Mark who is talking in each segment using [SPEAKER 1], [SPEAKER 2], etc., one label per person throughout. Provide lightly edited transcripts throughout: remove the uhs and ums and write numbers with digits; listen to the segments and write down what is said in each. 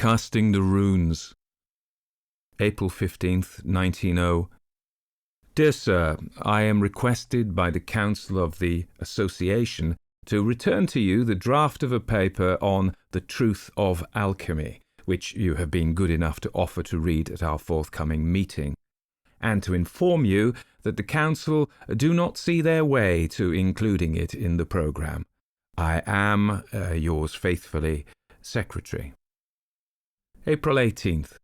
[SPEAKER 1] Casting the Runes. April 15th, 1900. Dear Sir, I am requested by the Council of the Association to return to you the draft of a paper on the truth of alchemy, which you have been good enough to offer to read at our forthcoming meeting, and to inform you that the Council do not see their way to including it in the programme. I am, yours faithfully, Secretary. April 18th.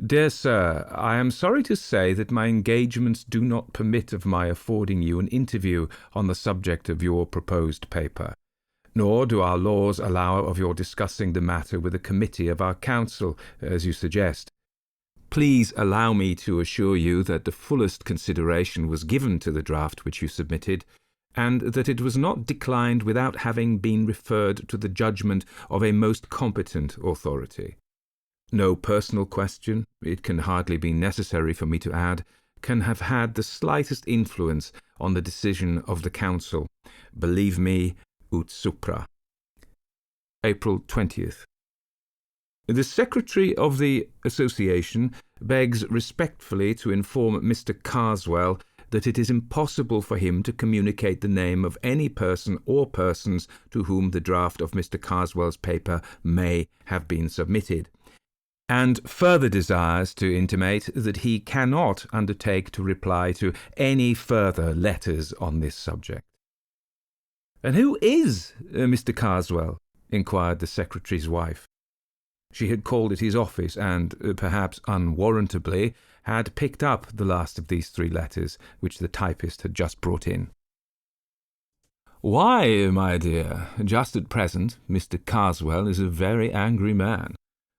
[SPEAKER 1] Dear Sir, I am sorry to say that my engagements do not permit of my affording you an interview on the subject of your proposed paper, nor do our laws allow of your discussing the matter with a committee of our council, as you suggest. Please allow me to assure you that the fullest consideration was given to the draft which you submitted, and that it was not declined without having been referred to the judgment of a most competent authority. No personal question, it can hardly be necessary for me to add, can have had the slightest influence on the decision of the Council. Believe me, ut supra. April 20th. The Secretary of the Association begs respectfully to inform Mr. Carswell that it is impossible for him to communicate the name of any person or persons to whom the draft of Mr. Carswell's paper may have been submitted, and further desires to intimate that he cannot undertake to reply to any further letters on this subject. "And who is Mr. Carswell?" inquired the Secretary's wife. She had called at his office and, perhaps unwarrantably, had picked up the last of these 3 letters, which the typist had just brought in. "Why, my dear, just at present Mr. Carswell is a very angry man.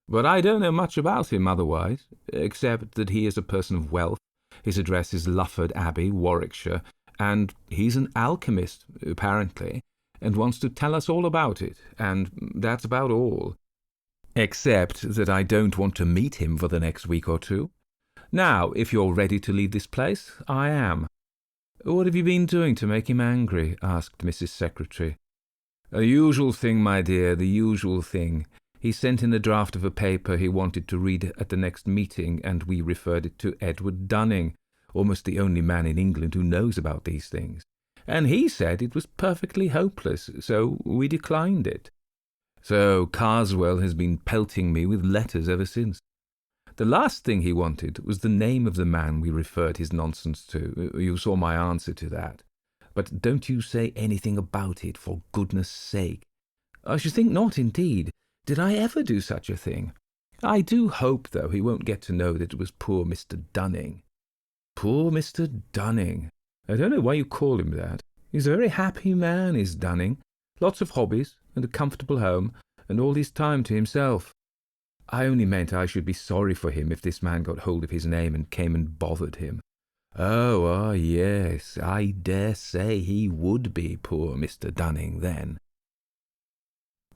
[SPEAKER 1] But I don't know much about him otherwise, except that he is a person of wealth, his address is Lufford Abbey, Warwickshire, and he's an alchemist, apparently, and wants to tell us all about it, and that's about all. Except that I don't want to meet him for the next week or 2. Now, if you're ready to leave this place, I am." "What have you been doing to make him angry?" asked Mrs. Secretary. "The usual thing, my dear, the usual thing. He sent in a draft of a paper he wanted to read at the next meeting, and we referred it to Edward Dunning, almost the only man in England who knows about these things, and he said it was perfectly hopeless, so we declined it. So Carswell has been pelting me with letters ever since. The last thing he wanted was the name of the man we referred his nonsense to. You saw my answer to that. But don't you say anything about it, for goodness' sake." "I should think not, indeed. Did I ever do such a thing? I do hope, though, he won't get to know that it was poor Mr. Dunning." "Poor Mr. Dunning. I don't know why you call him that. He's a very happy man, is Dunning. Lots of hobbies, and a comfortable home, and all his time to himself. I only meant I should be sorry for him if this man got hold of his name and came and bothered him." Oh, yes, I dare say he would be poor Mr. Dunning then."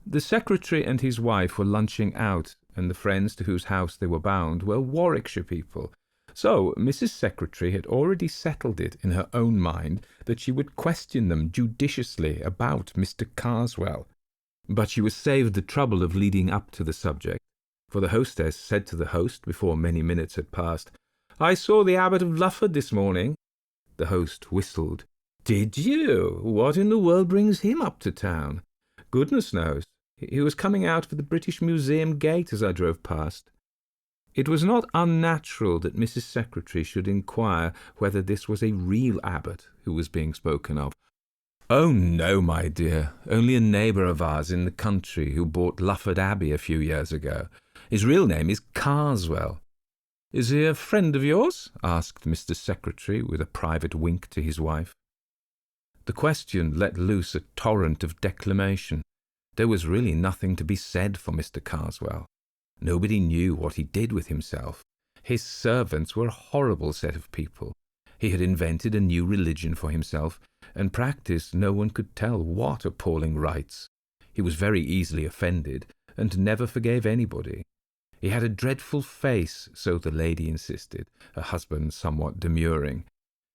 [SPEAKER 1] The Secretary and his wife were lunching out, and the friends to whose house they were bound were Warwickshire people. So Mrs. Secretary had already settled it in her own mind that she would question them judiciously about Mr. Carswell. But she was saved the trouble of leading up to the subject, for the hostess said to the host before many minutes had passed, "I saw the Abbot of Lufford this morning." The host whistled. "Did you? What in the world brings him up to town?" "Goodness knows. He was coming out of the British Museum gate as I drove past." It was not unnatural that Mrs. Secretary should inquire whether this was a real abbot who was being spoken of. "Oh, no, my dear, only a neighbour of ours in the country who bought Lufford Abbey a few years ago. His real name is Carswell." "Is he a friend of yours?" asked Mr. Secretary with a private wink to his wife. The question let loose a torrent of declamation. There was really nothing to be said for Mr. Carswell. Nobody knew what he did with himself. His servants were a horrible set of people. He had invented a new religion for himself, and practised no one could tell what appalling rites. He was very easily offended, and never forgave anybody. He had a dreadful face, so the lady insisted, her husband somewhat demurring.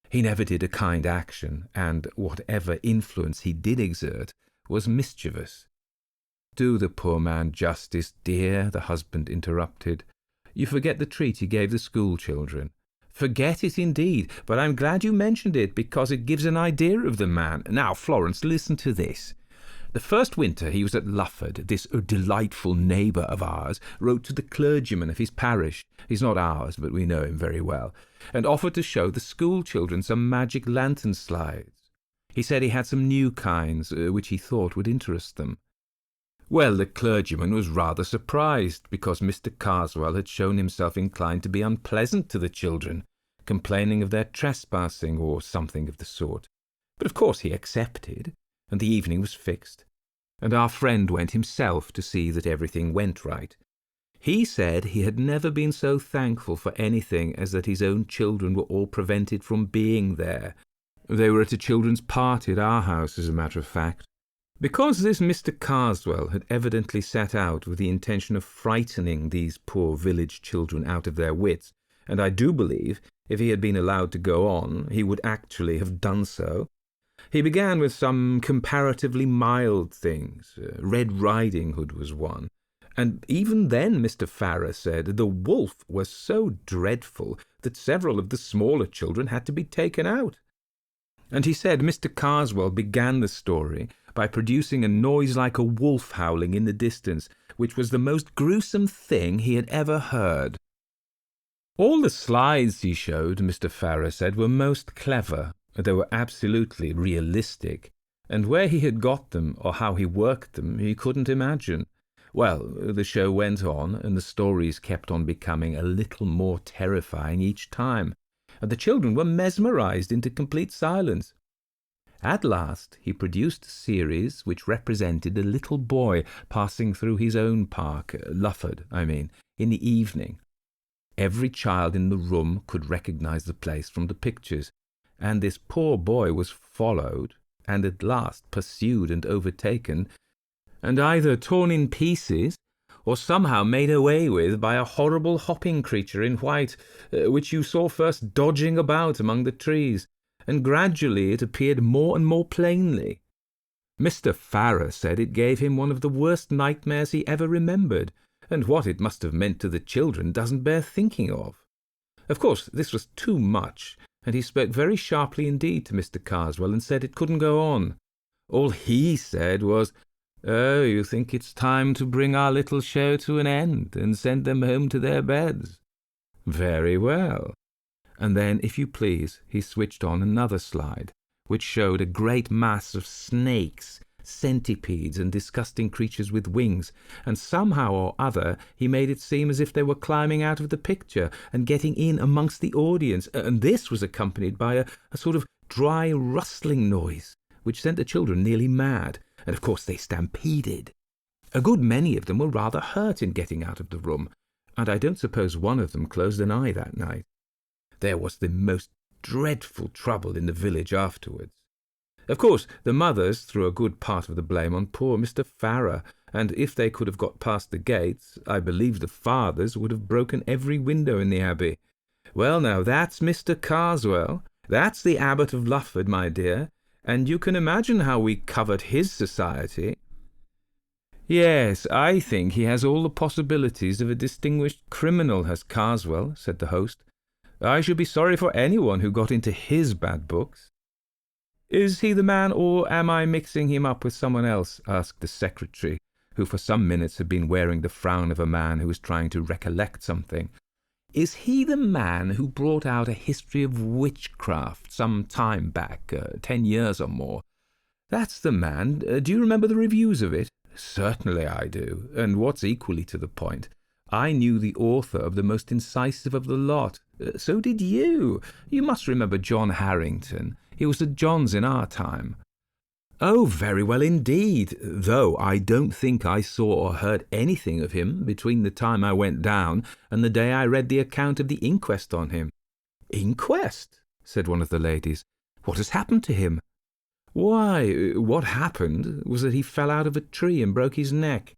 [SPEAKER 1] He never did a kind action, and whatever influence he did exert was mischievous. "Do the poor man justice, dear," the husband interrupted. "You forget the treat he gave the school children." "Forget it indeed, but I'm glad you mentioned it, because it gives an idea of the man. Now, Florence, listen to this. The first winter he was at Lufford, this delightful neighbour of ours wrote to the clergyman of his parish, he's not ours, but we know him very well, and offered to show the school children some magic lantern slides. He said he had some new kinds, which he thought would interest them. Well, the clergyman was rather surprised, because Mr. Carswell had shown himself inclined to be unpleasant to the children, complaining of their trespassing or something of the sort. But of course he accepted, and the evening was fixed, and our friend went himself to see that everything went right. He said he had never been so thankful for anything as that his own children were all prevented from being there. They were at a children's party at our house, as a matter of fact. Because this Mr. Carswell had evidently set out with the intention of frightening these poor village children out of their wits, and I do believe, if he had been allowed to go on, he would actually have done so, he began with some comparatively mild things. Red Riding Hood was one. And even then, Mr. Farrar said, the wolf was so dreadful that several of the smaller children had to be taken out. And he said Mr. Carswell began the story by producing a noise like a wolf howling in the distance, which was the most gruesome thing he had ever heard. All the slides he showed, Mr. Farrar said, were most clever. They were absolutely realistic, and where he had got them or how he worked them he couldn't imagine. Well, the show went on, and the stories kept on becoming a little more terrifying each time, and the children were mesmerized into complete silence. At last he produced a series which represented a little boy passing through his own park, Lufford, in the evening. Every child in the room could recognize the place from the pictures, and this poor boy was followed, and at last pursued and overtaken, and either torn in pieces, or somehow made away with by a horrible hopping creature in white, which you saw first dodging about among the trees, and gradually it appeared more and more plainly. Mr. Farrar said it gave him one of the worst nightmares he ever remembered, and what it must have meant to the children doesn't bear thinking of. Of course, this was too much, and he spoke very sharply indeed to Mr. Carswell and said it couldn't go on. All he said was, "Oh, you think it's time to bring our little show to an end and send them home to their beds? Very well." And then, if you please, he switched on another slide, which showed a great mass of snakes, centipedes, and disgusting creatures with wings, and somehow or other he made it seem as if they were climbing out of the picture and getting in amongst the audience, and this was accompanied by a sort of dry rustling noise, which sent the children nearly mad, and of course they stampeded. A good many of them were rather hurt in getting out of the room, and I don't suppose one of them closed an eye that night. There was the most dreadful trouble in the village afterwards. Of course, the mothers threw a good part of the blame on poor Mr. Farrar, and if they could have got past the gates, I believe the fathers would have broken every window in the abbey. Well, now, that's Mr. Carswell. That's the Abbot of Lufford, my dear, and you can imagine how we covered his society. Yes, I think he has all the possibilities of a distinguished criminal, has Carswell, said the host. I should be sorry for anyone who got into his bad books. Is he the man, or am I mixing him up with someone else? Asked the secretary, who for some minutes had been wearing the frown of a man who was trying to recollect something. Is he the man who brought out a history of witchcraft some time back, 10 years or more? That's the man. Do you remember the reviews of it? Certainly I do, and what's equally to the point, I knew the author of the most incisive of the lot. So did you. You must remember John Harrington. He was at John's in our time. Oh, very well indeed, though I don't think I saw or heard anything of him between the time I went down and the day I read the account of the inquest on him. Inquest? Said one of the ladies. What has happened to him? Why, what happened was that he fell out of a tree and broke his neck.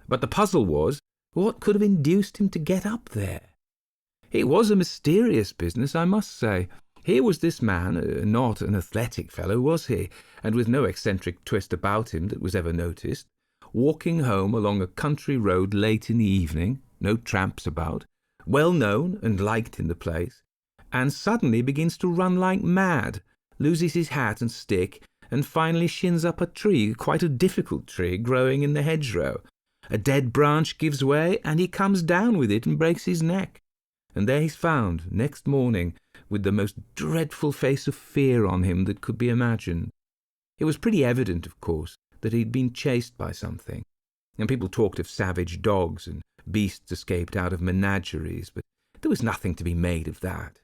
[SPEAKER 1] But the puzzle was, what could have induced him to get up there? It was a mysterious business, I must say. Here was this man, not an athletic fellow, was he, and with no eccentric twist about him that was ever noticed. walking home along a country road late in the evening, no tramps about, well known and liked in the place, and suddenly begins to run like mad, loses his hat and stick, and finally shins up a tree, quite a difficult tree, growing in the hedgerow. A dead branch gives way, and he comes down with it and breaks his neck. And there he's found, next morning, with the most dreadful face of fear on him that could be imagined. It was pretty evident, of course, that he'd been chased by something, and people talked of savage dogs and beasts escaped out of menageries, but there was nothing to be made of that.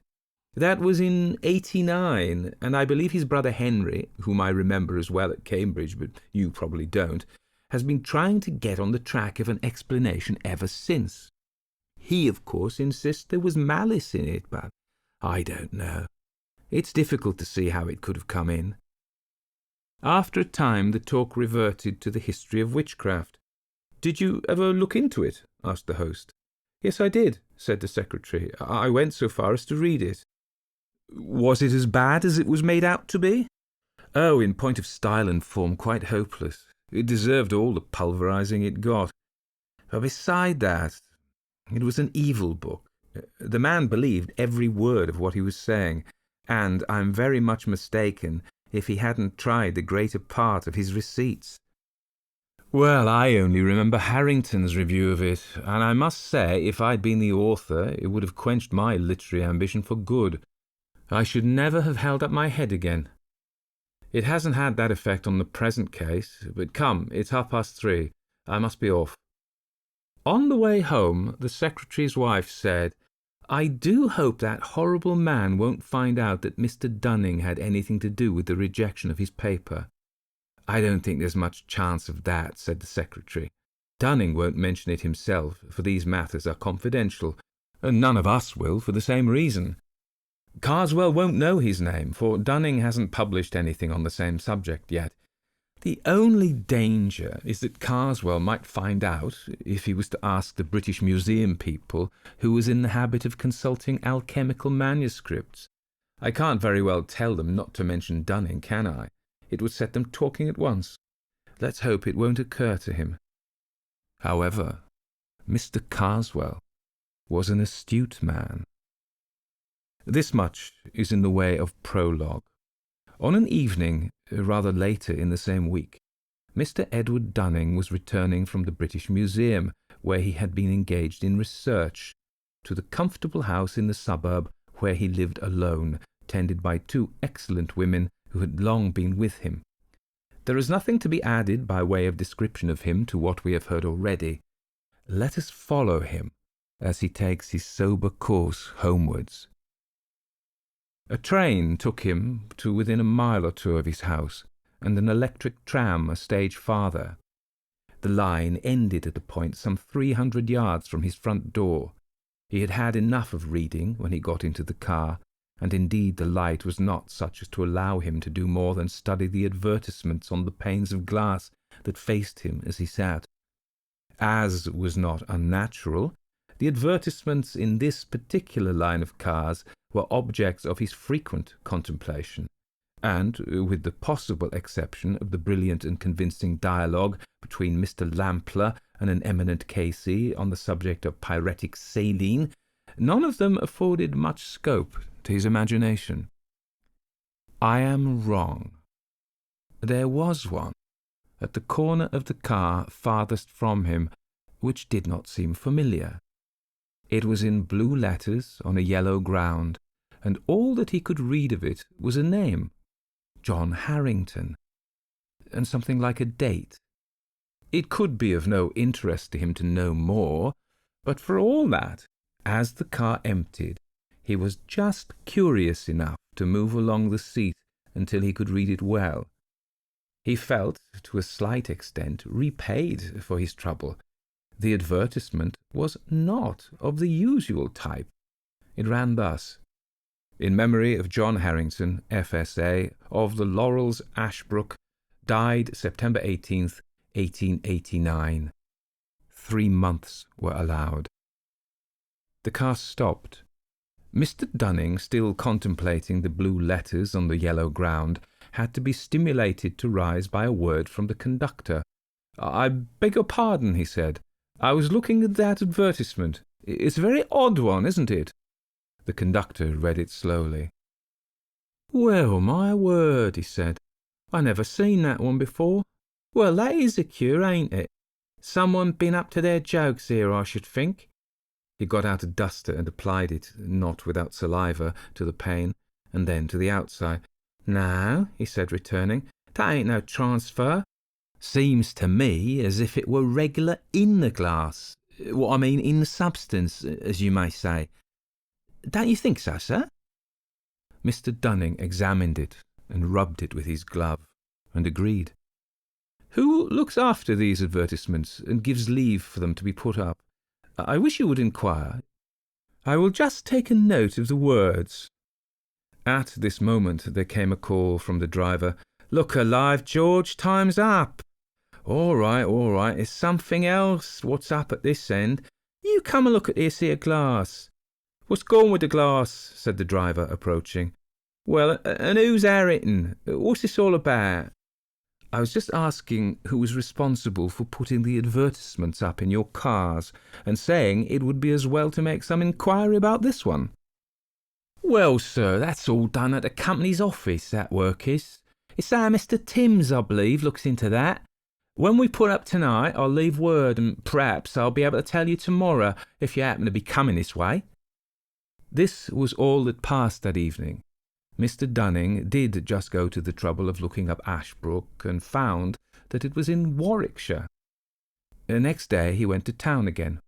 [SPEAKER 1] That was in 89, and I believe his brother Henry, whom I remember as well at Cambridge, but you probably don't, has been trying to get on the track of an explanation ever since. He, of course, insists there was malice in it, but I don't know. It's difficult to see how it could have come in. After a time, the talk reverted to the history of witchcraft. "Did you ever look into it?" asked the host. "Yes, I did," said the secretary. "I went so far as to read it." "Was it as bad as it was made out to be?" "Oh, in point of style and form, quite hopeless. It deserved all the pulverizing it got. But beside that, it was an evil book. The man believed every word of what he was saying, and I'm very much mistaken if he hadn't tried the greater part of his receipts." "Well, I only remember Harrington's review of it, and I must say if I'd been the author it would have quenched my literary ambition for good. I should never have held up my head again. It hasn't had that effect on the present case, but come, it's 3:30. I must be off." On the way home, the secretary's wife said, "I do hope that horrible man won't find out that Mr. Dunning had anything to do with the rejection of his paper." "I don't think there's much chance of that," said the secretary. "Dunning won't mention it himself, for these matters are confidential, and none of us will for the same reason. Carswell won't know his name, for Dunning hasn't published anything on the same subject yet. The only danger is that Carswell might find out, if he was to ask the British Museum people, who was in the habit of consulting alchemical manuscripts. I can't very well tell them not to mention Dunning, can I? It would set them talking at once. Let's hope it won't occur to him." However, Mr. Carswell was an astute man. This much is in the way of prologue. On an evening, rather later in the same week, Mr. Edward Dunning was returning from the British Museum, where he had been engaged in research, to the comfortable house in the suburb where he lived alone, tended by two excellent women who had long been with him. There is nothing to be added by way of description of him to what we have heard already. Let us follow him as he takes his sober course homewards. A train took him to within a mile or two of his house, and an electric tram a stage farther. The line ended at a point some 300 yards from his front door. He had had enough of reading when he got into the car, and indeed the light was not such as to allow him to do more than study the advertisements on the panes of glass that faced him as he sat. As was not unnatural, the advertisements in this particular line of cars were objects of his frequent contemplation, and, with the possible exception of the brilliant and convincing dialogue between Mr. Lampler and an eminent K.C. on the subject of pyretic saline, none of them afforded much scope to his imagination. I am wrong. There was one, at the corner of the car farthest from him, which did not seem familiar. It was in blue letters on a yellow ground, and all that he could read of it was a name, John Harrington, and something like a date. It could be of no interest to him to know more, but for all that, as the car emptied, he was just curious enough to move along the seat until he could read it well. He felt, to a slight extent, repaid for his trouble. The advertisement was not of the usual type. It ran thus: "In memory of John Harrington, F.S.A., of the Laurels, Ashbrook, died September 18th, 1889. 3 months were allowed." The car stopped. Mr. Dunning, still contemplating the blue letters on the yellow ground, had to be stimulated to rise by a word from the conductor. "I beg your pardon," he said. "I was looking at that advertisement. It's a very odd one, isn't it?" The conductor read it slowly. "Well, my word," he said. "I never seen that one before. Well, that is a cure, ain't it? Someone been up to their jokes here, I should think." He got out a duster and applied it, not without saliva, to the pane, and then to the outside. "No," he said, returning, "that ain't no transfer. Seems to me as if it were regular in the glass. What I mean, in the substance, as you may say. Don't you think so, sir?" Mr. Dunning examined it and rubbed it with his glove, and agreed. "Who looks after these advertisements and gives leave for them to be put up? I wish you would inquire. I will just take a note of the words." At this moment there came a call from the driver. "Look alive, George, time's up." All right, it's something else what's up at this end. You come and look at this here glass." "What's gone with the glass?" said the driver, approaching. "Well, and who's Harrington? What's this all about?" "I was just asking who was responsible for putting the advertisements up in your cars, and saying it would be as well to make some inquiry about this one." "Well, sir, that's all done at the company's office, that work is. It's our Mr. Timms, I believe, looks into that. When we put up tonight, I'll leave word, and perhaps I'll be able to tell you tomorrow, if you happen to be coming this way." This was all that passed that evening. Mr. Dunning did just go to the trouble of looking up Ashbrook, and found that it was in Warwickshire. The next day he went to town again.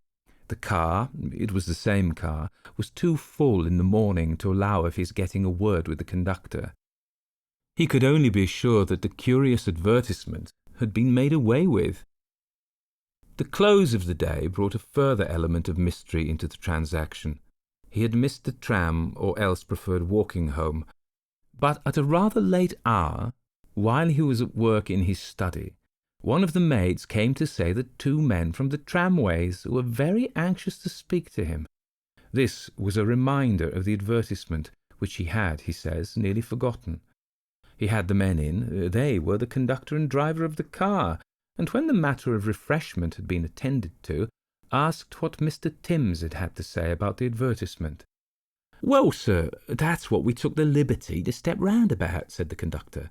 [SPEAKER 1] The car, it was the same car, was too full in the morning to allow of his getting a word with the conductor. He could only be sure that the curious advertisement had been made away with. The close of the day brought a further element of mystery into the transaction. He had missed the tram, or else preferred walking home. But at a rather late hour, while he was at work in his study, one of the maids came to say that two men from the tramways were very anxious to speak to him. This was a reminder of the advertisement, which he had, he says, nearly forgotten. He had the men in. They were the conductor and driver of the car, and when the matter of refreshment had been attended to, asked what Mr. Timms had to say about the advertisement. "Well, sir, that's what we took the liberty to step round about," said the conductor.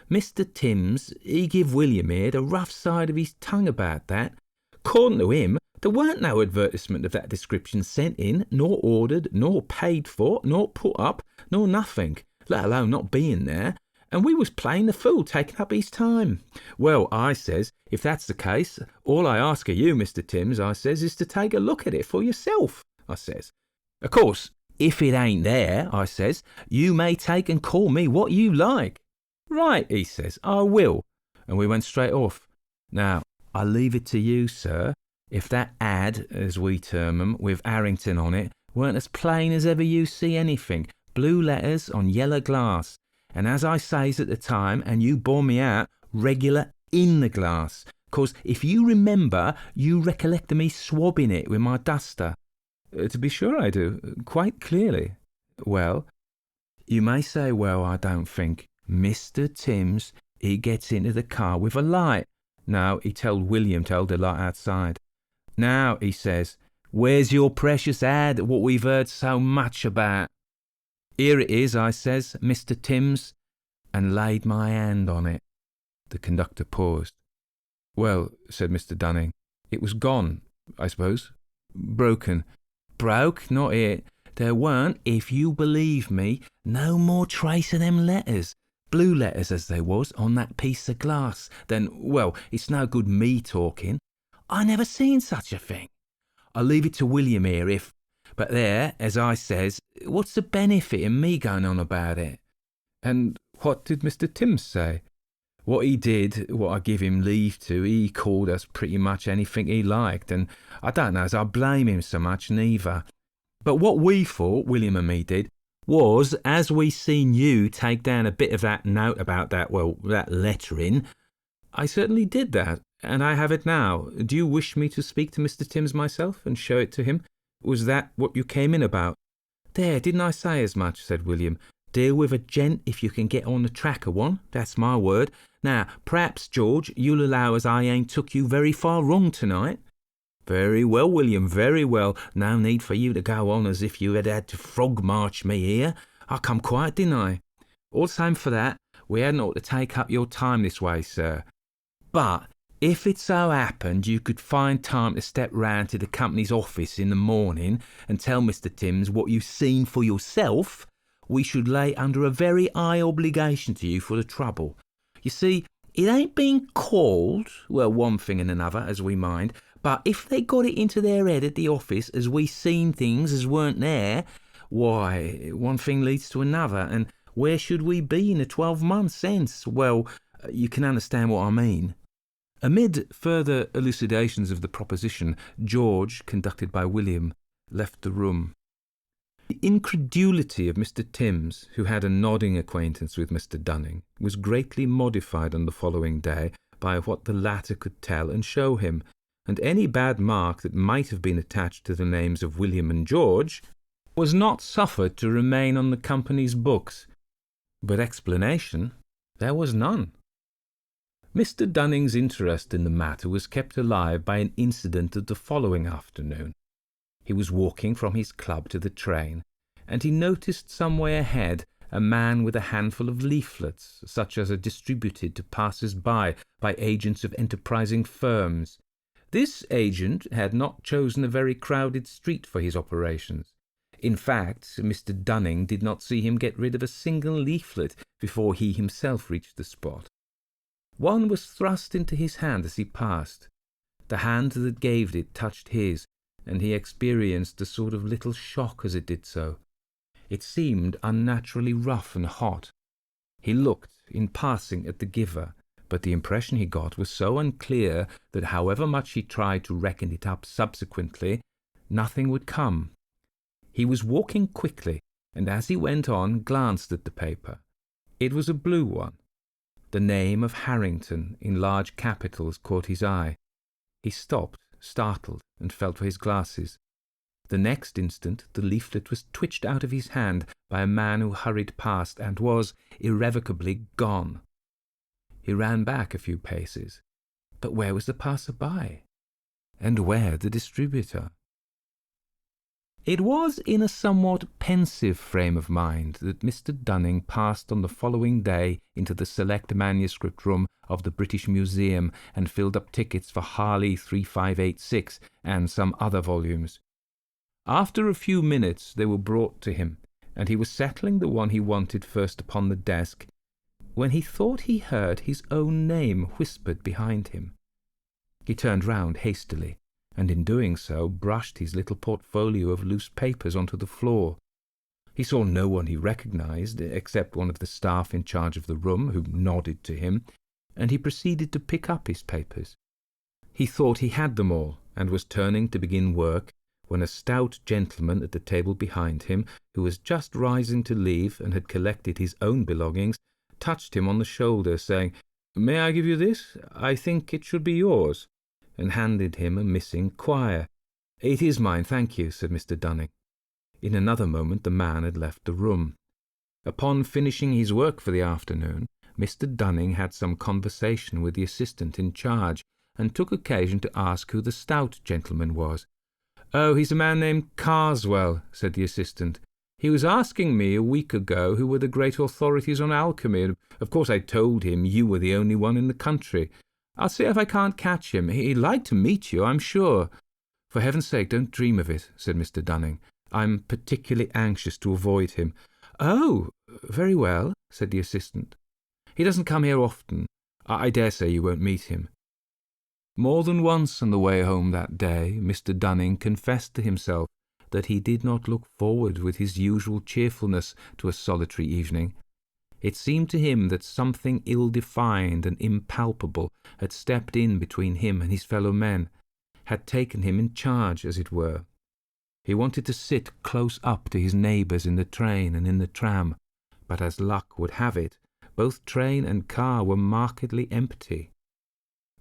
[SPEAKER 1] "Mr. Timms, he give William here the rough side of his tongue about that. According to him, there weren't no advertisement of that description sent in, nor ordered, nor paid for, nor put up, nor nothing, let alone not being there, and we was playing the fool, taking up his time. Well, I says, if that's the case, all I ask of you, Mr. Timms, I says, is to take a look at it for yourself, I says. Of course, if it ain't there, I says, you may take and call me what you like. Right, he says, I will. And we went straight off. Now, I leave it to you, sir, if that ad, as we term 'em, with Harrington on it, weren't as plain as ever you see anything, blue letters on yellow glass, and as I says at the time, and you bore me out, regular in the glass, 'cause if you remember, you recollected me swabbing it with my duster. To be sure I do, quite clearly. Well, you may say, well, I don't think. Mr. Timms, he gets into the car with a light. No, he told William to hold the light outside. Now, he says, where's your precious ad, what we've heard so much about? Here it is, I says, Mr. Timms, and laid my hand on it. The conductor paused. Well, said Mr. Dunning, it was gone, I suppose. Broken. Broke? Not it. There weren't, if you believe me, no more trace of them letters, blue letters as they was, on that piece of glass. Then, well, it's no good me talking. I never seen such a thing. I'll leave it to William here if... But there, as I says, what's the benefit in me going on about it? And what did Mr. Timms say? What he did, what I give him leave to, he called us pretty much anything he liked, and I don't know as I blame him so much neither. But what we thought, William and me did, was, as we seen you take down a bit of that note about that, well, that lettering, I certainly did that, and I have it now. Do you wish me to speak to Mr. Timms myself and show it to him? Was that what you came in about? There, didn't I say as much, said William. Deal with a gent if you can get on the track of one, that's my word. Now, perhaps, George, you'll allow as I ain't took you very far wrong tonight." "Very well, William, very well. No need for you to go on as if you had to frog-march me here. I come quiet, didn't I? All the same for that, we hadn't ought to take up your time this way, sir. But if it so happened you could find time to step round to the company's office in the morning and tell Mr. Timms what you've seen for yourself, we should lay under a very high obligation to you for the trouble. You see, it ain't been called, well, one thing and another, as we mind, but if they got it into their head at the office as we seen things as weren't there, why, one thing leads to another, and where should we be in a 12 months since? Well, you can understand what I mean." Amid further elucidations of the proposition, George, conducted by William, left the room. The incredulity of Mr. Timms, who had a nodding acquaintance with Mr. Dunning, was greatly modified on the following day by what the latter could tell and show him, and any bad mark that might have been attached to the names of William and George was not suffered to remain on the company's books. But explanation there was none. Mr. Dunning's interest in the matter was kept alive by an incident of the following afternoon. He was walking from his club to the train, and he noticed some way ahead a man with a handful of leaflets, such as are distributed to passers-by by agents of enterprising firms. This agent had not chosen a very crowded street for his operations. In fact, Mr. Dunning did not see him get rid of a single leaflet before he himself reached the spot. One was thrust into his hand as he passed. The hand that gave it touched his, and he experienced a sort of little shock as it did so. It seemed unnaturally rough and hot. He looked, in passing, at the giver, but the impression he got was so unclear that however much he tried to reckon it up subsequently, nothing would come. He was walking quickly, and as he went on, glanced at the paper. It was a blue one. The name of Harrington in large capitals caught his eye. He stopped, startled, and felt for his glasses. The next instant the leaflet was twitched out of his hand by a man who hurried past and was irrevocably gone. He ran back a few paces. But where was the passer-by? And where the distributor? It was in a somewhat pensive frame of mind that Mr. Dunning passed on the following day into the select manuscript room of the British Museum and filled up tickets for Harley 3586 and some other volumes. After a few minutes they were brought to him, and he was settling the one he wanted first upon the desk, when he thought he heard his own name whispered behind him. He turned round hastily, and in doing so brushed his little portfolio of loose papers onto the floor. He saw no one he recognized, except one of the staff in charge of the room, who nodded to him, and he proceeded to pick up his papers. He thought he had them all, and was turning to begin work, when a stout gentleman at the table behind him, who was just rising to leave and had collected his own belongings, touched him on the shoulder, saying, "May I give you this? I think it should be yours," and handed him a missing quire. "It is mine, thank you," said Mr. Dunning. In another moment the man had left the room. Upon finishing his work for the afternoon, Mr. Dunning had some conversation with the assistant in charge, and took occasion to ask who the stout gentleman was. "Oh, he's a man named Carswell," said the assistant. "He was asking me a week ago who were the great authorities on alchemy, and of course I told him you were the only one in the country. I'll see if I can't catch him. He'd like to meet you, I'm sure." "For heaven's sake, don't dream of it," said Mr. Dunning. "I'm particularly anxious to avoid him." "Oh, very well," said the assistant. "He doesn't come here often. I dare say you won't meet him." More than once on the way home that day, Mr. Dunning confessed to himself that he did not look forward with his usual cheerfulness to a solitary evening. It seemed to him that something ill-defined and impalpable had stepped in between him and his fellow men, had taken him in charge, as it were. He wanted to sit close up to his neighbours in the train and in the tram, but as luck would have it, both train and car were markedly empty.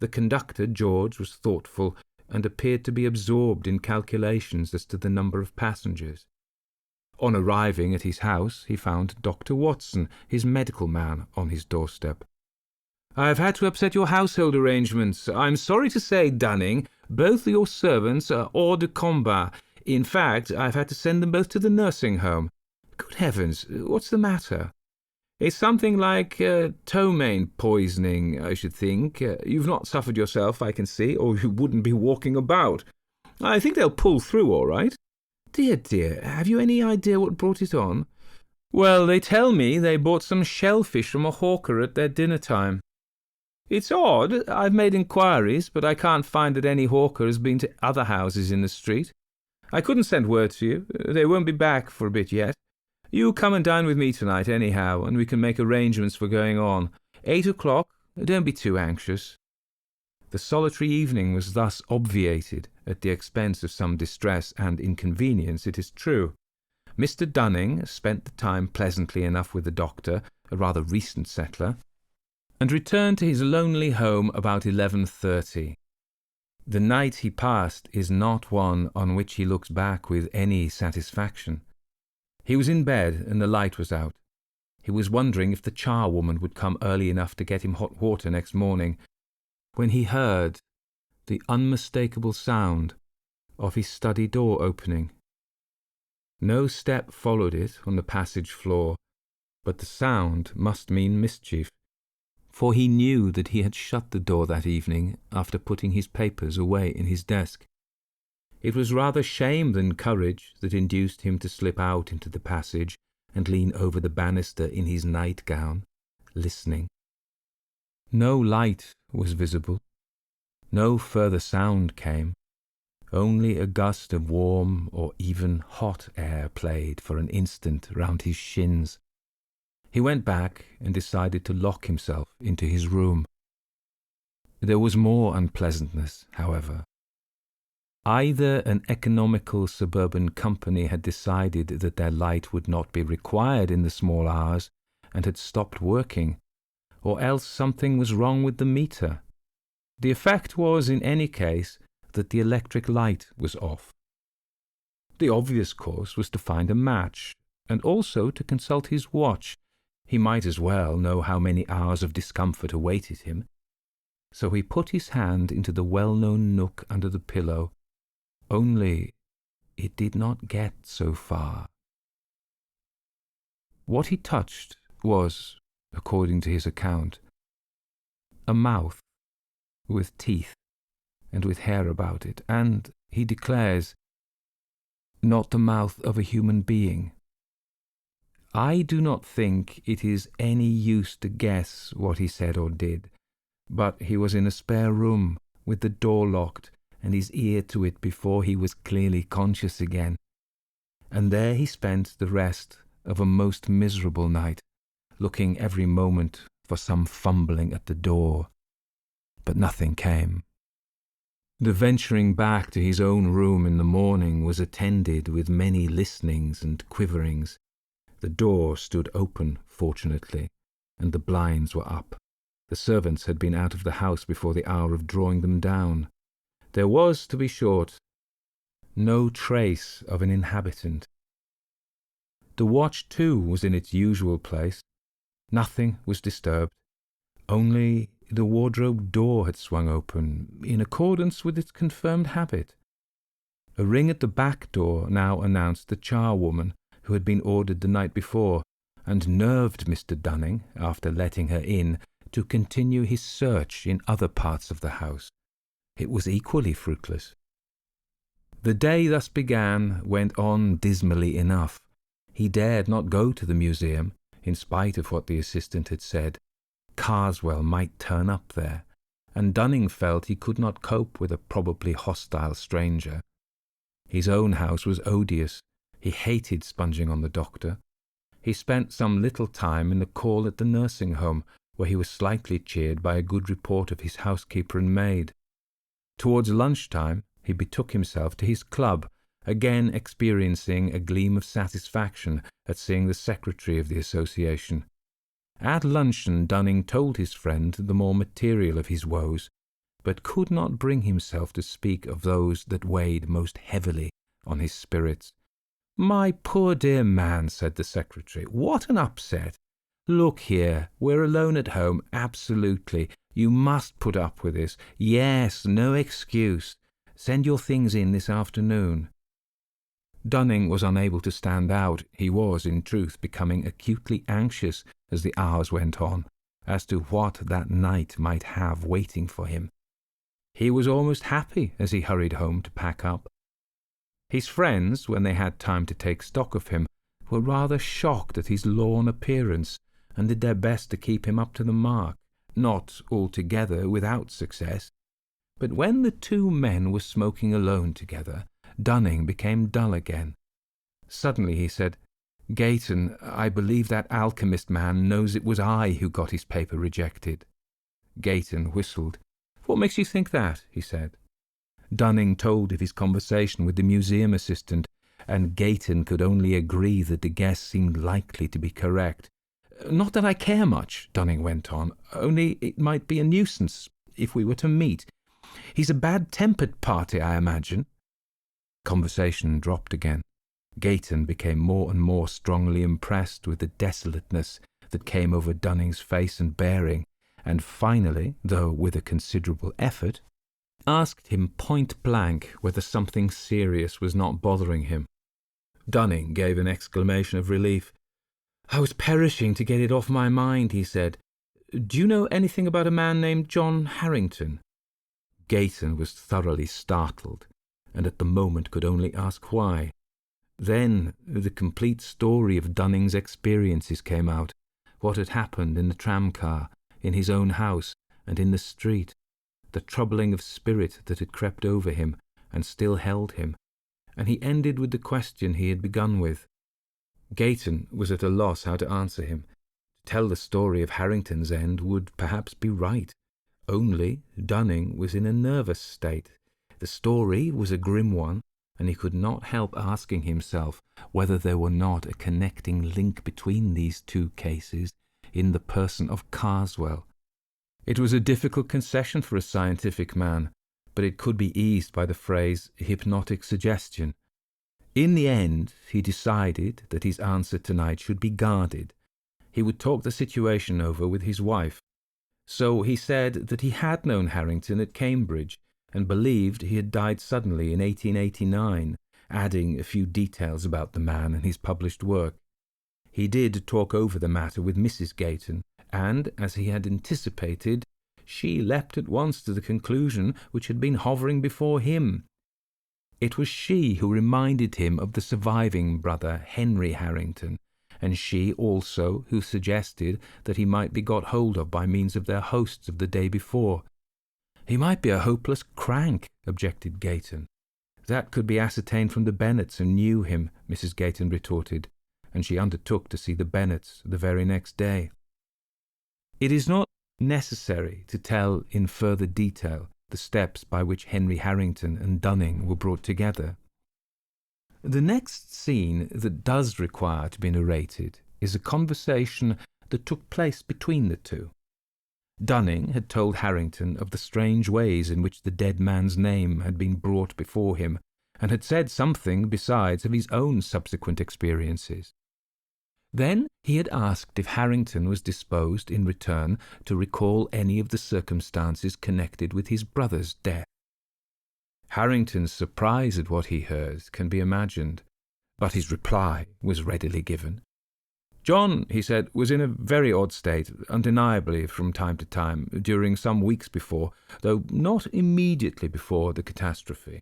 [SPEAKER 1] The conductor, George, was thoughtful, and appeared to be absorbed in calculations as to the number of passengers. On arriving at his house, he found Dr. Watson, his medical man, on his doorstep. "I've had to upset your household arrangements. I'm sorry to say, Dunning, both your servants are hors de combat. In fact, I've had to send them both to the nursing home. Good heavens, what's the matter?" "It's something like ptomaine poisoning, I should think. You've not suffered yourself, I can see, or you wouldn't be walking about. I think they'll pull through all right." "Dear, dear, have you any idea what brought it on?" "Well, they tell me they bought some shellfish from a hawker at their dinner time. It's odd. I've made inquiries, but I can't find that any hawker has been to other houses in the street. I couldn't send word to you. They won't be back for a bit yet. You come and dine with me tonight anyhow, and we can make arrangements for going on. 8 o'clock. Don't be too anxious." The solitary evening was thus obviated at the expense of some distress and inconvenience, it is true. Mr. Dunning spent the time pleasantly enough with the doctor, a rather recent settler, and returned to his lonely home about 11:30. The night he passed is not one on which he looks back with any satisfaction. He was in bed and the light was out. He was wondering if the charwoman would come early enough to get him hot water next morning, when he heard the unmistakable sound of his study door opening. No step followed it on the passage floor, but the sound must mean mischief, for he knew that he had shut the door that evening after putting his papers away in his desk. It was rather shame than courage that induced him to slip out into the passage and lean over the banister in his nightgown, listening. No light was visible. No further sound came. Only a gust of warm or even hot air played for an instant round his shins. He went back and decided to lock himself into his room. There was more unpleasantness, however. Either an economical suburban company had decided that their light would not be required in the small hours and had stopped working, or else something was wrong with the meter. The effect was, in any case, that the electric light was off. The obvious course was to find a match, and also to consult his watch. He might as well know how many hours of discomfort awaited him. So he put his hand into the well-known nook under the pillow, only it did not get so far. What he touched was, according to his account, a mouth with teeth and with hair about it, and, he declares, not the mouth of a human being. I do not think it is any use to guess what he said or did, but he was in a spare room, with the door locked, and his ear to it before he was clearly conscious again. And there he spent the rest of a most miserable night, looking every moment for some fumbling at the door. But nothing came. The venturing back to his own room in the morning was attended with many listenings and quiverings. The door stood open, fortunately, and the blinds were up. The servants had been out of the house before the hour of drawing them down. There was, to be short, no trace of an inhabitant. The watch, too, was in its usual place. Nothing was disturbed. Only the wardrobe door had swung open, in accordance with its confirmed habit. A ring at the back door now announced the charwoman, who had been ordered the night before, and nerved Mr. Dunning, after letting her in, to continue his search in other parts of the house. It was equally fruitless. The day thus began went on dismally enough. He dared not go to the museum, in spite of what the assistant had said. Carswell might turn up there, and Dunning felt he could not cope with a probably hostile stranger. His own house was odious. He hated sponging on the doctor. He spent some little time in the call at the nursing home, where he was slightly cheered by a good report of his housekeeper and maid. Towards lunchtime, he betook himself to his club, again experiencing a gleam of satisfaction at seeing the secretary of the association. At luncheon, Dunning told his friend the more material of his woes, but could not bring himself to speak of those that weighed most heavily on his spirits. "My poor dear man," said the secretary, "what an upset. Look here, we're alone at home, absolutely. You must put up with this. Yes, no excuse. Send your things in this afternoon." Dunning was unable to stand out. He was, in truth, becoming acutely anxious as the hours went on, as to what that night might have waiting for him. He was almost happy as he hurried home to pack up. His friends, when they had time to take stock of him, were rather shocked at his lorn appearance, and did their best to keep him up to the mark, not altogether without success. But when the two men were smoking alone together, Dunning became dull again. Suddenly he said, "Gayton, I believe that alchemist man knows it was I who got his paper rejected." Gayton whistled. "What makes you think that?" he said. Dunning told of his conversation with the museum assistant, and Gayton could only agree that the guess seemed likely to be correct. "Not that I care much," Dunning went on, "only it might be a nuisance if we were to meet. He's a bad-tempered party, I imagine." Conversation dropped again. Gayton became more and more strongly impressed with the desolateness that came over Dunning's face and bearing, and finally, though with a considerable effort, asked him point-blank whether something serious was not bothering him. Dunning gave an exclamation of relief. "I was perishing to get it off my mind," he said. "Do you know anything about a man named John Harrington?" Gayton was thoroughly startled, and at the moment could only ask why. Then the complete story of Dunning's experiences came out, what had happened in the tram-car, in his own house, and in the street, the troubling of spirit that had crept over him and still held him, and he ended with the question he had begun with. Gayton was at a loss how to answer him. To tell the story of Harrington's end would perhaps be right, only Dunning was in a nervous state. The story was a grim one, and he could not help asking himself whether there were not a connecting link between these two cases in the person of Carswell. It was a difficult concession for a scientific man, but it could be eased by the phrase hypnotic suggestion. In the end, he decided that his answer tonight should be guarded. He would talk the situation over with his wife. So he said that he had known Harrington at Cambridge, and believed he had died suddenly in 1889, adding a few details about the man and his published work. He did talk over the matter with Mrs. Gayton, and, as he had anticipated, she leapt at once to the conclusion which had been hovering before him. It was she who reminded him of the surviving brother, Henry Harrington, and she also who suggested that he might be got hold of by means of their hosts of the day before. "He might be a hopeless crank," objected Gayton. "That could be ascertained from the Bennets, who knew him," Mrs. Gayton retorted, and she undertook to see the Bennets the very next day. It is not necessary to tell in further detail the steps by which Henry Harrington and Dunning were brought together. The next scene that does require to be narrated is a conversation that took place between the two. Dunning had told Harrington of the strange ways in which the dead man's name had been brought before him, and had said something besides of his own subsequent experiences. Then he had asked if Harrington was disposed, in return, to recall any of the circumstances connected with his brother's death. Harrington's surprise at what he heard can be imagined, but his reply was readily given. "John," he said, "was in a very odd state, undeniably from time to time, during some weeks before, though not immediately before the catastrophe.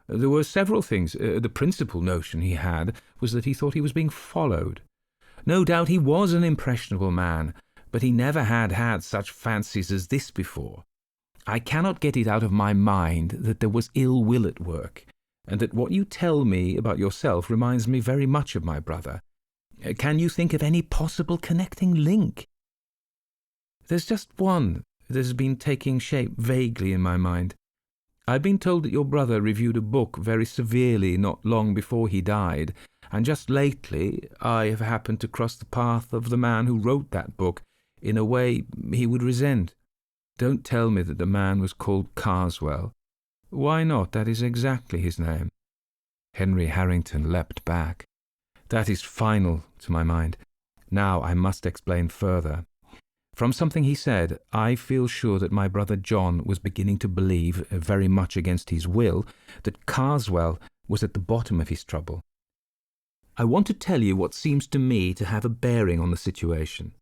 [SPEAKER 1] There were several things. The principal notion he had was that he thought he was being followed. No doubt he was an impressionable man, but he never had such fancies as this before. I cannot get it out of my mind that there was ill will at work, and that what you tell me about yourself reminds me very much of my brother. Can you think of any possible connecting link?" "There's just one that has been taking shape vaguely in my mind. I've been told that your brother reviewed a book very severely not long before he died, and just lately I have happened to cross the path of the man who wrote that book in a way he would resent. Don't tell me that the man was called Carswell." "Why not? That is exactly his name." Henry Harrington leapt back. That is final to my mind. Now I must explain further. From something he said, I feel sure that my brother John was beginning to believe, very much against his will, that Carswell was at the bottom of his trouble. I want to tell you what seems to me to have a bearing on the situation.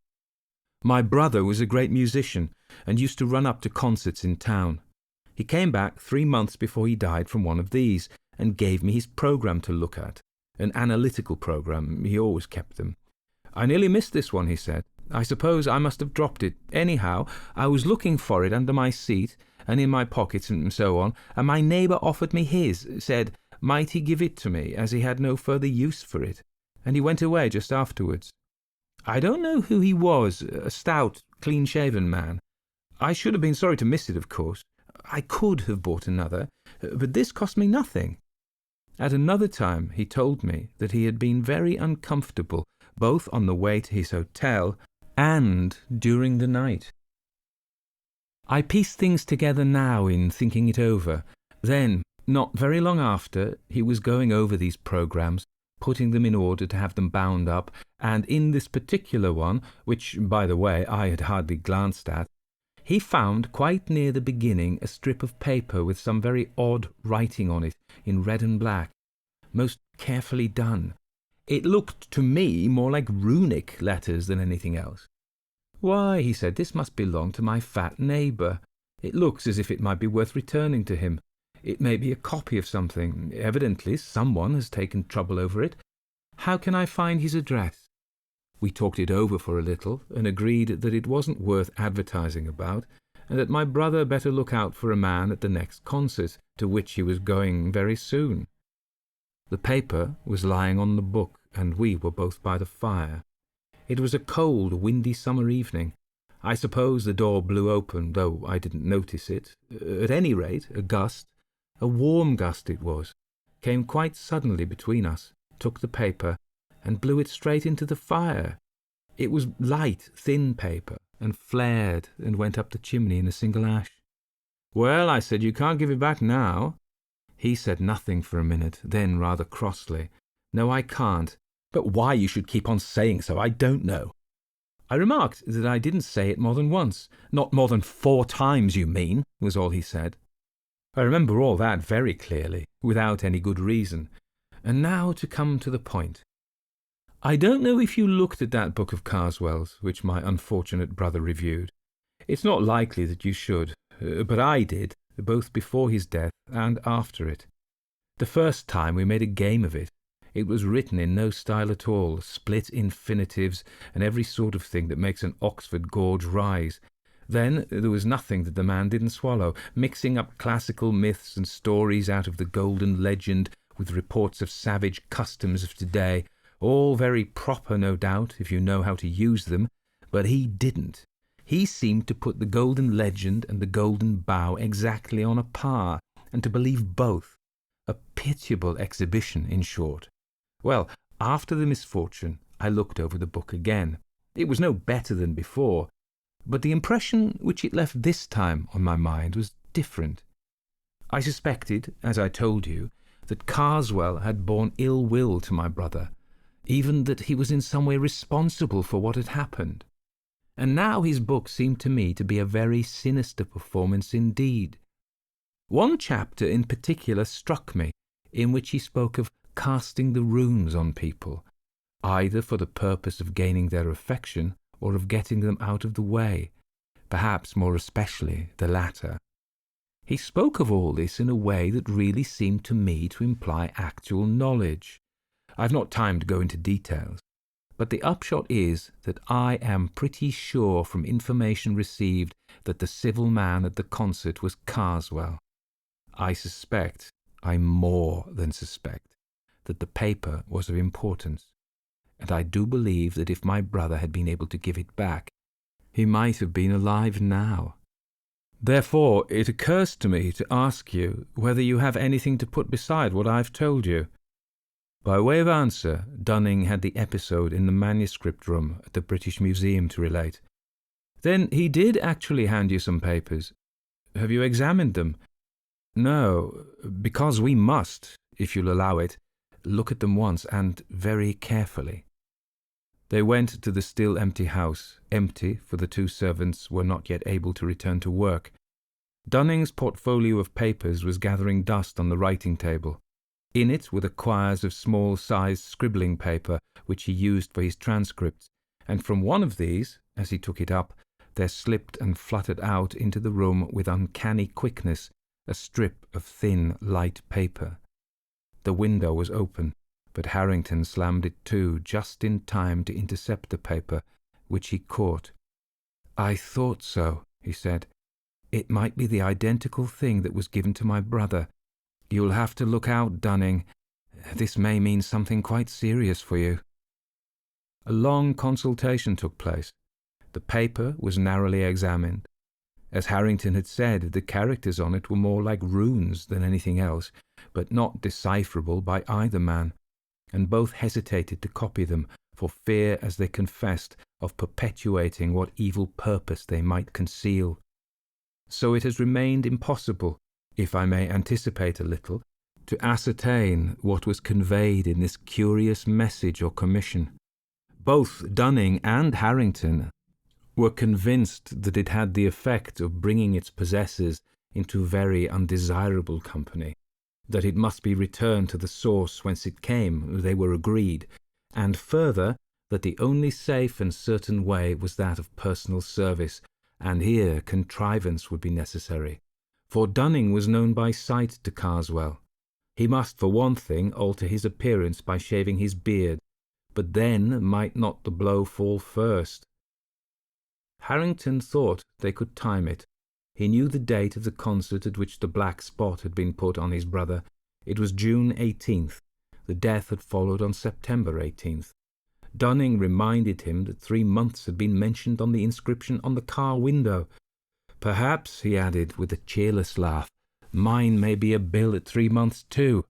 [SPEAKER 1] My brother was a great musician and used to run up to concerts in town. He came back 3 months before he died from one of these and gave me his programme to look at, an analytical programme. He always kept them. I nearly missed this one, he said. I suppose I must have dropped it. Anyhow, I was looking for it under my seat and in my pockets and so on, and my neighbour offered me his, said, might he give it to me, as he had no further use for it, and he went away just afterwards. I don't know who he was, a stout, clean-shaven man. I should have been sorry to miss it, of course. I could have bought another, but this cost me nothing. At another time he told me that he had been very uncomfortable, both on the way to his hotel and during the night. I piece things together now in thinking it over. Then, not very long after, he was going over these programmes, putting them in order to have them bound up, and in this particular one, which, by the way, I had hardly glanced at, he found quite near the beginning a strip of paper with some very odd writing on it in red and black, most carefully done. It looked to me more like runic letters than anything else. Why, he said, this must belong to my fat neighbour. It looks as if it might be worth returning to him. It may be a copy of something. Evidently someone has taken trouble over it. How can I find his address? We talked it over for a little and agreed that it wasn't worth advertising about, and that my brother better look out for a man at the next concert, to which he was going very soon. The paper was lying on the book, and we were both by the fire. It was a cold, windy summer evening. I suppose the door blew open, though I didn't notice it. At any rate, a gust, a warm gust it was, came quite suddenly between us, took the paper, and blew it straight into the fire. It was light, thin paper, and flared and went up the chimney in a single ash. Well, I said, you can't give it back now. He said nothing for a minute, then rather crossly, no, I can't, but why you should keep on saying so, I don't know. I remarked that I didn't say it more than once. Not more than 4 times, you mean, was all he said. I remember all that very clearly, without any good reason. And now to come to the point. I don't know if you looked at that book of Carswell's, which my unfortunate brother reviewed. It's not likely that you should, but I did, both before his death and after it. The first time we made a game of it. It was written in no style at all, split infinitives and every sort of thing that makes an Oxford gorge rise. Then there was nothing that the man didn't swallow, mixing up classical myths and stories out of the golden legend with reports of savage customs of today, all very proper, no doubt, if you know how to use them, but he didn't. He seemed to put the golden legend and the golden bough exactly on a par, and to believe both. A pitiable exhibition, in short. Well, after the misfortune, I looked over the book again. It was no better than before, but the impression which it left this time on my mind was different. I suspected, as I told you, that Carswell had borne ill will to my brother, even that he was in some way responsible for what had happened. And now his book seemed to me to be a very sinister performance indeed. One chapter in particular struck me, in which he spoke of casting the runes on people, either for the purpose of gaining their affection or of getting them out of the way, perhaps more especially the latter. He spoke of all this in a way that really seemed to me to imply actual knowledge. I've not time to go into details, but the upshot is that I am pretty sure from information received that the civil man at the concert was Carswell. I suspect, I more than suspect, that the paper was of importance, and I do believe that if my brother had been able to give it back, he might have been alive now. Therefore, it occurs to me to ask you whether you have anything to put beside what I've told you. By way of answer, Dunning had the episode in the manuscript room at the British Museum to relate. Then he did actually hand you some papers. Have you examined them? No, because we must, if you'll allow it. look at them once, and very carefully. They went to the still empty house, empty, for the two servants were not yet able to return to work. Dunning's portfolio of papers was gathering dust on the writing table. In it were the quires of small-sized scribbling paper which he used for his transcripts, and from one of these, as he took it up, there slipped and fluttered out into the room with uncanny quickness a strip of thin, light paper. The window was open, but Harrington slammed it to just in time to intercept the paper, which he caught. "I thought so," he said. "It might be the identical thing that was given to my brother. You'll have to look out, Dunning. This may mean something quite serious for you." A long consultation took place. The paper was narrowly examined. As Harrington had said, the characters on it were more like runes than anything else, but not decipherable by either man, and both hesitated to copy them, for fear, as they confessed, of perpetuating what evil purpose they might conceal. So it has remained impossible, if I may anticipate a little, to ascertain what was conveyed in this curious message or commission. Both Dunning and Harrington were convinced that it had the effect of bringing its possessors into very undesirable company, that it must be returned to the source whence it came, they were agreed, and further, that the only safe and certain way was that of personal service, and here contrivance would be necessary, for Dunning was known by sight to Carswell. He must, for one thing, alter his appearance by shaving his beard, but then might not the blow fall first? Harrington thought they could time it. He knew the date of the concert at which the black spot had been put on his brother. It was June 18th. The death had followed on September 18th. Dunning reminded him that 3 months had been mentioned on the inscription on the car window. "Perhaps," he added, with a cheerless laugh, "mine may be a bill at 3 months too.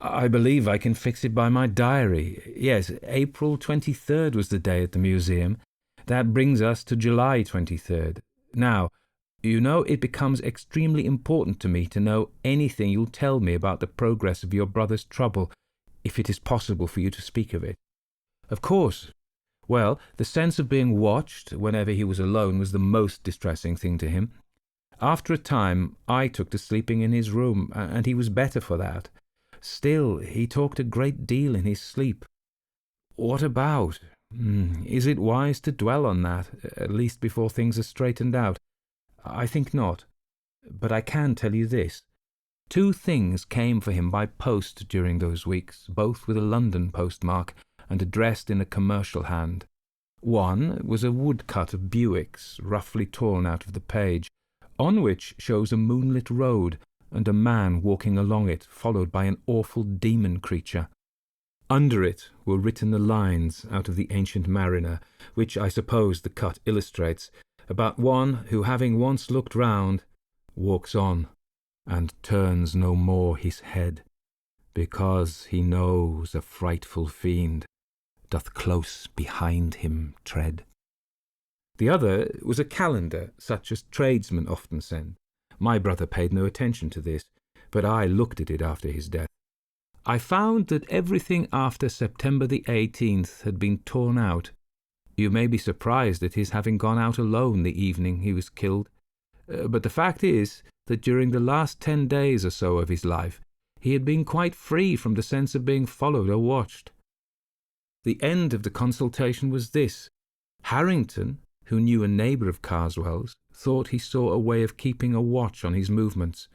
[SPEAKER 1] I believe I can fix it by my diary. Yes, April 23rd was the day at the museum. That brings us to July 23rd. Now, you know it becomes extremely important to me to know anything you'll tell me about the progress of your brother's trouble, if it is possible for you to speak of it." "Of course. Well, the sense of being watched whenever he was alone was the most distressing thing to him. After a time, I took to sleeping in his room, and he was better for that. Still, he talked a great deal in his sleep." "What about? Is it wise to dwell on that, at least before things are straightened out?" "I think not. But I can tell you this. 2 things came for him by post during those weeks, both with a London postmark, and addressed in a commercial hand. One was a woodcut of Buick's, roughly torn out of the page, on which shows a moonlit road, and a man walking along it, followed by an awful demon creature. Under it were written the lines out of the Ancient Mariner, which I suppose the cut illustrates, about one who, having once looked round, walks on, and turns no more his head, because he knows a frightful fiend doth close behind him tread. The other was a calendar, such as tradesmen often send. My brother paid no attention to this, but I looked at it after his death. I found that everything after September the 18th had been torn out. You may be surprised at his having gone out alone the evening he was killed, but the fact is that during the last 10 days or so of his life he had been quite free from the sense of being followed or watched. The end of the consultation was this. Harrington, who knew a neighbour of Carswell's, thought he saw a way of keeping a watch on his movements.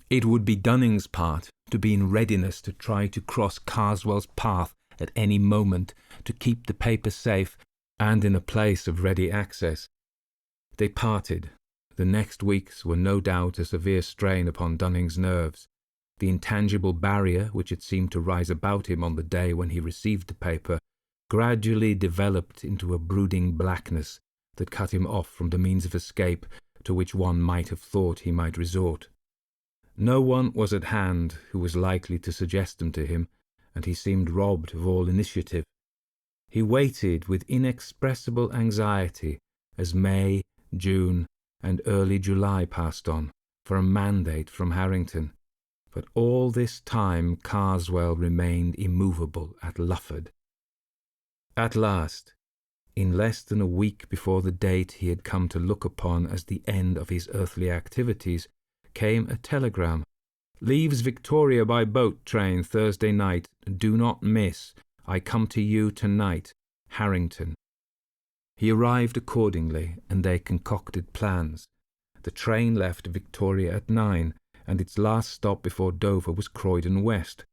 [SPEAKER 1] It would be Dunning's part to be in readiness to try to cross Carswell's path at any moment, to keep the paper safe and in a place of ready access. They parted. The next weeks were no doubt a severe strain upon Dunning's nerves. The intangible barrier which had seemed to rise about him on the day when he received the paper gradually developed into a brooding blackness that cut him off from the means of escape to which one might have thought he might resort. No one was at hand who was likely to suggest them to him, and he seemed robbed of all initiative. He waited with inexpressible anxiety as May, June, and early July passed on, for a mandate from Harrington. But all this time Carswell remained immovable at Lufford. At last, in less than a week before the date he had come to look upon as the end of his earthly activities, came a telegram. "Leaves Victoria by boat train Thursday night. Do not miss. I come to you tonight. Harrington." He arrived accordingly, and they concocted plans. The train left Victoria at 9, and its last stop before Dover was Croydon West.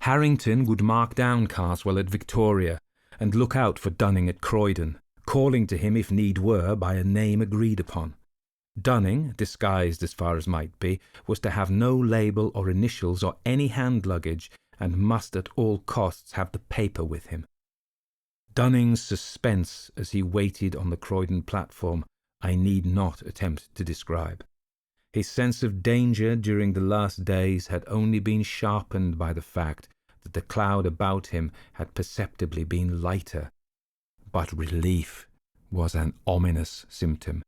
[SPEAKER 1] Harrington would mark down Carswell at Victoria, and look out for Dunning at Croydon, calling to him if need were by a name agreed upon. Dunning, disguised as far as might be, was to have no label or initials or any hand luggage, and must at all costs have the paper with him. Dunning's suspense as he waited on the Croydon platform I need not attempt to describe. His sense of danger during the last days had only been sharpened by the fact that the cloud about him had perceptibly been lighter. But relief was an ominous symptom,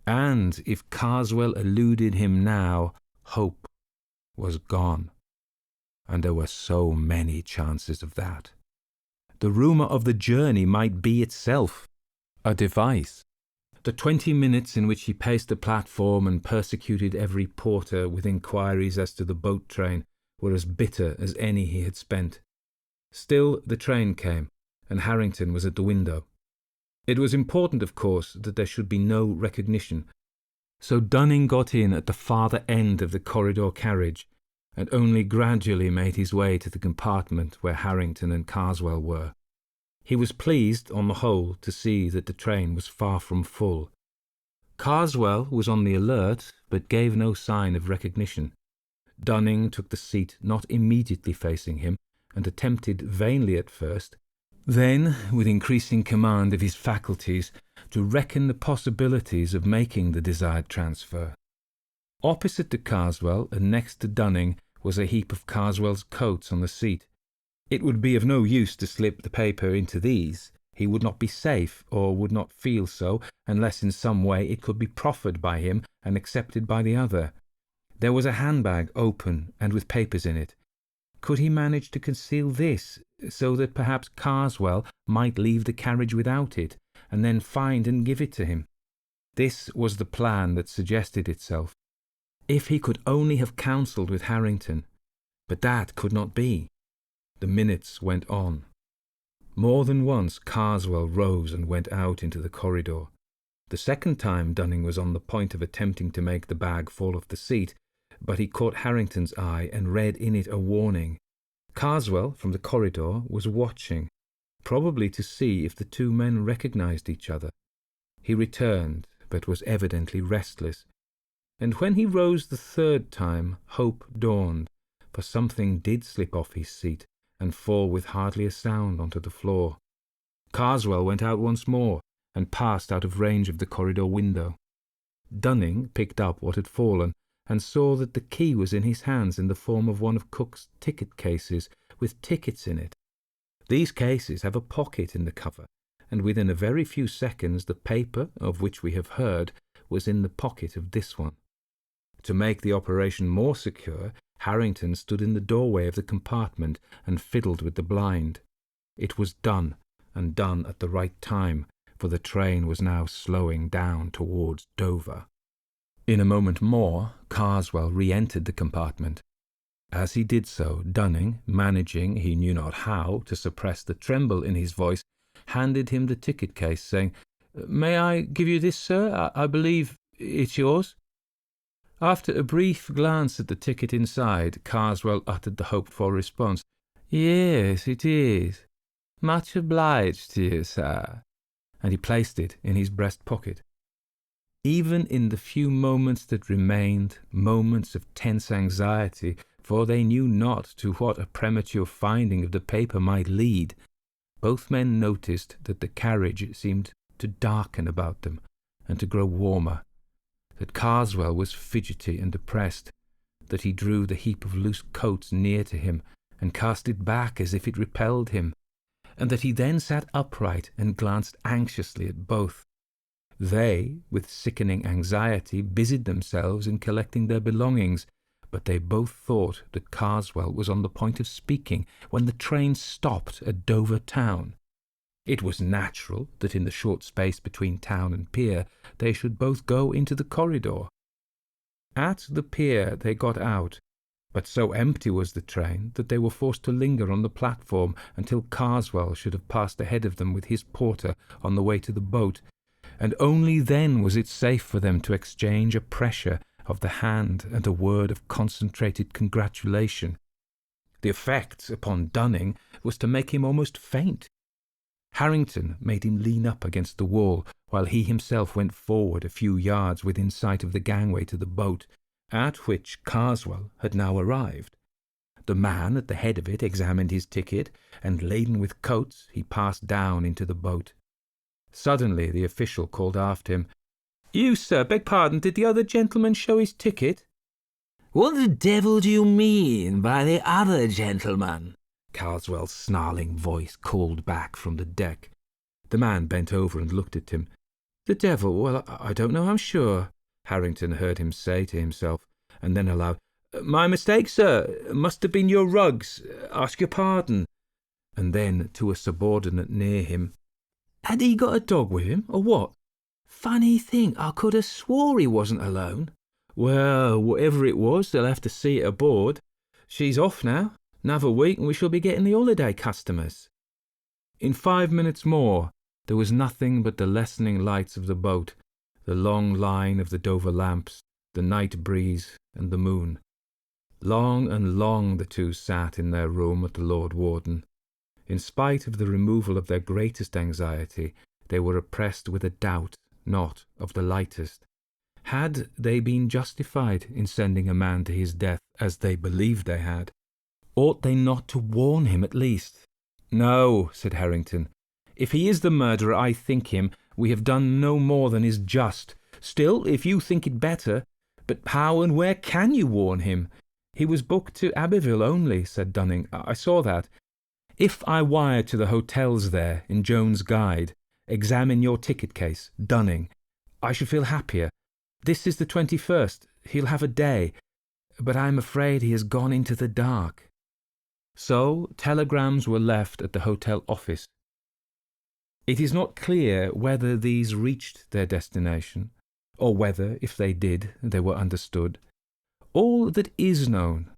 [SPEAKER 1] and if Carswell eluded him now, hope was gone, and there were so many chances of that. The rumour of the journey might be itself a device. The 20 minutes in which he paced the platform and persecuted every porter with inquiries as to the boat train were as bitter as any he had spent. Still, the train came, and Harrington was at the window. It was important, of course, that there should be no recognition, so Dunning got in at the farther end of the corridor carriage, and only gradually made his way to the compartment where Harrington and Carswell were. He was pleased, on the whole, to see that the train was far from full. Carswell was on the alert, but gave no sign of recognition. Dunning took the seat not immediately facing him, and attempted vainly at first, then, with increasing command of his faculties, to reckon the possibilities of making the desired transfer. Opposite to Carswell, and next to Dunning, was a heap of Carswell's coats on the seat. It would be of no use to slip the paper into these. He would not be safe, or would not feel so, unless in some way it could be proffered by him and accepted by the other. There was a handbag open and with papers in it. Could he manage to conceal this, so that perhaps Carswell might leave the carriage without it, and then find and give it to him? This was the plan that suggested itself. If he could only have counselled with Harrington, but that could not be. The minutes went on. More than once Carswell rose and went out into the corridor. The second time Dunning was on the point of attempting to make the bag fall off the seat, but he caught Harrington's eye and read in it a warning. Carswell, from the corridor, was watching, probably to see if the two men recognized each other. He returned, but was evidently restless, and when he rose the third time, hope dawned, for something did slip off his seat and fall with hardly a sound onto the floor. Carswell went out once more, and passed out of range of the corridor window. Dunning picked up what had fallen, and saw that the key was in his hands in the form of one of Cook's ticket cases, with tickets in it. These cases have a pocket in the cover, and within a very few seconds the paper, of which we have heard, was in the pocket of this one. To make the operation more secure, Harrington stood in the doorway of the compartment and fiddled with the blind. It was done, and done at the right time, for the train was now slowing down towards Dover. In a moment more, Carswell re-entered the compartment. As he did so, Dunning, managing, he knew not how, to suppress the tremble in his voice, handed him the ticket case, saying, "May I give you this, sir? I believe it's yours." After a brief glance at the ticket inside, Carswell uttered the hoped-for response, "Yes, it is. Much obliged to you, sir," and he placed it in his breast pocket. Even in the few moments that remained, moments of tense anxiety, for they knew not to what a premature finding of the paper might lead, both men noticed that the carriage seemed to darken about them and to grow warmer, that Carswell was fidgety and depressed, that he drew the heap of loose coats near to him and cast it back as if it repelled him, and that he then sat upright and glanced anxiously at both. They, with sickening anxiety, busied themselves in collecting their belongings, but they both thought that Carswell was on the point of speaking when the train stopped at Dover town. It was natural that in the short space between town and pier they should both go into the corridor. At the pier they got out, but so empty was the train that they were forced to linger on the platform until Carswell should have passed ahead of them with his porter on the way to the boat, and only then was it safe for them to exchange a pressure of the hand and a word of concentrated congratulation. The effect upon Dunning was to make him almost faint. Harrington made him lean up against the wall, while he himself went forward a few yards within sight of the gangway to the boat, at which Carswell had now arrived. The man at the head of it examined his ticket, and laden with coats he passed down into the boat. Suddenly the official called after him, "You, sir, beg pardon, did the other gentleman show his ticket?"
[SPEAKER 2] "What the devil do you mean by the other gentleman?"
[SPEAKER 1] Carswell's snarling voice called back from the deck. The man bent over and looked at him. "The devil? Well, I don't know, I'm sure," Harrington heard him say to himself, and then aloud, "My mistake, sir. Must have been your rugs. Ask your pardon." And then to a subordinate near him, "Had he got a dog with him, or what? Funny thing, I could have swore he wasn't alone." "Well, whatever it was, they'll have to see it aboard. She's off now. Another week and we shall be getting the holiday customers." In 5 minutes more there was nothing but the lessening lights of the boat, the long line of the Dover lamps, the night breeze, and the moon. Long and long the two sat in their room at the Lord Warden. In spite of the removal of their greatest anxiety, they were oppressed with a doubt not of the lightest. Had they been justified in sending a man to his death, as they believed they had? Ought they not to warn him at least? "No," said Harrington. "If he is the murderer I think him, we have done no more than is just. Still, if you think it better—" "But how and where can you warn him? He was booked to Abbeville only," said Dunning. "I saw that. If I wire to the hotels there in Jones' Guide, 'Examine your ticket case, Dunning,' I should feel happier. This is the 21st. He'll have a day. But I'm afraid he has gone into the dark." So telegrams were left at the hotel office. It is not clear whether these reached their destination, or whether, if they did, they were understood. All that is known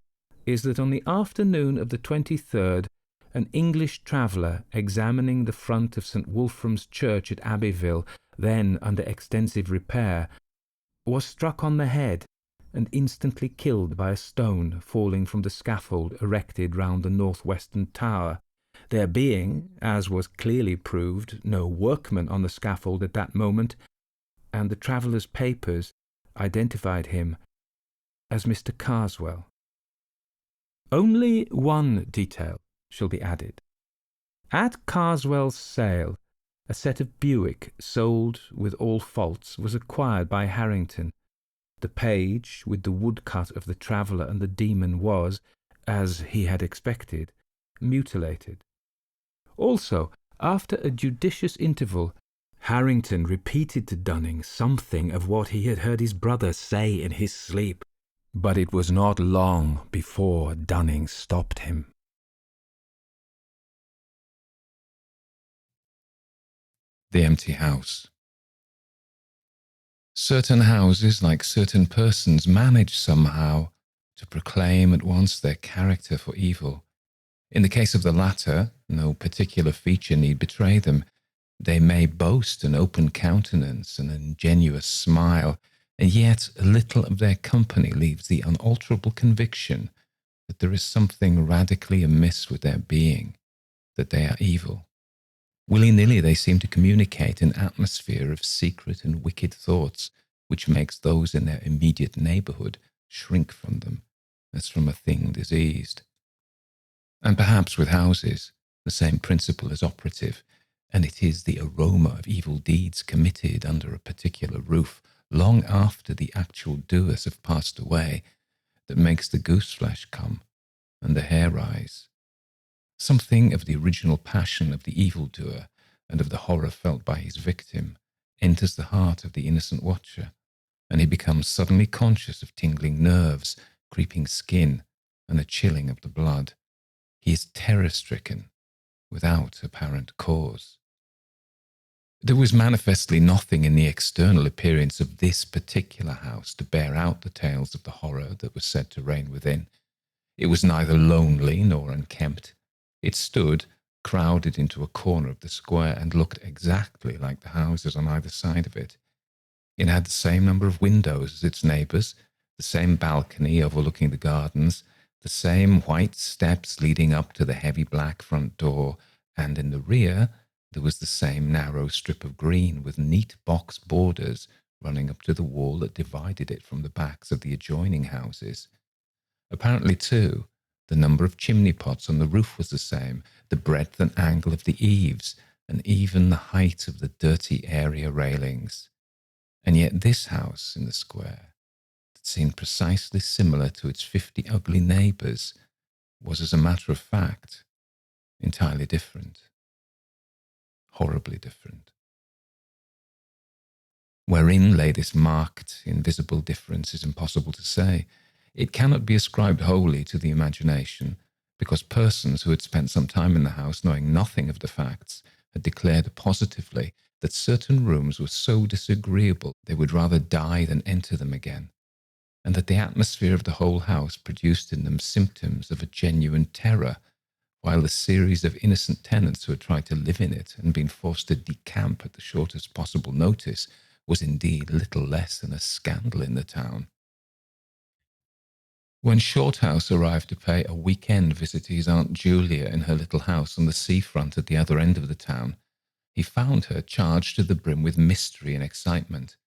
[SPEAKER 1] is that on the afternoon of the 23rd, an English traveller examining the front of St. Wolfram's Church at Abbeville, then under extensive repair, was struck on the head and instantly killed by a stone falling from the scaffold erected round the north-western tower, there being, as was clearly proved, no workman on the scaffold at that moment, and the traveller's papers identified him as Mr. Carswell. Only one detail shall be added. At Carswell's sale, a set of Buick, sold with all faults, was acquired by Harrington. The page with the woodcut of the traveller and the demon was, as he had expected, mutilated. Also, after a judicious interval, Harrington repeated to Dunning something of what he had heard his brother say in his sleep, but it was not long before Dunning stopped him.
[SPEAKER 3] The empty house. Certain houses, like certain persons, manage somehow to proclaim at once their character for evil. In the case of the latter, no particular feature need betray them. They may boast an open countenance, an ingenuous smile, and yet a little of their company leaves the unalterable conviction that there is something radically amiss with their being, that they are evil. Willy-nilly they seem to communicate an atmosphere of secret and wicked thoughts which makes those in their immediate neighbourhood shrink from them as from a thing diseased. And perhaps with houses the same principle is operative, and it is the aroma of evil deeds committed under a particular roof long after the actual doers have passed away that makes the goose-flesh come and the hair rise. Something of the original passion of the evildoer and of the horror felt by his victim enters the heart of the innocent watcher, and he becomes suddenly conscious of tingling nerves creeping skin, and a chilling of the blood. He is terror-stricken, without apparent cause. There was manifestly nothing in the external appearance of this particular house to bear out the tales of the horror that was said to reign within. It was neither lonely nor unkempt. It stood crowded into a corner of the square and looked exactly like the houses on either side of it. It had the same number of windows as its neighbours, the same balcony overlooking the gardens, the same white steps leading up to the heavy black front door, and in the rear there was the same narrow strip of green with neat box borders running up to the wall that divided it from the backs of the adjoining houses. Apparently, too, the number of chimney pots on the roof was the same, the breadth and angle of the eaves, and even the height of the dirty area railings. And yet this house in the square, that seemed precisely similar to its 50 ugly neighbours, was, as a matter of fact, entirely different. Horribly different. Wherein lay this marked, invisible difference is impossible to say. It cannot be ascribed wholly to the imagination, because persons who had spent some time in the house, knowing nothing of the facts, had declared positively that certain rooms were so disagreeable they would rather die than enter them again, and that the atmosphere of the whole house produced in them symptoms of a genuine terror, while the series of innocent tenants who had tried to live in it and been forced to decamp at the shortest possible notice was indeed little less than a scandal in the town. When Shorthouse arrived to pay a weekend visit to his Aunt Julia in her little house on the seafront at the other end of the town, he found her charged to the brim with mystery and excitement.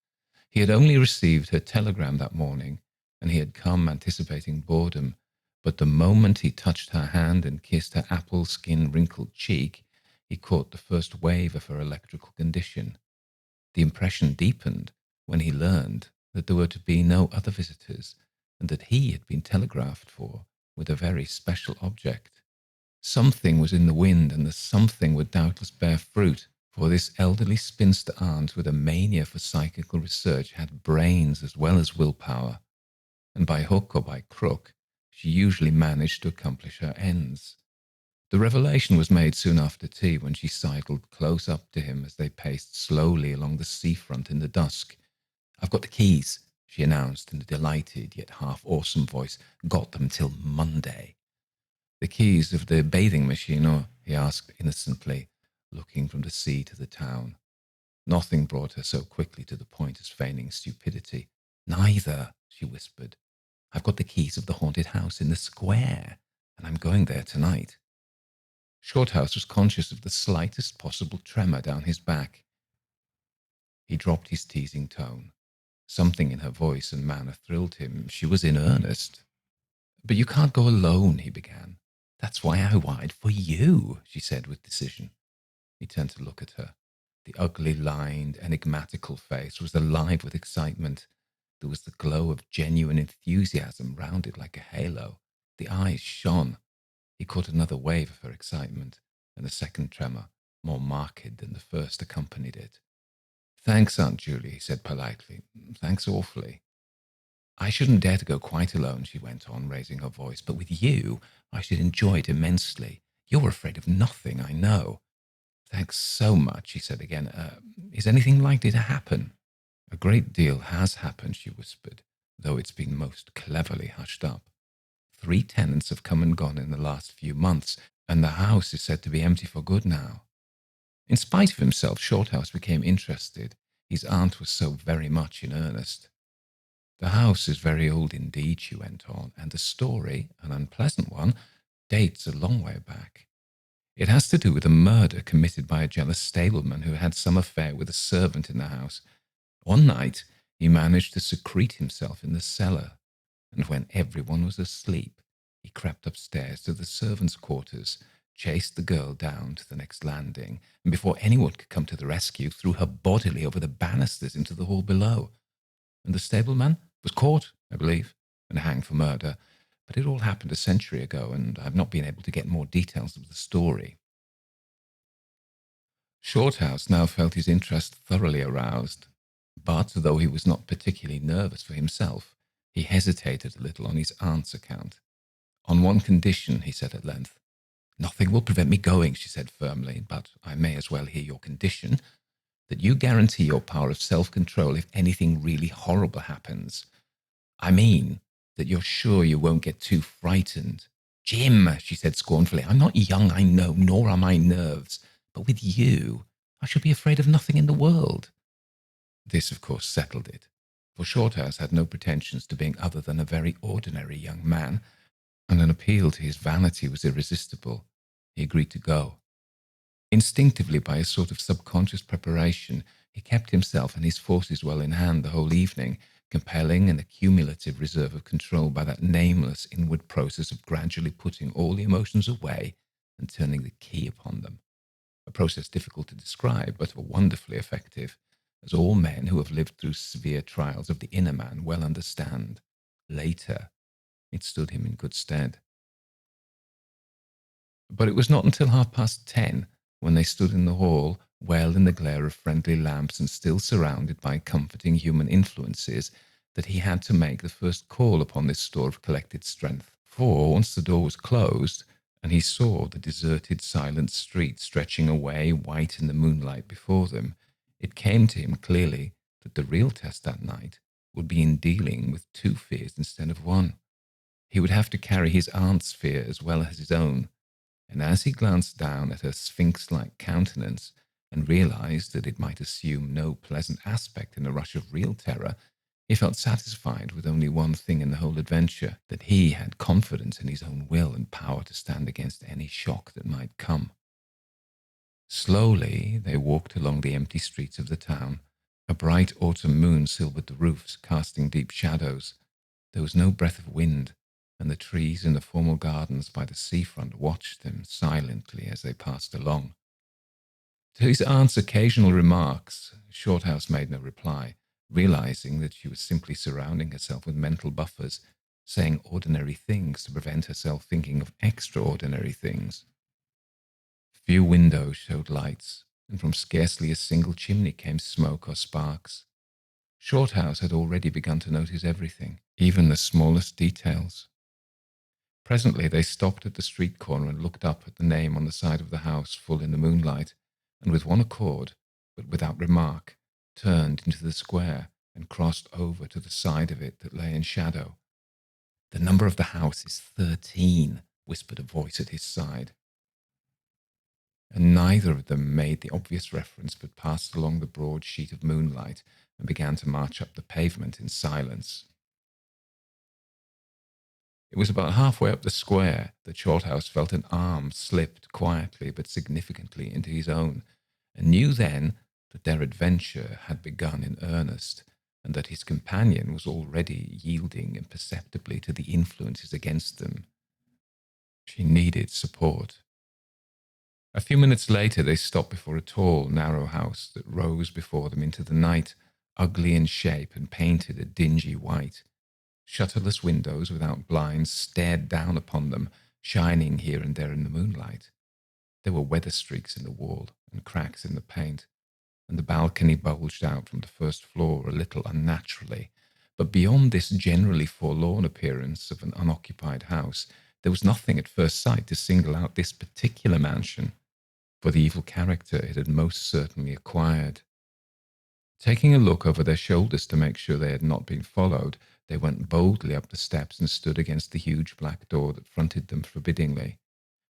[SPEAKER 3] He had only received her telegram that morning, and he had come anticipating boredom, but the moment he touched her hand and kissed her apple-skin wrinkled cheek, he caught the first wave of her electrical condition. The impression deepened when he learned that there were to be no other visitors, and that he had been telegraphed for with a very special object. Something was in the wind, and the something would doubtless bear fruit, for this elderly spinster aunt with a mania for psychical research had brains as well as willpower, and by hook or by crook she usually managed to accomplish her ends. The revelation was made soon after tea, when she sidled close up to him as they paced slowly along the seafront in the dusk. "I've got the keys," she announced in a delighted yet half-awesome voice. "Got them till Monday." "The keys of the bathing machine, or?" he asked innocently, looking from the sea to the town. Nothing brought her so quickly to the point as feigning stupidity. "Neither," she whispered. "I've got the keys of the haunted house in the square, and I'm going there tonight." Shorthouse was conscious of the slightest possible tremor down his back. He dropped his teasing tone. Something in her voice and manner thrilled him. She was in earnest. "But you can't go alone," he began. "That's why I wired for you," she said with decision. He turned to look at her. The ugly, lined, enigmatical face was alive with excitement. There was the glow of genuine enthusiasm round it like a halo. The eyes shone. He caught another wave of her excitement, and a second tremor, more marked than the first, accompanied it. "Thanks, Aunt Julie," he said politely. "Thanks awfully." "I shouldn't dare to go quite alone," she went on, raising her voice, "but with you I should enjoy it immensely. You're afraid of nothing, I know." "Thanks so much," he said again. Is anything likely to happen?" "A great deal has happened," she whispered, though it's been most cleverly hushed up. 3 tenants have come and gone in the last few months, and the house is said to be empty for good now." In spite of himself, Shorthouse became interested. His aunt was so very much in earnest. "The house is very old indeed," she went on, "and the story, an unpleasant one, dates a long way back. It has to do with a murder committed by a jealous stableman who had some affair with a servant in the house. One night he managed to secrete himself in the cellar, and when everyone was asleep, he crept upstairs to the servants' quarters, chased the girl down to the next landing, and before anyone could come to the rescue, threw her bodily over the banisters into the hall below. And the stableman was caught, I believe, and hanged for murder. But it all happened a century ago, and I've not been able to get more details of the story." Shorthouse now felt his interest thoroughly aroused, but though he was not particularly nervous for himself, He hesitated a little on his aunt's account. On one condition, he said at length. Nothing will prevent me going, she said firmly, but I may as well hear your condition, that you guarantee your power of self-control if anything really horrible happens. I mean, that you're sure you won't get too frightened. Jim, she said scornfully, I'm not young, I know, nor are my nerves, but with you, I should be afraid of nothing in the world. This, of course, settled it, for Shorthouse had no pretensions to being other than a very ordinary young man, and an appeal to his vanity was irresistible. He agreed to go. Instinctively, by a sort of subconscious preparation, he kept himself and his forces well in hand the whole evening, compelling an accumulative reserve of control by that nameless inward process of gradually putting all the emotions away and turning the key upon them. A process difficult to describe, but wonderfully effective, as all men who have lived through severe trials of the inner man well understand. Later, it stood him in good stead. But it was not until 10:30, when they stood in the hall, well in the glare of friendly lamps and still surrounded by comforting human influences, that he had to make the first call upon this store of collected strength. For once the door was closed, and he saw the deserted, silent street stretching away white in the moonlight before them, it came to him clearly that the real test that night would be in dealing with two fears instead of one. He would have to carry his aunt's fear as well as his own, and as he glanced down at her sphinx-like countenance and realized that it might assume no pleasant aspect in a rush of real terror, he felt satisfied with only one thing in the whole adventure, that he had confidence in his own will and power to stand against any shock that might come. Slowly they walked along the empty streets of the town. A bright autumn moon silvered the roofs, casting deep shadows. There was no breath of wind, and the trees in the formal gardens by the seafront watched them silently as they passed along. To his aunt's occasional remarks, Shorthouse made no reply, realizing that she was simply surrounding herself with mental buffers, saying ordinary things to prevent herself thinking of extraordinary things. Few windows showed lights, and from scarcely a single chimney came smoke or sparks. Shorthouse had already begun to notice everything, even the smallest details. Presently they stopped at the street corner and looked up at the name on the side of the house full in the moonlight, and with one accord, but without remark, turned into the square and crossed over to the side of it that lay in shadow. The number of the house is 13, whispered a voice at his side. And neither of them made the obvious reference, but passed along the broad sheet of moonlight and began to march up the pavement in silence. It was about halfway up the square that Shorthouse felt an arm slipped quietly but significantly into his own, and knew then that their adventure had begun in earnest, and that his companion was already yielding imperceptibly to the influences against them. She needed support. A few minutes later they stopped before a tall, narrow house that rose before them into the night, ugly in shape and painted a dingy white. Shutterless windows without blinds stared down upon them, shining here and there in the moonlight. There were weather streaks in the wall and cracks in the paint, and the balcony bulged out from the first floor a little unnaturally. But beyond this generally forlorn appearance of an unoccupied house, there was nothing at first sight to single out this particular mansion, for the evil character it had most certainly acquired. Taking a look over their shoulders to make sure they had not been followed, they went boldly up the steps and stood against the huge black door that fronted them forbiddingly.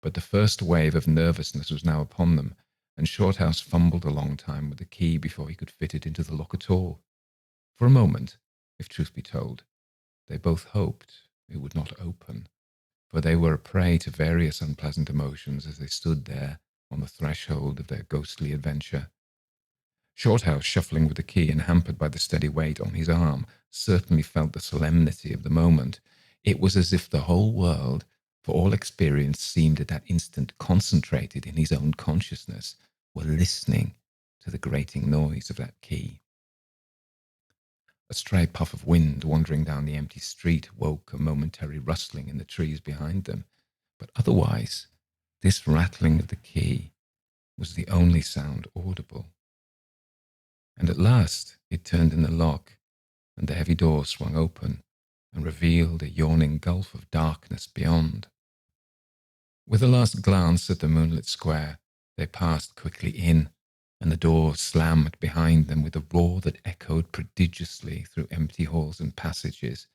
[SPEAKER 3] But the first wave of nervousness was now upon them, and Shorthouse fumbled a long time with the key before he could fit it into the lock at all. For a moment, if truth be told, they both hoped it would not open, for they were a prey to various unpleasant emotions as they stood there on the threshold of their ghostly adventure. Shorthouse, shuffling with the key and hampered by the steady weight on his arm, certainly felt the solemnity of the moment. It was as if the whole world, for all experience, seemed at that instant concentrated in his own consciousness, were listening to the grating noise of that key. A stray puff of wind wandering down the empty street woke a momentary rustling in the trees behind them, but otherwise this rattling of the key was the only sound audible. And at last it turned in the lock, and the heavy door swung open, and revealed a yawning gulf of darkness beyond. With a last glance at the moonlit square, they passed quickly in, and the door slammed behind them with a roar that echoed prodigiously through empty halls and passages.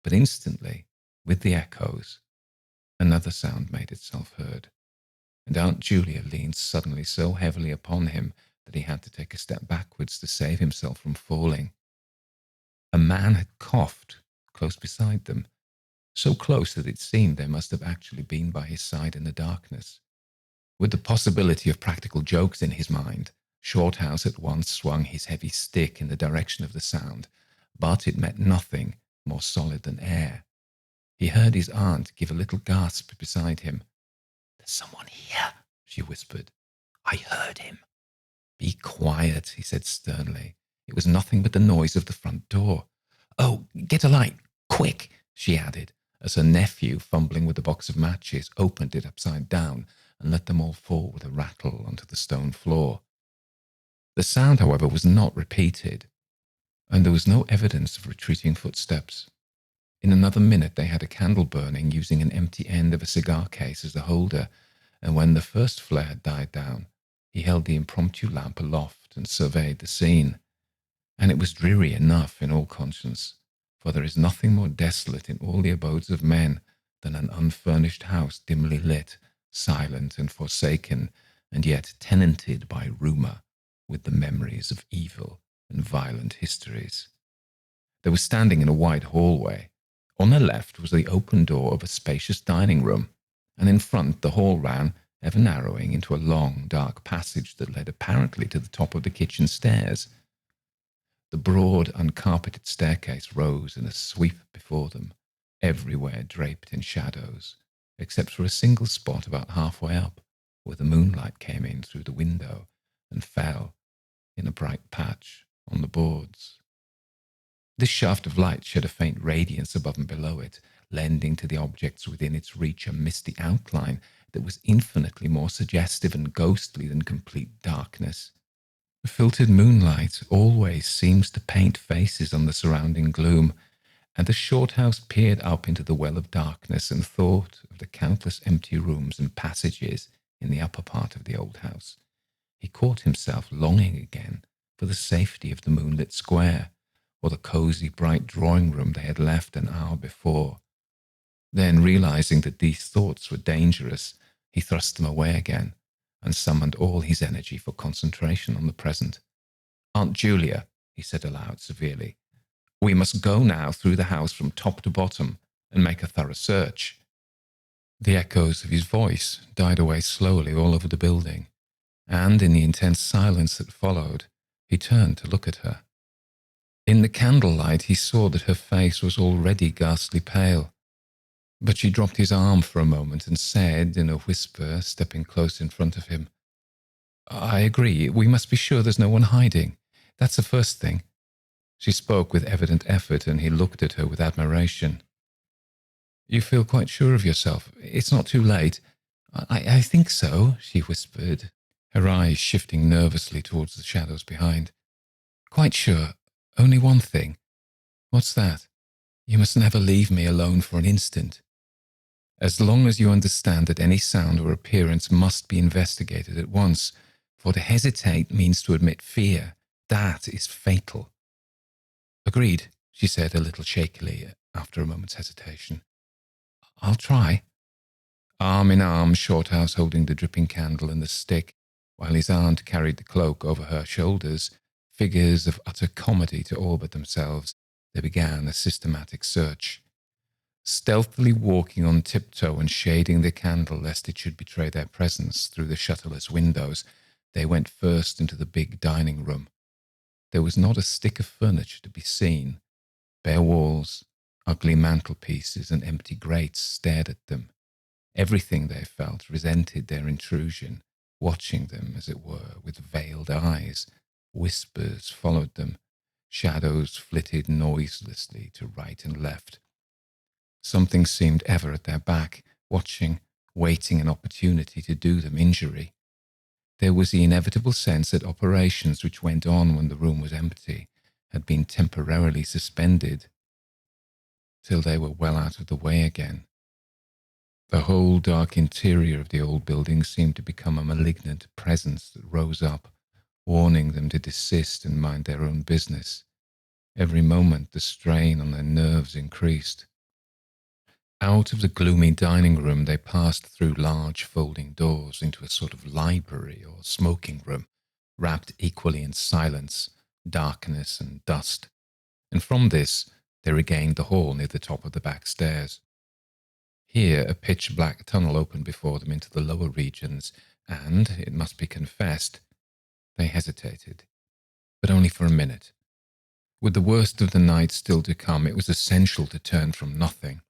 [SPEAKER 3] But instantly, with the echoes, another sound made itself heard, and Aunt Julia leaned suddenly so heavily upon him that he had to take a step backwards to save himself from falling. A man had coughed close beside them, so close that it seemed they must have actually been by his side in the darkness. With the possibility of practical jokes in his mind, Shorthouse at once swung his heavy stick in the direction of the sound, but it met nothing more solid than air. He heard his aunt give a little gasp beside him. "There's someone here," she whispered. "I heard him." "Be quiet," he said sternly. It was nothing but the noise of the front door. "Oh, get a light, quick," she added, as her nephew, fumbling with the box of matches, opened it upside down and let them all fall with a rattle onto the stone floor. The sound, however, was not repeated, and there was no evidence of retreating footsteps. In another minute they had a candle burning, using an empty end of a cigar case as a holder, and when the first flare had died down, he held the impromptu lamp aloft and surveyed the scene. And it was dreary enough in all conscience, for there is nothing more desolate in all the abodes of men than an unfurnished house dimly lit, silent and forsaken, and yet tenanted by rumour with the memories of evil and violent histories. They were standing in a wide hallway. On their left was the open door of a spacious dining room, and in front the hall ran, ever narrowing, into a long, dark passage that led apparently to the top of the kitchen stairs. The broad, uncarpeted staircase rose in a sweep before them, everywhere draped in shadows, except for a single spot about halfway up, where the moonlight came in through the window and fell in a bright patch on the boards. This shaft of light shed a faint radiance above and below it, lending to the objects within its reach a misty outline that was infinitely more suggestive and ghostly than complete darkness. The filtered moonlight always seems to paint faces on the surrounding gloom, and the Shorthouse peered up into the well of darkness and thought of the countless empty rooms and passages in the upper part of the old house. He caught himself longing again for the safety of the moonlit square, or the cosy, bright drawing-room they had left an hour before. Then, realizing that these thoughts were dangerous, he thrust them away again and summoned all his energy for concentration on the present. "Aunt Julia," he said aloud severely, "we must go now through the house from top to bottom and make a thorough search." The echoes of his voice died away slowly all over the building, and in the intense silence that followed, he turned to look at her. In the candlelight he saw that her face was already ghastly pale, but she dropped his arm for a moment and said, in a whisper, stepping close in front of him, "I agree, we must be sure there's no one hiding. That's the first thing." She spoke with evident effort, and he looked at her with admiration. "You feel quite sure of yourself? It's not too late." I think so," she whispered, her eyes shifting nervously towards the shadows behind. "Quite sure. Only one thing." "What's that?" "You must never leave me alone for an instant. As long as you understand that any sound or appearance must be investigated at once, for to hesitate means to admit fear. That is fatal." "Agreed," she said a little shakily after a moment's hesitation. "I'll try." Arm in arm, Shorthouse holding the dripping candle and the stick, while his aunt carried the cloak over her shoulders, figures of utter comedy to all but themselves, they began a systematic search. Stealthily walking on tiptoe and shading the candle lest it should betray their presence through the shutterless windows, they went first into the big dining room. There was not a stick of furniture to be seen. Bare walls, ugly mantelpieces, and empty grates stared at them. Everything, they felt, resented their intrusion, watching them, as it were, with veiled eyes. Whispers followed them. Shadows flitted noiselessly to right and left. Something seemed ever at their back, watching, waiting an opportunity to do them injury. There was the inevitable sense that operations which went on when the room was empty had been temporarily suspended. till they were well out of the way again. The whole dark interior of the old building seemed to become a malignant presence that rose up, warning them to desist and mind their own business. Every moment the strain on their nerves increased. Out of the gloomy dining room they passed through large folding doors into a sort of library or smoking room, wrapped equally in silence, darkness and dust, and from this they regained the hall near the top of the back stairs. Here a pitch-black tunnel opened before them into the lower regions, and, it must be confessed, they hesitated, but only for a minute. With the worst of the night still to come, it was essential to turn from nothing.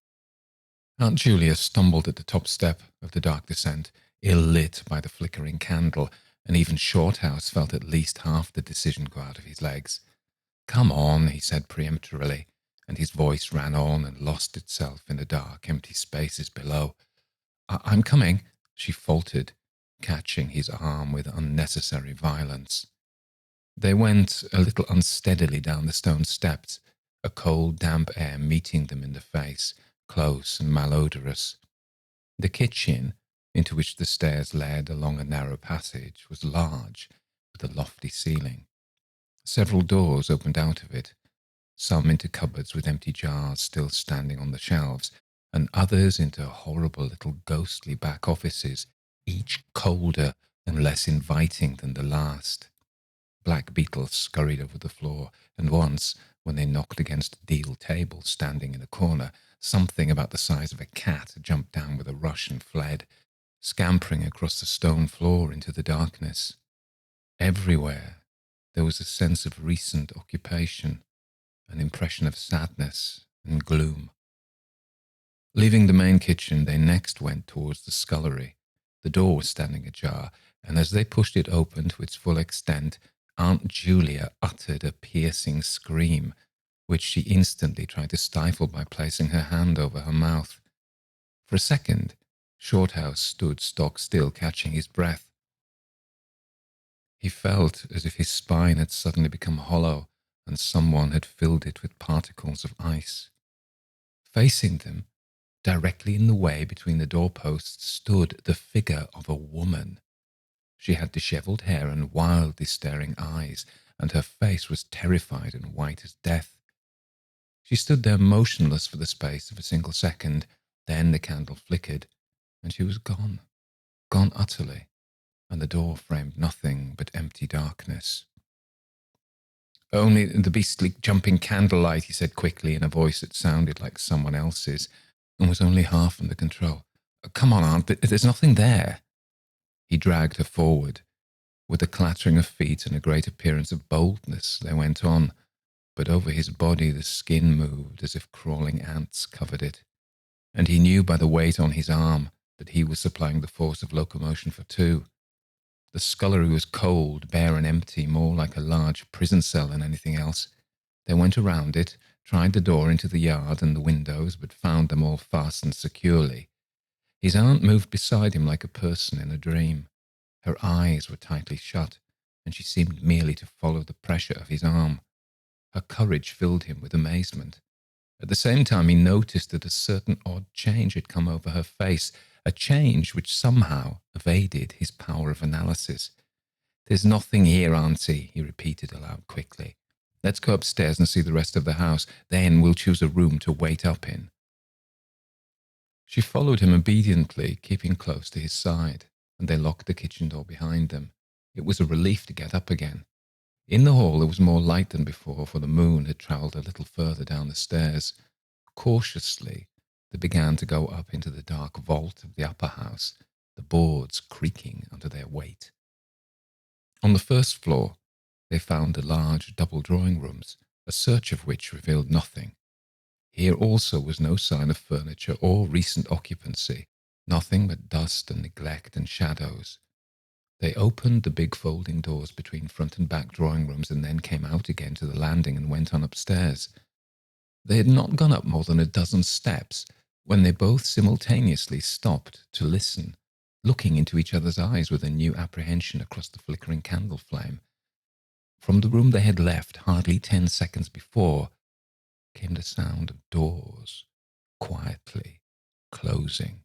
[SPEAKER 3] Aunt Julia stumbled at the top step of the dark descent, ill-lit by the flickering candle, and even Shorthouse felt at least half the decision go out of his legs. "Come on," he said peremptorily, and his voice ran on and lost itself in the dark, empty spaces below. I'm coming," she faltered, catching his arm with unnecessary violence. They went a little unsteadily down the stone steps, a cold, damp air meeting them in the face, close and malodorous. The kitchen, into which the stairs led along a narrow passage, was large, with a lofty ceiling. Several doors opened out of it, some into cupboards with empty jars still standing on the shelves, and others into horrible little ghostly back offices, each colder and less inviting than the last. Black beetles scurried over the floor, and once, when they knocked against a deal table standing in a corner, something about the size of a cat jumped down with a rush and fled, scampering across the stone floor into the darkness. Everywhere there was a sense of recent occupation, an impression of sadness and gloom. Leaving the main kitchen, they next went towards the scullery. The door was standing ajar, and as they pushed it open to its full extent, Aunt Julia uttered a piercing scream, which she instantly tried to stifle by placing her hand over her mouth. For a second, Shorthouse stood stock still, catching his breath. He felt as if his spine had suddenly become hollow, and someone had filled it with particles of ice. Facing them, directly in the way between the doorposts, stood the figure of a woman. She had dishevelled hair and wildly staring eyes, and her face was terrified and white as death. She stood there motionless for the space of a single second. Then the candle flickered, and she was gone utterly, and the door framed nothing but empty darkness. "Only the beastly jumping candlelight," he said quickly in a voice that sounded like someone else's, and was only half under control. "Come on, Aunt, there's nothing there." He dragged her forward. With a clattering of feet and a great appearance of boldness, they went on, but over his body the skin moved as if crawling ants covered it, and he knew by the weight on his arm that he was supplying the force of locomotion for two. The scullery was cold, bare and empty, more like a large prison cell than anything else. They went around it, tried the door into the yard and the windows, but found them all fastened securely. His aunt moved beside him like a person in a dream. Her eyes were tightly shut, and she seemed merely to follow the pressure of his arm. Her courage filled him with amazement. At the same time, he noticed that a certain odd change had come over her face, a change which somehow evaded his power of analysis. "There's nothing here, Auntie," he repeated aloud quickly. "Let's go upstairs and see the rest of the house. Then we'll choose a room to wait up in." She followed him obediently, keeping close to his side, and they locked the kitchen door behind them. It was a relief to get up again. In the hall there was more light than before, for the moon had travelled a little further down the stairs. Cautiously, they began to go up into the dark vault of the upper house, the boards creaking under their weight. On the first floor, they found the large double drawing rooms, a search of which revealed nothing. Here also was no sign of furniture or recent occupancy, nothing but dust and neglect and shadows. They opened the big folding doors between front and back drawing rooms and then came out again to the landing and went on upstairs. They had not gone up more than a dozen steps when they both simultaneously stopped to listen, looking into each other's eyes with a new apprehension across the flickering candle flame. From the room they had left hardly 10 seconds before, came the sound of doors quietly closing.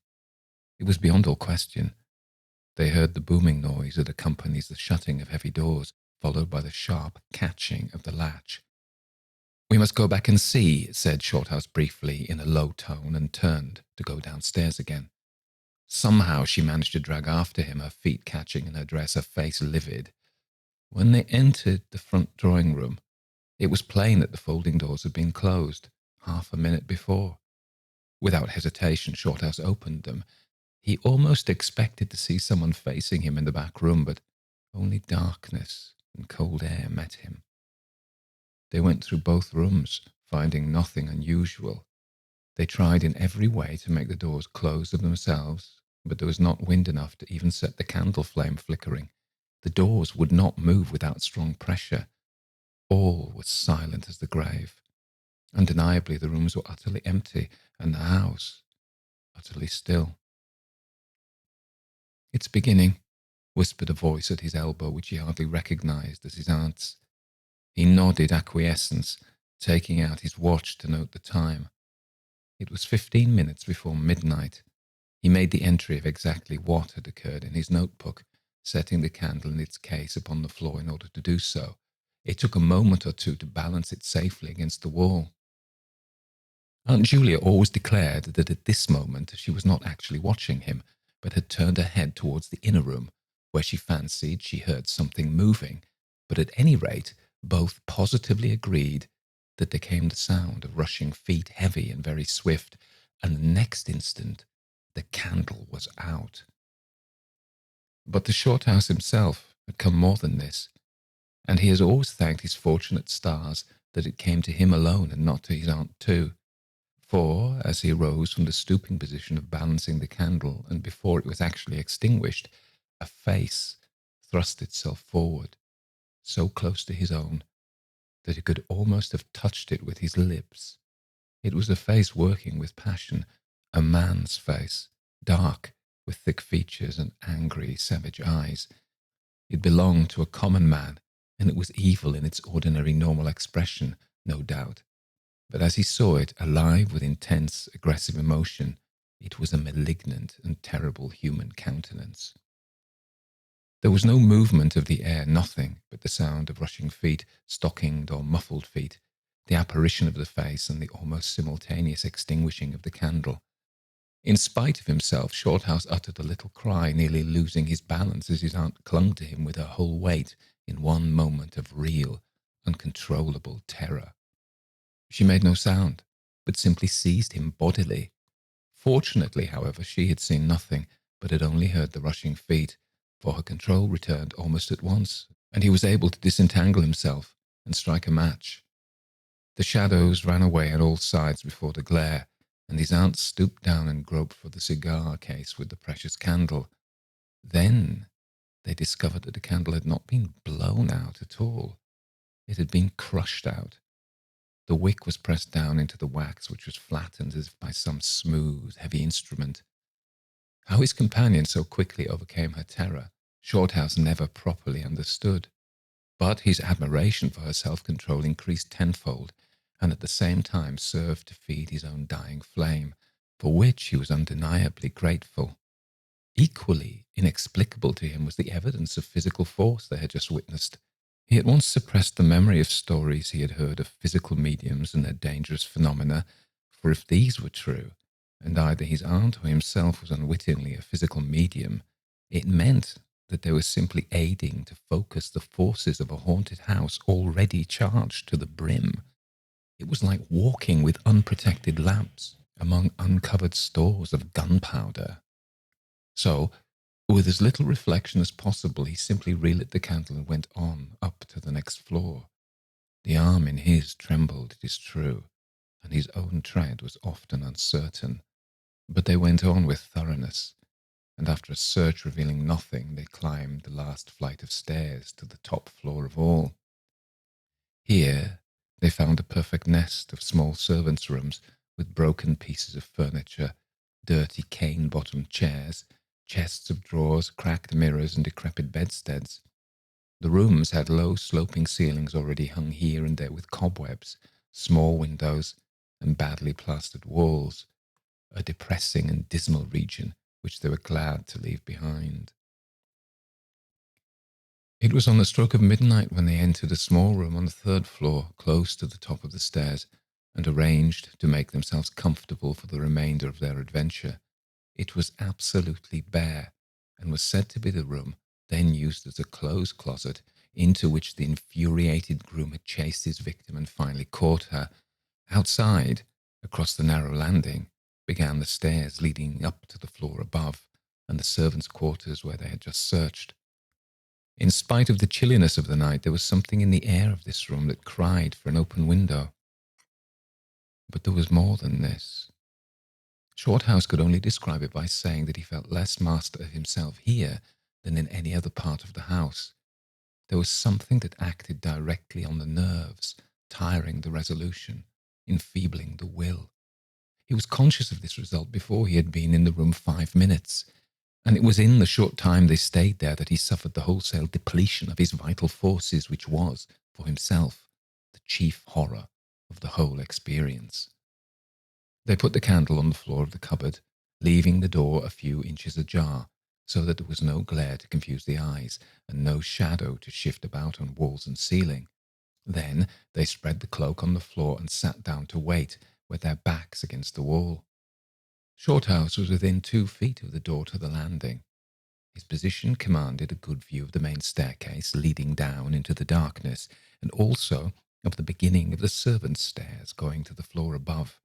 [SPEAKER 3] It was beyond all question. They heard the booming noise that accompanies the shutting of heavy doors, followed by the sharp catching of the latch. "We must go back and see," said Shorthouse briefly in a low tone, and turned to go downstairs again. Somehow she managed to drag after him, her feet catching in her dress, her face livid. When they entered the front drawing room, it was plain that the folding doors had been closed half a minute before. Without hesitation, Shorthouse opened them. He almost expected to see someone facing him in the back room, but only darkness and cold air met him. They went through both rooms, finding nothing unusual. They tried in every way to make the doors close of themselves, but there was not wind enough to even set the candle flame flickering. The doors would not move without strong pressure. All was silent as the grave. Undeniably, the rooms were utterly empty, and the house utterly still. "It's beginning," whispered a voice at his elbow, which he hardly recognized as his aunt's. He nodded acquiescence, taking out his watch to note the time. It was 15 minutes before midnight. He made the entry of exactly what had occurred in his notebook, setting the candle in its case upon the floor in order to do so. It took a moment or two to balance it safely against the wall. Aunt Julia always declared that at this moment she was not actually watching him, but had turned her head towards the inner room, where she fancied she heard something moving, but at any rate both positively agreed that there came the sound of rushing feet, heavy and very swift, and the next instant the candle was out. But to Shorthouse himself had come more than this, and he has always thanked his fortunate stars that it came to him alone and not to his aunt too. For, as he rose from the stooping position of balancing the candle, and before it was actually extinguished, a face thrust itself forward, so close to his own that he could almost have touched it with his lips. It was a face working with passion, a man's face, dark, with thick features and angry, savage eyes. It belonged to a common man, and it was evil in its ordinary normal expression, no doubt. But as he saw it, alive with intense, aggressive emotion, it was a malignant and terrible human countenance. There was no movement of the air, nothing but the sound of rushing feet, stockinged or muffled feet, the apparition of the face, and the almost simultaneous extinguishing of the candle. In spite of himself, Shorthouse uttered a little cry, nearly losing his balance as his aunt clung to him with her whole weight in one moment of real, uncontrollable terror. She made no sound, but simply seized him bodily. Fortunately, however, she had seen nothing, but had only heard the rushing feet, for her control returned almost at once, and he was able to disentangle himself and strike a match. The shadows ran away on all sides before the glare, and his aunt stooped down and groped for the cigar case with the precious candle. Then they discovered that the candle had not been blown out at all. It had been crushed out. The wick was pressed down into the wax, which was flattened as if by some smooth, heavy instrument. How his companion so quickly overcame her terror, Shorthouse never properly understood. But his admiration for her self-control increased tenfold, and at the same time served to feed his own dying flame, for which he was undeniably grateful. Equally inexplicable to him was the evidence of physical force they had just witnessed. He at once suppressed the memory of stories he had heard of physical mediums and their dangerous phenomena, for if these were true, and either his aunt or himself was unwittingly a physical medium, it meant that they were simply aiding to focus the forces of a haunted house already charged to the brim. It was like walking with unprotected lamps among uncovered stores of gunpowder. So, with as little reflection as possible, he simply relit the candle and went on up to the next floor. The arm in his trembled, it is true, and his own tread was often uncertain. But they went on with thoroughness, and after a search revealing nothing, they climbed the last flight of stairs to the top floor of all. Here they found a perfect nest of small servants' rooms with broken pieces of furniture, dirty cane-bottomed chairs, chests of drawers, cracked mirrors, and decrepit bedsteads. The rooms had low sloping ceilings already hung here and there with cobwebs, small windows, and badly plastered walls, a depressing and dismal region which they were glad to leave behind. It was on the stroke of midnight when they entered a small room on the third floor, close to the top of the stairs, and arranged to make themselves comfortable for the remainder of their adventure. It was absolutely bare, and was said to be the room then used as a clothes closet into which the infuriated groom had chased his victim and finally caught her. Outside, across the narrow landing, began the stairs leading up to the floor above and the servants' quarters where they had just searched. In spite of the chilliness of the night, there was something in the air of this room that cried for an open window. But there was more than this. Shorthouse could only describe it by saying that he felt less master of himself here than in any other part of the house. There was something that acted directly on the nerves, tiring the resolution, enfeebling the will. He was conscious of this result before he had been in the room 5 minutes, and it was in the short time they stayed there that he suffered the wholesale depletion of his vital forces, which was, for himself, the chief horror of the whole experience. They put the candle on the floor of the cupboard, leaving the door a few inches ajar, so that there was no glare to confuse the eyes, and no shadow to shift about on walls and ceiling. Then they spread the cloak on the floor and sat down to wait, with their backs against the wall. Shorthouse was within 2 feet of the door to the landing. His position commanded a good view of the main staircase leading down into the darkness, and also of the beginning of the servants' stairs going to the floor above.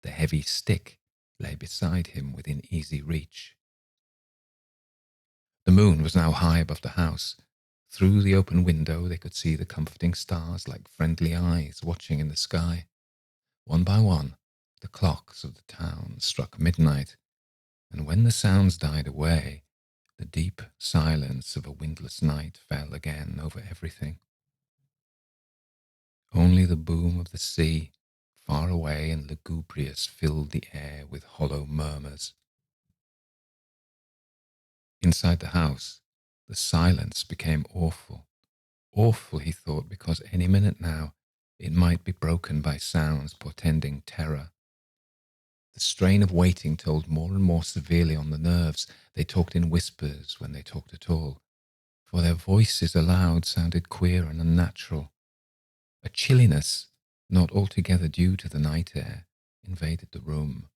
[SPEAKER 3] The heavy stick lay beside him within easy reach. The moon was now high above the house. Through the open window they could see the comforting stars like friendly eyes watching in the sky. One by one, the clocks of the town struck midnight, and when the sounds died away, the deep silence of a windless night fell again over everything. Only the boom of the sea, far away and lugubrious, filled the air with hollow murmurs. Inside the house, the silence became awful. Awful, he thought, because any minute now it might be broken by sounds portending terror. The strain of waiting told more and more severely on the nerves. They talked in whispers when they talked at all, for their voices aloud sounded queer and unnatural. A chilliness, not altogether due to the night air, invaded the room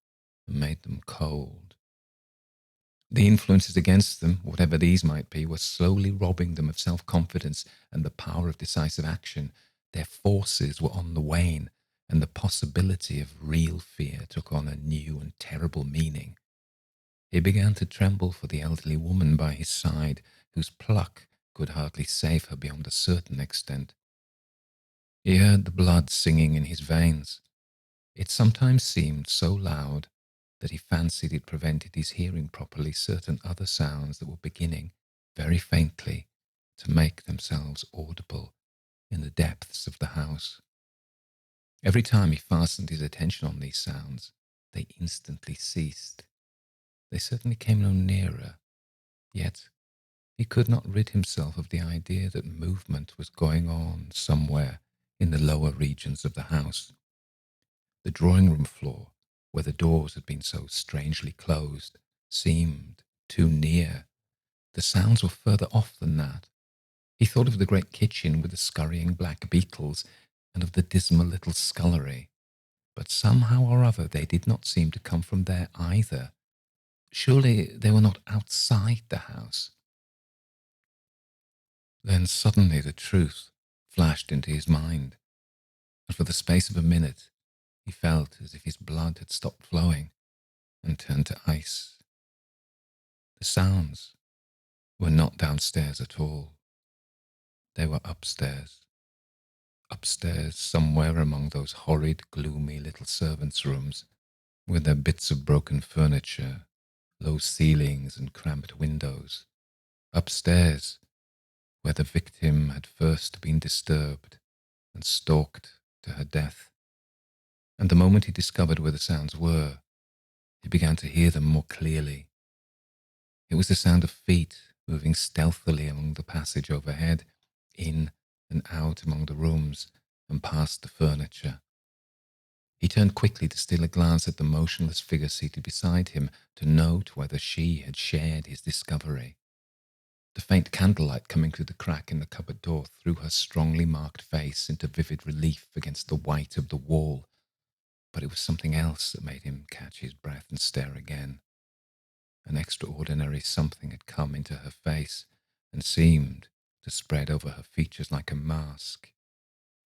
[SPEAKER 3] and made them cold. The influences against them, whatever these might be, were slowly robbing them of self-confidence and the power of decisive action. Their forces were on the wane, and the possibility of real fear took on a new and terrible meaning. He began to tremble for the elderly woman by his side, whose pluck could hardly save her beyond a certain extent. He heard the blood singing in his veins. It sometimes seemed so loud that he fancied it prevented his hearing properly certain other sounds that were beginning, very faintly, to make themselves audible in the depths of the house. Every time he fastened his attention on these sounds, they instantly ceased. They certainly came no nearer, yet he could not rid himself of the idea that movement was going on somewhere in the lower regions of the house. The drawing-room floor, where the doors had been so strangely closed, seemed too near. The sounds were further off than that. He thought of the great kitchen with the scurrying black beetles, and of the dismal little scullery. But somehow or other they did not seem to come from there either. Surely they were not outside the house. Then suddenly the truth flashed into his mind, and for the space of a minute he felt as if his blood had stopped flowing and turned to ice. The sounds were not downstairs at all. They were upstairs. Upstairs, somewhere among those horrid, gloomy little servants' rooms, with their bits of broken furniture, low ceilings and cramped windows. Upstairs, where the victim had first been disturbed and stalked to her death. And the moment he discovered where the sounds were, he began to hear them more clearly. It was the sound of feet moving stealthily along the passage overhead, in and out among the rooms and past the furniture. He turned quickly to steal a glance at the motionless figure seated beside him to note whether she had shared his discovery. The faint candlelight coming through the crack in the cupboard door threw her strongly marked face into vivid relief against the white of the wall, but it was something else that made him catch his breath and stare again. An extraordinary something had come into her face and seemed to spread over her features like a mask.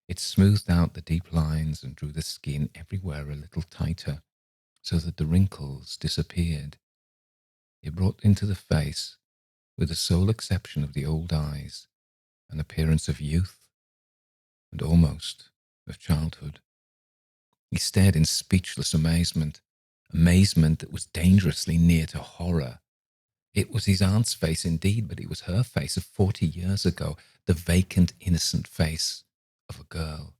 [SPEAKER 3] It smoothed out the deep lines and drew the skin everywhere a little tighter, so that the wrinkles disappeared. It brought into the face, with the sole exception of the old eyes, an appearance of youth and almost of childhood. He stared in speechless amazement that was dangerously near to horror. It was his aunt's face indeed, but it was her face of 40 years ago, the vacant, innocent face of a girl.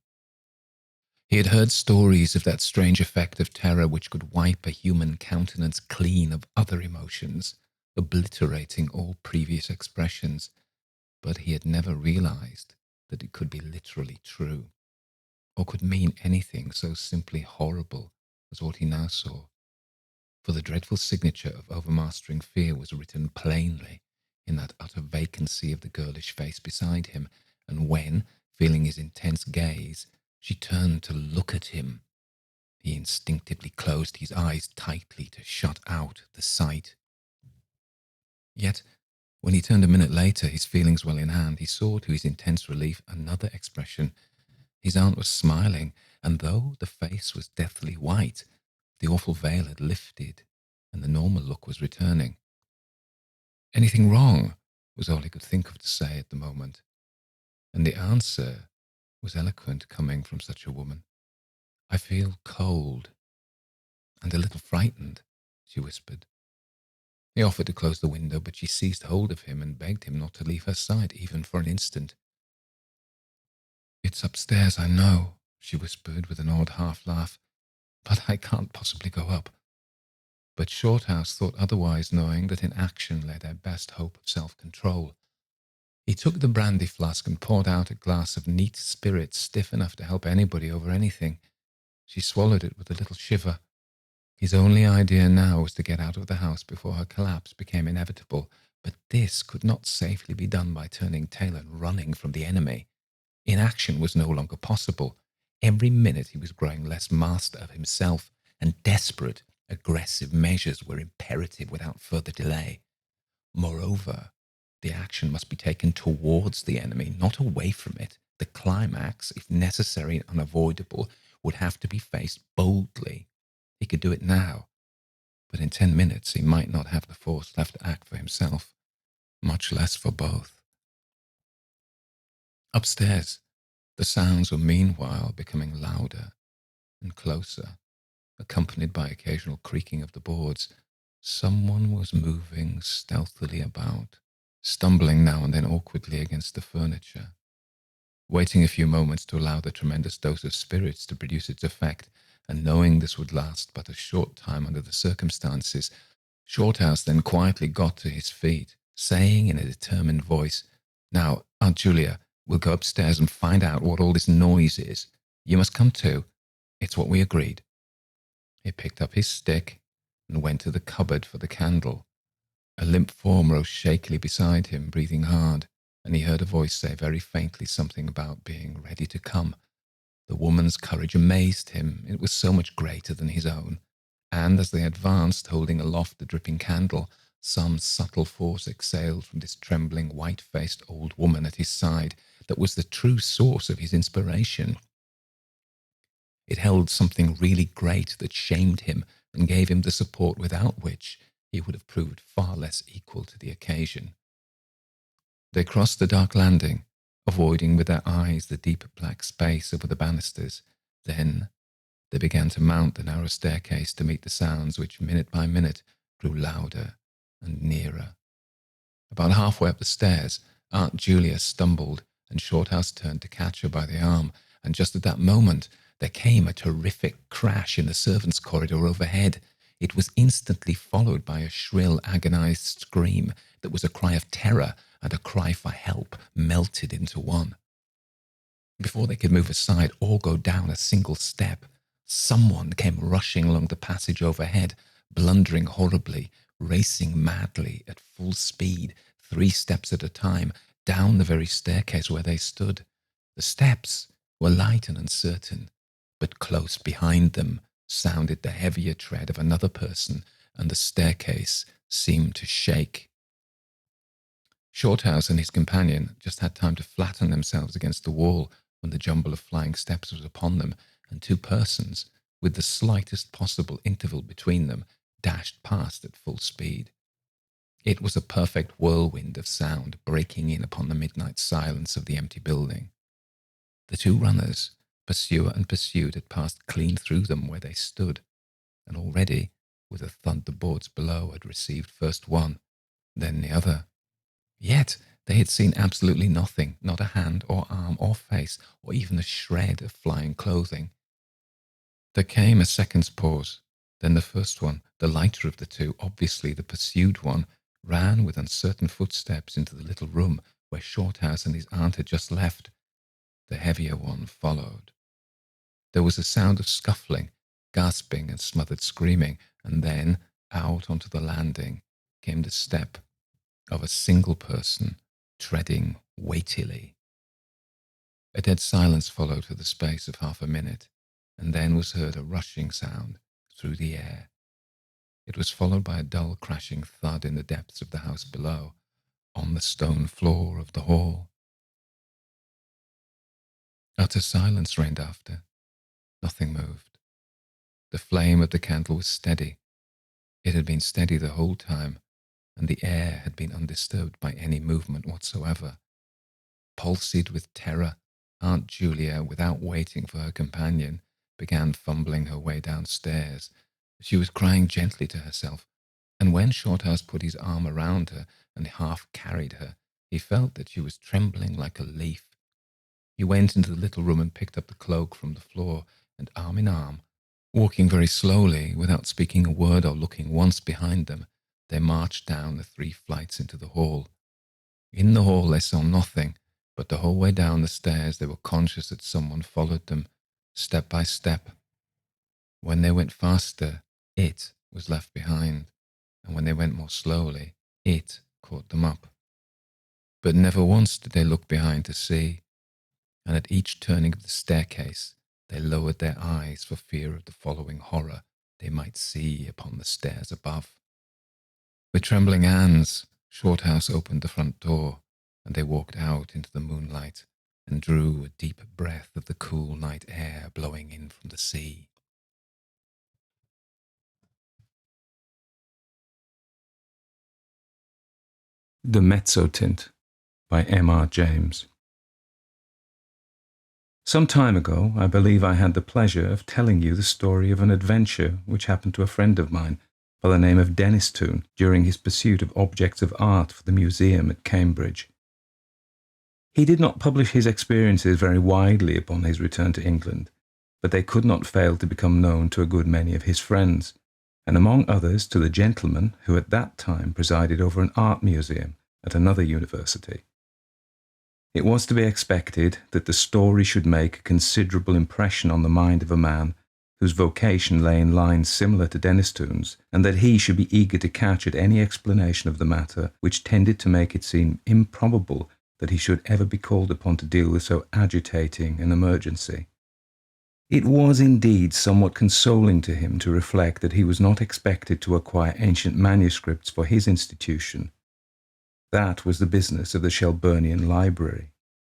[SPEAKER 3] He had heard stories of that strange effect of terror which could wipe a human countenance clean of other emotions, obliterating all previous expressions, but he had never realized that it could be literally true, or could mean anything so simply horrible as what he now saw. For the dreadful signature of overmastering fear was written plainly in that utter vacancy of the girlish face beside him, and when, feeling his intense gaze, she turned to look at him, he instinctively closed his eyes tightly to shut out the sight. Yet, when he turned a minute later, his feelings well in hand, he saw to his intense relief another expression. His aunt was smiling, and though the face was deathly white, the awful veil had lifted, and the normal look was returning. "Anything wrong?" was all he could think of to say at the moment, and the answer was eloquent coming from such a woman. "I feel cold and a little frightened," she whispered. He offered to close the window, but she seized hold of him and begged him not to leave her side even for an instant. "It's upstairs, I know," she whispered with an odd half-laugh, "but I can't possibly go up." But Shorthouse thought otherwise, knowing that in action lay their best hope of self-control. He took the brandy flask and poured out a glass of neat spirit stiff enough to help anybody over anything. She swallowed it with a little shiver. His only idea now was to get out of the house before her collapse became inevitable, but this could not safely be done by turning tail and running from the enemy. Inaction was no longer possible. Every minute he was growing less master of himself, and desperate, aggressive measures were imperative without further delay. Moreover, the action must be taken towards the enemy, not away from it. The climax, if necessary and unavoidable, would have to be faced boldly. He could do it now, but in 10 minutes he might not have the force left to act for himself, much less for both. Upstairs, the sounds were meanwhile becoming louder and closer, accompanied by occasional creaking of the boards. Someone was moving stealthily about, stumbling now and then awkwardly against the furniture. Waiting a few moments to allow the tremendous dose of spirits to produce its effect, and knowing this would last but a short time under the circumstances, Shorthouse then quietly got to his feet, saying in a determined voice, "Now, Aunt Julia, we'll go upstairs and find out what all this noise is. You must come too. It's what we agreed." He picked up his stick and went to the cupboard for the candle. A limp form rose shakily beside him, breathing hard, and he heard a voice say very faintly something about being ready to come. The woman's courage amazed him. It was so much greater than his own, and as they advanced, holding aloft the dripping candle, some subtle force exhaled from this trembling, white-faced old woman at his side that was the true source of his inspiration. It held something really great that shamed him and gave him the support without which he would have proved far less equal to the occasion. They crossed the dark landing, avoiding with their eyes the deep black space over the banisters. Then they began to mount the narrow staircase to meet the sounds which, minute by minute, grew louder and nearer. About halfway up the stairs, Aunt Julia stumbled, and Shorthouse turned to catch her by the arm, and just at that moment there came a terrific crash in the servants' corridor overhead. It was instantly followed by a shrill, agonized scream that was a cry of terror and a cry for help melted into one. Before they could move aside or go down a single step, Someone came rushing along the passage overhead, blundering horribly, racing madly at full speed, 3 steps at a time, down the very staircase where they stood. The steps were light and uncertain, but close behind them sounded the heavier tread of another person, and the staircase seemed to shake. Shorthouse and his companion just had time to flatten themselves against the wall when the jumble of flying steps was upon them, and 2 persons, with the slightest possible interval between them, dashed past at full speed. It was a perfect whirlwind of sound breaking in upon the midnight silence of the empty building. The 2 runners, pursuer and pursued, had passed clean through them where they stood, and already, with a thud, the boards below had received first one, then the other. Yet they had seen absolutely nothing, not a hand or arm or face, or even a shred of flying clothing. There came a second's pause. Then the first one, the lighter of the 2, obviously the pursued one, ran with uncertain footsteps into the little room where Shorthouse and his aunt had just left. The heavier one followed. There was a sound of scuffling, gasping and smothered screaming, and then, out onto the landing, came the step of a single person, treading weightily. A dead silence followed for the space of half a minute, and then was heard a rushing sound through the air. It was followed by a dull crashing thud in the depths of the house below, on the stone floor of the hall. Utter silence reigned after. Nothing moved. The flame of the candle was steady. It had been steady the whole time, and the air had been undisturbed by any movement whatsoever. Palsied with terror, Aunt Julia, without waiting for her companion, began fumbling her way downstairs. She was crying gently to herself, and when Shorthouse put his arm around her and half carried her, he felt that she was trembling like a leaf. He went into the little room and picked up the cloak from the floor, and arm in arm, walking very slowly, without speaking a word or looking once behind them, they marched down the 3 flights into the hall. In the hall they saw nothing, but the whole way down the stairs they were conscious that someone followed them, step by step. When they went faster, it was left behind, and when they went more slowly, it caught them up. But never once did they look behind to see, and at each turning of the staircase they lowered their eyes for fear of the following horror they might see upon the stairs above. With trembling hands, Shorthouse opened the front door, and they walked out into the moonlight and drew a deep breath of the cool night air blowing in from the sea.
[SPEAKER 1] The Mezzotint by M.R. James. Some time ago, I believe I had the pleasure of telling you the story of an adventure which happened to a friend of mine by the name of Mezzotint during his pursuit of objects of art for the museum at Cambridge. He did not publish his experiences very widely upon his return to England, but they could not fail to become known to a good many of his friends, and among others to the gentleman who at that time presided over an art museum at another university. It was to be expected that the story should make a considerable impression on the mind of a man whose vocation lay in lines similar to Mezzotint's, and that he should be eager to catch at any explanation of the matter which tended to make it seem improbable that he should ever be called upon to deal with so agitating an emergency. It was indeed somewhat consoling to him to reflect that he was not expected to acquire ancient manuscripts for his institution. That was the business of the Shelburnian Library.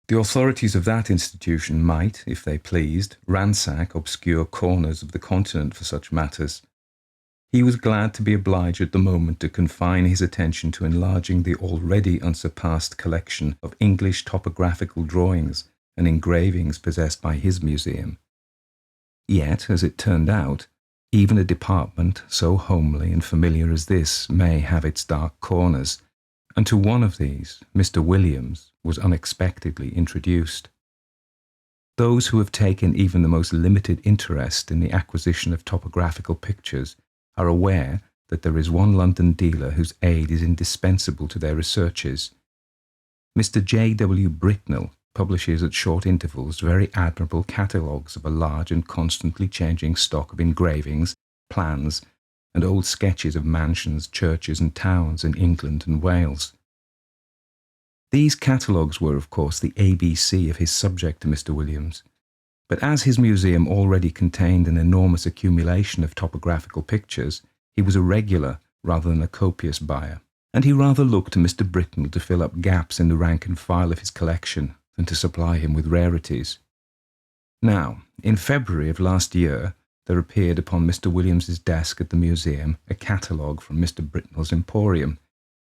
[SPEAKER 1] The authorities of that institution might, if they pleased, ransack obscure corners of the continent for such matters. He was glad to be obliged at the moment to confine his attention to enlarging the already unsurpassed collection of English topographical drawings and engravings possessed by his museum. Yet, as it turned out, even a department so homely and familiar as this may have its dark corners, and to one of these Mr. Williams was unexpectedly introduced. Those who have taken even the most limited interest in the acquisition of topographical pictures are aware that there is one London dealer whose aid is indispensable to their researches. Mr. J. W. Britnell publishes at short intervals very admirable catalogues of a large and constantly changing stock of engravings, plans, and old sketches of mansions, churches, and towns in England and Wales. These catalogues were, of course, the ABC of his subject to Mr. Williams, but as his museum already contained an enormous accumulation of topographical pictures, he was a regular rather than a copious buyer, and he rather looked to Mr. Britnell to fill up gaps in the rank and file of his collection than to supply him with rarities. Now, in February of last year, there appeared upon Mr. Williams's desk at the museum a catalogue from Mr. Britnell's Emporium,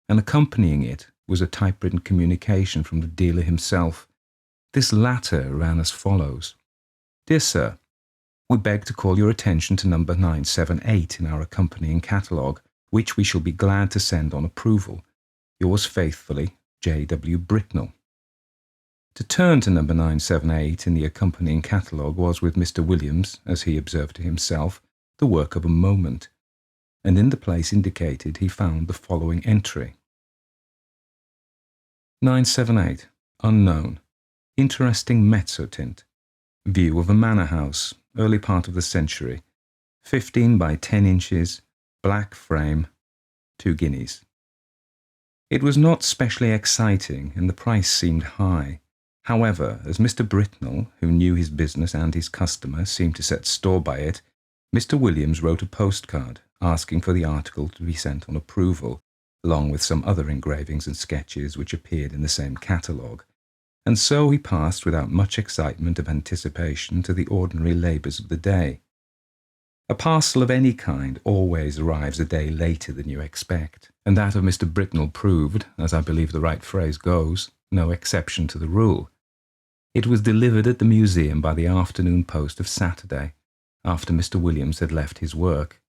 [SPEAKER 1] and accompanying it was a typewritten communication from the dealer himself. This latter ran as follows. Dear Sir, we beg to call your attention to number 978 in our accompanying catalogue, which we shall be glad to send on approval. Yours faithfully, J. W. Britnell. To turn to number 978 in the accompanying catalogue was with Mr. Williams, as he observed to himself, the work of a moment, and in the place indicated he found the following entry. 978. Unknown. Interesting Mezzotint. View of a manor house, early part of the century. 15 by 10 inches, black frame, 2 guineas. It was not specially exciting, and the price seemed high. However, as Mr. Britnell, who knew his business and his customer, seemed to set store by it, Mr. Williams wrote a postcard asking for the article to be sent on approval, along with some other engravings and sketches which appeared in the same catalogue, and so he passed without much excitement of anticipation to the ordinary labours of the day. A parcel of any kind always arrives a day later than you expect, and that of Mr. Britnell proved, as I believe the right phrase goes, no exception to the rule. It was delivered at the museum by the afternoon post of Saturday, after Mr. Williams had left his work,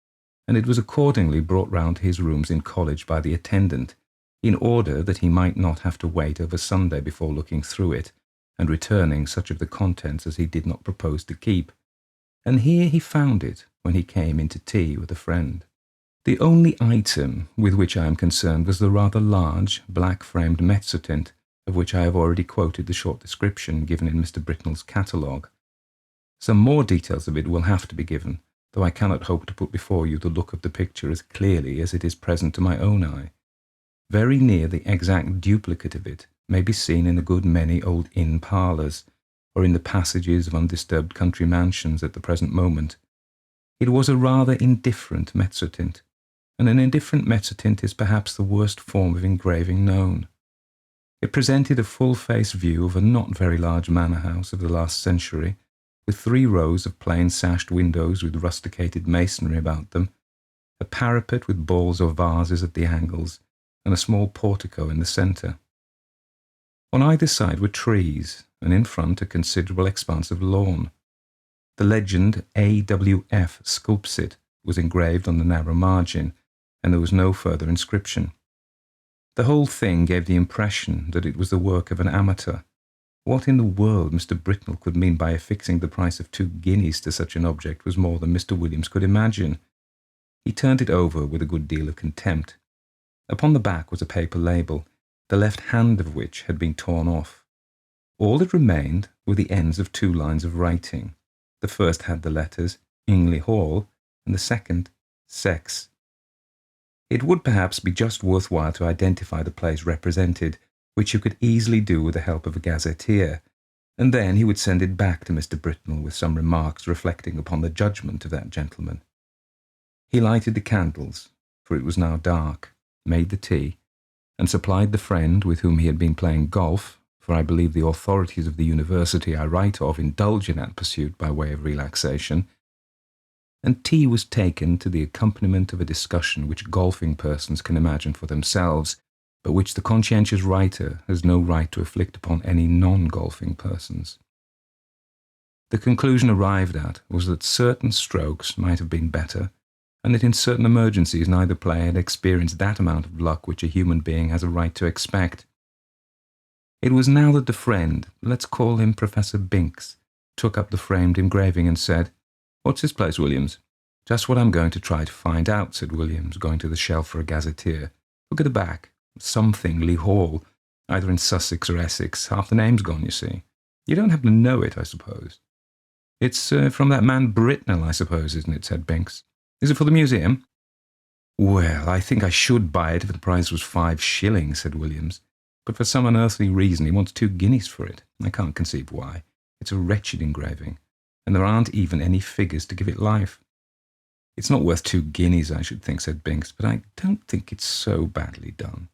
[SPEAKER 1] and it was accordingly brought round to his rooms in college by the attendant, in order that he might not have to wait over Sunday before looking through it, and returning such of the contents as he did not propose to keep. And here he found it when he came into tea with a friend. The only item with which I am concerned was the rather large, black-framed Mezzotint, of which I have already quoted the short description given in Mr. Britnell's catalogue. Some more details of it will have to be given, though I cannot hope to put before you the look of the picture as clearly as it is present to my own eye. Very near the exact duplicate of it may be seen in a good many old inn parlours, or in the passages of undisturbed country mansions at the present moment. It was a rather indifferent Mezzotint, and an indifferent Mezzotint is perhaps the worst form of engraving known. It presented a full-face view of a not very large manor house of the last century, with 3 rows of plain sashed windows with rusticated masonry about them, a parapet with balls or vases at the angles, and a small portico in the centre. On either side were trees, and in front a considerable expanse of lawn. The legend AWF Sculpsit was engraved on the narrow margin, and there was no further inscription. The whole thing gave the impression that it was the work of an amateur. What in the world Mr. Britnell could mean by affixing the price of 2 guineas to such an object was more than Mr. Williams could imagine. He turned it over with a good deal of contempt. Upon the back was a paper label, the left hand of which had been torn off. All that remained were the ends of 2 lines of writing. The first had the letters Ingley Hall, and the second Sex. It would perhaps be just worthwhile to identify the place represented, which you could easily do with the help of a gazetteer, and then he would send it back to Mr. Britnell with some remarks reflecting upon the judgment of that gentleman. He lighted the candles, for it was now dark, made the tea, and supplied the friend with whom he had been playing golf, for I believe the authorities of the university I write of indulge in that pursuit by way of relaxation, and tea was taken to the accompaniment of a discussion which golfing persons can imagine for themselves, but which the conscientious writer has no right to inflict upon any non-golfing persons. The conclusion arrived at was that certain strokes might have been better, and that in certain emergencies neither player had experienced that amount of luck which a human being has a right to expect. It was now that the friend, let's call him Professor Binks, took up the framed engraving and said, "What's this place, Williams?" "Just what I'm going to try to find out," said Williams, going to the shelf for a gazetteer. "Look at the back. Something Lee Hall. either in Sussex or Essex. Half the name's gone, you see. You don't happen to know it, I suppose. It's from that man Britnell, I suppose, isn't it?" said Binks. "Is it for the museum?" "Well, I think I should buy it if the price was 5 shillings, said Williams. "But for some unearthly reason he wants 2 guineas for it. I can't conceive why. It's a wretched engraving, and there aren't even any figures to give it life." "It's not worth 2 guineas, I should think," said Binks, "but I don't think it's so badly done.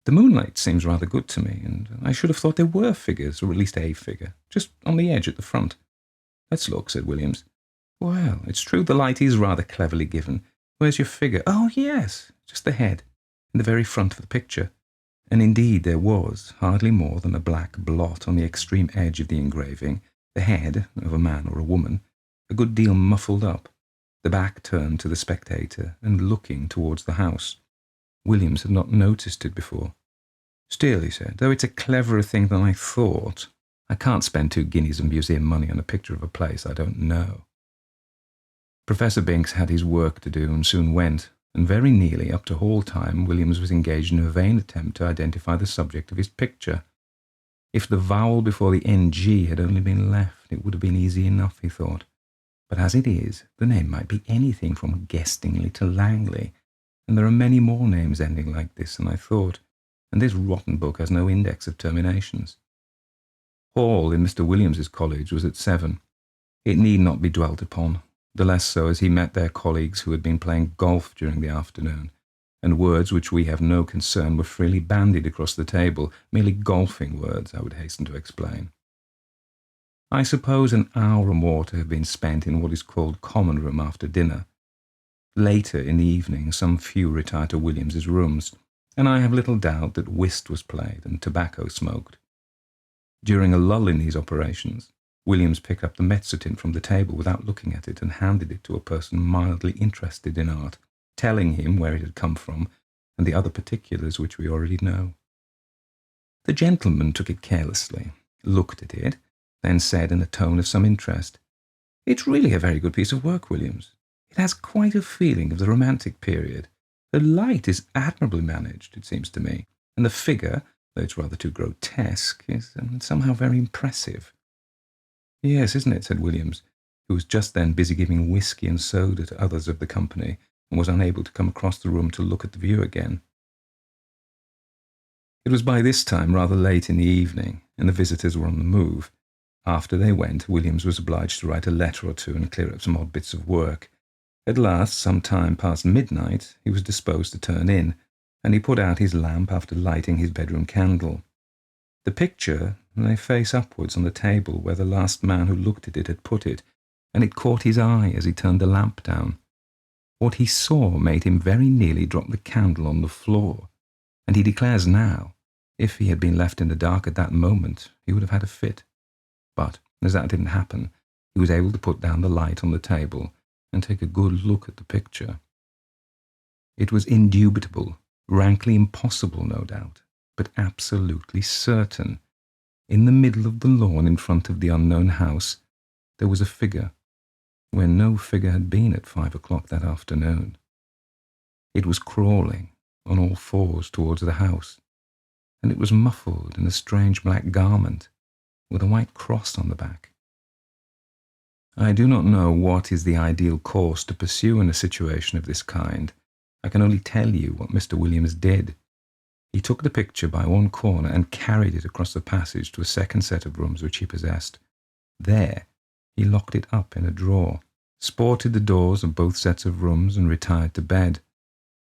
[SPEAKER 1] The moonlight seems rather good to me, and I should have thought there were figures, or at least a figure, just on the edge at the front." "Let's look," said Williams. "Well, it's true the light is rather cleverly given. Where's your figure? Oh, yes, just the head, in the very front of the picture." And indeed there was hardly more than a black blot on the extreme edge of the engraving, the head of a man or a woman, a good deal muffled up, the back turned to the spectator and looking towards the house. Williams had not noticed it before. "Still," he said, "though it's a cleverer thing than I thought, I can't spend 2 guineas of museum money on a picture of a place I don't know." Professor Binks had his work to do and soon went, and very nearly up to hall time Williams was engaged in a vain attempt to identify the subject of his picture. If the vowel before the NG had only been left, it would have been easy enough, he thought. But as it is, the name might be anything from Guestingley to Langley, and there are many more names ending like this than I thought, and this rotten book has no index of terminations. Hall in Mr. Williams's college was at 7. It need not be dwelt upon, the less so as he met their colleagues who had been playing golf during the afternoon, and words which we have no concern were freely bandied across the table, merely golfing words, I would hasten to explain. I suppose an hour or more to have been spent in what is called common room after dinner. Later in the evening some few retired to Williams's rooms, and I have little doubt that whist was played and tobacco smoked. During a lull in these operations, Williams picked up the Mezzotint from the table without looking at it and handed it to a person mildly interested in art, telling him where it had come from and the other particulars which we already know. The gentleman took it carelessly, looked at it, then said in a tone of some interest, "It's really a very good piece of work, Williams. It has quite a feeling of the Romantic period. The light is admirably managed, it seems to me, and the figure, though it's rather too grotesque, is somehow very impressive." "Yes, isn't it?" said Williams, who was just then busy giving whisky and soda to others of the company, and was unable to come across the room to look at the view again. It was by this time rather late in the evening, and the visitors were on the move. After they went, Williams was obliged to write a letter or 2 and clear up some odd bits of work. At last, some time past midnight, he was disposed to turn in, and he put out his lamp after lighting his bedroom candle. The picture lay face upwards on the table where the last man who looked at it had put it, and it caught his eye as he turned the lamp down. What he saw made him very nearly drop the candle on the floor, and he declares now, if he had been left in the dark at that moment, he would have had a fit. But, as that didn't happen, he was able to put down the light on the table and take a good look at the picture. It was indubitable, rankly impossible, no doubt, but absolutely certain. In the middle of the lawn in front of the unknown house, there was a figure, where no figure had been at 5 o'clock that afternoon. It was crawling on all fours towards the house, and it was muffled in a strange black garment, with a white cross on the back. I do not know what is the ideal course to pursue in a situation of this kind. I can only tell you what Mr. Williams did. He took the picture by one corner and carried it across the passage to a second set of rooms which he possessed. There he locked it up in a drawer, sported the doors of both sets of rooms, and retired to bed.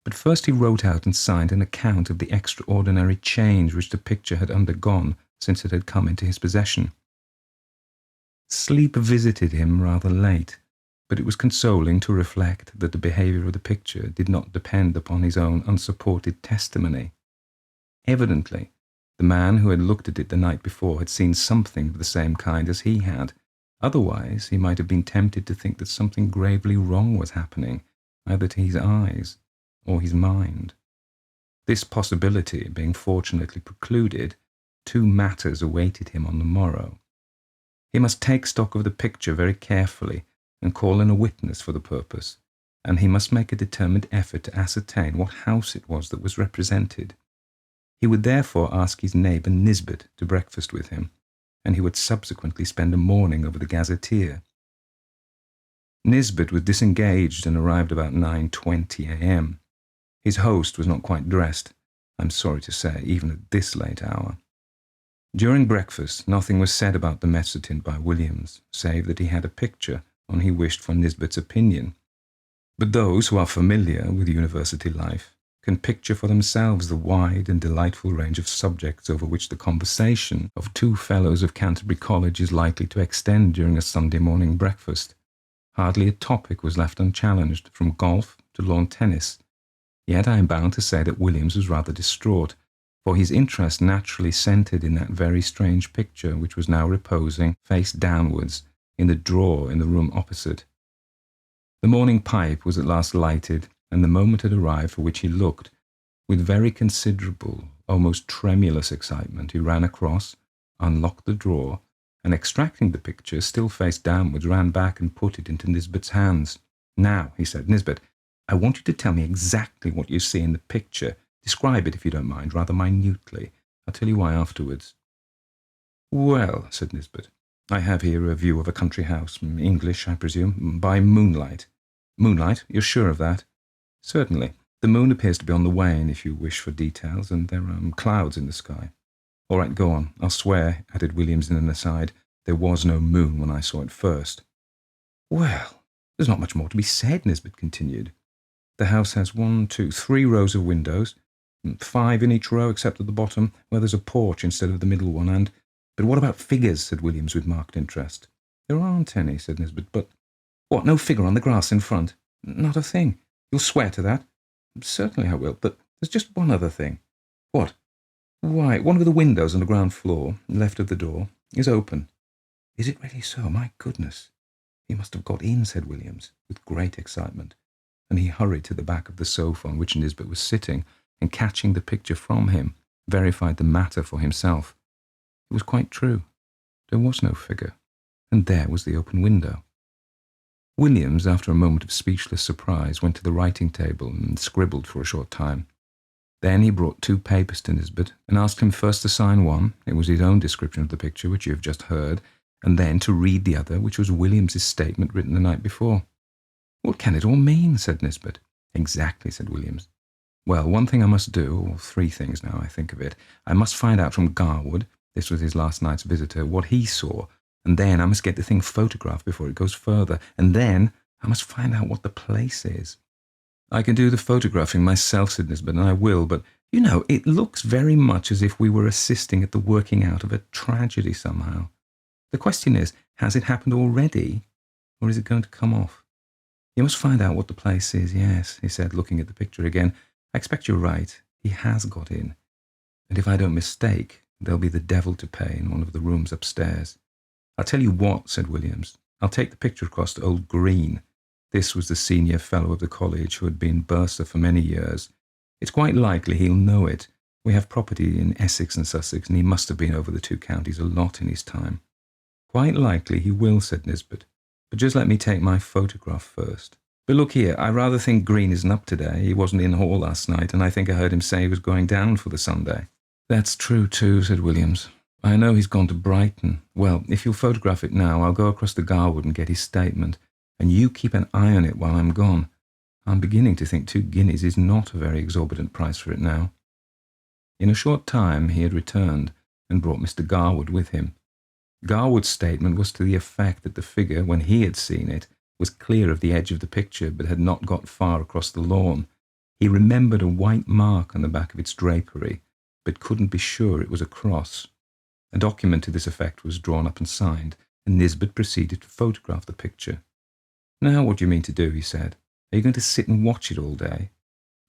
[SPEAKER 1] But first he wrote out and signed an account of the extraordinary change which the picture had undergone since it had come into his possession. Sleep visited him rather late, but it was consoling to reflect that the behaviour of the picture did not depend upon his own unsupported testimony. Evidently, the man who had looked at it the night before had seen something of the same kind as he had. Otherwise, he might have been tempted to think that something gravely wrong was happening, either to his eyes or his mind. This possibility being fortunately precluded, 2 matters awaited him on the morrow. He must take stock of the picture very carefully and call in a witness for the purpose, and he must make a determined effort to ascertain what house it was that was represented.
[SPEAKER 4] He would therefore ask his neighbour Nisbet to breakfast with him, and he would subsequently spend a morning over the gazetteer. Nisbet was disengaged and arrived about 9:20 a.m. His host was not quite dressed, I'm sorry to say, even at this late hour. During breakfast, nothing was said about the Mezzotint by Williams, save that he had a picture on he wished for Nisbet's opinion. But those who are familiar with university life can picture for themselves the wide and delightful range of subjects over which the conversation of two fellows of Canterbury College is likely to extend during a Sunday morning breakfast. Hardly a topic was left unchallenged, from golf to lawn tennis. Yet I am bound to say that Williams was rather distraught, for his interest naturally centred in that very strange picture which was now reposing, face downwards, in the drawer in the room opposite. The morning pipe was at last lighted, and the moment had arrived for which he looked. With very considerable, almost tremulous excitement, he ran across, unlocked the drawer, and extracting the picture, still face downwards, ran back and put it into Nisbet's hands. "Now," he said, "Nisbet, I want you to tell me exactly what you see in the picture. Describe it, if you don't mind, rather minutely. I'll tell you why afterwards." "Well," said Nisbet, "I have here a view of a country house, English, I presume, by moonlight." "Moonlight? You're sure of that?" "Certainly. The moon appears to be on the wane, if you wish for details, and there are clouds in the sky." "All right, go on. I'll swear," added Williams in an aside, "there was no moon when I saw it first." "Well, there's not much more to be said," Nisbet continued. "The house has 3 rows of windows, 5 in each row except at the bottom, where there's a porch instead of the middle one, and—" "But what about figures?" said Williams with marked interest. "There aren't any," said Nisbet, "but—" "What, no figure on the grass in front?" "Not a thing. You'll swear to that?" "Certainly I will, but there's just one other thing." "What?" "Why, one of the windows on the ground floor, left of the door, is open." "Is it really so? My goodness." "He must have got in," said Williams, with great excitement, and he hurried to the back of the sofa on which Nisbet was sitting, and catching the picture from him, verified the matter for himself. It was quite true. There was no figure, and there was the open window. Williams, after a moment of speechless surprise, went to the writing table and scribbled for a short time. Then he brought 2 papers to Nisbet, and asked him first to sign one. It was his own description of the picture, which you have just heard, and then to read the other, which was Williams's statement written the night before. "What can it all mean?" said Nisbet. "Exactly," said Williams. "Well, one thing I must do, or 3 things now I think of it. I must find out from Garwood," this was his last night's visitor, "what he saw, and then I must get the thing photographed before it goes further, and then I must find out what the place is." "I can do the photographing myself," said Nisbet, "and I will, but, you know, it looks very much as if we were assisting at the working out of a tragedy somehow. The question is, has it happened already, or is it going to come off? You must find out what the place is. Yes," he said, looking at the picture again. "I expect you're right. He has got in. And if I don't mistake, there'll be the devil to pay in one of the rooms upstairs. I'll tell you what," said Williams. "I'll take the picture across to old Green." This was the senior fellow of the college who had been bursar for many years. "It's quite likely he'll know it. We have property in Essex and Sussex, and he must have been over the 2 counties a lot in his time." "Quite likely he will," said Nisbet. "But just let me take my photograph first. But look here, I rather think Green isn't up today. He wasn't in hall last night, and I think I heard him say he was going down for the Sunday." "That's true too," said Williams. "I know he's gone to Brighton. Well, if you'll photograph it now, I'll go across to Garwood and get his statement, and you keep an eye on it while I'm gone. I'm beginning to think 2 guineas is not a very exorbitant price for it now." In a short time he had returned, and brought Mr. Garwood with him. Garwood's statement was to the effect that the figure, when he had seen it, was clear of the edge of the picture, but had not got far across the lawn. He remembered a white mark on the back of its drapery, but couldn't be sure it was a cross. A document to this effect was drawn up and signed, and Nisbet proceeded to photograph the picture. "Now what do you mean to do?" he said. "Are you going to sit and watch it all day?"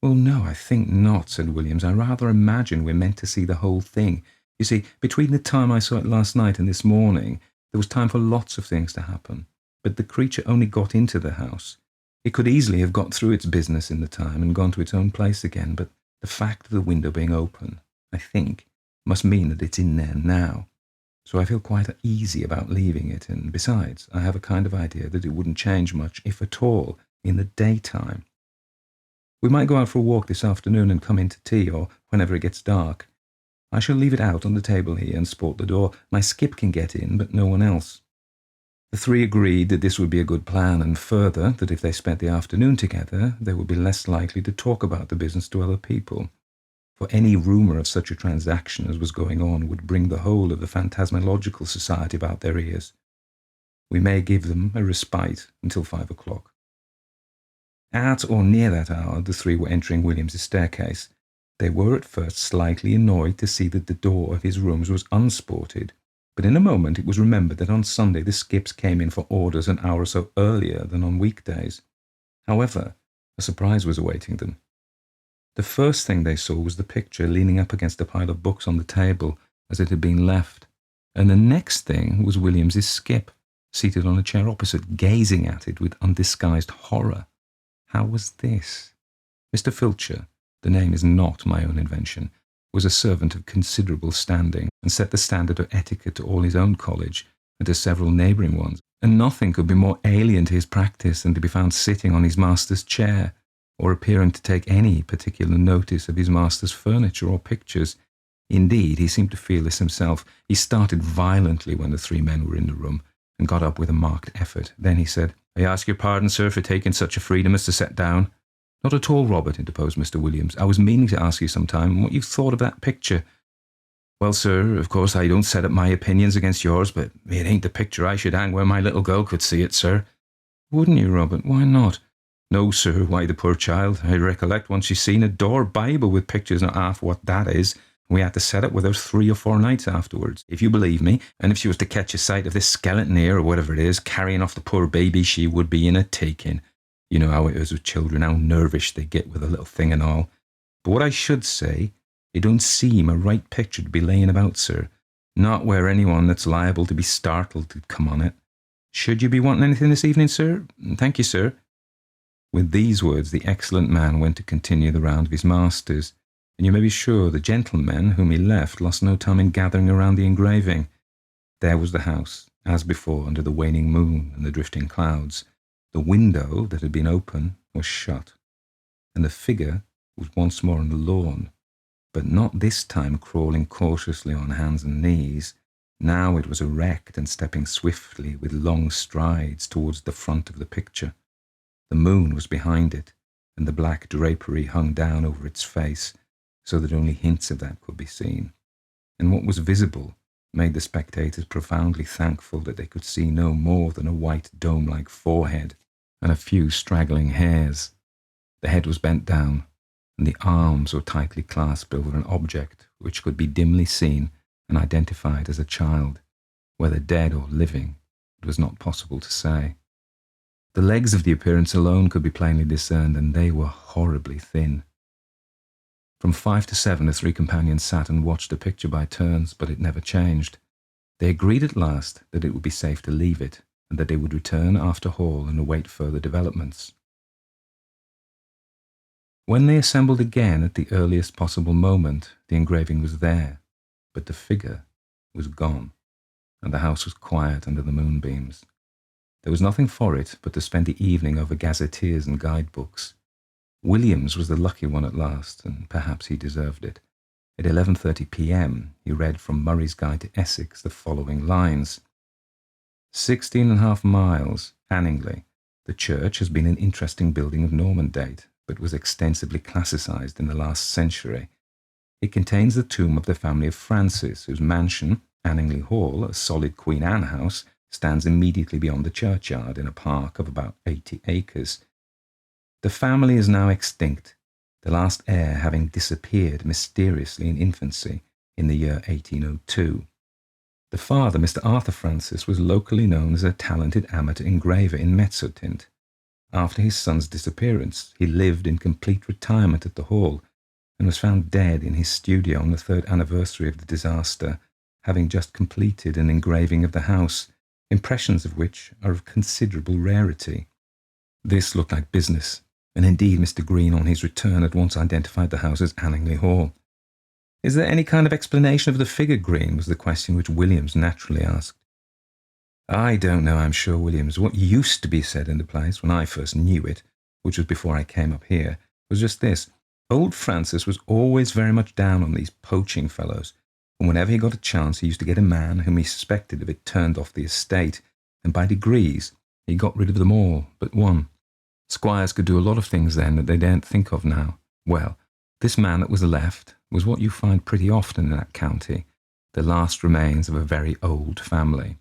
[SPEAKER 4] "Well, no, I think not," said Williams. "I rather imagine we're meant to see the whole thing. You see, between the time I saw it last night and this morning, there was time for lots of things to happen. But the creature only got into the house. It could easily have got through its business in the time and gone to its own place again, but the fact of the window being open, I think, must mean that it's in there now. So I feel quite easy about leaving it, and besides, I have a kind of idea that it wouldn't change much, if at all, in the daytime. We might go out for a walk this afternoon and come in to tea, or whenever it gets dark. I shall leave it out on the table here and sport the door. My skip can get in, but no one else." The three agreed that this would be a good plan, and further, that if they spent the afternoon together, they would be less likely to talk about the business to other people. For any rumour of such a transaction as was going on would bring the whole of the Phantasmalogical Society about their ears. We may give them a respite until 5 o'clock. At or near that hour, the three were entering William's staircase. They were at first slightly annoyed to see that the door of his rooms was unsported, but in a moment it was remembered that on Sunday the skips came in for orders an hour or so earlier than on weekdays. However, a surprise was awaiting them. The first thing they saw was the picture leaning up against a pile of books on the table as it had been left, and the next thing was William's skip, seated on a chair opposite, gazing at it with undisguised horror. How was this? Mr. Filcher, the name is not my own invention, was a servant of considerable standing, and set the standard of etiquette to all his own college and to several neighbouring ones, and nothing could be more alien to his practice than to be found sitting on his master's chair, or appearing to take any particular notice of his master's furniture or pictures. Indeed, he seemed to feel this himself. He started violently when the three men were in the room, and got up with a marked effort. Then he said, "I ask your pardon, sir, for taking such a freedom as to set down." "Not at all, Robert," interposed Mr. Williams. "I was meaning to ask you some time what you thought of that picture." "Well, sir, of course I don't set up my opinions against yours, but it ain't the picture I should hang where my little girl could see it, sir." "Wouldn't you, Robert? Why not?" "No, sir, why the poor child? I recollect once she seen a door Bible with pictures not half what that is. We had to set it with her 3 or 4 nights afterwards, if you believe me, and if she was to catch a sight of this skeleton here, or whatever it is, carrying off the poor baby, she would be in a taking. You know how it is with children, how nervous they get with a little thing and all. But what I should say, it don't seem a right picture to be laying about, sir, not where anyone that's liable to be startled could come on it. Should you be wanting anything this evening, sir?" "Thank you, sir." With these words, the excellent man went to continue the round of his masters, and you may be sure the gentlemen whom he left lost no time in gathering around the engraving. There was the house, as before, under the waning moon and the drifting clouds. The window that had been open was shut, and the figure was once more on the lawn, but not this time crawling cautiously on hands and knees. Now it was erect and stepping swiftly with long strides towards the front of the picture. The moon was behind it, and the black drapery hung down over its face, so that only hints of that could be seen. And what was visible made the spectators profoundly thankful that they could see no more than a white dome-like forehead and a few straggling hairs. The head was bent down, and the arms were tightly clasped over an object which could be dimly seen and identified as a child. Whether dead or living, it was not possible to say. The legs of the appearance alone could be plainly discerned, and they were horribly thin. From 5 to 7, the three companions sat and watched the picture by turns, but it never changed. They agreed at last that it would be safe to leave it, and that they would return after Hall and await further developments. When they assembled again at the earliest possible moment, the engraving was there, but the figure was gone, and the house was quiet under the moonbeams. There was nothing for it but to spend the evening over gazetteers and guidebooks. Williams was the lucky one at last, and perhaps he deserved it. At 11:30 p.m. he read from Murray's Guide to Essex the following lines. 16.5 miles, Anningley. The church has been an interesting building of Norman date, but was extensively classicised in the last century. It contains the tomb of the family of Francis, whose mansion, Anningley Hall, a solid Queen Anne house, stands immediately beyond the churchyard in a park of about 80 acres. The family is now extinct, the last heir having disappeared mysteriously in infancy in the year 1802. The father, Mr. Arthur Francis, was locally known as a talented amateur engraver in Mezzotint. After his son's disappearance, he lived in complete retirement at the Hall, and was found dead in his studio on the 3rd anniversary of the disaster, having just completed an engraving of the house, impressions of which are of considerable rarity. This looked like business, and indeed Mr. Green on his return at once identified the house as Anningley Hall. "Is there any kind of explanation of the figure, Green?" was the question which Williams naturally asked. "I don't know, I'm sure, Williams. What used to be said in the place, when I first knew it, which was before I came up here, was just this. Old Francis was always very much down on these poaching fellows, and whenever he got a chance he used to get a man whom he suspected of it turned off the estate, and by degrees he got rid of them all but one. Squires could do a lot of things then that they daren't think of now. Well, this man that was left was what you find pretty often in that county, the last remains of a very old family.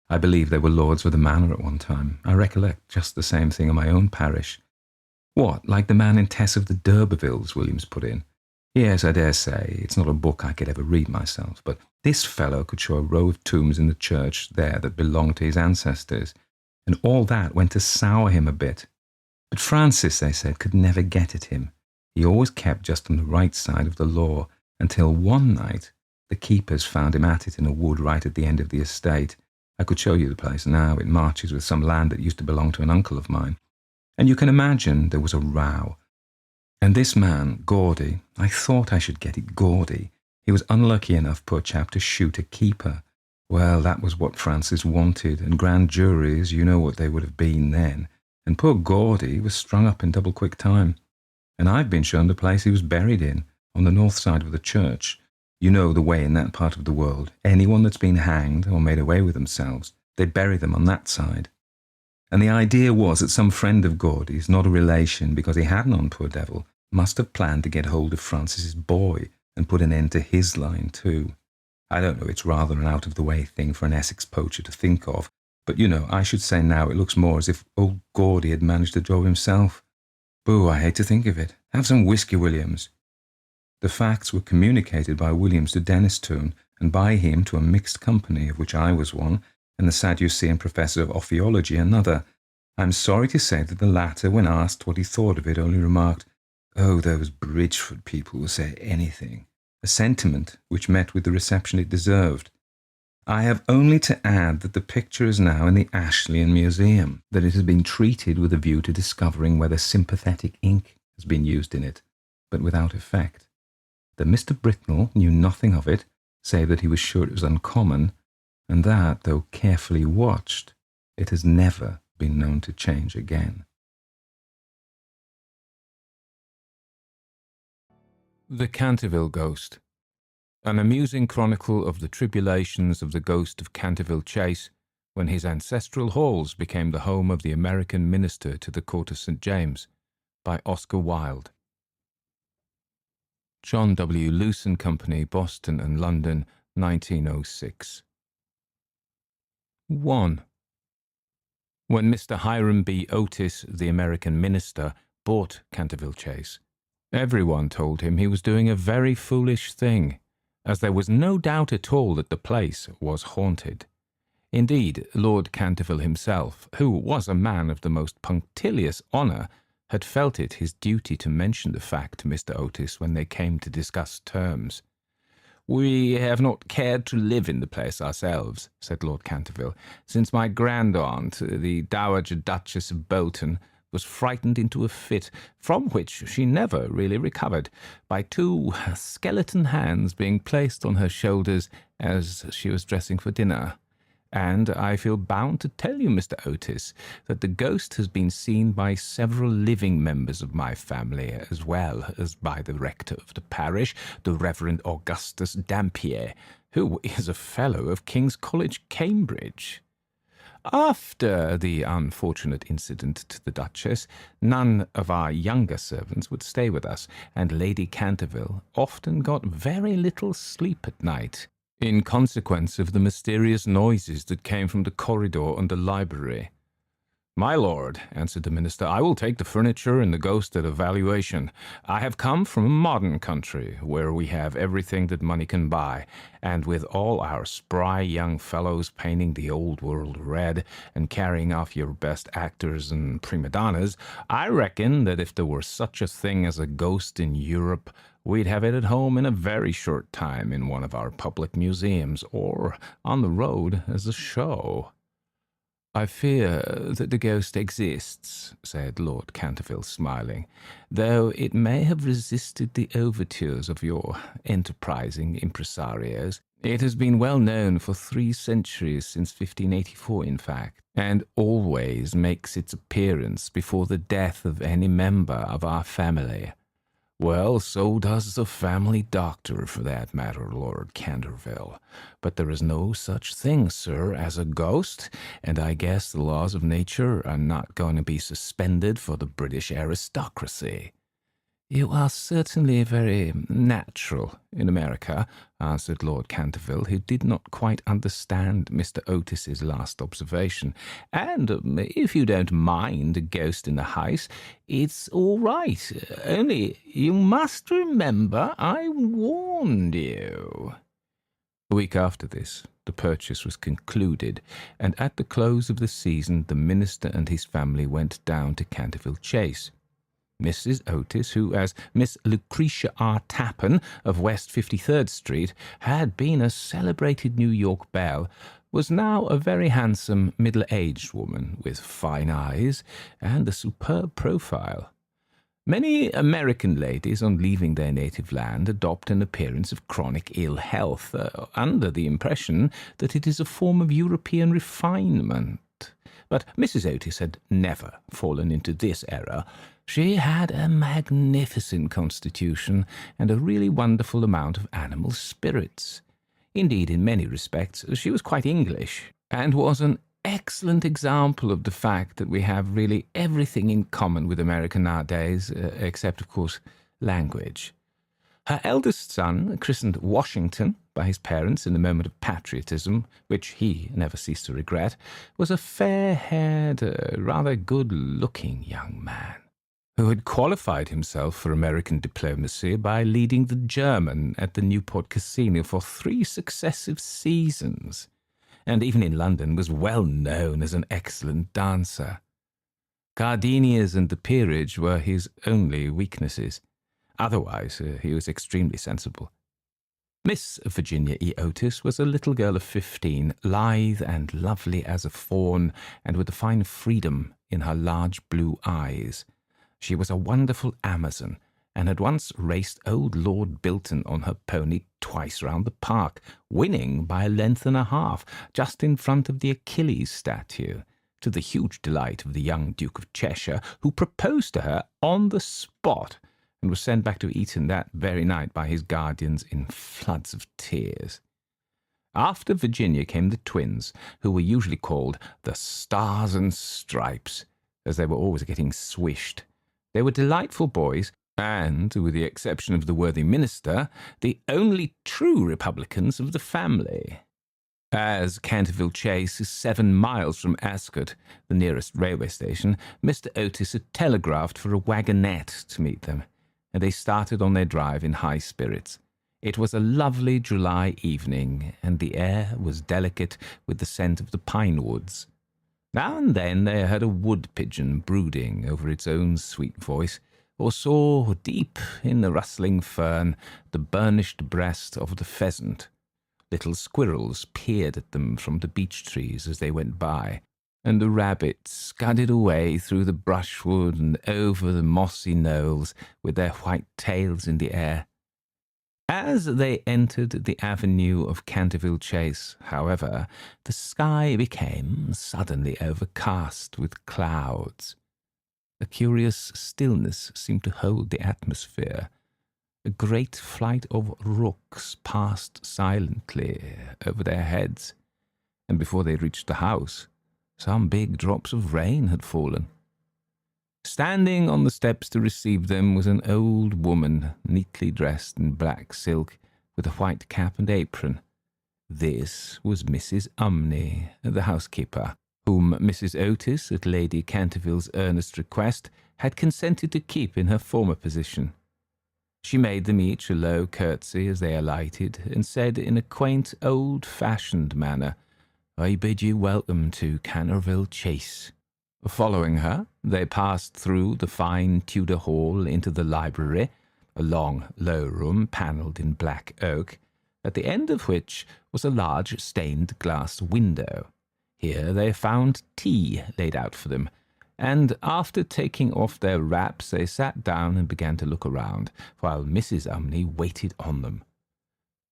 [SPEAKER 4] I believe they were lords of the manor at one time. I recollect just the same thing in my own parish. What, like the man in Tess of the D'Urbervilles, Williams put in. Yes, I dare say, it's not a book I could ever read myself, but this fellow could show a row of tombs in the church there that belonged to his ancestors, and all that went to sour him a bit. But Francis, they said, could never get at him. He always kept just on the right side of the law, until one night the keepers found him at it in a wood right at the end of the estate. I could show you the place now. It marches with some land that used to belong to an uncle of mine. And you can imagine there was a row. And this man, Gaudy, I thought I should get it, Gaudy, he was unlucky enough, poor chap, to shoot a keeper. Well, that was what Francis wanted, and grand juries, you know what they would have been then. And poor Gaudy was strung up in double quick time. And I've been shown the place he was buried in, on the north side of the church. You know the way in that part of the world. Anyone that's been hanged or made away with themselves, they bury them on that side. And the idea was that some friend of Gaudy's, not a relation because he had none, poor devil, must have planned to get hold of Francis's boy and put an end to his line too. I don't know, it's rather an out-of-the-way thing for an Essex poacher to think of, but you know, I should say now it looks more as if old Gaudy had managed the job himself. Boo, I hate to think of it. Have some whiskey, Williams. The facts were communicated by Williams to Dennistoun, and by him to a mixed company, of which I was one, and the Sadducean professor of ophiology another. I am sorry to say that the latter, when asked what he thought of it, only remarked, "Oh, those Bridgeford people will say anything," a sentiment which met with the reception it deserved. I have only to add that the picture is now in the Ashleyan Museum, that it has been treated with a view to discovering whether sympathetic ink has been used in it, but without effect. That Mr. Britnell knew nothing of it, save that he was sure it was uncommon, and that, though carefully watched, it has never been known to change again.
[SPEAKER 1] The Canterville Ghost. An amusing chronicle of the tribulations of the ghost of Canterville Chase when his ancestral halls became the home of the American minister to the court of St. James, by Oscar Wilde. John W. Luce and Company, Boston and London, 1906. 1. When Mr. Hiram B. Otis, the American minister, bought Canterville Chase, everyone told him he was doing a very foolish thing, as there was no doubt at all that the place was haunted. Indeed, Lord Canterville himself, who was a man of the most punctilious honour, had felt it his duty to mention the fact to Mr. Otis when they came to discuss terms. "We have not cared to live in the place ourselves," said Lord Canterville, "since my grand-aunt, the Dowager Duchess of Bolton, was frightened into a fit, from which she never really recovered, by two skeleton hands being placed on her shoulders as she was dressing for dinner. And I feel bound to tell you, Mr. Otis, that the ghost has been seen by several living members of my family, as well as by the rector of the parish, the Reverend Augustus Dampier, who is a fellow of King's College, Cambridge. After the unfortunate incident to the Duchess, none of our younger servants would stay with us, and Lady Canterville often got very little sleep at night, in consequence of the mysterious noises that came from the corridor and the library. "My lord," answered the minister, "I will take the furniture and the ghost at a valuation. I have come from a modern country, where we have everything that money can buy, and with all our spry young fellows painting the old world red, and carrying off your best actors and prima donnas, I reckon that if there were such a thing as a ghost in Europe, we'd have it at home in a very short time in one of our public museums, or on the road as a show." "I fear that the ghost exists," said Lord Canterville, smiling, "though it may have resisted the overtures of your enterprising impresarios. It has been well known for 3 centuries, since 1584 in fact, and always makes its appearance before the death of any member of our family. Well, so does the family doctor, for that matter, Lord Canterville. But there is no such thing, sir, as a ghost, and I guess the laws of nature are not going to be suspended for the British aristocracy. You are certainly very natural in America, answered Lord Canterville, who did not quite understand Mr. Otis's last observation. And if you don't mind a ghost in the house, it's all right. Only you must remember I warned you. A week after this, the purchase was concluded, and at the close of the season the minister and his family went down to Canterville Chase. Mrs. Otis, who, as Miss Lucretia R. Tappan of West 53rd Street, had been a celebrated New York belle, was now a very handsome middle-aged woman with fine eyes and a superb profile. Many American ladies, on leaving their native land, adopt an appearance of chronic ill health, under the impression that it is a form of European refinement. But Mrs. Otis had never fallen into this error. She had a magnificent constitution and a really wonderful amount of animal spirits. Indeed, in many respects, she was quite English, and was an excellent example of the fact that we have really everything in common with America nowadays, except, of course, language. Her eldest son, christened Washington by his parents in a moment of patriotism, which he never ceased to regret, was a fair-haired, rather good-looking young man, who had qualified himself for American diplomacy by leading the German at the Newport Casino for 3 successive seasons, and even in London was well known as an excellent dancer. Gardenias and the peerage were his only weaknesses. Otherwise, he was extremely sensible. Miss Virginia E. Otis was a little girl of 15, lithe and lovely as a fawn, and with a fine freedom in her large blue eyes. She was a wonderful Amazon, and had once raced old Lord Bilton on her pony twice round the park, winning by a length and a half, just in front of the Achilles statue, to the huge delight of the young Duke of Cheshire, who proposed to her on the spot, and was sent back to Eton that very night by his guardians in floods of tears. After Virginia came the twins, who were usually called the Stars and Stripes, as they were always getting swished. They were delightful boys, and, with the exception of the worthy minister, the only true Republicans of the family. As Canterville Chase is 7 miles from Ascot, the nearest railway station, Mr. Otis had telegraphed for a wagonette to meet them, and they started on their drive in high spirits. It was a lovely July evening, and the air was delicate with the scent of the pine woods. Now and then they heard a wood pigeon brooding over its own sweet voice, or saw, deep in the rustling fern, the burnished breast of the pheasant. Little squirrels peered at them from the beech trees as they went by, and the rabbits scudded away through the brushwood and over the mossy knolls with their white tails in the air. As they entered the avenue of Canterville Chase, however, the sky became suddenly overcast with clouds. A curious stillness seemed to hold the atmosphere. A great flight of rooks passed silently over their heads, and before they reached the house, some big drops of rain had fallen. Standing on the steps to receive them was an old woman, neatly dressed in black silk, with a white cap and apron. This was Mrs. Umney, the housekeeper, whom Mrs. Otis, at Lady Canterville's earnest request, had consented to keep in her former position. She made them each a low curtsy as they alighted, and said in a quaint, old-fashioned manner, "I bid you welcome to Canterville Chase." Following her, they passed through the fine Tudor hall into the library, a long, low room panelled in black oak, at the end of which was a large stained glass window. Here they found tea laid out for them, and after taking off their wraps they sat down and began to look around, while Mrs. Umney waited on them.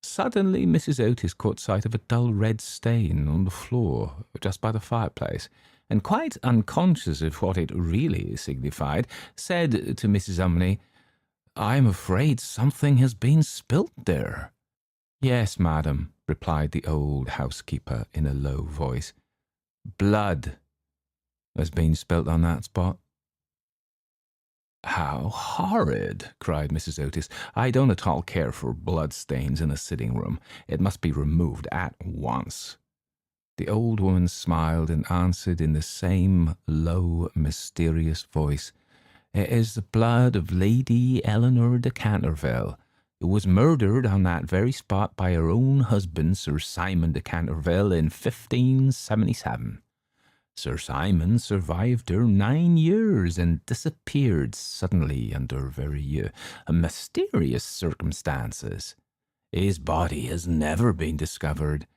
[SPEAKER 1] Suddenly Mrs. Otis caught sight of a dull red stain on the floor just by the fireplace, and quite unconscious of what it really signified, said to Mrs. Umney, I'm afraid something has been spilt there." "Yes, madam," replied the old housekeeper in a low voice. "Blood has been spilt on that spot." "How horrid!" cried Mrs. Otis. "I don't at all care for bloodstains in a sitting-room. It must be removed at once." The old woman smiled and answered in the same low, mysterious voice. "It is the blood of Lady Eleanor de Canterville, who was murdered on that very spot by her own husband, Sir Simon de Canterville, in 1577. Sir Simon survived her 9 years and disappeared suddenly under very mysterious circumstances. His body has never been discovered,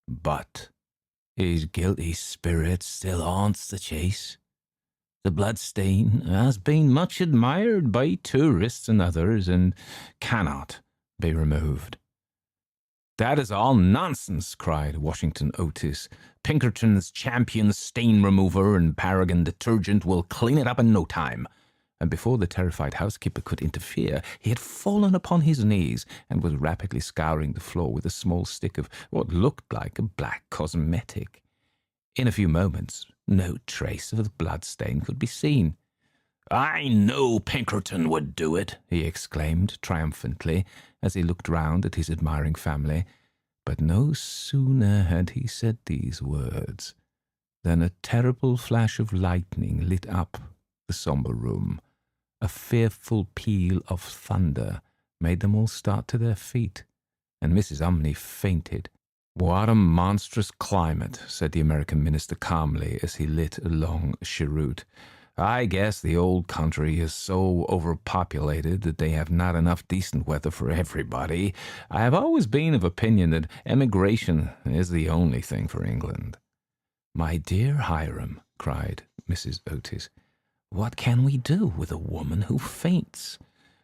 [SPEAKER 1] but his guilty spirit still haunts the chase. The bloodstain has been much admired by tourists and others, and cannot be removed." "That is all nonsense," cried Washington Otis. "Pinkerton's champion stain remover and Paragon detergent will clean it up in no time." And before the terrified housekeeper could interfere, he had fallen upon his knees and was rapidly scouring the floor with a small stick of what looked like a black cosmetic. In a few moments, no trace of the bloodstain could be seen. "I know Pinkerton would do it," he exclaimed triumphantly as he looked round at his admiring family. But no sooner had he said these words than a terrible flash of lightning lit up the sombre room. A fearful peal of thunder made them all start to their feet, and Mrs. Umney fainted. "What a monstrous climate," said the American minister calmly as he lit a long cheroot. "I guess the old country is so overpopulated that they have not enough decent weather for everybody. I have always been of opinion that emigration is the only thing for England." "My dear Hiram," cried Mrs. Otis, "what can we do with a woman who faints?"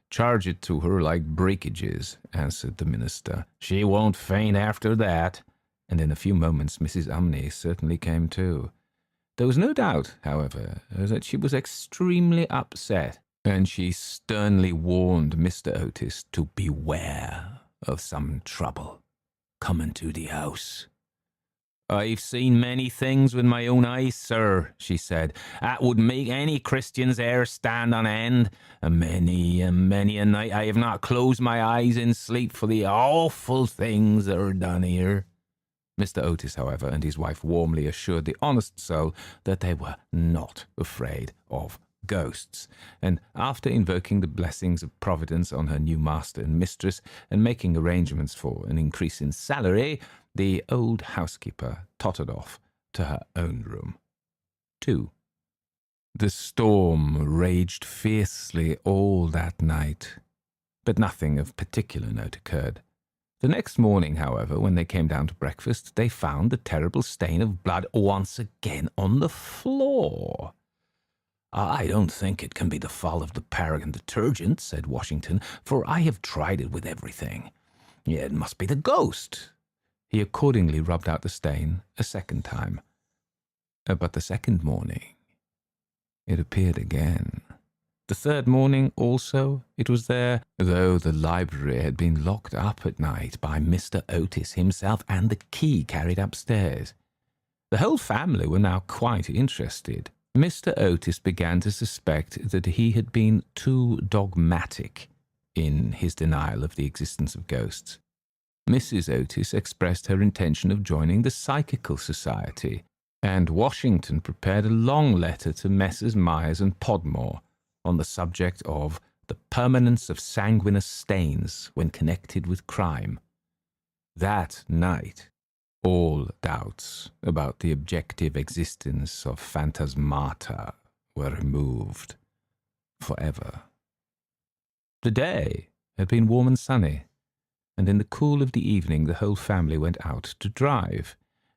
[SPEAKER 1] "Charge it to her like breakages," answered the minister. "She won't faint after that." And in a few moments Mrs. Umney certainly came to. There was no doubt, however, that she was extremely upset, and she sternly warned Mr. Otis to beware of some trouble coming to the house. "I've seen many things with my own eyes, sir," she said, "that would make any Christian's hair stand on end. And many a night I have not closed my eyes in sleep for the awful things that are done here." Mr. Otis, however, and his wife warmly assured the honest soul that they were not afraid of ghosts, and after invoking the blessings of Providence on her new master and mistress, and making arrangements for an increase in salary, the old housekeeper tottered off to her own room. 2. The storm raged fiercely all that night, but nothing of particular note occurred. The next morning, however, when they came down to breakfast, they found the terrible stain of blood once again on the floor. "I don't think it can be the fault of the Paragon detergent," said Washington, "for I have tried it with everything. It must be the ghost." He accordingly rubbed out the stain a second time. But the second morning it appeared again. The third morning also it was there, though the library had been locked up at night by Mr. Otis himself and the key carried upstairs. The whole family were now quite interested. Mr. Otis began to suspect that he had been too dogmatic in his denial of the existence of ghosts. Mrs. Otis expressed her intention of joining the Psychical Society, and Washington prepared a long letter to Messrs. Myers and Podmore on the subject of the permanence of sanguineous stains when connected with crime. That night, all doubts about the objective existence of phantasmata were removed forever. The day had been warm and sunny, and in the cool of the evening the whole family went out to drive.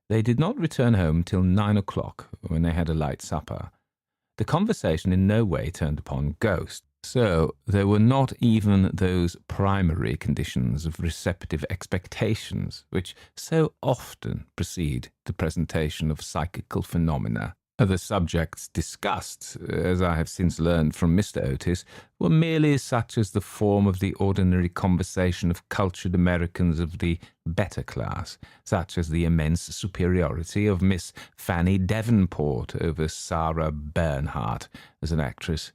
[SPEAKER 1] They did not return home till 9 o'clock, when they had a light supper. The conversation in no way turned upon ghosts, so there were not even those primary conditions of receptive expectations which so often precede the presentation of psychical phenomena. The subjects discussed, as I have since learned from Mr. Otis, were merely such as the form of the ordinary conversation of cultured Americans of the better class, such as the immense superiority of Miss Fanny Davenport over Sarah Bernhardt as an actress,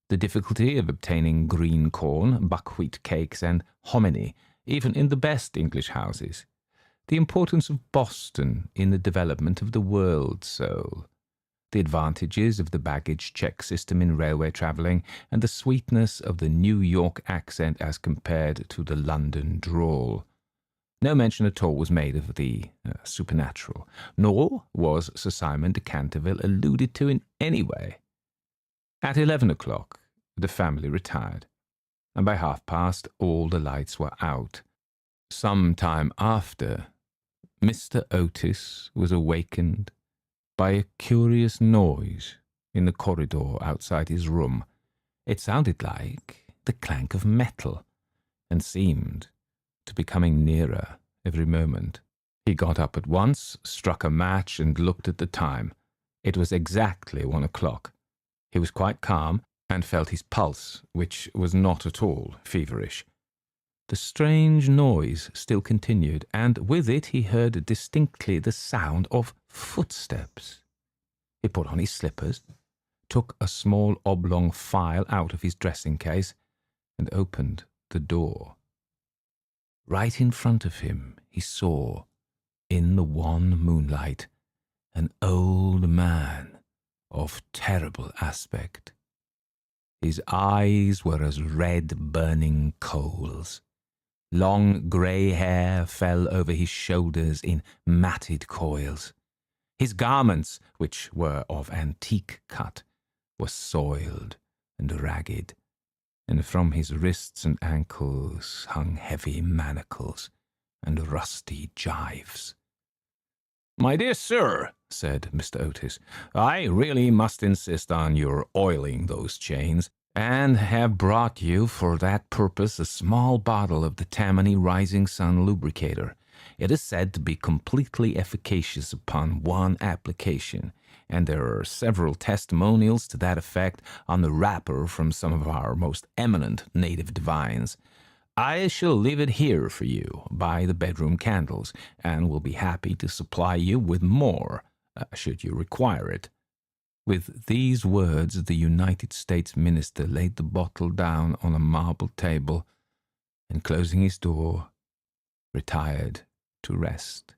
[SPEAKER 1] the difficulty of obtaining green corn, buckwheat cakes, and hominy, even in the best English houses, the importance of Boston in the development of the world soul, the advantages of the baggage check system in railway travelling, and the sweetness of the New York accent as compared to the London drawl. No mention at all was made of the supernatural, nor was Sir Simon de Canterville alluded to in any way. At 11 o'clock, the family retired, and by past all the lights were out. Some time after, Mr. Otis was awakened by a curious noise in the corridor outside his room. It sounded like the clank of metal, and seemed to be coming nearer every moment. He got up at once, struck a match, and looked at the time. It was exactly 1 o'clock. He was quite calm, and felt his pulse, which was not at all feverish. The strange noise still continued, and with it he heard distinctly the sound of footsteps. He put on his slippers, took a small oblong file out of his dressing-case, and opened the door. Right in front of him he saw, in the wan moonlight, an old man of terrible aspect. His eyes were as red burning coals. Long grey hair fell over his shoulders in matted coils. His garments, which were of antique cut, were soiled and ragged, and from his wrists and ankles hung heavy manacles and rusty gyves. "My dear sir," said Mr. Otis, "I really must insist on your oiling those chains, and have brought you for that purpose a small bottle of the Tammany Rising Sun lubricator. It is said to be completely efficacious upon one application, and there are several testimonials to that effect on the wrapper from some of our most eminent native divines. I shall leave it here for you by the bedroom candles, and will be happy to supply you with more, should you require it." With these words, the United States minister laid the bottle down on a marble table, and closing his door, retired to rest.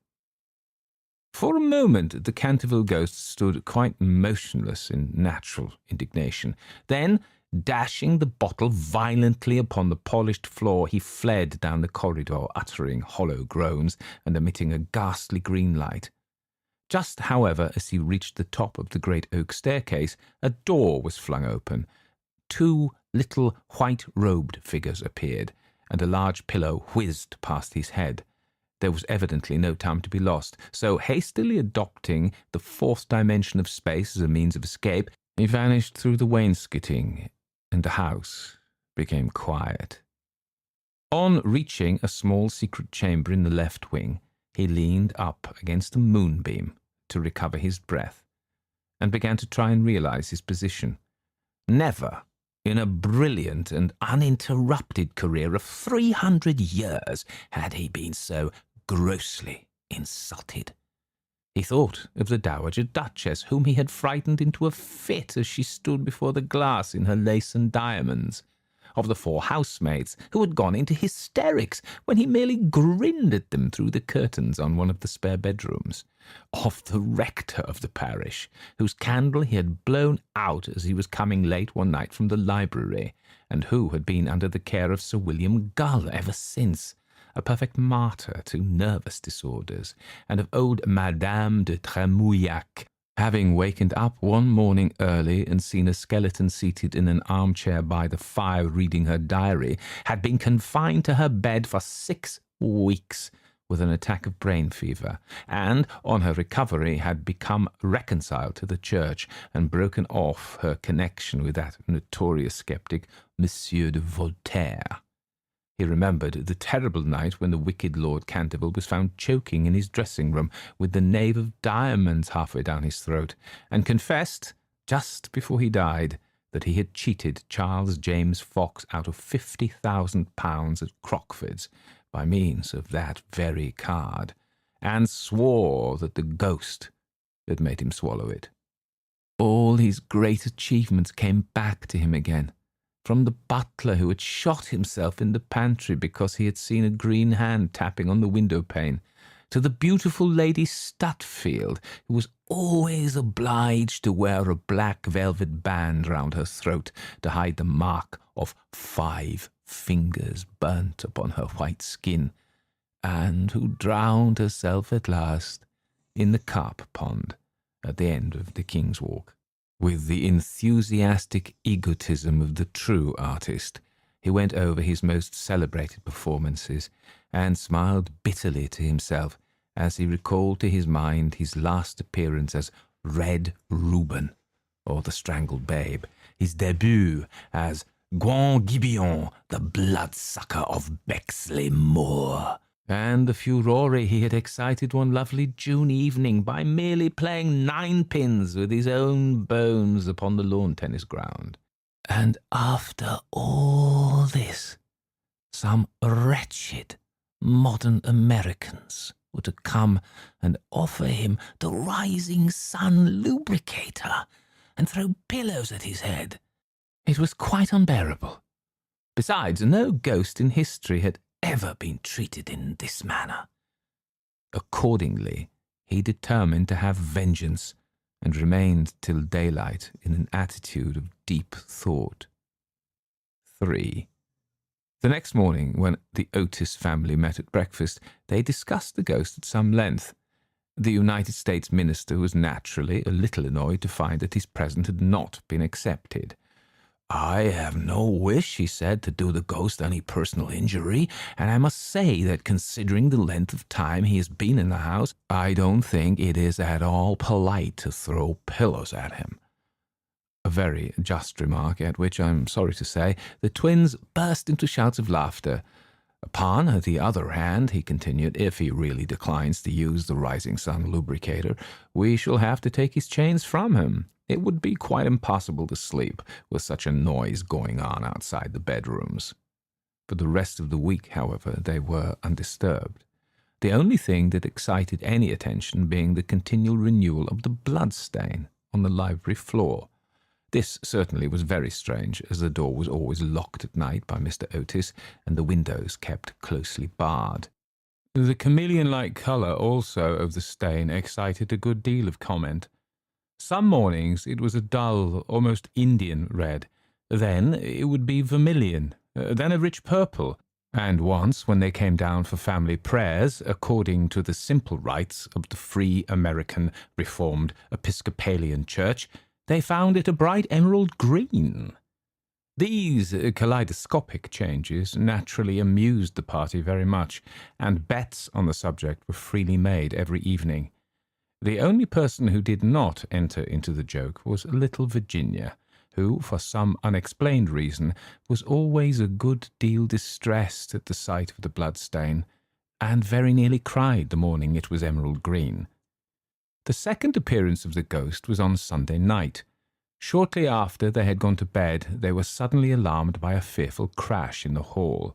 [SPEAKER 1] For a moment, the Canterville ghost stood quite motionless in natural indignation. Then, dashing the bottle violently upon the polished floor, he fled down the corridor, uttering hollow groans and emitting a ghastly green light. Just, however, as he reached the top of the great oak staircase, a door was flung open. 2 little white-robed figures appeared, and a large pillow whizzed past his head. There was evidently no time to be lost, so hastily adopting the 4th dimension of space as a means of escape, he vanished through the wainscoting, and the house became quiet. On reaching a small secret chamber in the left wing, he leaned up against a moonbeam to recover his breath, and began to try and realize his position. Never, in a brilliant and uninterrupted career of 300 years, had he been so grossly insulted. He thought of the Dowager Duchess, whom he had frightened into a fit as she stood before the glass in her lace and diamonds, of the 4 housemaids who had gone into hysterics when he merely grinned at them through the curtains on one of the spare bedrooms, of the rector of the parish, whose candle he had blown out as he was coming late one night from the library, and who had been under the care of Sir William Gull ever since, a perfect martyr to nervous disorders, and of old Madame de Tremouillac, having wakened up one morning early and seen a skeleton seated in an armchair by the fire reading her diary, had been confined to her bed for 6 weeks with an attack of brain fever, and on her recovery had become reconciled to the church and broken off her connection with that notorious sceptic, Monsieur de Voltaire. He remembered the terrible night when the wicked Lord Canterville was found choking in his dressing-room with the knave of diamonds halfway down his throat, and confessed, just before he died, that he had cheated Charles James Fox out of £50,000 at Crawford's by means of that very card, and swore that the ghost had made him swallow it. All his great achievements came back to him again, from the butler who had shot himself in the pantry because he had seen a green hand tapping on the window-pane, to the beautiful Lady Stutfield, who was always obliged to wear a black velvet band round her throat to hide the mark of 5 fingers burnt upon her white skin, and who drowned herself at last in the carp pond at the end of the King's Walk. With the enthusiastic egotism of the true artist, he went over his most celebrated performances and smiled bitterly to himself as he recalled to his mind his last appearance as Red Reuben, or the Strangled Babe, his debut as Gwan Gibeon, the bloodsucker of Bexley Moor, and the furore he had excited one lovely June evening by merely playing ninepins with his own bones upon the lawn tennis ground. And after all this, some wretched modern Americans were to come and offer him the Rising Sun lubricator and throw pillows at his head. It was quite unbearable. Besides, no ghost in history had ever been treated in this manner. Accordingly, he determined to have vengeance, and remained till daylight in an attitude of deep thought. 3. The next morning, when the Otis family met at breakfast, they discussed the ghost at some length. The United States minister was naturally a little annoyed to find that his present had not been accepted. "I have no wish," he said, "to do the ghost any personal injury, and I must say that considering the length of time he has been in the house, I don't think it is at all polite to throw pillows at him." A very just remark, at which, I'm sorry to say, the twins burst into shouts of laughter. "Upon the other hand," he continued, "if he really declines to use the Rising Sun lubricator, we shall have to take his chains from him. It would be quite impossible to sleep with such a noise going on outside the bedrooms." For the rest of the week, however, they were undisturbed, the only thing that excited any attention being the continual renewal of the blood stain on the library floor. This certainly was very strange, as the door was always locked at night by Mr. Otis, and the windows kept closely barred. The chameleon-like colour also of the stain excited a good deal of comment. Some mornings it was a dull, almost Indian red, then it would be vermilion, then a rich purple, and once, when they came down for family prayers, according to the simple rites of the Free American Reformed Episcopalian Church, they found it a bright emerald green. These kaleidoscopic changes naturally amused the party very much, and bets on the subject were freely made every evening. The only person who did not enter into the joke was little Virginia, who, for some unexplained reason, was always a good deal distressed at the sight of the blood-stain, and very nearly cried the morning it was emerald green. The second appearance of the ghost was on Sunday night. Shortly after they had gone to bed, they were suddenly alarmed by a fearful crash in the hall.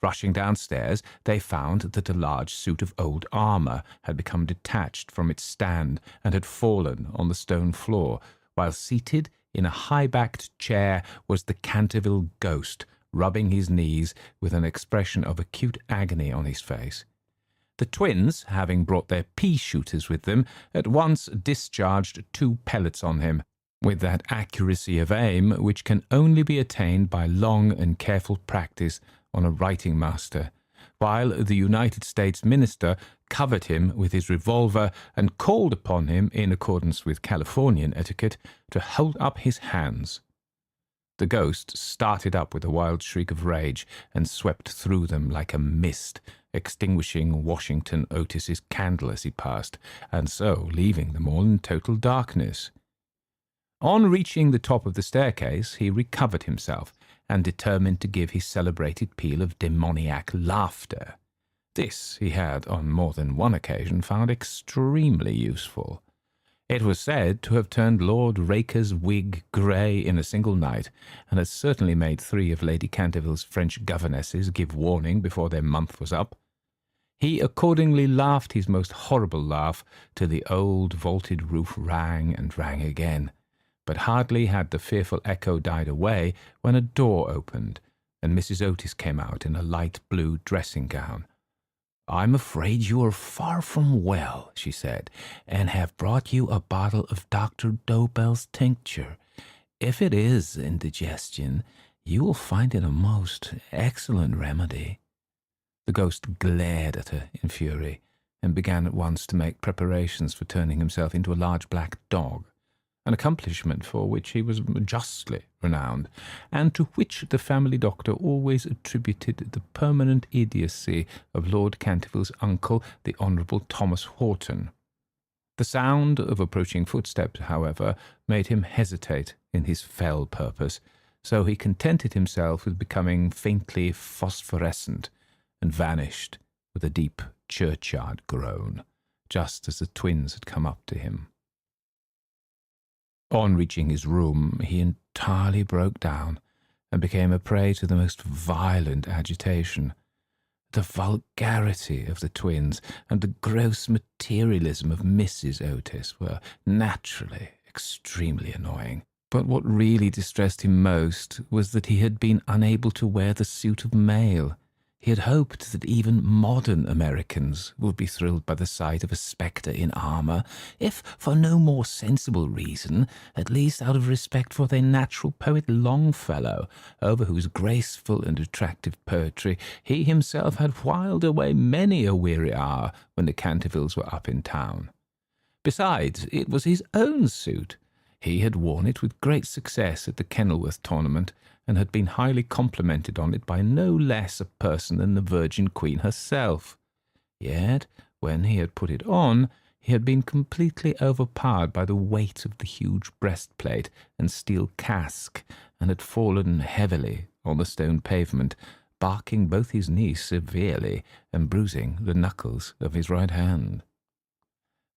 [SPEAKER 1] Rushing downstairs, they found that a large suit of old armour had become detached from its stand and had fallen on the stone floor, while seated in a high-backed chair was the Canterville ghost, rubbing his knees with an expression of acute agony on his face. The twins, having brought their pea-shooters with them, at once discharged 2 pellets on him, with that accuracy of aim which can only be attained by long and careful practice on a writing master, while the United States minister covered him with his revolver and called upon him, in accordance with Californian etiquette, to hold up his hands. The ghost started up with a wild shriek of rage and swept through them like a mist, extinguishing Washington Otis's candle as he passed, and so leaving them all in total darkness. On reaching the top of the staircase, he recovered himself, and determined to give his celebrated peal of demoniac laughter. This he had, on more than one occasion, found extremely useful. It was said to have turned Lord Raker's wig grey in a single night, and had certainly made 3 of Lady Canterville's French governesses give warning before their month was up. He accordingly laughed his most horrible laugh till the old vaulted roof rang and rang again. But hardly had the fearful echo died away when a door opened, and Mrs. Otis came out in a light blue dressing-gown. "I'm afraid you are far from well," she said, "and have brought you a bottle of Dr. Dobell's tincture. If it is indigestion, you will find it a most excellent remedy." The ghost glared at her in fury, and began at once to make preparations for turning himself into a large black dog, an accomplishment for which he was justly renowned, and to which the family doctor always attributed the permanent idiocy of Lord Canterville's uncle, the Honourable Thomas Horton. The sound of approaching footsteps, however, made him hesitate in his fell purpose, so he contented himself with becoming faintly phosphorescent, and vanished with a deep churchyard groan, just as the twins had come up to him. On reaching his room, he entirely broke down, and became a prey to the most violent agitation. The vulgarity of the twins and the gross materialism of Mrs. Otis were naturally extremely annoying. But what really distressed him most was that he had been unable to wear the suit of mail. He had hoped that even modern Americans would be thrilled by the sight of a spectre in armour, if for no more sensible reason, at least out of respect for their natural poet Longfellow, over whose graceful and attractive poetry he himself had whiled away many a weary hour when the Cantervilles were up in town. Besides, it was his own suit. He had worn it with great success at the Kenilworth tournament, and had been highly complimented on it by no less a person than the Virgin Queen herself. Yet, when he had put it on, he had been completely overpowered by the weight of the huge breastplate and steel casque, and had fallen heavily on the stone pavement, barking both his knees severely and bruising the knuckles of his right hand.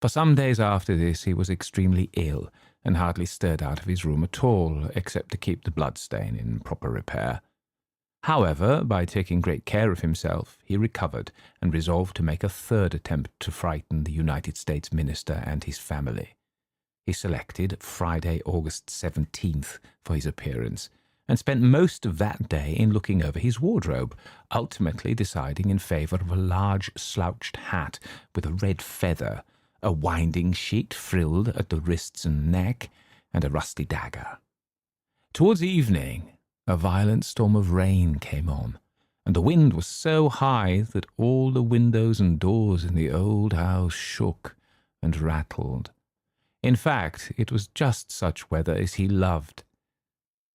[SPEAKER 1] For some days after this he was extremely ill, and hardly stirred out of his room at all, except to keep the bloodstain in proper repair. However, by taking great care of himself, he recovered, and resolved to make a 3rd attempt to frighten the United States minister and his family. He selected Friday, August 17th, for his appearance, and spent most of that day in looking over his wardrobe, ultimately deciding in favour of a large slouched hat with a red feather, a winding sheet frilled at the wrists and neck, and a rusty dagger. Towards evening, a violent storm of rain came on, and the wind was so high that all the windows and doors in the old house shook and rattled. In fact, it was just such weather as he loved.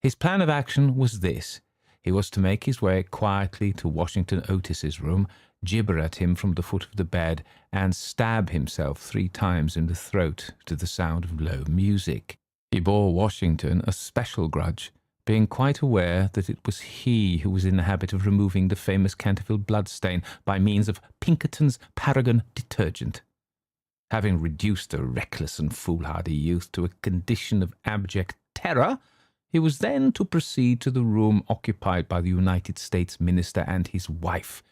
[SPEAKER 1] His plan of action was this. He was to make his way quietly to Washington Otis's room, gibber at him from the foot of the bed, and stab himself 3 times in the throat to the sound of low music. He bore Washington a special grudge, being quite aware that it was he who was in the habit of removing the famous Canterville bloodstain by means of Pinkerton's Paragon detergent. Having reduced the reckless and foolhardy youth to a condition of abject terror, he was then to proceed to the room occupied by the United States minister and his wife,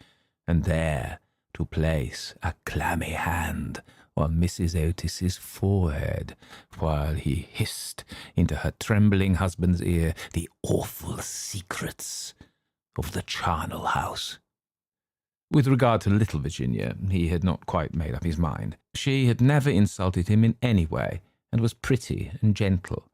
[SPEAKER 1] and there to place a clammy hand on Mrs. Otis's forehead, while he hissed into her trembling husband's ear the awful secrets of the charnel house. With regard to little Virginia, he had not quite made up his mind. She had never insulted him in any way, and was pretty and gentle.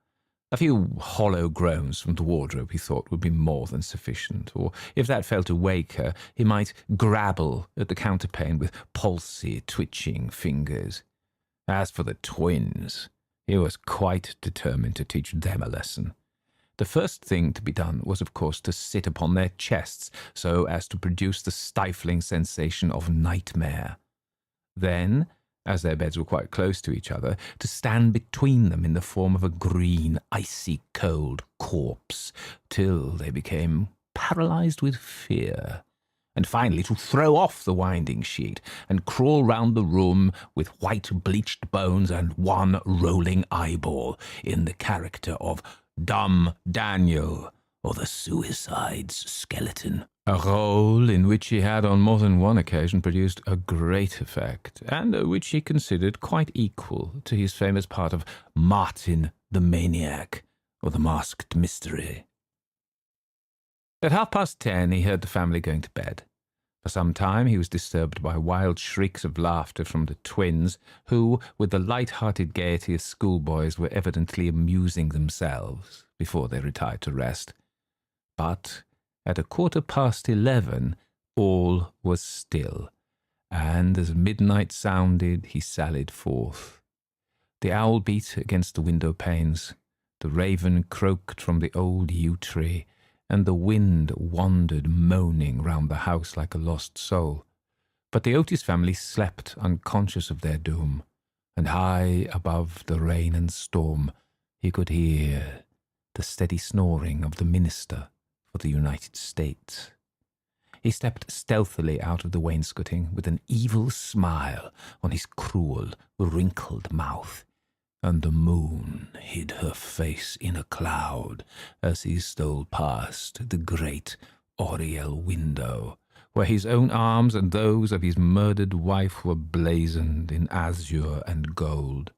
[SPEAKER 1] A few hollow groans from the wardrobe, he thought, would be more than sufficient, or if that failed to wake her, he might grabble at the counterpane with palsy, twitching fingers. As for the twins, he was quite determined to teach them a lesson. The first thing to be done was, of course, to sit upon their chests, so as to produce the stifling sensation of nightmare. Then, as their beds were quite close to each other, to stand between them in the form of a green, icy cold corpse, till they became paralyzed with fear, and finally to throw off the winding sheet and crawl round the room with white bleached bones and one rolling eyeball in the character of Dumb Daniel, or the Suicide's skeleton. A role in which he had on more than one occasion produced a great effect, and which he considered quite equal to his famous part of Martin the Maniac, or the Masked Mystery. At 10:30 he heard the family going to bed. For some time he was disturbed by wild shrieks of laughter from the twins, who, with the light-hearted gaiety of schoolboys, were evidently amusing themselves before they retired to rest. But at 11:15 all was still, and as midnight sounded he sallied forth. The owl beat against the window panes, the raven croaked from the old yew tree, and the wind wandered moaning round the house like a lost soul. But the Otis family slept unconscious of their doom, and high above the rain and storm he could hear the steady snoring of the minister for the United States. He stepped stealthily out of the wainscoting with an evil smile on his cruel, wrinkled mouth, and the moon hid her face in a cloud as he stole past the great oriel window, where his own arms and those of his murdered wife were blazoned in azure and gold.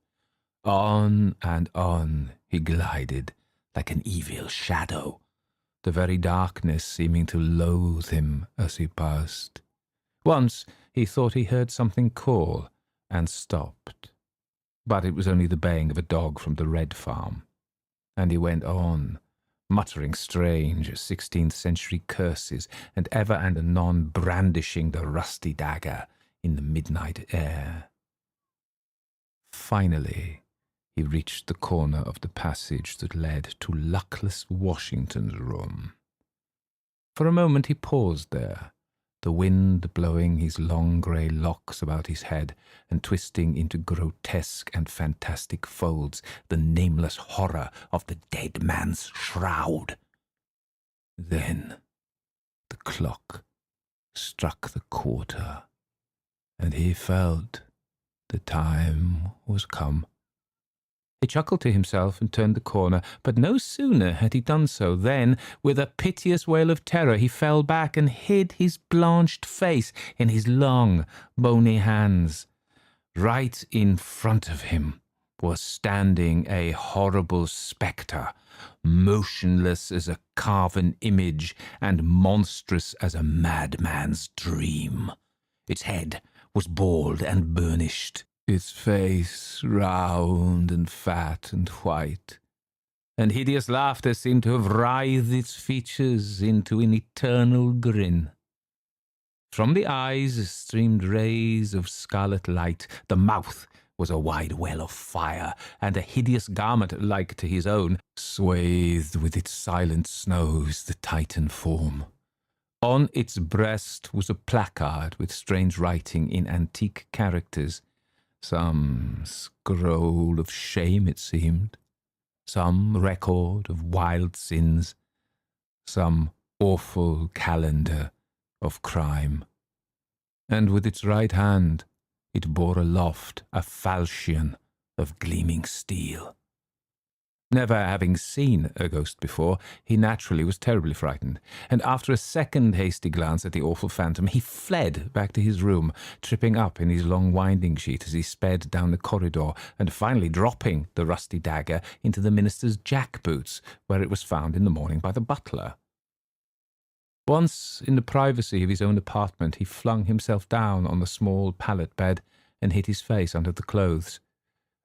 [SPEAKER 1] On and on he glided like an evil shadow, the very darkness seeming to loathe him as he passed. Once he thought he heard something call, and stopped. But it was only the baying of a dog from the Red Farm, and he went on, muttering strange 16th-century curses, and ever and anon brandishing the rusty dagger in the midnight air. Finally, he reached the corner of the passage that led to luckless Washington's room. For a moment he paused there, the wind blowing his long grey locks about his head and twisting into grotesque and fantastic folds the nameless horror of the dead man's shroud. Then the clock struck the quarter, and he felt the time was come. He chuckled to himself and turned the corner, but no sooner had he done so than, with a piteous wail of terror, he fell back and hid his blanched face in his long, bony hands. Right in front of him was standing a horrible spectre, motionless as a carven image and monstrous as a madman's dream. Its head was bald and burnished, its face round and fat and white, and hideous laughter seemed to have writhed its features into an eternal grin. From the eyes streamed rays of scarlet light, the mouth was a wide well of fire, and a hideous garment like to his own swathed with its silent snows the Titan form. On its breast was a placard with strange writing in antique characters, some scroll of shame, it seemed, some record of wild sins, some awful calendar of crime. And with its right hand it bore aloft a falchion of gleaming steel. Never having seen a ghost before, he naturally was terribly frightened, and after a second hasty glance at the awful phantom, he fled back to his room, tripping up in his long winding sheet as he sped down the corridor, and finally dropping the rusty dagger into the minister's jack-boots, where it was found in the morning by the butler. Once in the privacy of his own apartment, he flung himself down on the small pallet bed and hid his face under the clothes.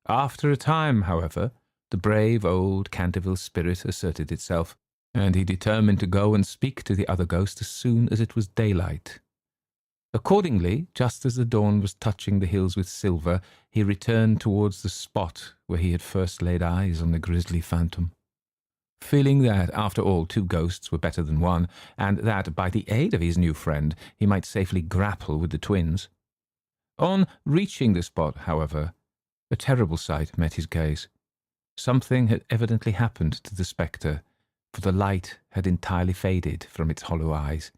[SPEAKER 1] After a time, however, the brave old Canterville spirit asserted itself, and he determined to go and speak to the other ghost as soon as it was daylight. Accordingly, just as the dawn was touching the hills with silver, he returned towards the spot where he had first laid eyes on the grisly phantom. Feeling that, after all, two ghosts were better than one, and that, by the aid of his new friend, he might safely grapple with the twins. On reaching the spot, however, a terrible sight met his gaze. Something had evidently happened to the spectre, for the light had entirely faded from its hollow eyes.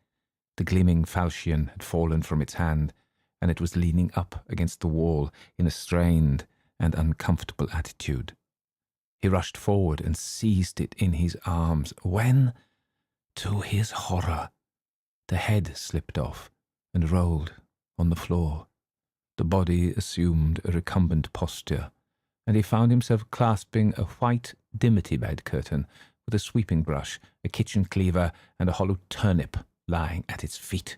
[SPEAKER 1] The gleaming falchion had fallen from its hand, and it was leaning up against the wall in a strained and uncomfortable attitude. He rushed forward and seized it in his arms, when, to his horror, the head slipped off and rolled on the floor. The body assumed a recumbent posture, and he found himself clasping a white dimity bed curtain with a sweeping brush, a kitchen cleaver, and a hollow turnip lying at its feet.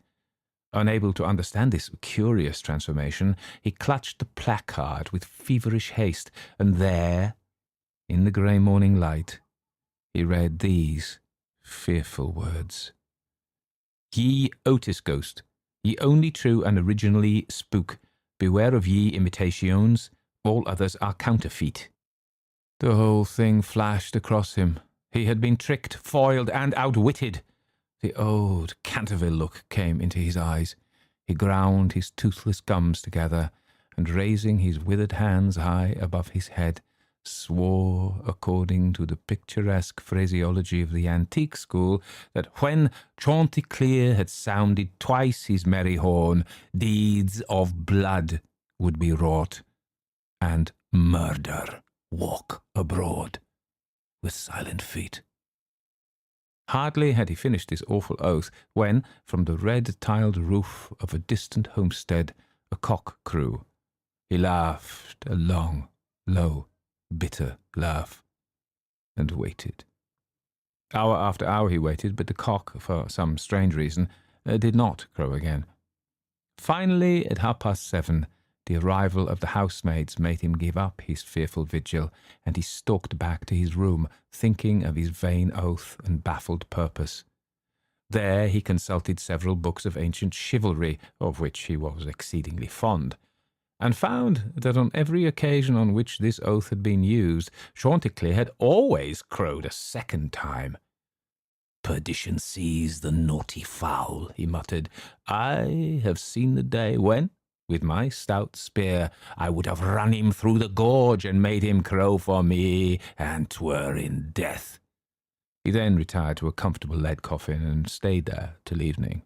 [SPEAKER 1] Unable to understand this curious transformation, he clutched the placard with feverish haste, and there, in the grey morning light, he read these fearful words. Ye Otis ghost, ye only true and originally spook, beware of ye imitations, all others are counterfeit. The whole thing flashed across him. He had been tricked, foiled, and outwitted. The old Canterville look came into his eyes. He ground his toothless gums together, and raising his withered hands high above his head, swore, according to the picturesque phraseology of the antique school, that when Chanticleer had sounded twice his merry horn, deeds of blood would be wrought, and murder walk abroad with silent feet. Hardly had he finished this awful oath when, from the red-tiled roof of a distant homestead, a cock crew. He laughed a long, low, bitter laugh, and waited. Hour after hour he waited, but the cock, for some strange reason, did not crow again. Finally, at 7:30, the arrival of the housemaids made him give up his fearful vigil, and he stalked back to his room, thinking of his vain oath and baffled purpose. There he consulted several books of ancient chivalry, of which he was exceedingly fond, and found that on every occasion on which this oath had been used, Chanticleer had always crowed a second time. "Perdition seize the naughty fowl," he muttered. "I have seen the day when, with my stout spear, I would have run him through the gorge and made him crow for me, and 'twere in death." He then retired to a comfortable lead coffin and stayed there till evening.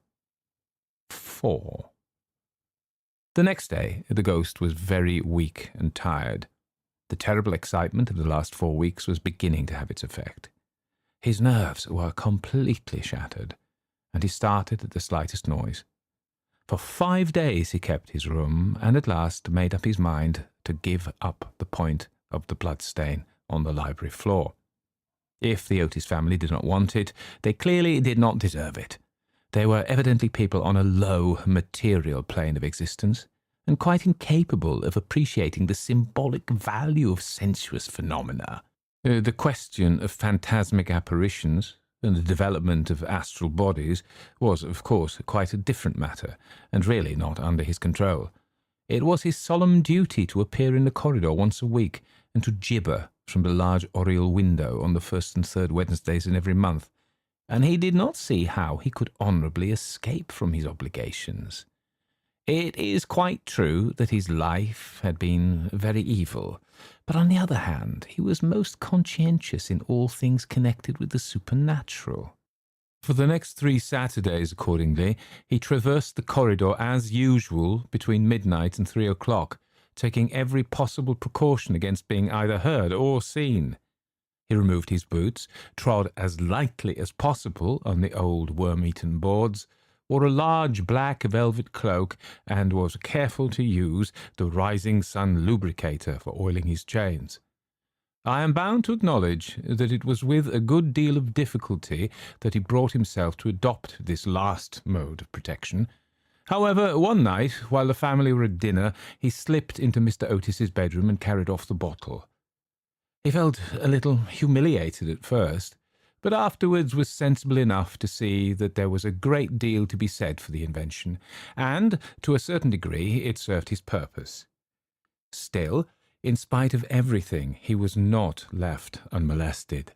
[SPEAKER 1] 4. The next day, the ghost was very weak and tired. The terrible excitement of the last 4 weeks was beginning to have its effect. His nerves were completely shattered, and he started at the slightest noise. For 5 days he kept his room, and at last made up his mind to give up the point of the bloodstain on the library floor. If the Otis family did not want it, they clearly did not deserve it. They were evidently people on a low, material plane of existence, and quite incapable of appreciating the symbolic value of sensuous phenomena. The question of phantasmic apparitions and the development of astral bodies was, of course, quite a different matter, and really not under his control. It was his solemn duty to appear in the corridor once a week, and to gibber from the large oriel window on the first and third Wednesdays in every month, and he did not see how he could honourably escape from his obligations. It is quite true that his life had been very evil, but on the other hand, he was most conscientious in all things connected with the supernatural. For the next 3 Saturdays, accordingly, he traversed the corridor as usual between midnight and 3 o'clock, taking every possible precaution against being either heard or seen. He removed his boots, trod as lightly as possible on the old worm-eaten boards, wore a large black velvet cloak, and was careful to use the rising sun lubricator for oiling his chains. I am bound to acknowledge that it was with a good deal of difficulty that he brought himself to adopt this last mode of protection. However, one night, while the family were at dinner, he slipped into Mr. Otis's bedroom and carried off the bottle. He felt a little humiliated at first, but afterwards was sensible enough to see that there was a great deal to be said for the invention, and, to a certain degree, it served his purpose. Still, in spite of everything, he was not left unmolested.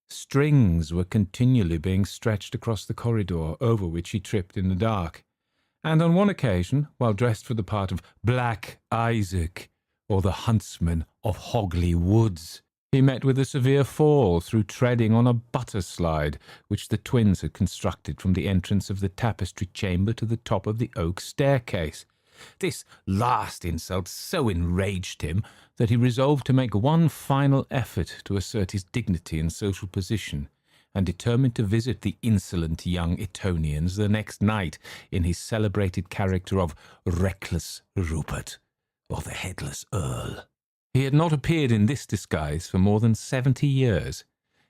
[SPEAKER 1] Strings were continually being stretched across the corridor, over which he tripped in the dark, And on one occasion, while dressed for the part of Black Isaac, or the huntsman of Hogley Woods, he met with a severe fall through treading on a butter slide which the twins had constructed from the entrance of the tapestry chamber to the top of the oak staircase. This last insult so enraged him that he resolved to make one final effort to assert his dignity and social position, and determined to visit the insolent young Etonians the next night in his celebrated character of Reckless Rupert, or the Headless Earl. He had not appeared in this disguise for more than 70 years.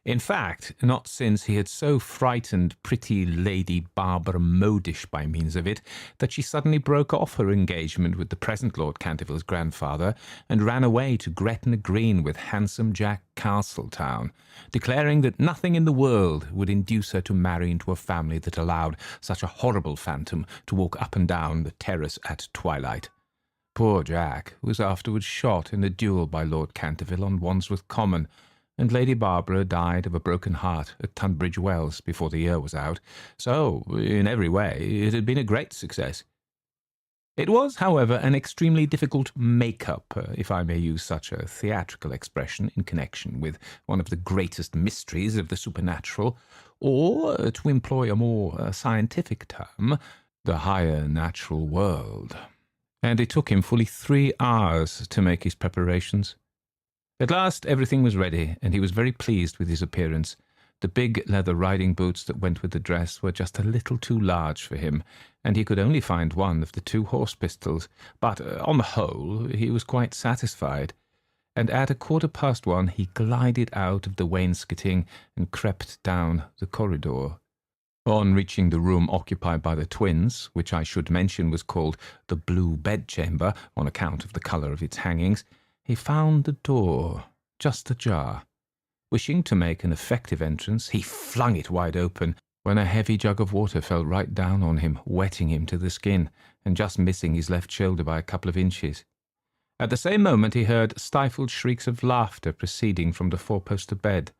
[SPEAKER 1] In fact, not since he had so frightened pretty Lady Barbara Modish by means of it, that she suddenly broke off her engagement with the present Lord Canterville's grandfather, and ran away to Gretna Green with handsome Jack Castletown, declaring that nothing in the world would induce her to marry into a family that allowed such a horrible phantom to walk up and down the terrace at twilight. Poor Jack was afterwards shot in a duel by Lord Canterville on Wandsworth Common, and Lady Barbara died of a broken heart at Tunbridge Wells before the year was out, so, in every way, it had been a great success. It was, however, an extremely difficult make-up, if I may use such a theatrical expression, in connection with one of the greatest mysteries of the supernatural, or, to employ a more scientific term, the higher natural world. And it took him fully 3 hours to make his preparations. At last everything was ready, and he was very pleased with his appearance. The big leather riding boots that went with the dress were just a little too large for him, and he could only find one of the 2 horse pistols, but on the whole he was quite satisfied, and at 1:15 he glided out of the wainscoting and crept down the corridor. On reaching the room occupied by the twins, which I should mention was called the Blue Bedchamber on account of the colour of its hangings, he found the door just ajar. Wishing to make an effective entrance, he flung it wide open, when a heavy jug of water fell right down on him, wetting him to the skin, and just missing his left shoulder by a couple of inches. At the same moment he heard stifled shrieks of laughter proceeding from the 4-poster bed.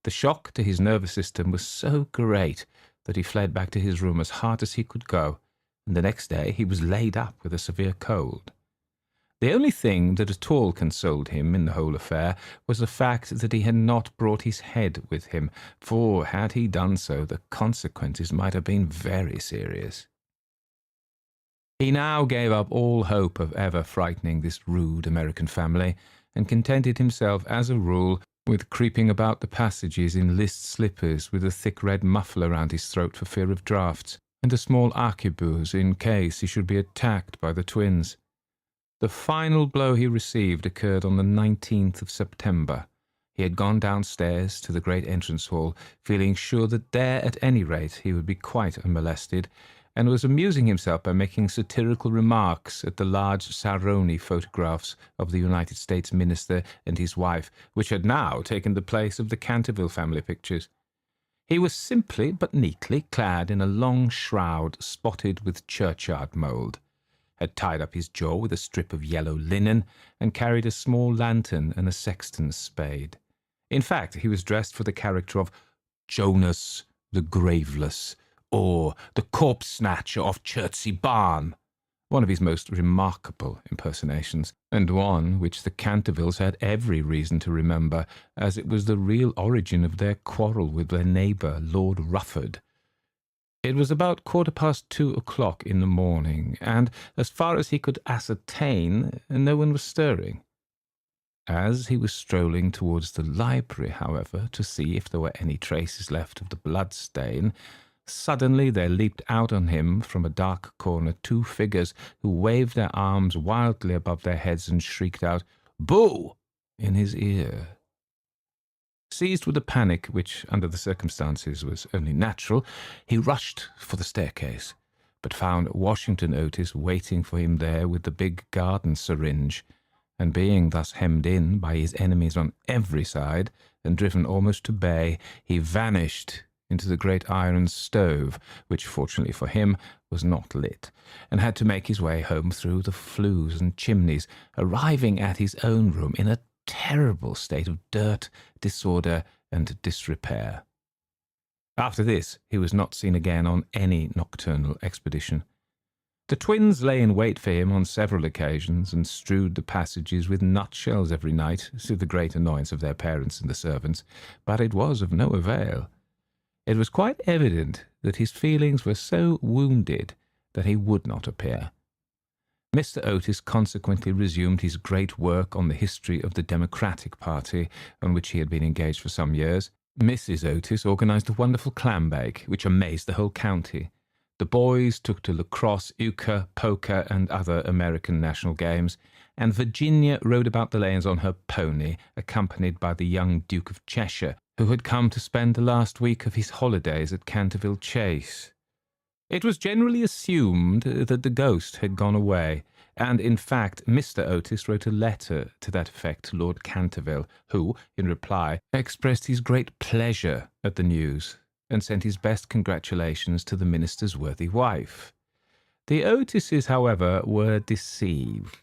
[SPEAKER 1] The shock to his nervous system was so great that he fled back to his room as hard as he could go, and the next day he was laid up with a severe cold. The only thing that at all consoled him in the whole affair was the fact that he had not brought his head with him, for had he done so, the consequences might have been very serious. He now gave up all hope of ever frightening this rude American family, and contented himself, as a rule, with creeping about the passages in list slippers with a thick red muffler round his throat for fear of draughts, and a small arquebuse in case he should be attacked by the twins. The final blow he received occurred on the 19th of September. He had gone downstairs to the great entrance hall, feeling sure that there, at any rate, he would be quite unmolested, and was amusing himself by making satirical remarks at the large Saroni photographs of the United States minister and his wife, which had now taken the place of the Canterville family pictures. He was simply but neatly clad in a long shroud spotted with churchyard mould, had tied up his jaw with a strip of yellow linen, and carried a small lantern and a sexton's spade. In fact, he was dressed for the character of Jonas the Graveless, or the corpse snatcher of Chertsey Barn, one of his most remarkable impersonations, and one which the Cantervilles had every reason to remember, as it was the real origin of their quarrel with their neighbour, Lord Rufford. It was about 2:15 in the morning, and, as far as he could ascertain, no one was stirring. As he was strolling towards the library, however, to see if there were any traces left of the blood-stain, suddenly there leaped out on him from a dark corner 2 figures who waved their arms wildly above their heads and shrieked out, "Boo!" in his ear. Seized with a panic which, under the circumstances, was only natural, he rushed for the staircase, but found Washington Otis waiting for him there with the big garden syringe, and being thus hemmed in by his enemies on every side, and driven almost to bay, he vanished into the great iron stove, which, fortunately for him, was not lit, and had to make his way home through the flues and chimneys, arriving at his own room in a terrible state of dirt, disorder, and disrepair. After this he was not seen again on any nocturnal expedition. The twins lay in wait for him on several occasions and strewed the passages with nutshells every night, to the great annoyance of their parents and the servants, but it was of no avail. It was quite evident that his feelings were so wounded that he would not appear. Mr. Otis consequently resumed his great work on the history of the Democratic Party, on which he had been engaged for some years. Mrs. Otis organised a wonderful clambake, which amazed the whole county. The boys took to lacrosse, euchre, poker, and other American national games, and Virginia rode about the lanes on her pony, accompanied by the young Duke of Cheshire, who had come to spend the last week of his holidays at Canterville Chase. It was generally assumed that the ghost had gone away, and in fact Mr. Otis wrote a letter to that effect to Lord Canterville, who, in reply, expressed his great pleasure at the news, and sent his best congratulations to the minister's worthy wife. The Otises, however, were deceived,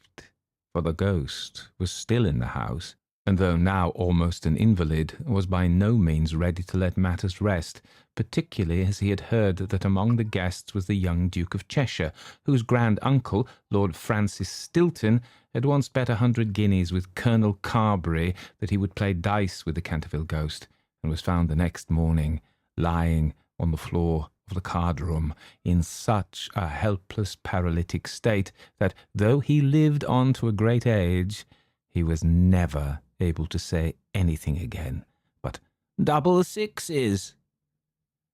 [SPEAKER 1] for the ghost was still in the house, and though now almost an invalid, was by no means ready to let matters rest, particularly as he had heard that among the guests was the young Duke of Cheshire, whose grand-uncle, Lord Francis Stilton, had once bet 100 guineas with Colonel Carberry that he would play dice with the Canterville ghost, and was found the next morning lying on the floor of the card-room in such a helpless paralytic state that, though he lived on to a great age, he was never able to say anything again but "double sixes."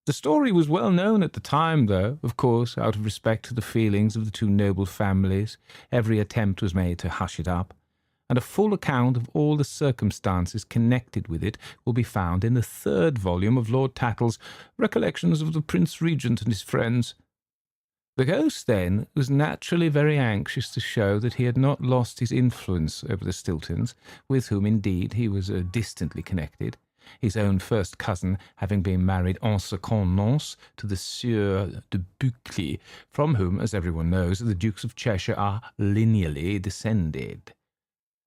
[SPEAKER 1] The story was well known at the time, though, of course, out of respect to the feelings of the two noble families, every attempt was made to hush it up, and a full account of all the circumstances connected with it will be found in the 3rd volume of Lord Tattle's Recollections of the Prince Regent and his Friends. The ghost, then, was naturally very anxious to show that he had not lost his influence over the Stiltons, with whom, indeed, he was distantly connected, his own first cousin having been married en secondes noces to the Sieur de Buccleuch, from whom, as everyone knows, the Dukes of Cheshire are lineally descended.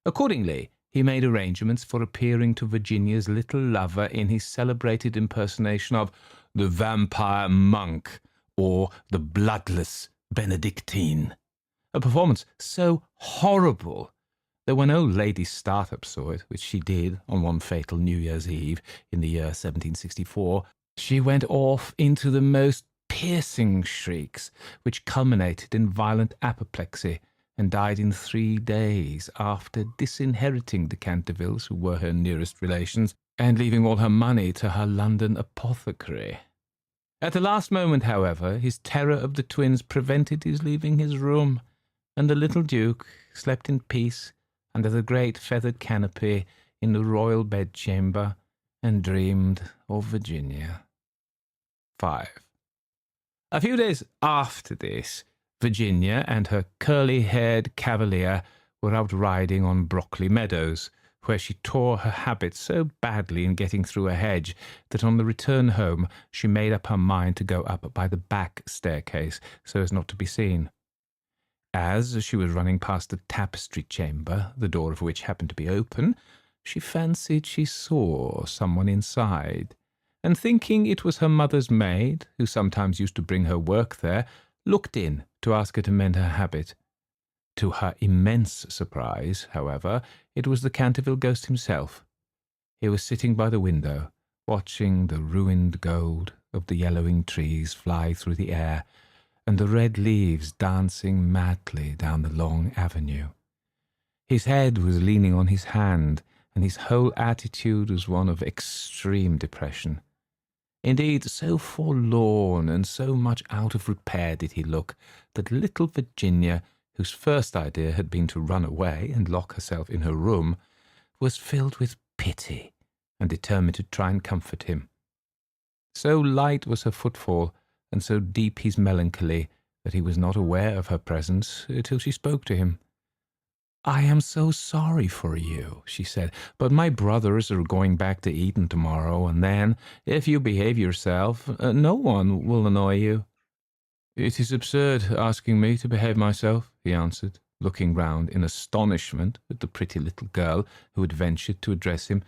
[SPEAKER 1] Accordingly, he made arrangements for appearing to Virginia's little lover in his celebrated impersonation of the vampire monk, or the bloodless Benedictine, a performance so horrible that when old Lady Startup saw it, which she did on one fatal New Year's Eve in the year 1764, she went off into the most piercing shrieks, which culminated in violent apoplexy, and died in 3 days after disinheriting the Cantervilles, who were her nearest relations, and leaving all her money to her London apothecary. At the last moment, however, his terror of the twins prevented his leaving his room, and the little Duke slept in peace under the great feathered canopy in the royal bedchamber, and dreamed of Virginia. 5. A few days after this, Virginia and her curly-haired cavalier were out riding on Brockley Meadows, where she tore her habit so badly in getting through a hedge that on the return home she made up her mind to go up by the back staircase so as not to be seen. As she was running past the tapestry chamber, the door of which happened to be open, she fancied she saw someone inside, and thinking it was her mother's maid, who sometimes used to bring her work there, looked in to ask her to mend her habit. To her immense surprise, however, it was the Canterville ghost himself. He was sitting by the window, watching the ruined gold of the yellowing trees fly through the air, and the red leaves dancing madly down the long avenue. His head was leaning on his hand, and his whole attitude was one of extreme depression. Indeed, so forlorn and so much out of repair did he look, that little Virginia, whose first idea had been to run away and lock herself in her room, was filled with pity and determined to try and comfort him. So light was her footfall, and so deep his melancholy, that he was not aware of her presence till she spoke to him. "I am so sorry for you," she said, "but my brothers are going back to Eton tomorrow, and then, if you behave yourself, no one will annoy you." "It is absurd asking me to behave myself," he answered, looking round in astonishment at the pretty little girl who had ventured to address him.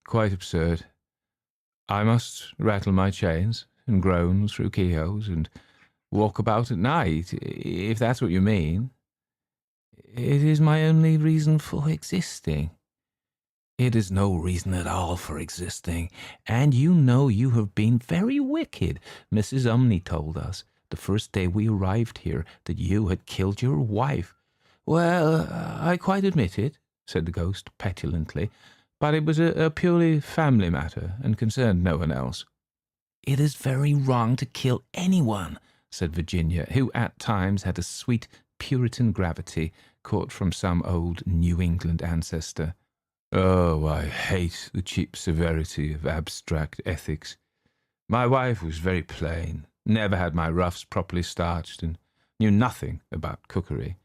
[SPEAKER 1] "Quite absurd. I must rattle my chains and groan through keyholes and walk about at night, if that's what you mean. It is my only reason for existing. It is no reason at all for existing, and you know you have been very wicked. Mrs. Umney told us, the first day we arrived here, that you had killed your wife. Well, I quite admit it, said the ghost petulantly, but it was a purely family matter, and concerned no one else. It is very wrong to kill anyone, said Virginia, who at times had a sweet Puritan gravity caught from some old New England ancestor. Oh, I hate the cheap severity of abstract ethics. My wife was very plain, never had my ruffs properly starched, and knew nothing about cookery.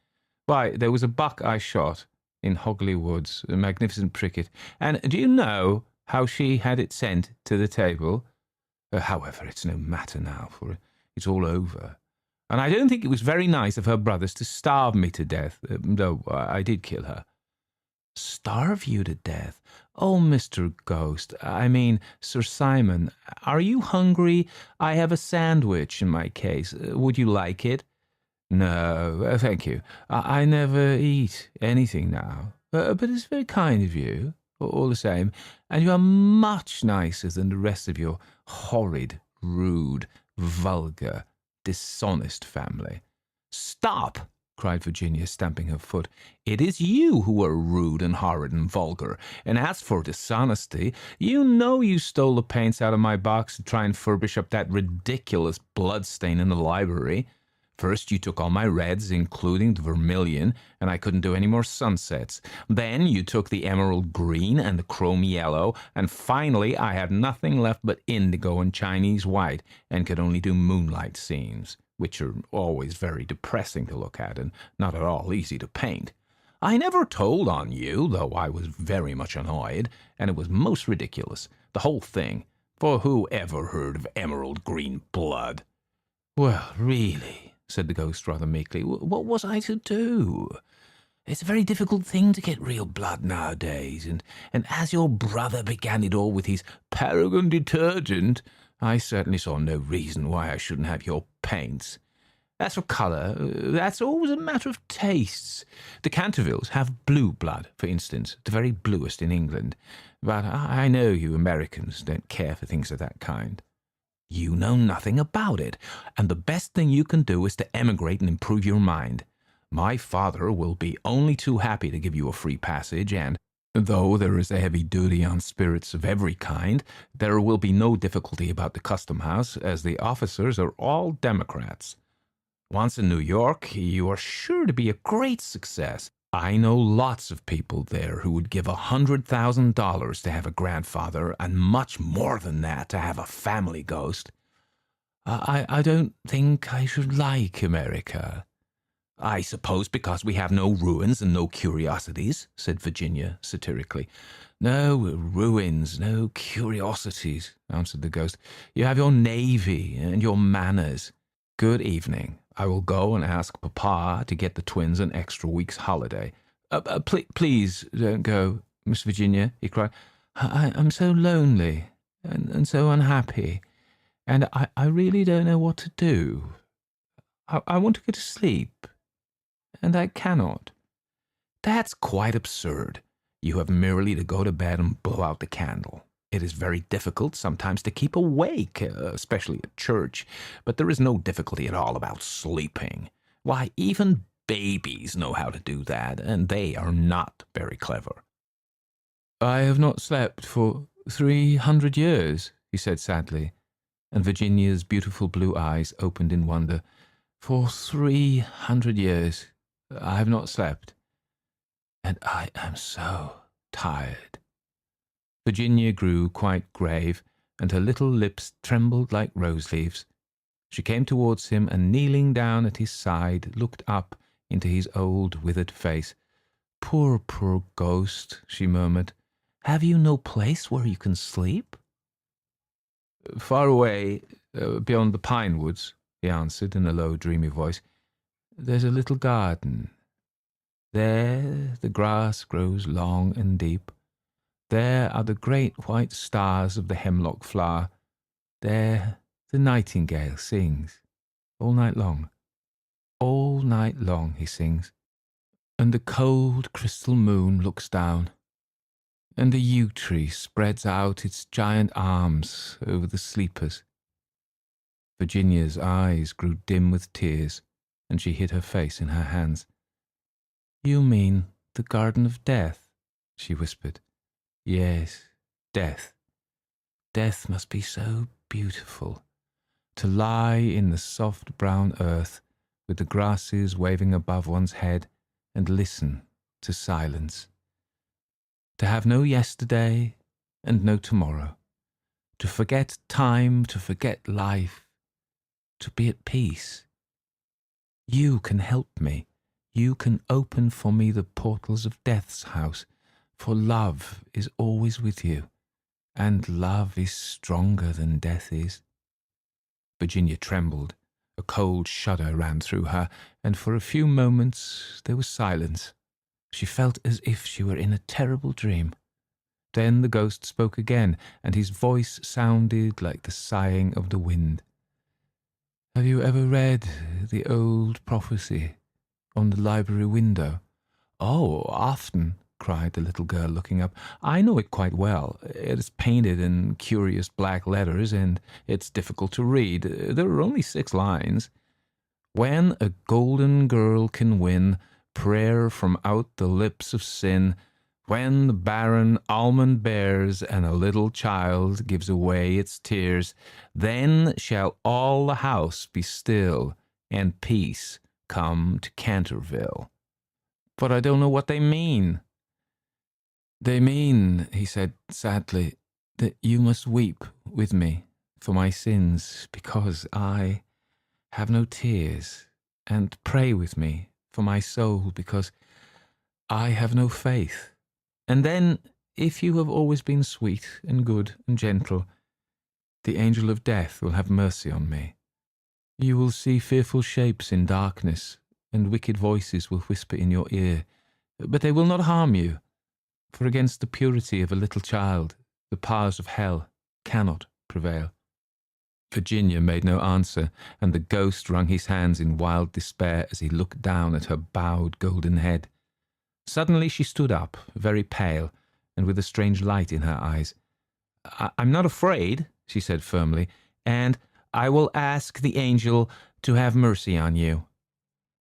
[SPEAKER 1] Why, there was a buck I shot in Hogley Woods, a magnificent pricket, and do you know how she had it sent to the table? However, it's no matter now, for it's all over. And I don't think it was very nice of her brothers to starve me to death, though I did kill her. Starve you to death? Oh, Mr. Ghost, I mean, Sir Simon, are you hungry? I have a sandwich in my case. Would you like it? No, thank you. I never eat anything now. But it's very kind of you, all the same, and you are much nicer than the rest of your horrid, rude, vulgar, dishonest family. Stop! Cried Virginia, stamping her foot. It is you who are rude and horrid and vulgar. And as for dishonesty, you know you stole the paints out of my box to try and furbish up that ridiculous bloodstain in the library. First you took all my reds, including the vermilion, and I couldn't do any more sunsets. Then you took the emerald green and the chrome yellow, and finally I had nothing left but indigo and Chinese white, and could only do moonlight scenes, which are always very depressing to look at and not at all easy to paint. I never told on you, though I was very much annoyed, and it was most ridiculous, the whole thing, for who ever heard of emerald green blood? Well, really, said the ghost rather meekly, what was I to do? It's a very difficult thing to get real blood nowadays, and as your brother began it all with his Paragon detergent, I certainly saw no reason why I shouldn't have your paints. As for colour, that's always a matter of tastes. The Cantervilles have blue blood, for instance, the very bluest in England. But I know you Americans don't care for things of that kind. You know nothing about it, and the best thing you can do is to emigrate and improve your mind. My father will be only too happy to give you a free passage, and though there is a heavy duty on spirits of every kind, there will be no difficulty about the custom house, as the officers are all Democrats. Once in New York, you are sure to be a great success. I know lots of people there who would give $100,000 to have a grandfather, and much more than that to have a family ghost. I don't think I should like America. I suppose because we have no ruins and no curiosities, said Virginia satirically. No ruins, no curiosities, answered the ghost. You have your navy and your manners. Good evening. I will go and ask Papa to get the twins an extra week's holiday. Please don't go, Miss Virginia, he cried. I'm so lonely and so unhappy, and I really don't know what to do. I want to go to sleep, and I cannot. That's quite absurd. You have merely to go to bed and blow out the candle. It is very difficult sometimes to keep awake, especially at church, but there is no difficulty at all about sleeping. Why, even babies know how to do that, and they are not very clever. I have not slept for 300 years, he said sadly, and Virginia's beautiful blue eyes opened in wonder. For 300 years I have not slept, and I am so tired. Virginia grew quite grave, and her little lips trembled like rose-leaves. She came towards him, and kneeling down at his side, looked up into his old withered face. Poor, poor ghost, she murmured. Have you no place where you can sleep? Far away, beyond the pine woods, he answered in a low, dreamy voice. There's a little garden. There the grass grows long and deep. There are the great white stars of the hemlock flower. There the nightingale sings.
[SPEAKER 3] all night long. All night long, he sings. And the cold crystal moon looks down, and the yew tree spreads out its giant arms over the sleepers. Virginia's eyes grew dim with tears, and she hid her face in her hands. "You mean the Garden of Death?" she whispered. "Yes, death. Death must be so beautiful. To lie in the soft brown earth, with the grasses waving above one's head, and listen to silence. To have no yesterday and no tomorrow. To forget time, to forget life. To be at peace. You can help me. You can open for me the portals of death's house, for love is always with you, and love is stronger than death is." Virginia trembled. A cold shudder ran through her, and for a few moments there was silence. She felt as if she were in a terrible dream. Then the ghost spoke again, and his voice sounded like the sighing of the wind. "Have you ever read the old prophecy on the library window?" "Oh, often," cried the little girl, looking up. "I know it quite well. It is painted in curious black letters, and it's difficult to read. There are only 6 lines. When a golden girl can win prayer from out the lips of sin, when the barren almond bears and a little child gives away its tears, then shall all the house be still, and peace come to Canterville." "But I don't know what they mean." "They mean," he said sadly, "that you must weep with me for my sins, because I have no tears, and pray with me for my soul, because I have no faith. And then, if you have always been sweet and good and gentle, the angel of death will have mercy on me. You will see fearful shapes in darkness, and wicked voices will whisper in your ear, but they will not harm you, for against the purity of a little child, the powers of hell cannot prevail." Virginia made no answer, and the ghost wrung his hands in wild despair as he looked down at her bowed golden head. Suddenly she stood up, very pale, and with a strange light in her eyes. "I'm not afraid," she said firmly, "and I will ask the angel to have mercy on you."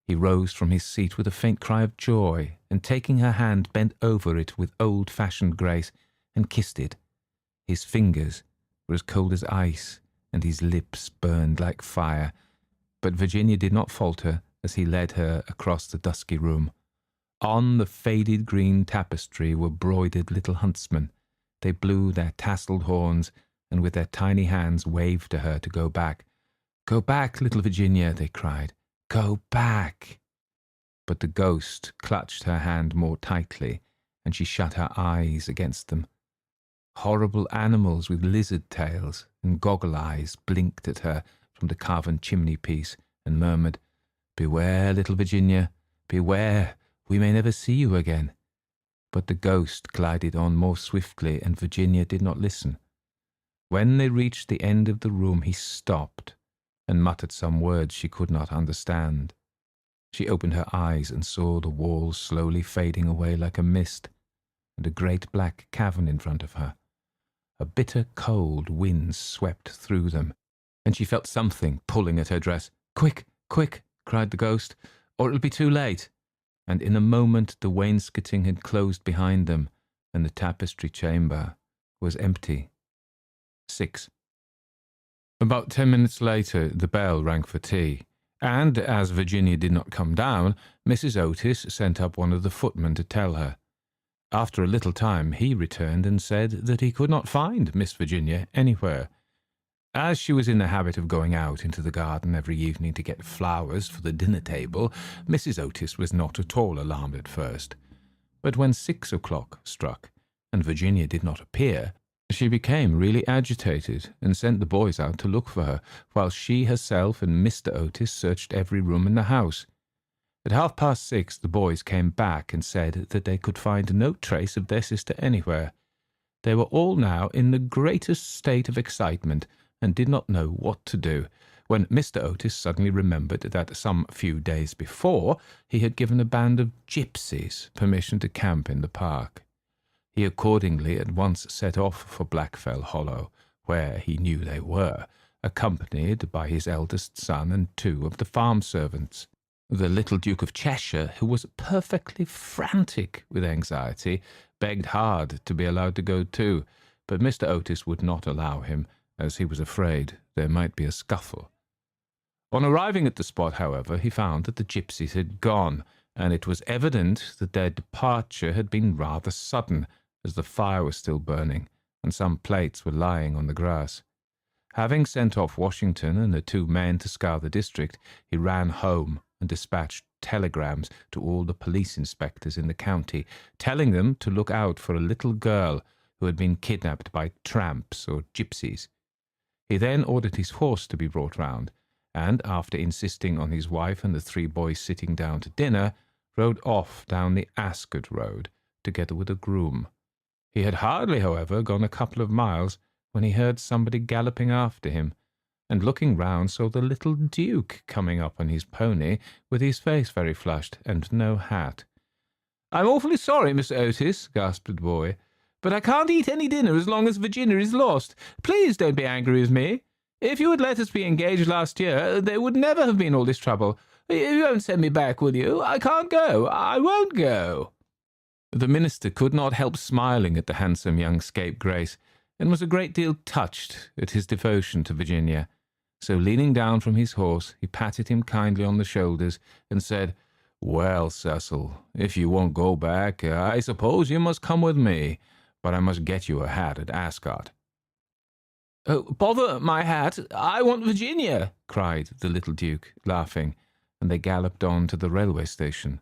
[SPEAKER 3] He rose from his seat with a faint cry of joy, and taking her hand bent over it with old-fashioned grace, and kissed it. His fingers were as cold as ice, and his lips burned like fire, but Virginia did not falter as he led her across the dusky room. On the faded green tapestry were broidered little huntsmen. They blew their tasselled horns, and with their tiny hands waved to her to go back. "Go back, little Virginia," they cried. "Go back." But the ghost clutched her hand more tightly, and she shut her eyes against them. Horrible animals with lizard tails and goggle eyes blinked at her from the carven chimney-piece and murmured, "Beware, little Virginia, beware, we may never see you again." But the ghost glided on more swiftly, and Virginia did not listen. When they reached the end of the room, he stopped and muttered some words she could not understand. She opened her eyes and saw the walls slowly fading away like a mist, and a great black cavern in front of her. A bitter cold wind swept through them, and she felt something pulling at her dress. "Quick, quick," cried the ghost, "or it'll be too late." And in a moment the wainscoting had closed behind them, and the tapestry chamber was empty. 6. About 10 minutes later, the bell rang for tea, and as Virginia did not come down, Mrs. Otis sent up one of the footmen to tell her. After a little time, he returned and said that he could not find Miss Virginia anywhere. As she was in the habit of going out into the garden every evening to get flowers for the dinner table, Mrs. Otis was not at all alarmed at first. But when 6 o'clock struck, and Virginia did not appear, she became really agitated, and sent the boys out to look for her, while she herself and Mr. Otis searched every room in the house. At 6:30 the boys came back and said that they could find no trace of their sister anywhere. They were all now in the greatest state of excitement, and did not know what to do,
[SPEAKER 1] when Mr. Otis suddenly remembered that some few days before he had given a band of gypsies permission to camp in the park. He accordingly at once set off for Blackfell Hollow, where he knew they were, accompanied by his eldest son and 2 of the farm servants. The little Duke of Cheshire, who was perfectly frantic with anxiety, begged hard to be allowed to go too, but Mr. Otis would not allow him, as he was afraid there might be a scuffle. On arriving at the spot, however, he found that the gypsies had gone, and it was evident that their departure had been rather sudden, as the fire was still burning, and some plates were lying on the grass. Having sent off Washington and the 2 men to scour the district, he ran home and dispatched telegrams to all the police inspectors in the county, telling them to look out for a little girl who had been kidnapped by tramps or gypsies. He then ordered his horse to be brought round, and, after insisting on his wife and the 3 boys sitting down to dinner, rode off down the Ascot Road, together with a groom. He had hardly, however, gone a couple of miles when he heard somebody galloping after him, and looking round saw the little Duke coming up on his pony, with his face very flushed and no hat. "I'm awfully sorry, Mr. Otis," gasped the boy, "but I can't eat any dinner as long as Virginia is lost. Please don't be angry with me. If you had let us be engaged last year, there would never have been all this trouble. You won't send me back, will you? I can't go. I won't go." The minister could not help smiling at the handsome young scapegrace, and was a great deal touched at his devotion to Virginia. So, leaning down from his horse, he patted him kindly on the shoulders and said, "Well, Cecil, if you won't go back, I suppose you must come with me, but I must get you a hat at Ascot." "Oh, bother my hat! I want Virginia!" cried the little Duke, laughing, and they galloped on to the railway station.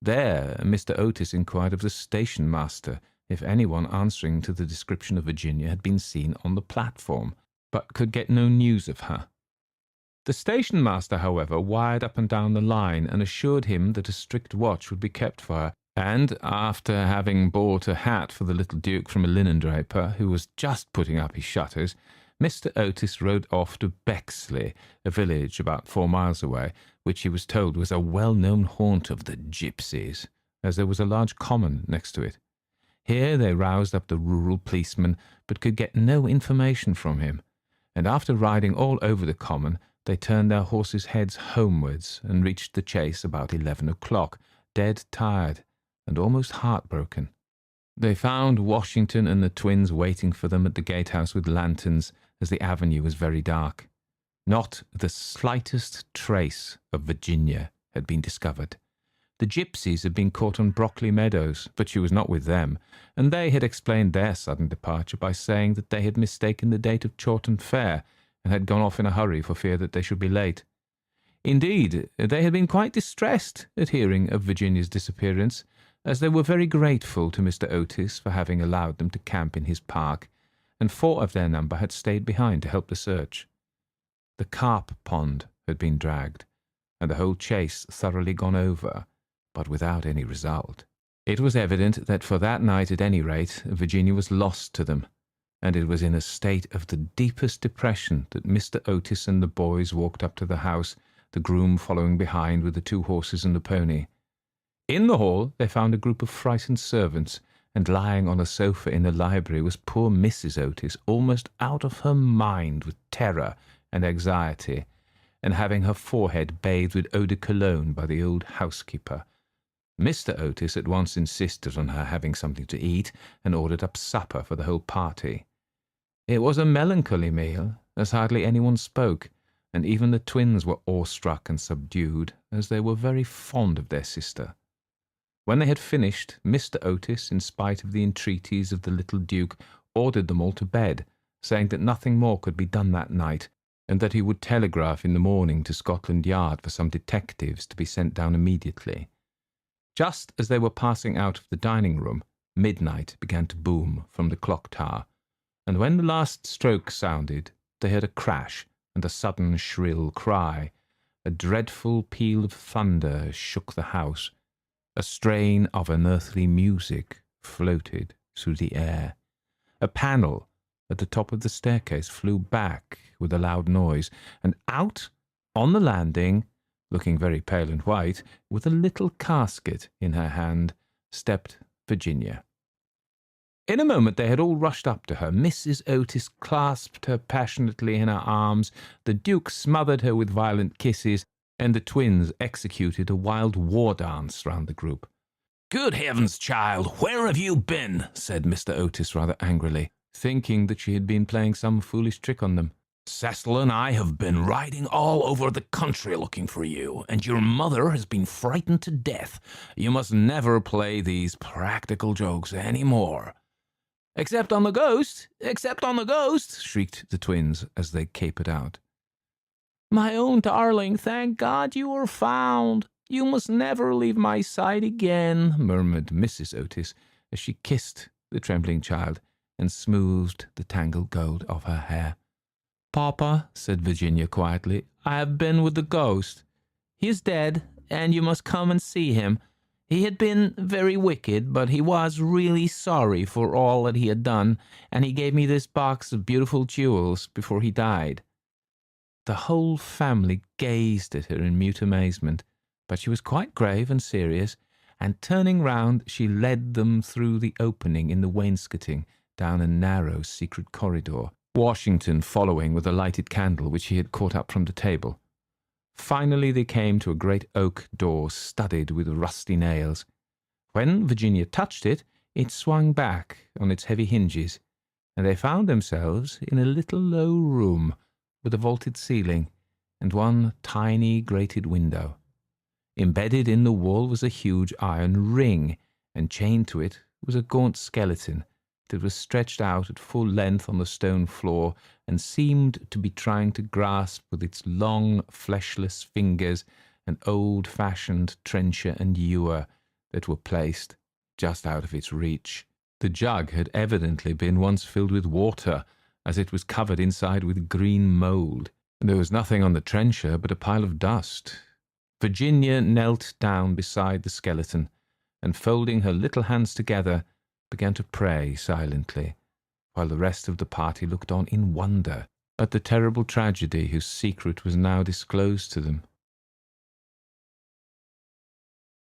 [SPEAKER 1] There Mr. Otis inquired of the station master if anyone answering to the description of Virginia had been seen on the platform, but could get no news of her. The station master, however, wired up and down the line and assured him that a strict watch would be kept for her, and, after having bought a hat for the little Duke from a linen-draper, who was just putting up his shutters, Mr. Otis rode off to Bexley, a village about 4 miles away, which he was told was a well-known haunt of the gypsies, as there was a large common next to it. Here they roused up the rural policeman, but could get no information from him, and after riding all over the common, they turned their horses' heads homewards and reached the chase about 11 o'clock, dead tired and almost heartbroken. They found Washington and the twins waiting for them at the gatehouse with lanterns, as the avenue was very dark. Not the slightest trace of Virginia had been discovered. The gypsies had been caught on Brockley Meadows, but she was not with them, and they had explained their sudden departure by saying that they had mistaken the date of Chawton Fair, and had gone off in a hurry for fear that they should be late. Indeed, they had been quite distressed at hearing of Virginia's disappearance, as they were very grateful to Mr. Otis for having allowed them to camp in his park, and 4 of their number had stayed behind to help the search. The carp pond had been dragged, and the whole chase thoroughly gone over, but without any result. It was evident that for that night, at any rate, Virginia was lost to them, and it was in a state of the deepest depression that Mr. Otis and the boys walked up to the house, the groom following behind with the 2 horses and the pony. In the hall they found a group of frightened servants, and lying on a sofa in the library was poor Mrs. Otis, almost out of her mind with terror and anxiety, and having her forehead bathed with eau de cologne by the old housekeeper. Mr. Otis at once insisted on her having something to eat, and ordered up supper for the whole party. It was a melancholy meal, as hardly anyone spoke, and even the twins were awestruck and subdued, as they were very fond of their sister. When they had finished, Mr. Otis, in spite of the entreaties of the little Duke, ordered them all to bed, saying that nothing more could be done that night, and that he would telegraph in the morning to Scotland Yard for some detectives to be sent down immediately. Just as they were passing out of the dining-room, midnight began to boom from the clock tower, and when the last stroke sounded, they heard a crash and a sudden shrill cry. A dreadful peal of thunder shook the house. A strain of unearthly music floated through the air. A panel at the top of the staircase flew back with a loud noise, and out on the landing, looking very pale and white, with a little casket in her hand, stepped Virginia. In a moment they had all rushed up to her. Mrs. Otis clasped her passionately in her arms, the Duke smothered her with violent kisses, and the twins executed a wild war dance round the group. "Good heavens, child, where have you been?" said Mr. Otis rather angrily, thinking that she had been playing some foolish trick on them. "Cecil and I have been riding all over the country looking for you, and your mother has been frightened to death. You must never play these practical jokes any more." "Except on the ghost! Except on the ghost!" shrieked the twins as they capered out. "My own darling, thank God you are found. You must never leave my side again," murmured Mrs. Otis as she kissed the trembling child and smoothed the tangled gold of her hair. "Papa," said Virginia quietly, "I have been with the ghost. He is dead, and you must come and see him. He had been very wicked, but he was really sorry for all that he had done, and he gave me this box of beautiful jewels before he died." The whole family gazed at her in mute amazement, but she was quite grave and serious, and turning round she led them through the opening in the wainscoting down a narrow secret corridor, Washington following with a lighted candle which he had caught up from the table. Finally they came to a great oak door studded with rusty nails. When Virginia touched it, it swung back on its heavy hinges, and they found themselves in a little low room with a vaulted ceiling and one tiny grated window. Embedded in the wall was a huge iron ring, and chained to it was a gaunt skeleton that was stretched out at full length on the stone floor and seemed to be trying to grasp with its long, fleshless fingers an old-fashioned trencher and ewer that were placed just out of its reach. The jug had evidently been once filled with water, as it was covered inside with green mould. There was nothing on the trencher but a pile of dust. Virginia knelt down beside the skeleton, and folding her little hands together, began to pray silently, while the rest of the party looked on in wonder at the terrible tragedy whose secret was now disclosed to them.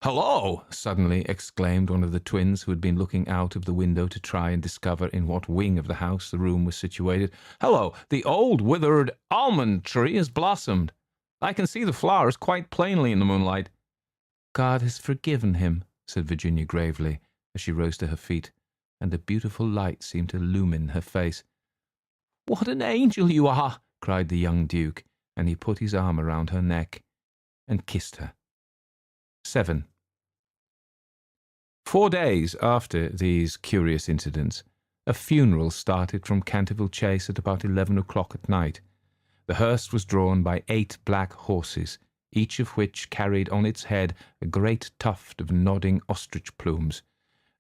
[SPEAKER 1] "Hello!" suddenly exclaimed one of the twins who had been looking out of the window to try and discover in what wing of the house the room was situated. "Hello! The old withered almond tree has blossomed. I can see the flowers quite plainly in the moonlight." "God has forgiven him," said Virginia gravely, as she rose to her feet, and a beautiful light seemed to illumine her face. "What an angel you are!" cried the young Duke, and he put his arm around her neck and kissed her. 7. 4 days after these curious incidents, a funeral started from Canterville Chase at about 11 o'clock at night. The hearse was drawn by 8 black horses, each of which carried on its head a great tuft of nodding ostrich plumes,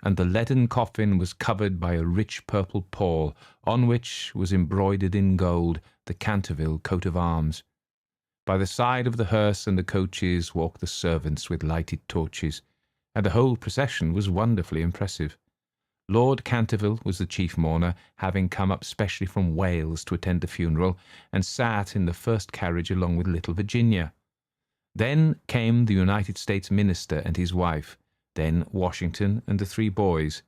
[SPEAKER 1] and the leaden coffin was covered by a rich purple pall, on which was embroidered in gold the Canterville coat of arms. By the side of the hearse and the coaches walked the servants with lighted torches, and the whole procession was wonderfully impressive. Lord Canterville was the chief mourner, having come up specially from Wales to attend the funeral, and sat in the first carriage along with little Virginia. Then came the United States Minister and his wife, then Washington and the 3 boys,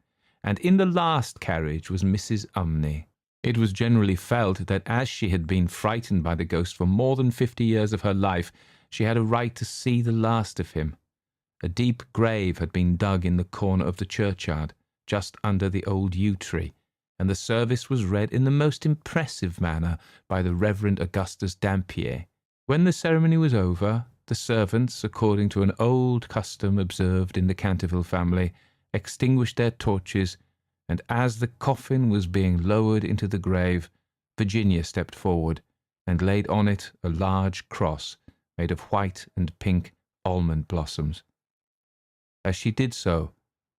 [SPEAKER 1] and in the last carriage was Mrs. Umney. It was generally felt that as she had been frightened by the ghost for more than 50 years of her life, she had a right to see the last of him. A deep grave had been dug in the corner of the churchyard, just under the old yew tree, and the service was read in the most impressive manner by the Reverend Augustus Dampier. When the ceremony was over, the servants, according to an old custom observed in the Canterville family, extinguished their torches, and as the coffin was being lowered into the grave, Virginia stepped forward and laid on it a large cross made of white and pink almond blossoms. As she did so,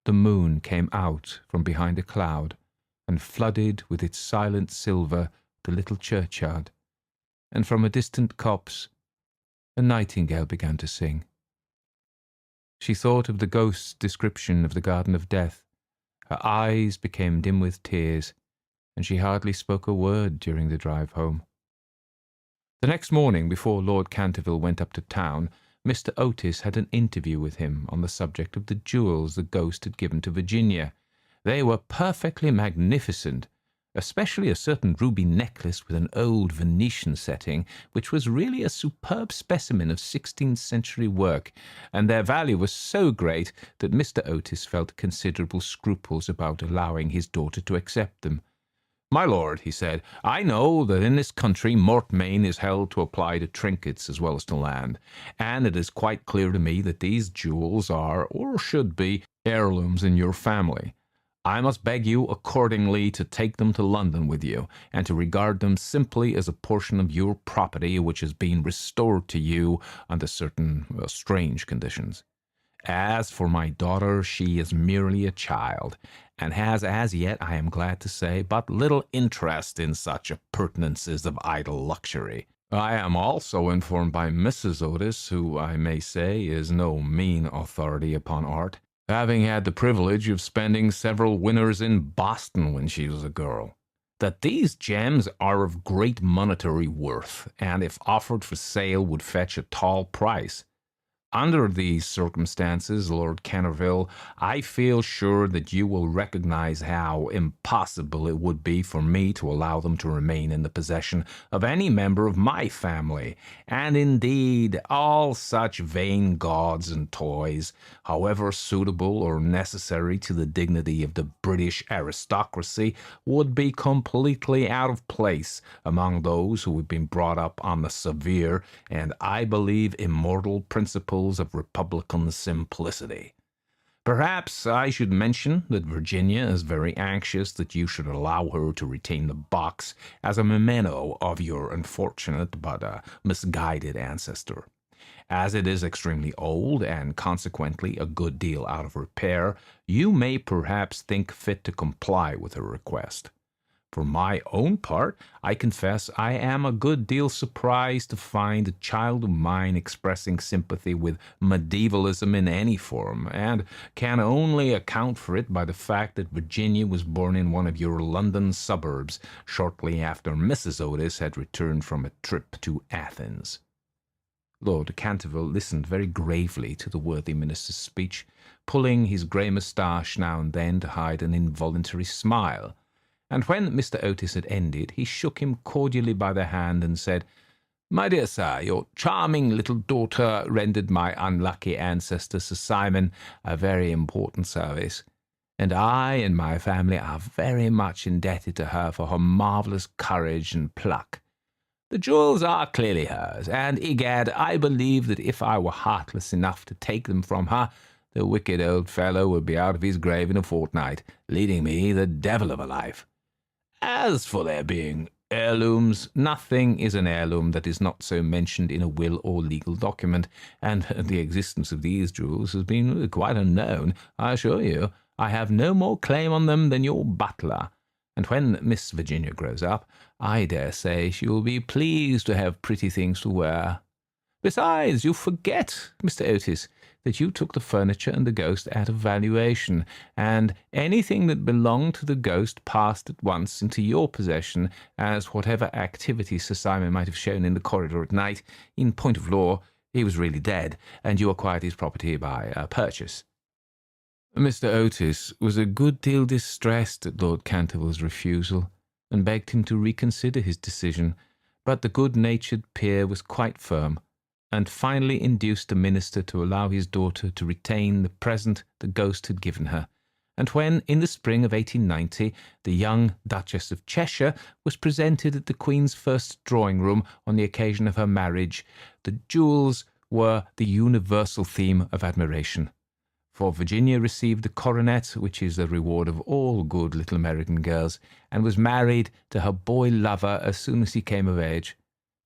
[SPEAKER 1] the moon came out from behind a cloud and flooded with its silent silver the little churchyard, and from a distant copse a nightingale began to sing. She thought of the ghost's description of the Garden of Death. Her eyes became dim with tears, and she hardly spoke a word during the drive home. The next morning, before Lord Canterville went up to town, Mr. Otis had an interview with him on the subject of the jewels the ghost had given to Virginia. They were perfectly magnificent, especially a certain ruby necklace with an old Venetian setting, which was really a superb specimen of 16th century work, and their value was so great that Mr. Otis felt considerable scruples about allowing his daughter to accept them. "My lord," he said, "I know that in this country mortmain is held to apply to trinkets as well as to land, and it is quite clear to me that these jewels are, or should be, heirlooms in your family. I must beg you accordingly to take them to London with you, and to regard them simply as a portion of your property which has been restored to you under certain strange conditions. As for my daughter, she is merely a child, and has as yet, I am glad to say, but little interest in such appurtenances of idle luxury. I am also informed by Mrs. Otis, who, I may say, is no mean authority upon art, having had the privilege of spending several winters in Boston when she was a girl, that these gems are of great monetary worth, and if offered for sale would fetch a tall price. Under these circumstances, Lord Canterville, I feel sure that you will recognize how impossible it would be for me to allow them to remain in the possession of any member of my family, and indeed all such vain gauds and toys, however suitable or necessary to the dignity of the British aristocracy, would be completely out of place among those who have been brought up on the severe and, I believe, immortal principles of republican simplicity. Perhaps I should mention that Virginia is very anxious that you should allow her to retain the box as a memento of your unfortunate but misguided ancestor. As it is extremely old, and consequently a good deal out of repair, you may perhaps think fit to comply with her request. For my own part, I confess I am a good deal surprised to find a child of mine expressing sympathy with medievalism in any form, and can only account for it by the fact that Virginia was born in one of your London suburbs shortly after Mrs. Otis had returned from a trip to Athens." Lord Canterville listened very gravely to the worthy minister's speech, pulling his grey moustache now and then to hide an involuntary smile. And when Mr. Otis had ended, he shook him cordially by the hand and said, "My dear sir, your charming little daughter rendered my unlucky ancestor Sir Simon a very important service, and I and my family are very much indebted to her for her marvellous courage and pluck. The jewels are clearly hers, and, egad, I believe that if I were heartless enough to take them from her, the wicked old fellow would be out of his grave in a fortnight, leading me the devil of a life. As for their being heirlooms, nothing is an heirloom that is not so mentioned in a will or legal document, and the existence of these jewels has been quite unknown, I assure you. I have no more claim on them than your butler, and when Miss Virginia grows up, I dare say she will be pleased to have pretty things to wear. Besides, you forget, Mr. Otis, that you took the furniture and the ghost out of valuation, and anything that belonged to the ghost passed at once into your possession, as whatever activity Sir Simon might have shown in the corridor at night, in point of law, he was really dead, and you acquired his property by purchase." Mr. Otis was a good deal distressed at Lord Canterville's refusal, and begged him to reconsider his decision, but the good-natured peer was quite firm, and finally induced the minister to allow his daughter to retain the present the ghost had given her. And when, in the spring of 1890, the young Duchess of Cheshire was presented at the Queen's first drawing-room on the occasion of her marriage, the jewels were the universal theme of admiration. For Virginia received the coronet, which is the reward of all good little American girls, and was married to her boy-lover as soon as he came of age.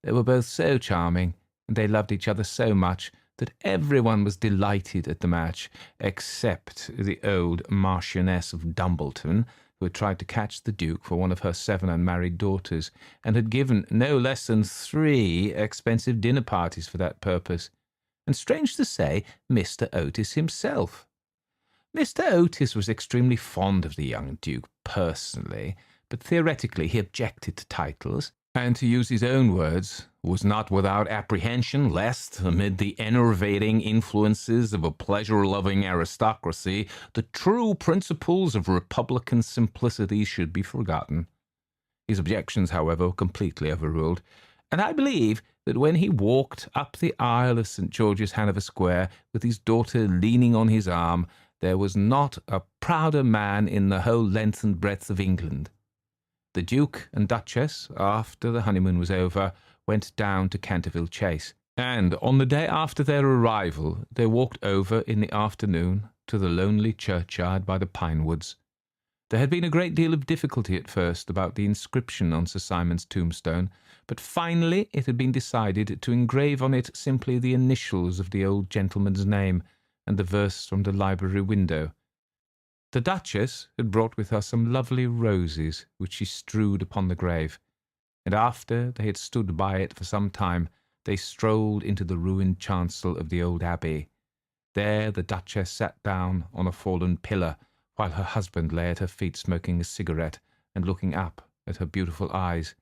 [SPEAKER 1] They were both so charming, and they loved each other so much, that everyone was delighted at the match, except the old Marchioness of Dumbleton, who had tried to catch the Duke for one of her 7 unmarried daughters, and had given no less than 3 expensive dinner parties for that purpose. And strange to say, Mr. Otis himself. Mr. Otis was extremely fond of the young Duke personally, but theoretically he objected to titles, and to use his own words, was not without apprehension lest, amid the enervating influences of a pleasure-loving aristocracy, the true principles of republican simplicity should be forgotten. His objections, however, were completely overruled, and I believe that when he walked up the aisle of St. George's, Hanover Square, with his daughter leaning on his arm, there was not a prouder man in the whole length and breadth of England. The Duke and Duchess, after the honeymoon was over, went down to Canterville Chase, and on the day after their arrival they walked over in the afternoon to the lonely churchyard by the pine woods. There had been a great deal of difficulty at first about the inscription on Sir Simon's tombstone, but finally it had been decided to engrave on it simply the initials of the old gentleman's name and the verse from the library window. The Duchess had brought with her some lovely roses, which she strewed upon the grave, and after they had stood by it for some time, they strolled into the ruined chancel of the old abbey. There the Duchess sat down on a fallen pillar, while her husband lay at her feet smoking a cigarette and looking up at her beautiful eyes.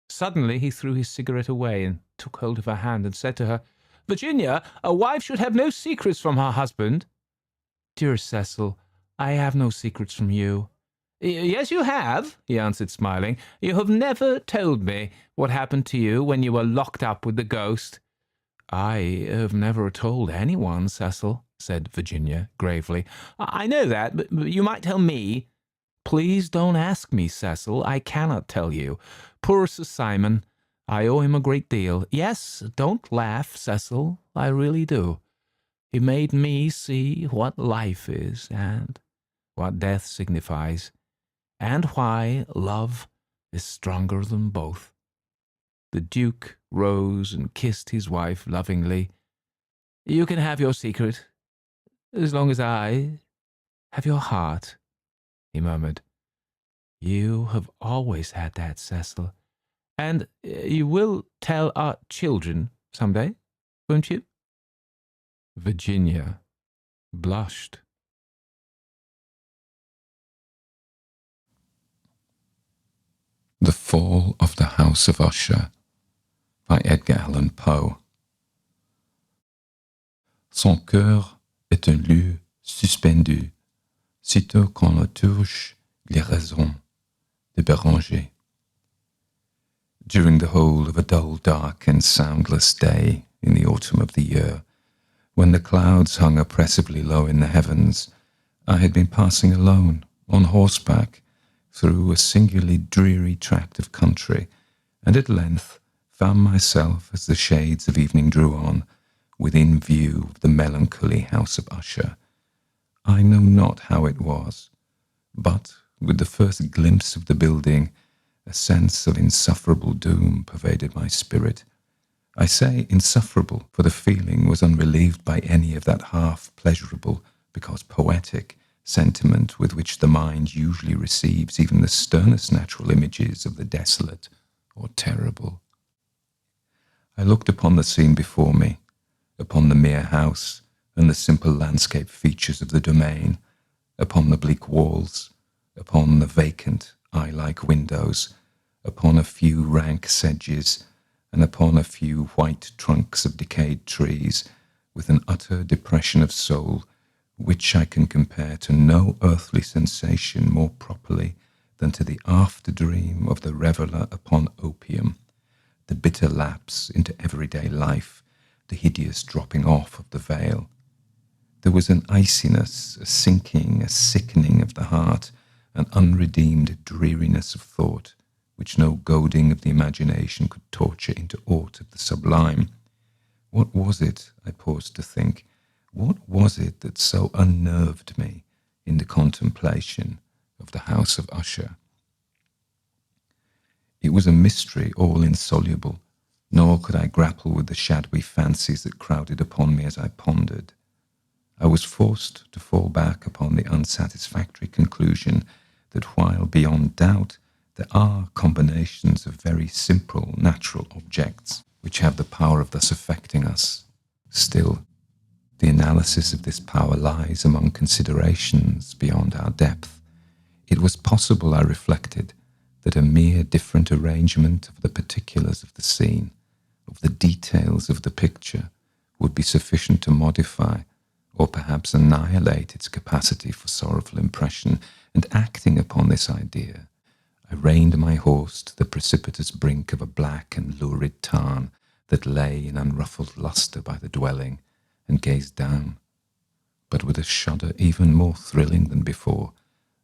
[SPEAKER 1] Suddenly he threw his cigarette away and took hold of her hand and said to her, "Virginia, a wife should have no secrets from her husband." "Dear Cecil, I have no secrets from you." "Yes, you have," he answered, smiling. "You have never told me what happened to you when you were locked up with the ghost." "I have never told anyone, Cecil," said Virginia gravely. "I know that, but you might tell me." "Please don't ask me, Cecil. I cannot tell you. Poor Sir Simon. I owe him a great deal. Yes, don't laugh, Cecil. I really do. He made me see what life is, and what death signifies, and why love is stronger than both." The Duke rose and kissed his wife lovingly. "You can have your secret, as long as I have your heart," he murmured. "You have always had that, Cecil. And you will tell our children some day, won't you?" Virginia blushed.
[SPEAKER 3] The Fall of the House of Usher by Edgar Allan Poe. Son cœur est un lieu suspendu, sitôt qu'on le touche, les raisons de Béranger. During the whole of a dull, dark, and soundless day in the autumn of the year, when the clouds hung oppressively low in the heavens, I had been passing alone, on horseback, through a singularly dreary tract of country, and at length found myself, as the shades of evening drew on, within view of the melancholy house of Usher. I know not how it was, but with the first glimpse of the building, a sense of insufferable doom pervaded my spirit. I say insufferable, for the feeling was unrelieved by any of that half-pleasurable, because poetic, sentiment with which the mind usually receives even the sternest natural images of the desolate or terrible. I looked upon the scene before me, upon the mere house and the simple landscape features of the domain, upon the bleak walls, upon the vacant, eye-like windows, upon a few rank sedges, and upon a few white trunks of decayed trees, with an utter depression of soul, which I can compare to no earthly sensation more properly than to the after-dream of the reveller upon opium, the bitter lapse into everyday life, the hideous dropping off of the veil. There was an iciness, a sinking, a sickening of the heart, an unredeemed dreariness of thought, which no goading of the imagination could torture into aught of the sublime. What was it, I paused to think, what was it that so unnerved me in the contemplation of the house of Usher? It was a mystery all insoluble, nor could I grapple with the shadowy fancies that crowded upon me as I pondered. I was forced to fall back upon the unsatisfactory conclusion that while beyond doubt there are combinations of very simple natural objects which have the power of thus affecting us, still the analysis of this power lies among considerations beyond our depth. It was possible, I reflected, that a mere different arrangement of the particulars of the scene, of the details of the picture, would be sufficient to modify, or perhaps annihilate its capacity for sorrowful impression, and acting upon this idea, I reined my horse to the precipitous brink of a black and lurid tarn that lay in unruffled lustre by the dwelling, and gazed down, but with a shudder even more thrilling than before,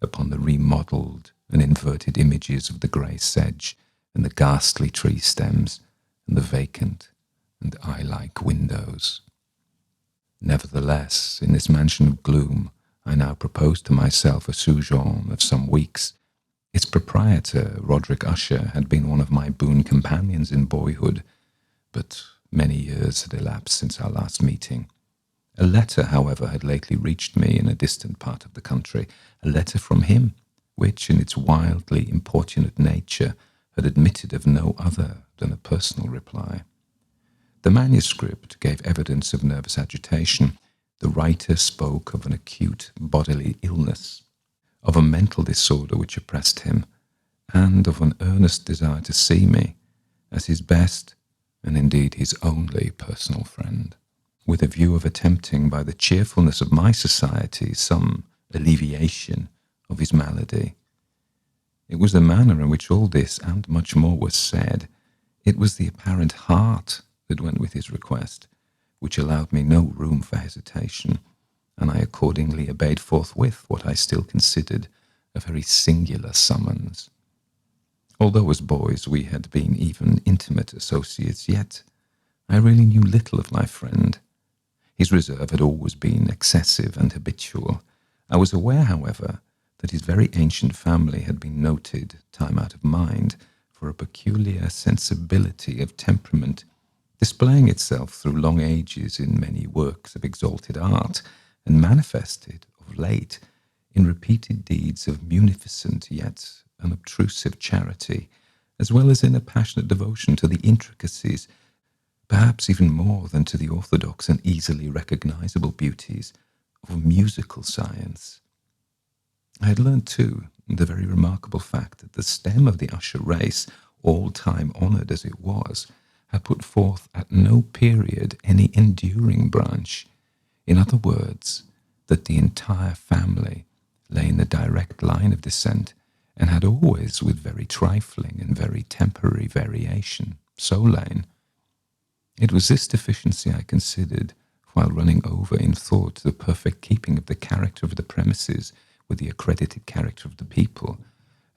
[SPEAKER 3] upon the remodelled and inverted images of the grey sedge and the ghastly tree stems and the vacant and eye-like windows. Nevertheless, in this mansion of gloom, I now proposed to myself a sojourn of some weeks. Its proprietor, Roderick Usher, had been one of my boon companions in boyhood, but many years had elapsed since our last meeting. A letter, however, had lately reached me in a distant part of the country, a letter from him, which, in its wildly importunate nature, had admitted of no other than a personal reply. The manuscript gave evidence of nervous agitation. The writer spoke of an acute bodily illness, of a mental disorder which oppressed him, and of an earnest desire to see me as his best, and indeed his only personal friend, with a view of attempting by the cheerfulness of my society some alleviation of his malady. It was the manner in which all this and much more was said, it was the apparent heart that went with his request, which allowed me no room for hesitation, and I accordingly obeyed forthwith what I still considered a very singular summons. Although as boys we had been even intimate associates, yet I really knew little of my friend. His reserve had always been excessive and habitual. I was aware, however, that his very ancient family had been noted, time out of mind, for a peculiar sensibility of temperament, displaying itself through long ages in many works of exalted art, and manifested, of late, in repeated deeds of munificent yet unobtrusive charity, as well as in a passionate devotion to the intricacies, perhaps even more than to the orthodox and easily recognizable beauties, of musical science. I had learned, too, the very remarkable fact that the stem of the Usher race, all-time honoured as it was, had put forth at no period any enduring branch. In other words, that the entire family lay in the direct line of descent, and had always, with very trifling and very temporary variation, so lain. It was this deficiency I considered, while running over in thought the perfect keeping of the character of the premises with the accredited character of the people,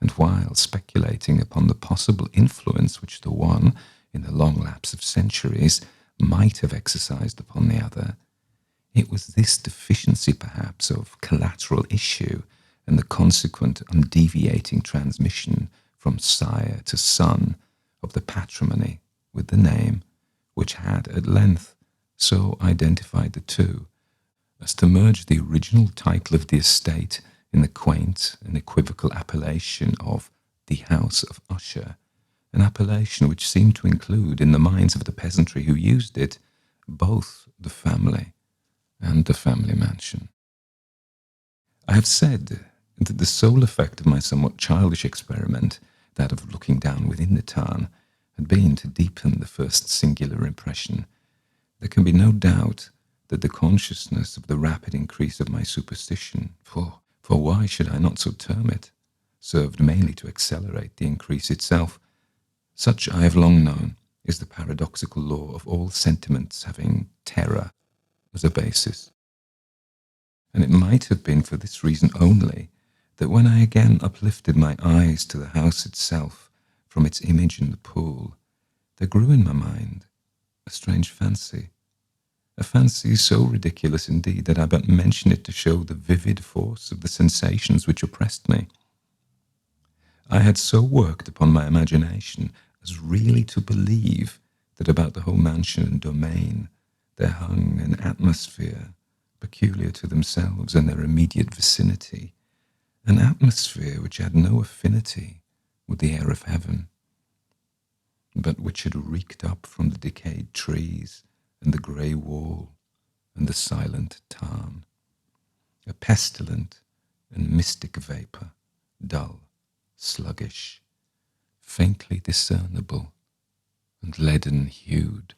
[SPEAKER 3] and while speculating upon the possible influence which the one, in the long lapse of centuries, might have exercised upon the other. It was this deficiency, perhaps, of collateral issue, and the consequent undeviating transmission from sire to son of the patrimony with the name, which had at length so identified the two as to merge the original title of the estate in the quaint and equivocal appellation of the House of Usher, an appellation which seemed to include, in the minds of the peasantry who used it, both the family and the family mansion. I have said that the sole effect of my somewhat childish experiment, that of looking down within the tarn, had been to deepen the first singular impression. There can be no doubt that the consciousness of the rapid increase of my superstition, for why should I not so term it, served mainly to accelerate the increase itself. Such, I have long known, is the paradoxical law of all sentiments having terror as a basis. And it might have been for this reason only that when I again uplifted my eyes to the house itself from its image in the pool, there grew in my mind a strange fancy, a fancy so ridiculous indeed that I but mention it to show the vivid force of the sensations which oppressed me. I had so worked upon my imagination as really to believe that about the whole mansion and domain there hung an atmosphere peculiar to themselves and their immediate vicinity, an atmosphere which had no affinity with the air of heaven, but which had reeked up from the decayed trees and the grey wall and the silent tarn, a pestilent and mystic vapour, dull, sluggish, faintly discernible and leaden-hued.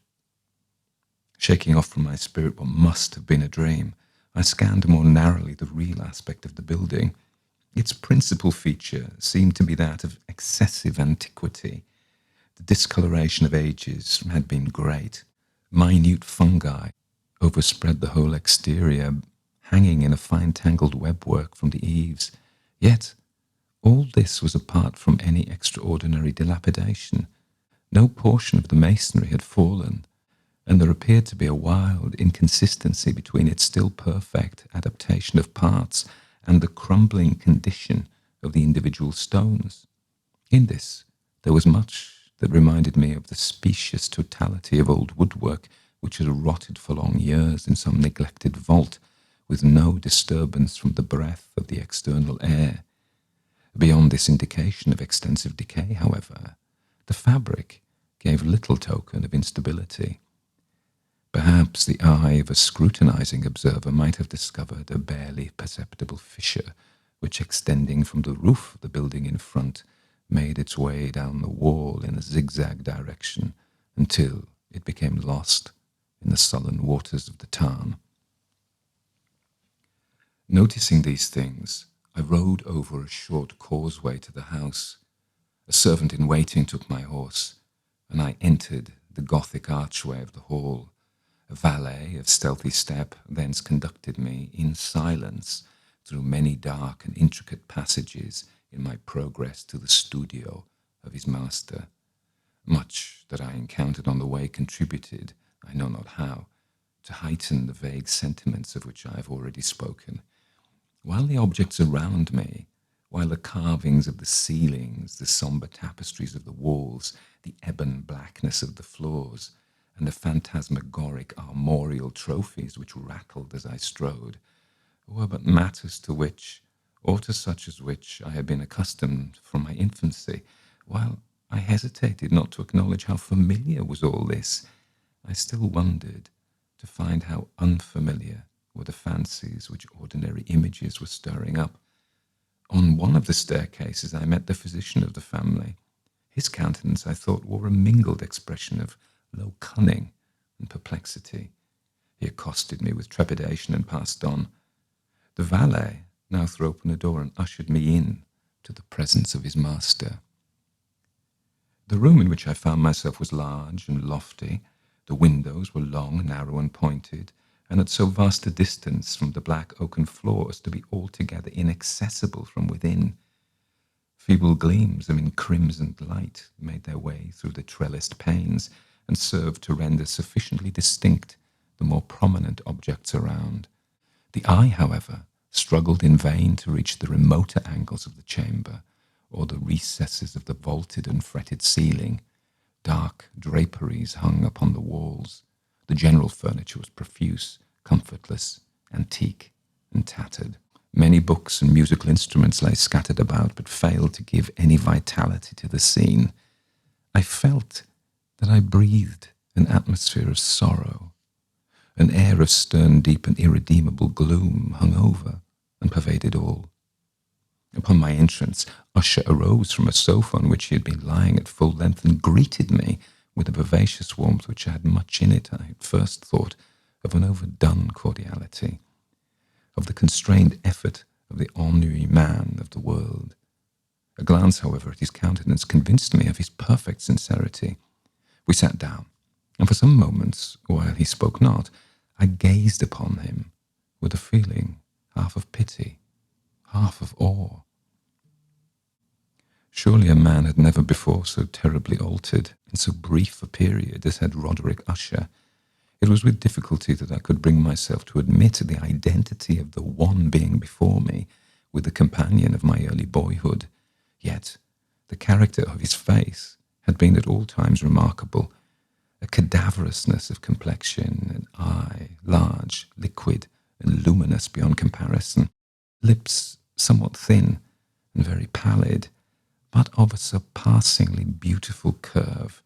[SPEAKER 3] Shaking off from my spirit what must have been a dream, I scanned more narrowly the real aspect of the building. Its principal feature seemed to be that of excessive antiquity. The discoloration of ages had been great. Minute fungi overspread the whole exterior, hanging in a fine tangled webwork from the eaves. Yet all this was apart from any extraordinary dilapidation. No portion of the masonry had fallen, and there appeared to be a wild inconsistency between its still perfect adaptation of parts and the crumbling condition of the individual stones. In this, there was much that reminded me of the specious totality of old woodwork which had rotted for long years in some neglected vault, with no disturbance from the breath of the external air. Beyond this indication of extensive decay, however, the fabric gave little token of instability. Perhaps the eye of a scrutinizing observer might have discovered a barely perceptible fissure, which, extending from the roof of the building in front, made its way down the wall in a zigzag direction until it became lost in the sullen waters of the Tarn. Noticing these things, I rode over a short causeway to the house. A servant in waiting took my horse, and I entered the Gothic archway of the hall. A valet of stealthy step thence conducted me in silence through many dark and intricate passages in my progress to the studio of his master. Much that I encountered on the way contributed, I know not how, to heighten the vague sentiments of which I have already spoken. While the objects around me, while the carvings of the ceilings, the sombre tapestries of the walls, the ebon blackness of the floors, and the phantasmagoric armorial trophies which rattled as I strode, were but matters to which, or to such as which, I had been accustomed from my infancy, while I hesitated not to acknowledge how familiar was all this, I still wondered to find how unfamiliar were the fancies which ordinary images were stirring up. On one of the staircases I met the physician of the family. His countenance, I thought, wore a mingled expression of low cunning and perplexity. He accosted me with trepidation and passed on. The valet now threw open a door and ushered me in to the presence of his master. The room in which I found myself was large and lofty. The windows were long, narrow, and pointed, and at so vast a distance from the black oaken floor as to be altogether inaccessible from within. Feeble gleams of encrimsoned light made their way through the trellised panes and served to render sufficiently distinct the more prominent objects around. The eye, however, struggled in vain to reach the remoter angles of the chamber, or the recesses of the vaulted and fretted ceiling. Dark draperies hung upon the walls. The general furniture was profuse, comfortless, antique, and tattered. Many books and musical instruments lay scattered about, but failed to give any vitality to the scene. I felt that I breathed an atmosphere of sorrow. An air of stern, deep, and irredeemable gloom hung over and pervaded all. Upon my entrance, Usher arose from a sofa on which he had been lying at full length and greeted me with a vivacious warmth which had much in it. I at first thought of an overdone cordiality, of the constrained effort of the ennui man of the world. A glance, however, at his countenance convinced me of his perfect sincerity. We sat down, and for some moments, while he spoke not, I gazed upon him with a feeling half of pity, half of awe. Surely a man had never before so terribly altered in so brief a period as had Roderick Usher. It was with difficulty that I could bring myself to admit the identity of the one being before me with the companion of my early boyhood. Yet the character of his face had been at all times remarkable. A cadaverousness of complexion, an eye large, liquid, and luminous beyond comparison, lips somewhat thin and very pallid, but of a surpassingly beautiful curve,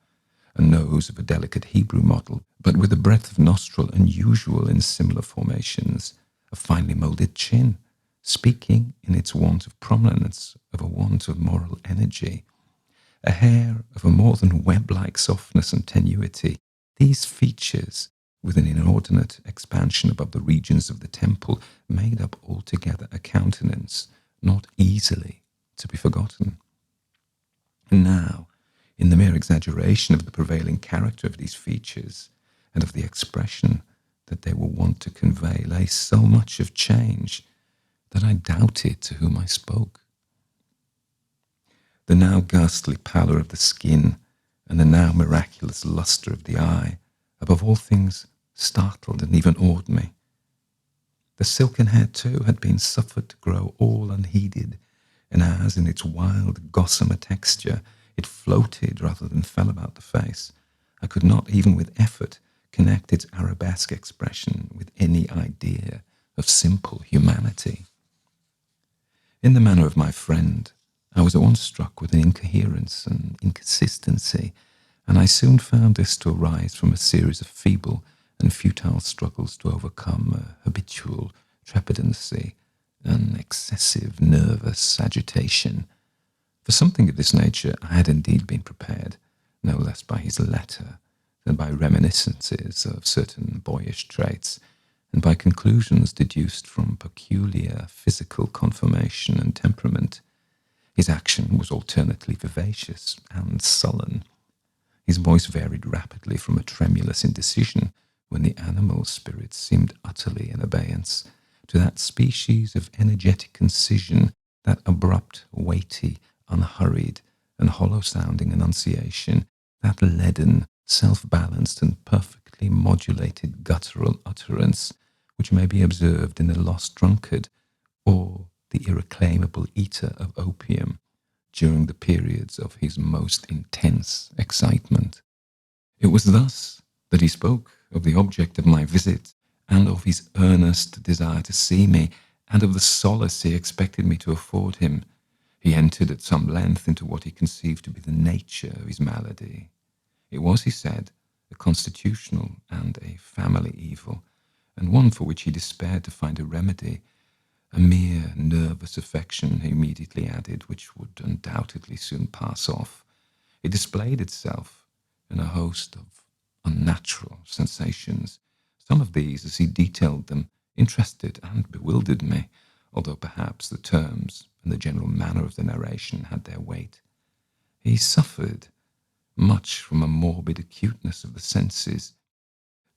[SPEAKER 3] a nose of a delicate Hebrew model, but with a breadth of nostril unusual in similar formations, a finely moulded chin, speaking in its want of prominence of a want of moral energy, a hair of a more than web-like softness and tenuity. These features, with an inordinate expansion above the regions of the temple, made up altogether a countenance not easily to be forgotten. And now, in the mere exaggeration of the prevailing character of these features, and of the expression that they were wont to convey, lay so much of change that I doubted to whom I spoke. The now ghastly pallor of the skin, and the now miraculous lustre of the eye, above all things startled and even awed me. The silken hair, too, had been suffered to grow all unheeded, and as in its wild gossamer texture it floated rather than fell about the face, I could not even with effort connect its arabesque expression with any idea of simple humanity. In the manner of my friend, I was at once struck with an incoherence and inconsistency, and I soon found this to arise from a series of feeble and futile struggles to overcome a habitual trepidancy, an excessive nervous agitation. For something of this nature I had indeed been prepared, no less by his letter than by reminiscences of certain boyish traits, and by conclusions deduced from peculiar physical conformation and temperament. His action was alternately vivacious and sullen. His voice varied rapidly from a tremulous indecision, when the animal spirits seemed utterly in abeyance, to that species of energetic concision, that abrupt, weighty, unhurried, and hollow-sounding enunciation, that leaden, self-balanced, and perfectly modulated guttural utterance, which may be observed in a lost drunkard, or the irreclaimable eater of opium, during the periods of his most intense excitement. It was thus that he spoke of the object of my visit, and of his earnest desire to see me, and of the solace he expected me to afford him. He entered at some length into what he conceived to be the nature of his malady. It was, he said, a constitutional and a family evil, and one for which he despaired to find a remedy. A mere nervous affection, he immediately added, which would undoubtedly soon pass off. It displayed itself in a host of unnatural sensations. Some of these, as he detailed them, interested and bewildered me, although perhaps the terms and the general manner of the narration had their weight. He suffered much from a morbid acuteness of the senses.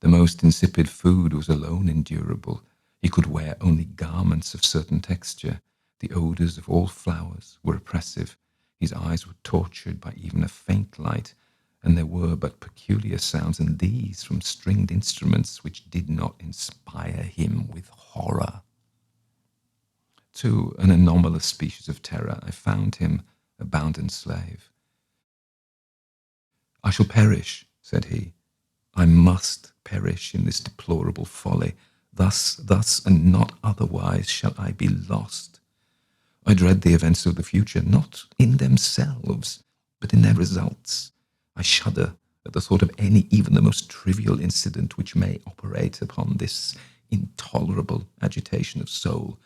[SPEAKER 3] The most insipid food was alone endurable. He could wear only garments of certain texture. The odours of all flowers were oppressive. His eyes were tortured by even a faint light, and there were but peculiar sounds, and these from stringed instruments which did not inspire him with horror. To an anomalous species of terror I found him a bounden slave. "I shall perish," said he. "I must perish in this deplorable folly. Thus, and not otherwise shall I be lost. I dread the events of the future, not in themselves, but in their results. I shudder at the thought of any, even the most trivial incident which may operate upon this intolerable agitation of soul.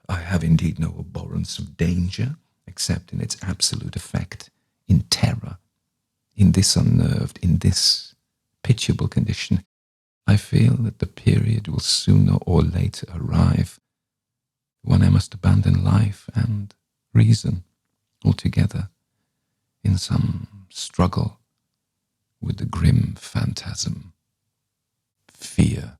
[SPEAKER 3] I have indeed no abhorrence of danger, except in its absolute effect, in terror. In this unnerved, in this pitiable condition, I feel that the period will sooner or later arrive when I must abandon life and reason altogether in some struggle with the grim phantasm, fear."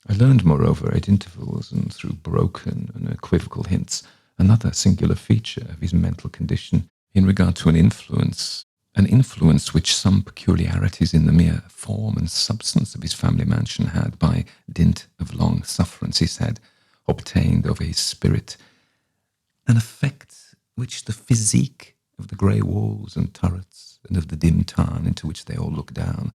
[SPEAKER 3] I learned, moreover, at intervals and through broken and equivocal hints, another singular feature of his mental condition in regard to an influence which some peculiarities in the mere form and substance of his family mansion had, by dint of long sufferance, he said, obtained over his spirit, an effect which the physique of the grey walls and turrets and of the dim tarn into which they all looked down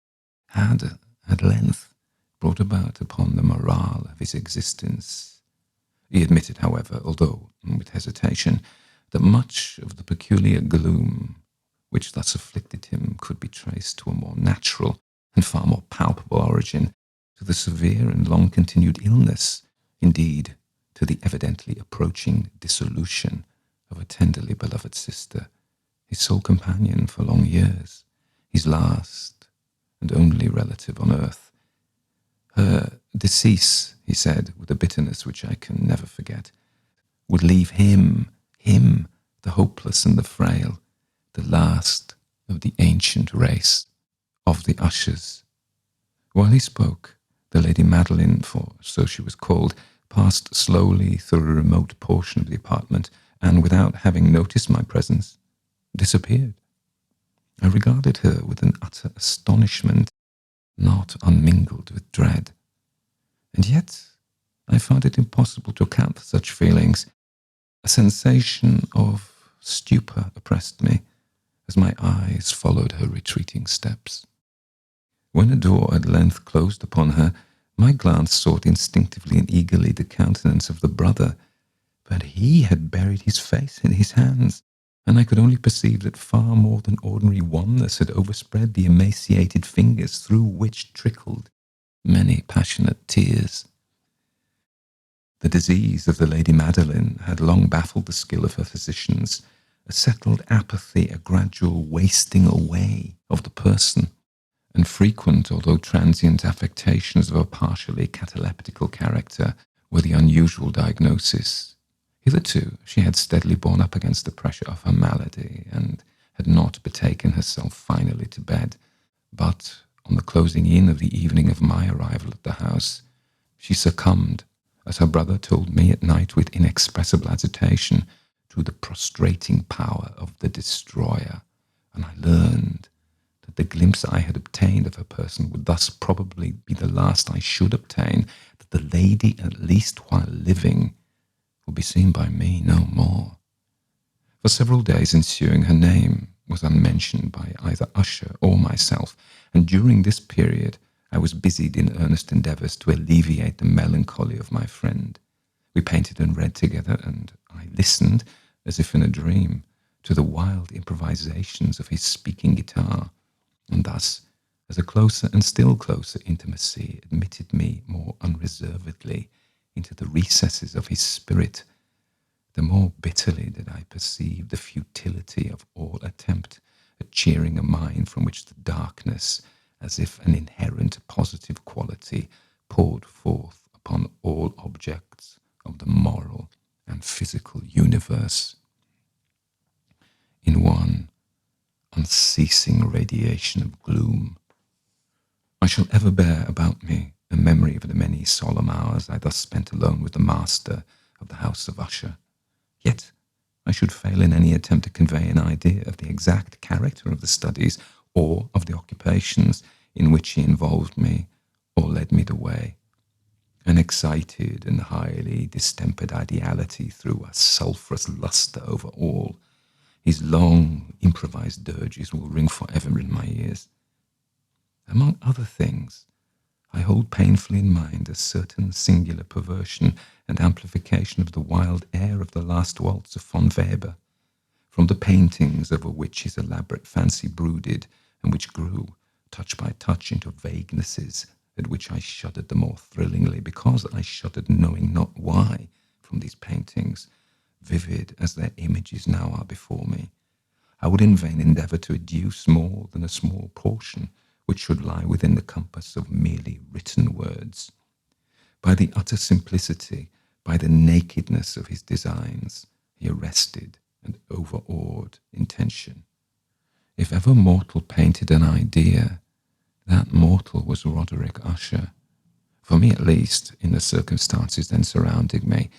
[SPEAKER 3] had at length brought about upon the morale of his existence. He admitted, however, although with hesitation, that much of the peculiar gloom which thus afflicted him could be traced to a more natural and far more palpable origin, to the severe and long-continued illness, indeed, to the evidently approaching dissolution of a tenderly beloved sister, his sole companion for long years, his last and only relative on earth. Her decease, he said, with a bitterness which I can never forget, would leave him, the hopeless and the frail, the last of the ancient race, of the Ushers. While he spoke, the Lady Madeline, for so she was called, passed slowly through a remote portion of the apartment, and without having noticed my presence, disappeared. I regarded her with an utter astonishment, not unmingled with dread. And yet I found it impossible to account for such feelings. A sensation of stupor oppressed me as my eyes followed her retreating steps. When a door at length closed upon her, my glance sought instinctively and eagerly the countenance of the brother, but he had buried his face in his hands, and I could only perceive that far more than ordinary wanness had overspread the emaciated fingers through which trickled many passionate tears. The disease of the Lady Madeline had long baffled the skill of her physicians, a settled apathy, a gradual wasting away of the person, and frequent, although transient, affectations of a partially cataleptical character were the unusual diagnosis. Hitherto she had steadily borne up against the pressure of her malady, and had not betaken herself finally to bed, but on the closing in of the evening of my arrival at the house, she succumbed, as her brother told me at night with inexpressible agitation, to the prostrating power of the destroyer, and I learned that the glimpse I had obtained of her person would thus probably be the last I should obtain, that the lady, at least while living, would be seen by me no more. For several days ensuing, her name was unmentioned by either Usher or myself, and during this period I was busied in earnest endeavours to alleviate the melancholy of my friend. We painted and read together, and I listened, as if in a dream, to the wild improvisations of his speaking guitar, and thus, as a closer and still closer intimacy admitted me more unreservedly into the recesses of his spirit, the more bitterly did I perceive the futility of all attempt at cheering a mind from which the darkness, as if an inherent positive quality, poured forth upon all objects of the moral and physical universe in one unceasing radiation of gloom. I shall ever bear about me a memory of the many solemn hours I thus spent alone with the master of the house of Usher. Yet I should fail in any attempt to convey an idea of the exact character of the studies or of the occupations in which he involved me or led me the way. An excited and highly distempered ideality threw a sulphurous lustre over all. His long, improvised dirges will ring forever in my ears. Among other things, I hold painfully in mind a certain singular perversion and amplification of the wild air of the last waltz of von Weber, from the paintings over which his elaborate fancy brooded, and which grew, touch by touch, into vaguenesses at which I shuddered the more thrillingly because I shuddered knowing not why from these paintings, vivid as their images now are before me. I would in vain endeavour to adduce more than a small portion which should lie within the compass of merely written words. By the utter simplicity, by the nakedness of his designs, he arrested and overawed intention. If ever mortal painted an idea, that mortal was Roderick Usher. For me at least, in the circumstances then surrounding me,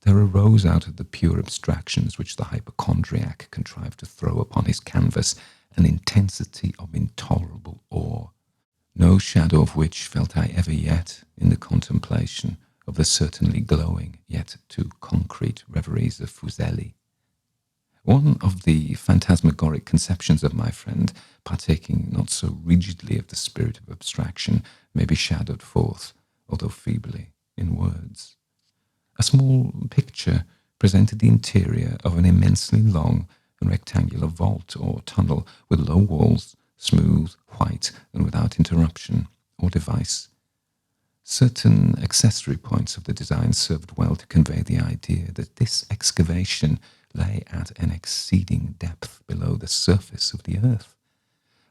[SPEAKER 3] there arose out of the pure abstractions which the hypochondriac contrived to throw upon his canvas an intensity of intolerable awe, no shadow of which felt I ever yet in the contemplation of the certainly glowing yet too concrete reveries of Fuseli. One of the phantasmagoric conceptions of my friend, partaking not so rigidly of the spirit of abstraction, may be shadowed forth, although feebly, in words. A small picture presented the interior of an immensely long and rectangular vault or tunnel with low walls, smooth, white, and without interruption or device. Certain accessory points of the design served well to convey the idea that this excavation lay at an exceeding depth below the surface of the earth.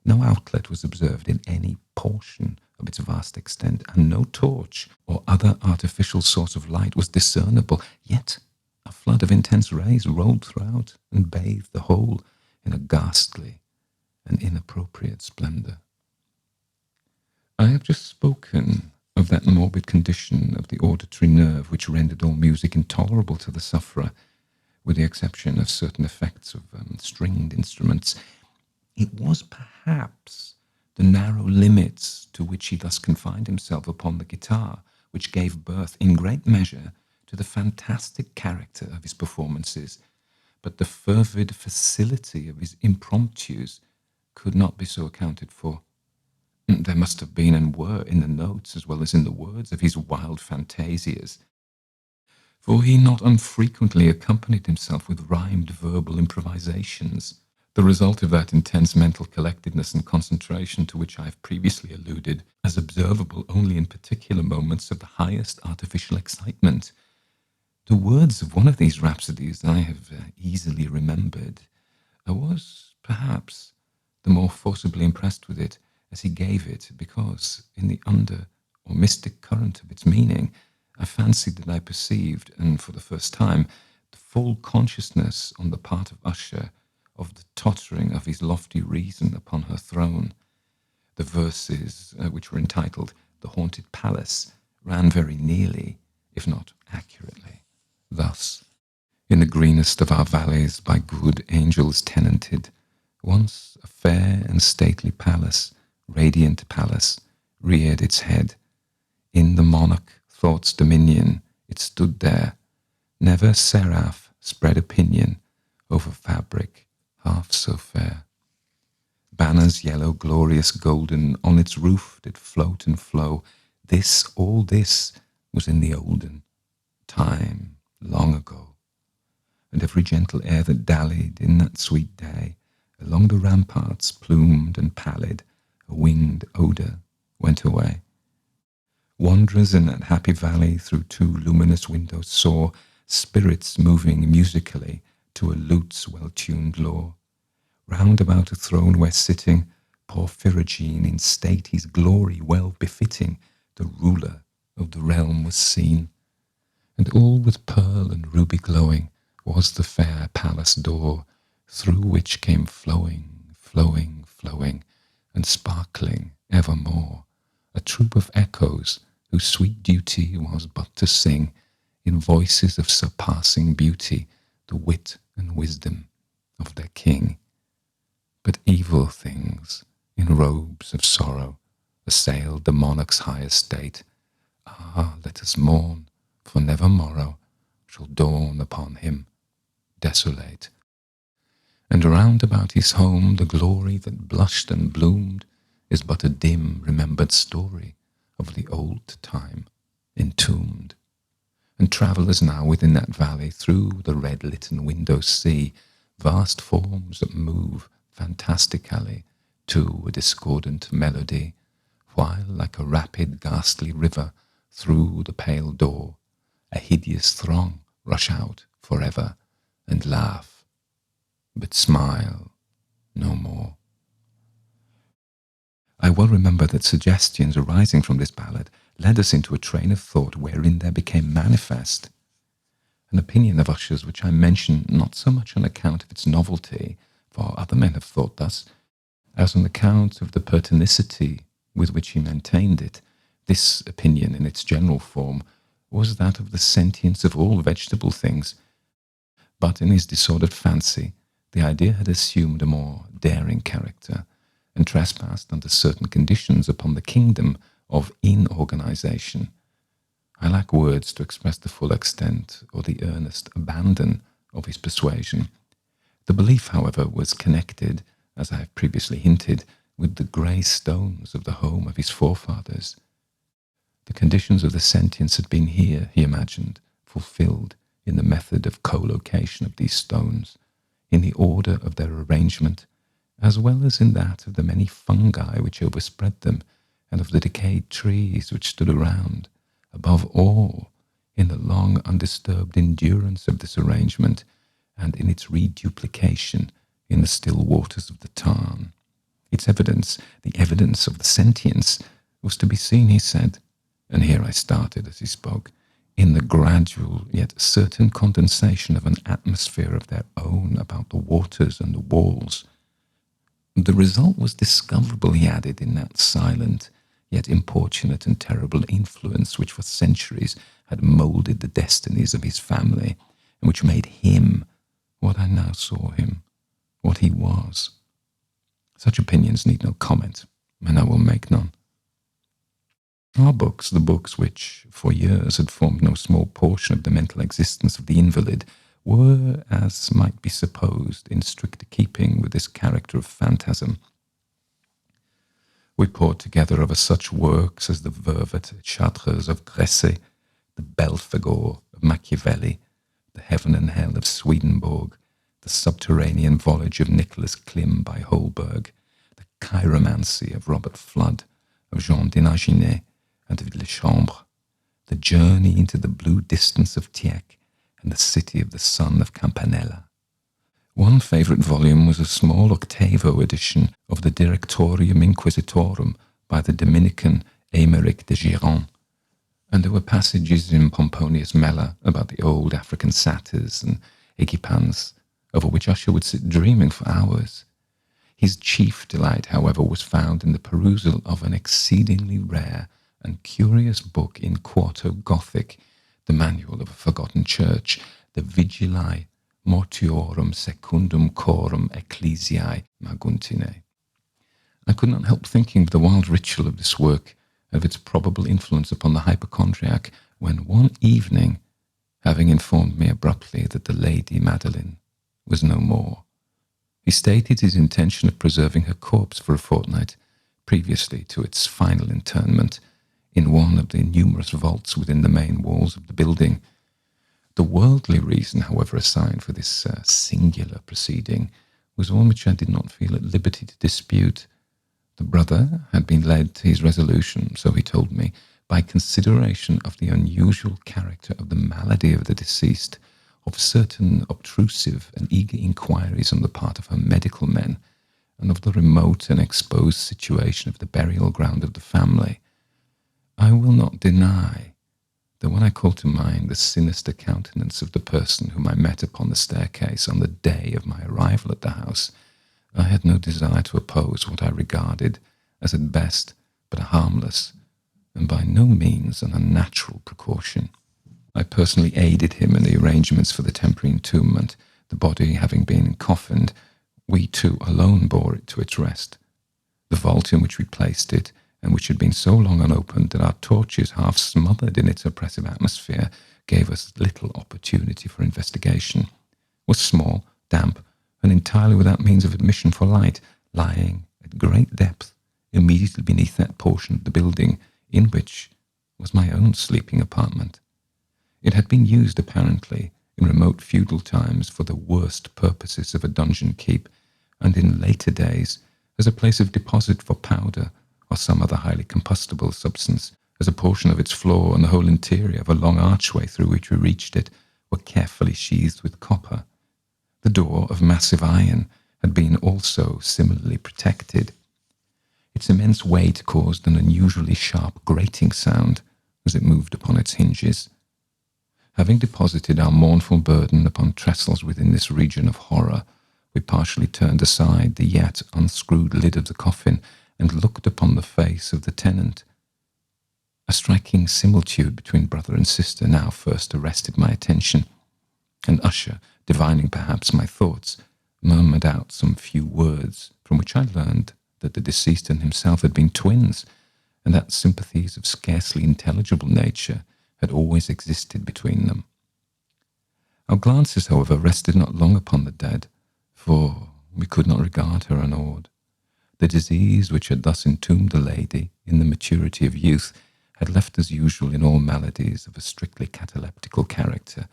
[SPEAKER 3] No outlet was observed in any portion of its vast extent, and no torch or other artificial source of light was discernible. Yet a flood of intense rays rolled throughout and bathed the whole in a ghastly and inappropriate splendour. I have just spoken of that morbid condition of the auditory nerve which rendered all music intolerable to the sufferer, with the exception of certain effects of stringed instruments. It was perhaps the narrow limits to which he thus confined himself upon the guitar which gave birth in great measure to the fantastic character of his performances, but the fervid facility of his impromptus could not be so accounted for. There must have been and were in the notes as well as in the words of his wild fantasias, for he not unfrequently accompanied himself with rhymed verbal improvisations, the result of that intense mental collectedness and concentration to which I have previously alluded, as observable only in particular moments of the highest artificial excitement. The words of one of these rhapsodies I have easily remembered. I was, perhaps, the more forcibly impressed with it as he gave it, because, in the under or mystic current of its meaning, I fancied that I perceived, and for the first time, the full consciousness on the part of Usher of the tottering of his lofty reason upon her throne. The verses, which were entitled The Haunted Palace, ran very nearly, if not accurately, thus: In the greenest of our valleys, by good angels tenanted, once a fair and stately palace, radiant palace, reared its head. In the monarch thought's dominion it stood there. Never seraph spread opinion over fabric half so fair. Banners yellow, glorious, golden, on its roof did float and flow. This, all this, was in the olden time, long ago. And every gentle air that dallied in that sweet day, along the ramparts, plumed and pallid, a winged odour went away. Wanderers in that happy valley through two luminous windows saw spirits moving musically to a lute's well-tuned law. Round about a throne where sitting, Porphyrogene in state his glory well befitting, the ruler of the realm was seen. And all with pearl and ruby glowing was the fair palace door, through which came flowing, flowing, flowing, and sparkling evermore, a troop of echoes whose sweet duty was but to sing, in voices of surpassing beauty, the wit and wisdom of their king. But evil things, in robes of sorrow, assailed the monarch's high estate. Ah, let us mourn, for never morrow shall dawn upon him desolate. And round about his home the glory that blushed and bloomed is but a dim remembered story of the old time entombed. And travellers now within that valley through the red litten windows see vast forms that move fantastically to a discordant melody, while like a rapid ghastly river through the pale door a hideous throng rush out forever and laugh, but smile no more. I well remember that suggestions arising from this ballad led us into a train of thought wherein there became manifest an opinion of Usher's which I mention not so much on account of its novelty, for other men have thought thus, as on account of the pertinacity with which he maintained it. This opinion in its general form was that of the sentience of all vegetable things, but in his disordered fancy the idea had assumed a more daring character, and trespassed under certain conditions upon the kingdom of inorganization. I lack words to express the full extent or the earnest abandon of his persuasion. The belief, however, was connected, as I have previously hinted, with the grey stones of the home of his forefathers. The conditions of the sentience had been here, he imagined, fulfilled in the method of collocation of these stones, in the order of their arrangement, as well as in that of the many fungi which overspread them, and of the decayed trees which stood around. Above all, in the long undisturbed endurance of this arrangement, and in its reduplication in the still waters of the Tarn. Its evidence, the evidence of the sentience, was to be seen, he said, and here I started as he spoke, in the gradual yet certain condensation of an atmosphere of their own about the waters and the walls. The result was discoverable, he added, in that silent, yet importunate and terrible influence which for centuries had moulded the destinies of his family, and which made him what I now saw him, what he was. Such opinions need no comment, and I will make none. Our books, the books which for years had formed no small portion of the mental existence of the invalid, were, as might be supposed, in strict keeping with this character of phantasm. We pored together over such works as the Vervet Chartres of Gresset, the Belphegor of Machiavelli, the Heaven and Hell of Swedenborg, the Subterranean Voyage of Nicholas Klim by Holberg, the Chiromancy of Robert Flood, of Jean d'Inaginet, and of Lechambre, the Journey into the Blue Distance of Tieck, and the City of the Sun of Campanella. One favourite volume was a small octavo edition of the Directorium Inquisitorum by the Dominican Aymeric de Giron, and there were passages in Pomponius Mela about the old African satyrs and equipans, over which Usher would sit dreaming for hours. His chief delight, however, was found in the perusal of an exceedingly rare and curious book in quarto Gothic, the manual of a forgotten church, the Vigilae Mortuorum Secundum Corum Ecclesiae Maguntinae. I could not help thinking of the wild ritual of this work, and of its probable influence upon the hypochondriac, when one evening, having informed me abruptly that the Lady Madeline was no more, he stated his intention of preserving her corpse for a fortnight, previously to its final interment, in one of the numerous vaults within the main walls of the building. The worldly reason, however, assigned for this singular proceeding was one which I did not feel at liberty to dispute. The brother had been led to his resolution, so he told me, by consideration of the unusual character of the malady of the deceased, of certain obtrusive and eager inquiries on the part of her medical men, and of the remote and exposed situation of the burial ground of the family. I will not deny that when I call to mind the sinister countenance of the person whom I met upon the staircase on the day of my arrival at the house, I had no desire to oppose what I regarded as at best but a harmless and by no means an unnatural precaution. I personally aided him in the arrangements for the temporary entombment. The body having been coffined, we two alone bore it to its rest. The vault in which we placed it, and which had been so long unopened that our torches, half smothered in its oppressive atmosphere, gave us little opportunity for investigation, was small, damp, and entirely without means of admission for light, lying at great depth immediately beneath that portion of the building in which was my own sleeping apartment. It had been used, apparently, in remote feudal times for the worst purposes of a donjon keep, and in later days as a place of deposit for powder or some other highly combustible substance, as a portion of its floor and the whole interior of a long archway through which we reached it were carefully sheathed with copper. The door of massive iron had been also similarly protected. Its immense weight caused an unusually sharp grating sound as it moved upon its hinges. Having deposited our mournful burden upon trestles within this region of horror, we partially turned aside the yet unscrewed lid of the coffin and looked upon the face of the tenant. A striking similitude between brother and sister now first arrested my attention, and Usher, divining perhaps my thoughts, murmured out some few words from which I learned that the deceased and himself had been twins, and that sympathies of scarcely intelligible nature had always existed between them. Our glances, however, rested not long upon the dead, for we could not regard her unawed. The disease which had thus entombed the lady in the maturity of youth had left, as usual in all maladies of a strictly cataleptical character,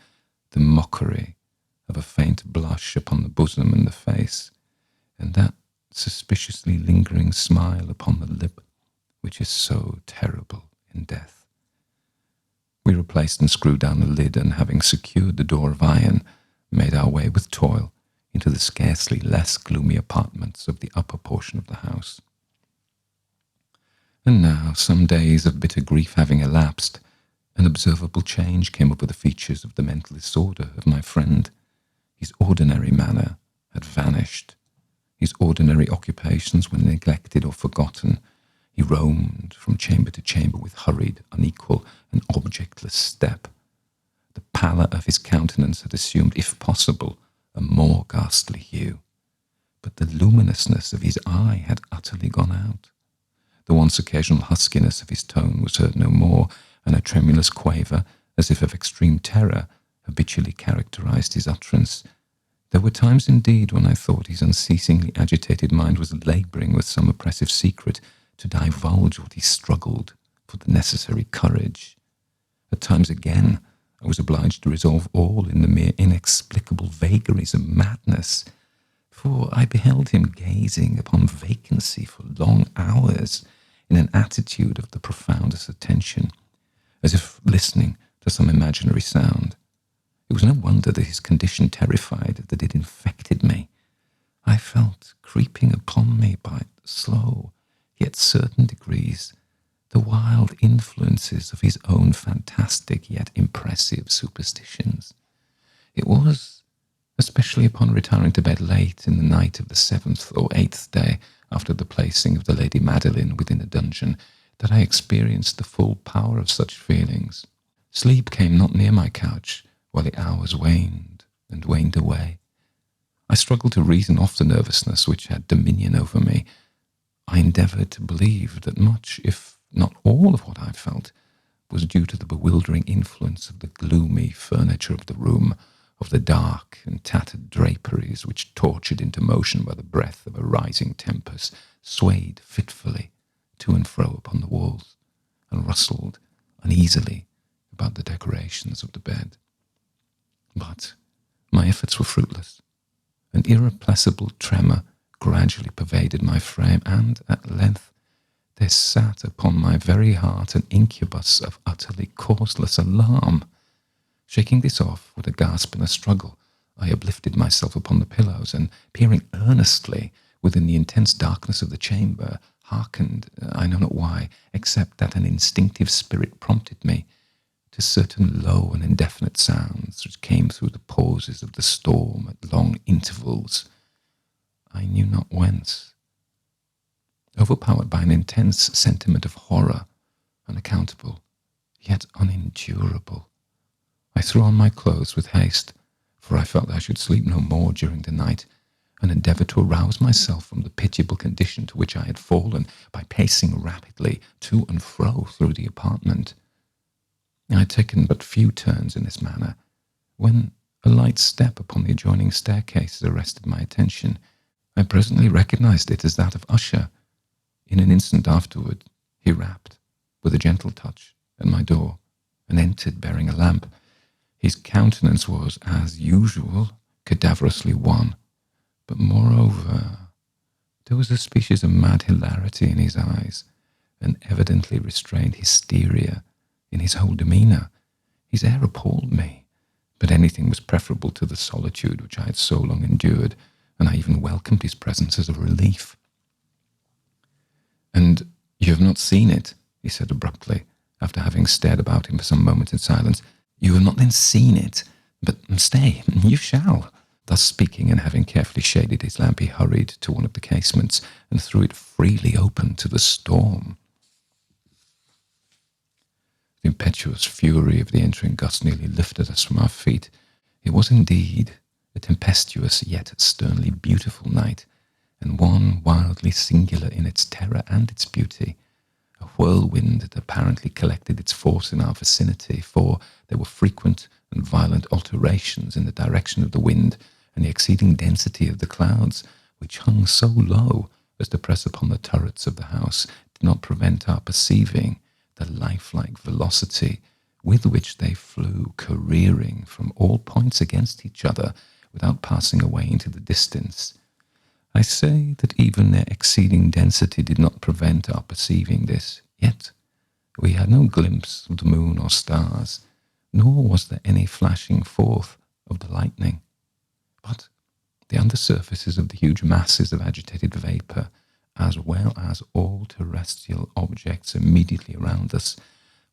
[SPEAKER 3] the mockery of a faint blush upon the bosom and the face, and that suspiciously lingering smile upon the lip which is so terrible in death. We replaced and screwed down the lid, and having secured the door of iron, made our way with toil into the scarcely less gloomy apartments of the upper portion of the house. And now, some days of bitter grief having elapsed, an observable change came over the features of the mental disorder of my friend. His ordinary manner had vanished. His ordinary occupations were neglected or forgotten. He roamed from chamber to chamber with hurried, unequal, and objectless step. The pallor of his countenance had assumed, if possible, a more ghastly hue. But the luminousness of his eye had utterly gone out. The once occasional huskiness of his tone was heard no more, and a tremulous quaver, as if of extreme terror, habitually characterized his utterance. There were times indeed when I thought his unceasingly agitated mind was labouring with some oppressive secret to divulge what he struggled for the necessary courage. At times again I was obliged to resolve all in the mere inexplicable vagaries of madness, for I beheld him gazing upon vacancy for long hours in an attitude of the profoundest attention, as if listening to some imaginary sound. It was no wonder that his condition terrified, that it infected me. I felt creeping upon me by slow, yet certain degrees, the wild influences of his own fantastic yet impressive superstitions. It was, especially upon retiring to bed late in the night of the 7th or 8th day after the placing of the Lady Madeline within a dungeon, that I experienced the full power of such feelings. Sleep came not near my couch, while the hours waned and waned away. I struggled to reason off the nervousness which had dominion over me. I endeavoured to believe that much, if not all of what I felt, was due to the bewildering influence of the gloomy furniture of the room, of the dark and tattered draperies which, tortured into motion by the breath of a rising tempest, swayed fitfully to and fro upon the walls, and rustled uneasily about the decorations of the bed. But my efforts were fruitless. An irrepressible tremor gradually pervaded my frame, and at length there sat upon my very heart an incubus of utterly causeless alarm. Shaking this off with a gasp and a struggle, I uplifted myself upon the pillows, and peering earnestly within the intense darkness of the chamber, hearkened, I know not why, except that an instinctive spirit prompted me, to certain low and indefinite sounds which came through the pauses of the storm at long intervals, I knew not whence. Overpowered by an intense sentiment of horror, unaccountable, yet unendurable, I threw on my clothes with haste, for I felt I should sleep no more during the night, and endeavoured to arouse myself from the pitiable condition to which I had fallen by pacing rapidly to and fro through the apartment. I had taken but few turns in this manner, when a light step upon the adjoining staircase arrested my attention. I presently recognized it as that of Usher. In an instant afterward, he rapped, with a gentle touch, at my door, and entered bearing a lamp. His countenance was, as usual, cadaverously wan, but moreover, there was a species of mad hilarity in his eyes, an evidently restrained hysteria in his whole demeanour. His air appalled me, but anything was preferable to the solitude which I had so long endured, and I even welcomed his presence as a relief. "And you have not seen it?" he said abruptly, after having stared about him for some moments in silence. "You have not then seen it? But stay, you shall." Thus speaking, and having carefully shaded his lamp, he hurried to one of the casements and threw it freely open to the storm. The impetuous fury of the entering gust nearly lifted us from our feet. It was indeed a tempestuous yet sternly beautiful night, and one wildly singular in its terror and its beauty. A whirlwind had apparently collected its force in our vicinity, for there were frequent and violent alterations in the direction of the wind, and the exceeding density of the clouds, which hung so low as to press upon the turrets of the house, did not prevent our perceiving the lifelike velocity with which they flew careering from all points against each other without passing away into the distance. I say that even their exceeding density did not prevent our perceiving this, yet we had no glimpse of the moon or stars, nor was there any flashing forth of the lightning. But the undersurfaces of the huge masses of agitated vapour, as well as all terrestrial objects immediately around us,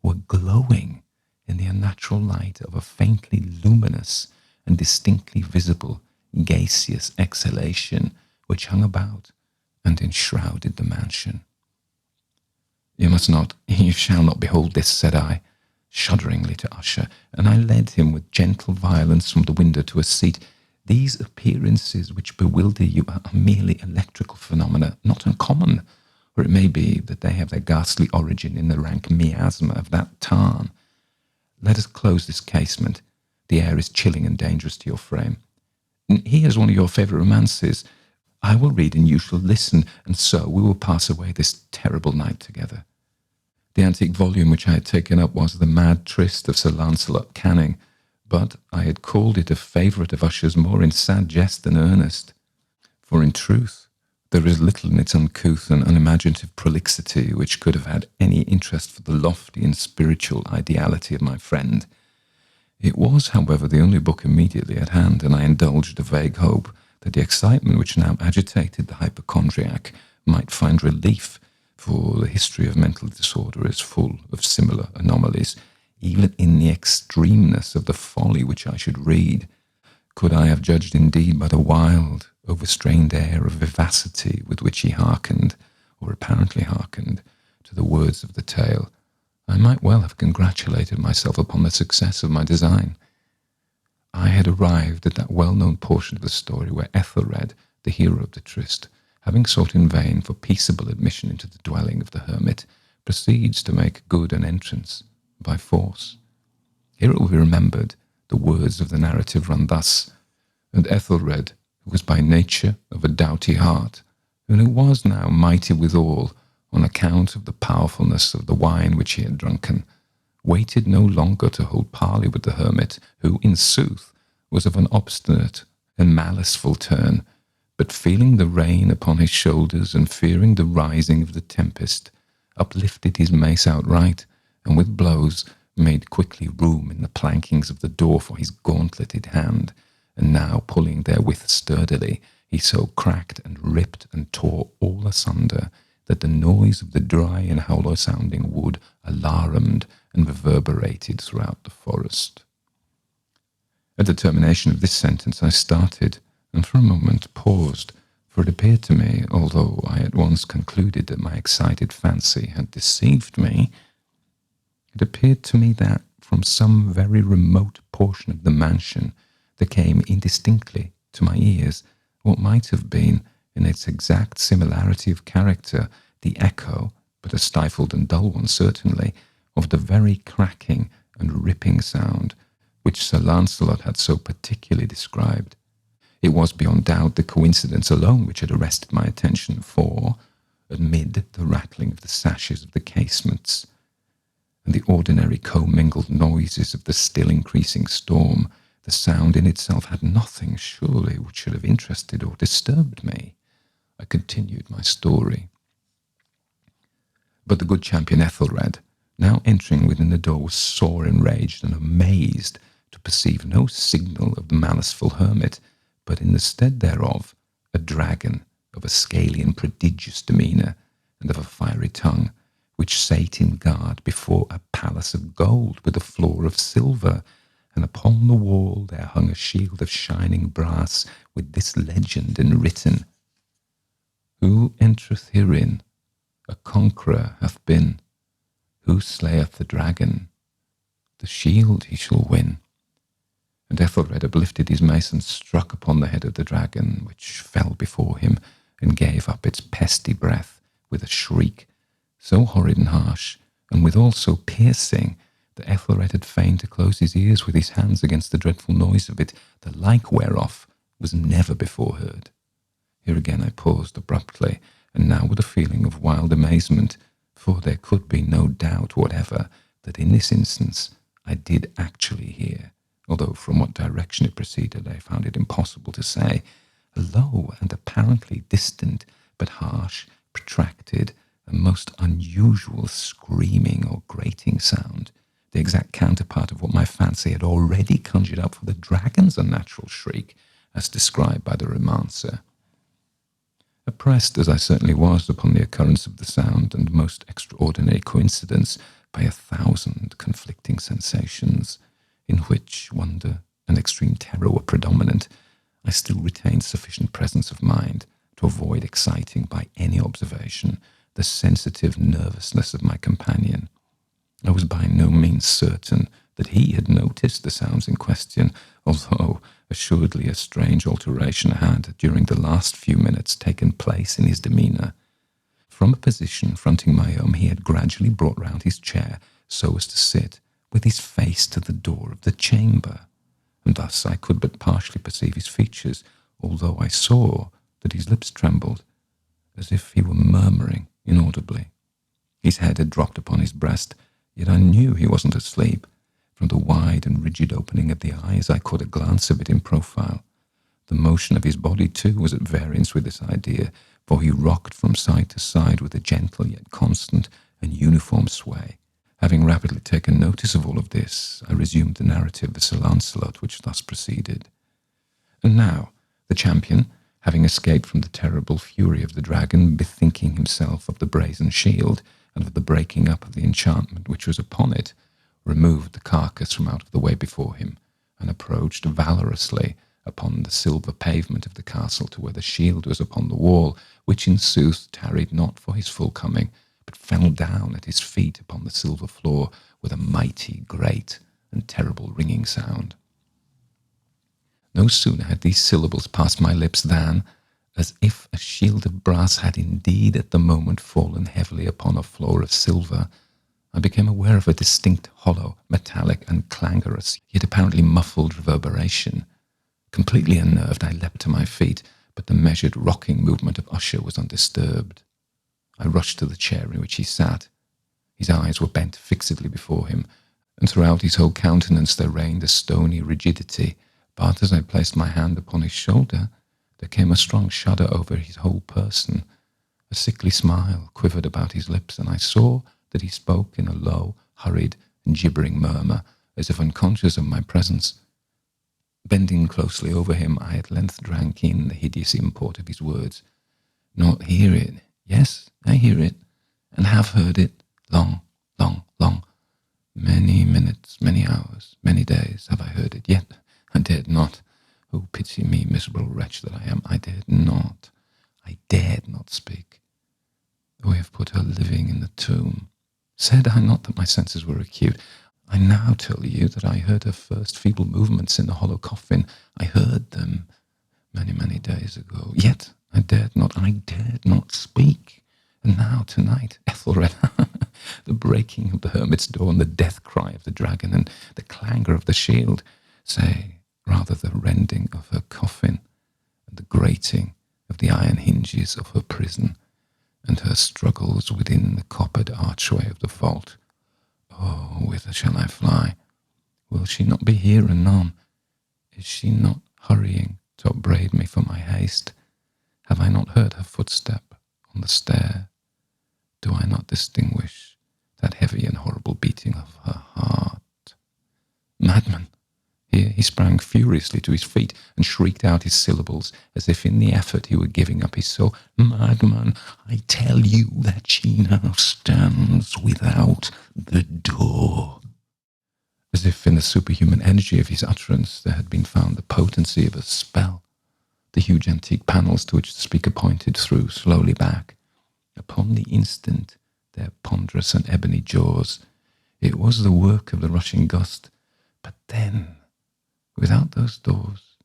[SPEAKER 3] were glowing in the unnatural light of a faintly luminous and distinctly visible gaseous exhalation which hung about and enshrouded the mansion. You shall not behold this," said I, shudderingly to Usher, and I led him with gentle violence from the window to a seat. "These appearances which bewilder you are merely electrical phenomena, not uncommon, or it may be that they have their ghastly origin in the rank miasma of that tarn. Let us close this casement. The air is chilling and dangerous to your frame. Here's one of your favourite romances. I will read and you shall listen, and so we will pass away this terrible night together." The antique volume which I had taken up was The Mad Tryst of Sir Lancelot Canning, but I had called it a favourite of Usher's more in sad jest than earnest. For in truth, there is little in its uncouth and unimaginative prolixity which could have had any interest for the lofty and spiritual ideality of my friend. It was, however, the only book immediately at hand, and I indulged a vague hope that the excitement which now agitated the hypochondriac might find relief, for the history of mental disorder is full of similar anomalies, even in the extremeness of the folly which I should read. Could I have judged indeed by the wild, overstrained air of vivacity with which he hearkened, or apparently hearkened, to the words of the tale, I might well have congratulated myself upon the success of my design. I had arrived at that well-known portion of the story where Ethelred, the hero of the tryst, having sought in vain for peaceable admission into the dwelling of the hermit, proceeds to make good an entrance by force. Here it will be remembered the words of the narrative run thus: "And Ethelred, who was by nature of a doughty heart, and who was now mighty withal, on account of the powerfulness of the wine which he had drunken, waited no longer to hold parley with the hermit, who, in sooth, was of an obstinate and maliceful turn, but feeling the rain upon his shoulders and fearing the rising of the tempest, uplifted his mace outright, and with blows made quickly room in the plankings of the door for his gauntleted hand, and now pulling therewith sturdily, he so cracked and ripped and tore all asunder, that the noise of the dry and hollow-sounding wood alarumed and reverberated throughout the forest." At the termination of this sentence I started, and for a moment paused, for it appeared to me, although I at once concluded that my excited fancy had deceived me, it appeared to me that from some very remote portion of the mansion there came indistinctly to my ears what might have been, in its exact similarity of character, the echo, but a stifled and dull one certainly, of the very cracking and ripping sound which Sir Lancelot had so particularly described. It was beyond doubt the coincidence alone which had arrested my attention, for, amid the rattling of the sashes of the casements, and the ordinary commingled noises of the still increasing storm, the sound in itself had nothing, surely, which should have interested or disturbed me. I continued my story. But the good champion Ethelred, now entering within the door, was sore enraged and amazed to perceive no signal of the maliceful hermit, but in the stead thereof a dragon of a scaly and prodigious demeanour, and of a fiery tongue, which sate in guard before a palace of gold with a floor of silver, and upon the wall there hung a shield of shining brass with this legend enwritten: "Who entereth herein, a conqueror hath been. Who slayeth the dragon, the shield he shall win." And Ethelred uplifted his mace and struck upon the head of the dragon, which fell before him and gave up its pesty breath with a shriek so horrid and harsh, and withal so piercing, that Ethelred had feigned to close his ears with his hands against the dreadful noise of it, the like whereof was never before heard. Here again I paused abruptly, and now with a feeling of wild amazement, for there could be no doubt whatever that in this instance I did actually hear, although from what direction it proceeded I found it impossible to say, a low and apparently distant, but harsh, protracted, and most unusual screaming or grating sound, the exact counterpart of what my fancy had already conjured up for the dragon's unnatural shriek, as described by the romancer. Oppressed as I certainly was upon the occurrence of the sound and most extraordinary coincidence by 1,000 conflicting sensations, in which wonder and extreme terror were predominant, I still retained sufficient presence of mind to avoid exciting by any observation the sensitive nervousness of my companion. I was by no means certain that he had noticed the sounds in question, although assuredly a strange alteration had, during the last few minutes, taken place in his demeanour. From a position fronting my own, he had gradually brought round his chair so as to sit with his face to the door of the chamber, and thus I could but partially perceive his features, although I saw that his lips trembled, as if he were murmuring inaudibly. His head had dropped upon his breast, yet I knew he wasn't asleep. From the wide and rigid opening of the eyes, I caught a glance of it in profile. The motion of his body, too, was at variance with this idea, for he rocked from side to side with a gentle yet constant and uniform sway. Having rapidly taken notice of all of this, I resumed the narrative of Sir Lancelot, which thus proceeded. And now, the champion, having escaped from the terrible fury of the dragon, bethinking himself of the brazen shield, and of the breaking up of the enchantment which was upon it, removed the carcass from out of the way before him, and approached valorously upon the silver pavement of the castle to where the shield was upon the wall, which in sooth tarried not for his full coming, but fell down at his feet upon the silver floor with a mighty, great, and terrible ringing sound. No sooner had these syllables passed my lips than, as if a shield of brass had indeed at the moment fallen heavily upon a floor of silver, I became aware of a distinct, hollow, metallic, and clangorous, yet apparently muffled reverberation. Completely unnerved, I leapt to my feet, but the measured rocking movement of Usher was undisturbed. I rushed to the chair in which he sat. His eyes were bent fixedly before him, and throughout his whole countenance there reigned a stony rigidity, but as I placed my hand upon his shoulder, there came a strong shudder over his whole person. A sickly smile quivered about his lips, and I saw that he spoke in a low, hurried, and gibbering murmur, as if unconscious of my presence. Bending closely over him, I at length drank in the hideous import of his words. Not hear it? Yes, I hear it, and have heard it long, long, long. Many minutes, many hours, many days have I heard it, yet I dared not. Oh, pity me, miserable wretch that I am, I dared not speak. We have put her living in the tomb. Said I not that my senses were acute? I now tell you that I heard her first feeble movements in the hollow coffin. I heard them many, many days ago. Yet I dared not speak. And now, tonight, Ethelred, the breaking of the hermit's door and the death cry of the dragon and the clangor of the shield, say, rather the rending of her coffin and the grating of the iron hinges of her prison, and her struggles within the coppered archway of the vault. Oh, whither shall I fly? Will she not be here anon? Is she not hurrying to upbraid me for my haste? Have I not heard her footstep on the stair? Do I not distinguish that heavy and horrible beating of her heart? Madman! Here he sprang furiously to his feet and shrieked out his syllables as if in the effort he were giving up his soul. Madman, I tell you that she now stands without the door. As if in the superhuman energy of his utterance there had been found the potency of a spell. The huge antique panels to which the speaker pointed threw slowly back. Upon the instant, their ponderous and ebony jaws. It was the work of the rushing gust. But then, without those doors,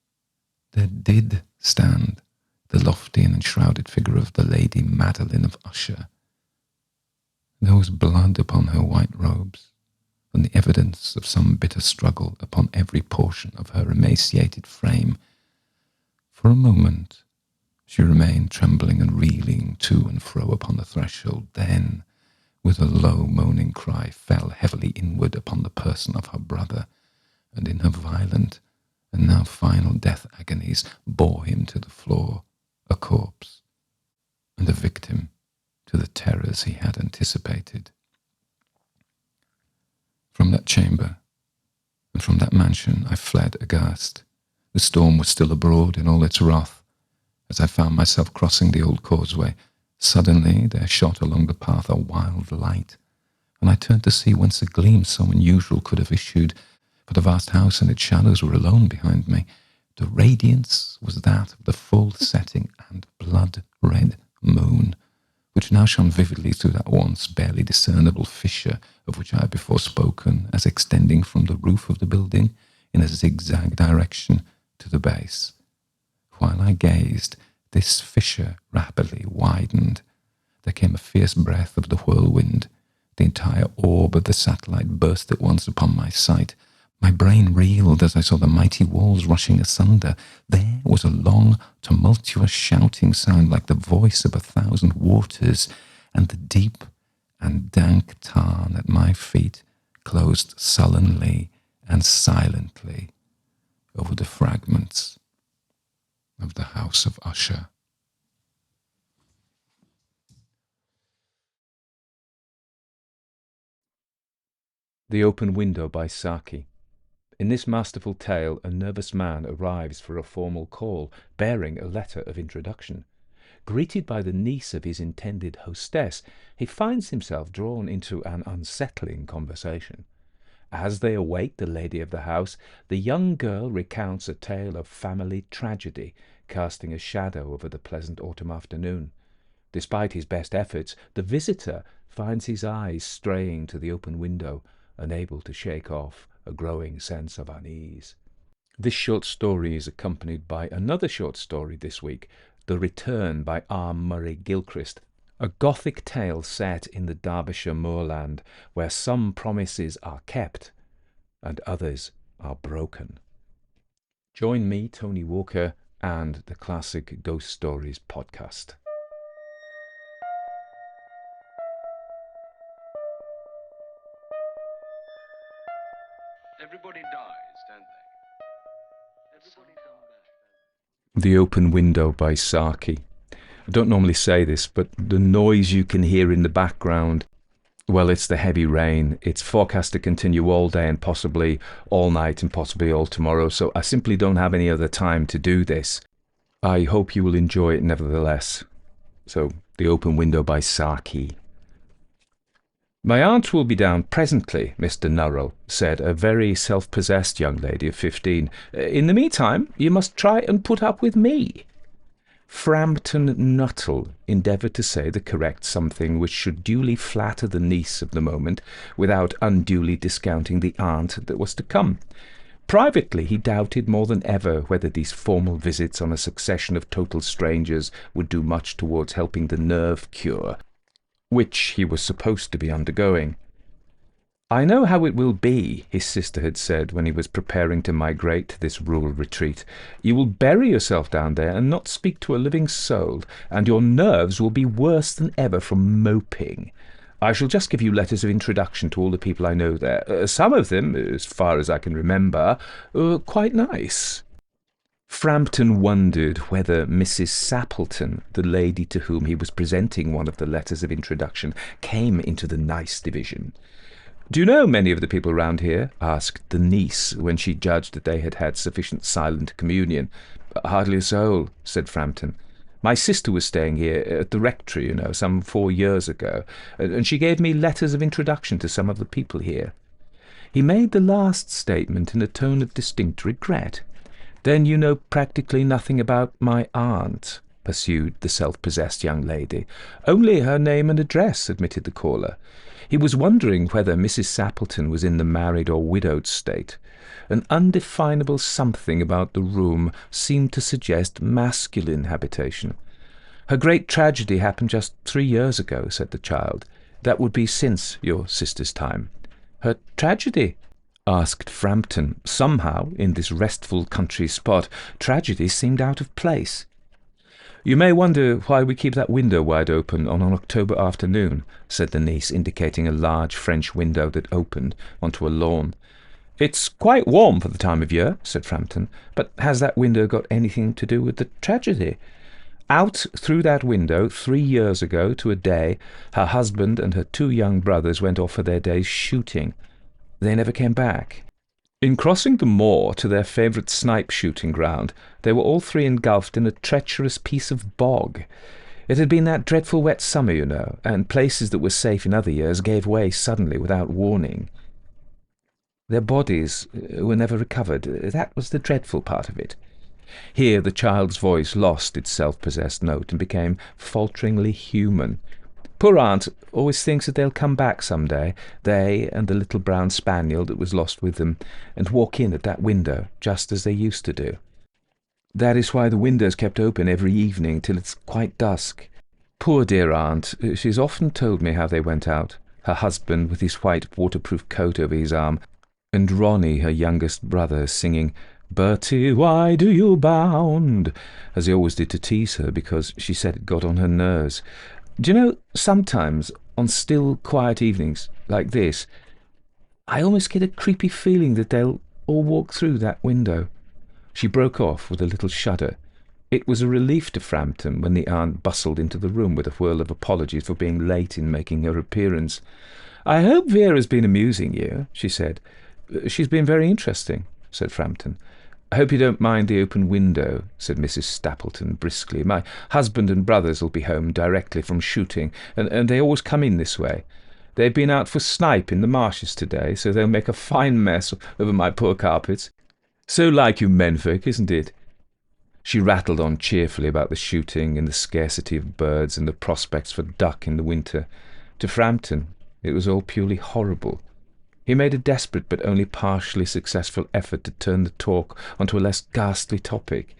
[SPEAKER 3] there did stand the lofty and enshrouded figure of the Lady Madeline of Usher. There was blood upon her white robes, and the evidence of some bitter struggle upon every portion of her emaciated frame. For a moment she remained trembling and reeling to and fro upon the threshold, then, with a low moaning cry, fell heavily inward upon the person of her brother, and in her violent and now final death agonies bore him to the floor, a corpse, and a victim to the terrors he had anticipated. From that chamber and from that mansion I fled aghast. The storm was still abroad in all its wrath. As I found myself crossing the old causeway, suddenly there shot along the path a wild light, and I turned to see whence a gleam so unusual could have issued, for the vast house and its shadows were alone behind me. The radiance was that of the full setting and blood-red moon, which now shone vividly through that once barely discernible fissure of which I had before spoken, as extending from the roof of the building in a zigzag direction to the base. While I gazed, this fissure rapidly widened. There came a fierce breath of the whirlwind. The entire orb of the satellite burst at once upon my sight. My brain reeled as I saw the mighty walls rushing asunder. There was a long, tumultuous shouting sound like the voice of 1,000 waters, and the deep and dank tarn at my feet closed sullenly and silently over the fragments of the house of Usher.
[SPEAKER 1] The Open Window by Saki. In this masterful tale, a nervous man arrives for a formal call, bearing a letter of introduction. Greeted by the niece of his intended hostess, he finds himself drawn into an unsettling conversation. As they await the lady of the house, the young girl recounts a tale of family tragedy, casting a shadow over the pleasant autumn afternoon. Despite his best efforts, the visitor finds his eyes straying to the open window, unable to shake off a growing sense of unease. This short story is accompanied by another short story this week, The Return by R. Murray Gilchrist, a Gothic tale set in the Derbyshire moorland, where some promises are kept and others are broken. Join me, Tony Walker, and the Classic Ghost Stories podcast.
[SPEAKER 5] Everybody dies, don't they? Everybody come back.
[SPEAKER 1] The Open Window by Saki. I don't normally say this, but the noise you can hear in the background, well, it's the heavy rain. It's forecast to continue all day and possibly all night and possibly all tomorrow, so I simply don't have any other time to do this. I hope you will enjoy it nevertheless. So, The Open Window by Saki. "My aunt will be down presently, Mr. Nurrell," said a very self-possessed young lady of 15. "In the meantime, you must try and put up with me." Frampton Nuttall endeavoured to say the correct something which should duly flatter the niece of the moment, without unduly discounting the aunt that was to come. Privately, he doubted more than ever whether these formal visits on a succession of total strangers would do much towards helping the nerve cure which he was supposed to be undergoing. "I know how it will be," his sister had said when he was preparing to migrate to this rural retreat. "You will bury yourself down there and not speak to a living soul, and your nerves will be worse than ever from moping. I shall just give you letters of introduction to all the people I know there. Some of them, as far as I can remember, are quite nice." Frampton wondered whether Mrs. Sappleton, the lady to whom he was presenting one of the letters of introduction, came into the nice division. "Do you know many of the people round here?" asked the niece, when she judged that they had had sufficient silent communion. "Hardly a soul," said Frampton. "My sister was staying here at the rectory, some 4 years ago, and she gave me letters of introduction to some of the people here." He made the last statement in a tone of distinct regret. "Then you know practically nothing about my aunt," pursued the self-possessed young lady. "Only her name and address," admitted the caller. He was wondering whether Mrs. Sappleton was in the married or widowed state. An undefinable something about the room seemed to suggest masculine habitation. "Her great tragedy happened just 3 years ago," said the child. "That would be since your sister's time." "Her tragedy?" asked Frampton. Somehow, in this restful country spot, tragedy seemed out of place. "You may wonder why we keep that window wide open on an October afternoon," said the niece, indicating a large French window that opened onto a lawn. "It's quite warm for the time of year," said Frampton, "but has that window got anything to do with the tragedy? Out through that window, 3 years ago to a day, her husband and her 2 young brothers went off for their day's shooting. They never came back." In crossing the moor to their favourite snipe shooting ground, they were all three engulfed in a treacherous piece of bog. It had been that dreadful wet summer, you know, and places that were safe in other years gave way suddenly without warning. Their bodies were never recovered. That was the dreadful part of it. Here the child's voice lost its self-possessed note and became falteringly human. Poor aunt always thinks that they'll come back some day, they and the little brown spaniel that was lost with them, and walk in at that window, just as they used to do. That is why the window's kept open every evening till it's quite dusk. Poor dear aunt, she's often told me how they went out, her husband with his white waterproof coat over his arm, and Ronnie, her youngest brother, singing, "Bertie, why do you bound?" as he always did to tease her, because she said it got on her nerves. Do you know, sometimes, on still, quiet evenings like this, I almost get a creepy feeling that they'll all walk through that window. She broke off with a little shudder. It was a relief to Frampton when the aunt bustled into the room with a whirl of apologies for being late in making her appearance. "I hope Vera's been amusing you," she said. "She's been very interesting," said Frampton. "I hope you don't mind the open window," said Mrs. Stapleton briskly. "My husband and brothers will be home directly from shooting, and they always come in this way. They've been out for snipe in the marshes today, so they'll make a fine mess over my poor carpets. So like you menfolk, isn't it?" She rattled on cheerfully about the shooting and the scarcity of birds and the prospects for duck in the winter. To Frampton, it was all purely horrible. He made a desperate but only partially successful effort to turn the talk onto a less ghastly topic.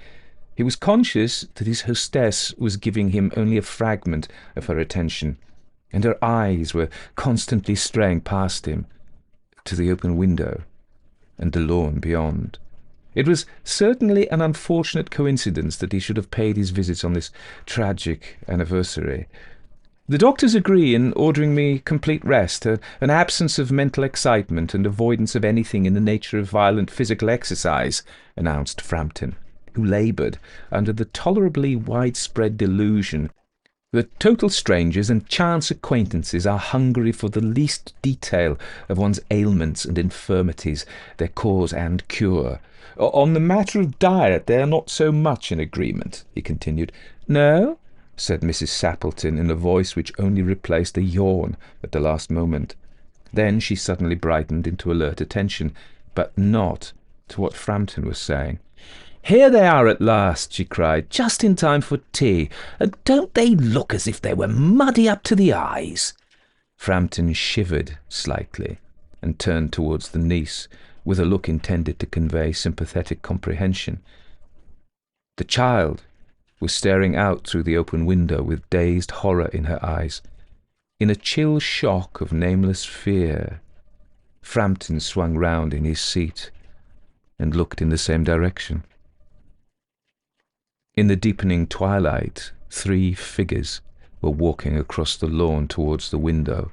[SPEAKER 1] He was conscious that his hostess was giving him only a fragment of her attention, and her eyes were constantly straying past him to the open window and the lawn beyond. It was certainly an unfortunate coincidence that he should have paid his visits on this tragic anniversary. "The doctors agree in ordering me complete rest, an absence of mental excitement and avoidance of anything in the nature of violent physical exercise," announced Frampton, who laboured under the tolerably widespread delusion that total strangers and chance acquaintances are hungry for the least detail of one's ailments and infirmities, their cause and cure. "On the matter of diet they are not so much in agreement," he continued. "No?" said Mrs. Stapleton in a voice which only replaced a yawn at the last moment. Then she suddenly brightened into alert attention, but not to what Frampton was saying. "Here they are at last," she cried, "just in time for tea. And don't they look as if they were muddy up to the eyes?" Frampton shivered slightly and turned towards the niece with a look intended to convey sympathetic comprehension. The child was staring out through the open window with dazed horror in her eyes. In a chill shock of nameless fear, Frampton swung round in his seat and looked in the same direction. In the deepening twilight, 3 figures were walking across the lawn towards the window.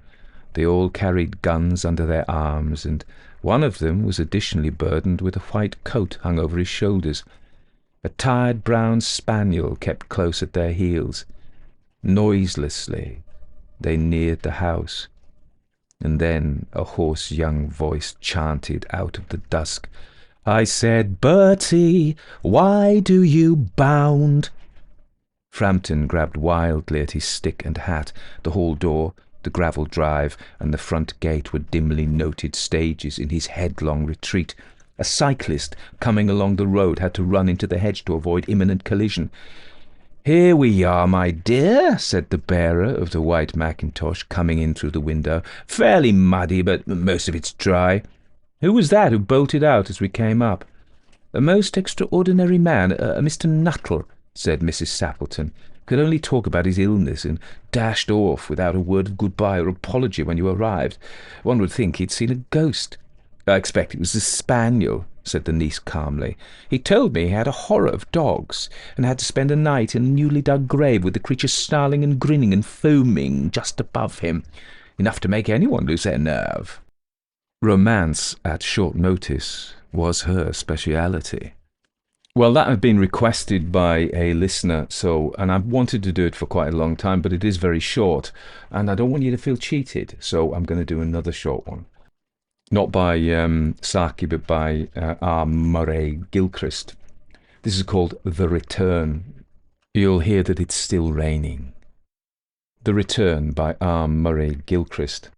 [SPEAKER 1] They all carried guns under their arms, and one of them was additionally burdened with a white coat hung over his shoulders. A tired brown spaniel kept close at their heels. Noiselessly, they neared the house, and then a hoarse young voice chanted out of the dusk, "I said, Bertie, why do you bound?" Frampton grabbed wildly at his stick and hat. The hall door, the gravel drive, and the front gate were dimly noted stages in his headlong retreat. A cyclist coming along the road had to run into the hedge to avoid imminent collision. "Here we are, my dear," said the bearer of the white mackintosh, coming in through the window. "Fairly muddy, but most of it's dry. Who was that who bolted out as we came up?" "A most extraordinary man, a Mr. Nuttall," said Mrs. Stapleton. "Could only talk about his illness and dashed off without a word of goodbye or apology when you arrived. One would think he'd seen a ghost." "I expect it was the spaniel," said the niece calmly. "He told me he had a horror of dogs, and had to spend a night in a newly dug grave with the creature snarling and grinning and foaming just above him. Enough to make anyone lose their nerve." Romance at short notice was her speciality. Well, that had been requested by a listener, and I've wanted to do it for quite a long time, but it is very short, and I don't want you to feel cheated, so I'm going to do another short one.
[SPEAKER 4] not by Saki, but by R. Murray Gilchrist. This is called The Return. You'll hear that it's still raining. The Return by R. Murray Gilchrist.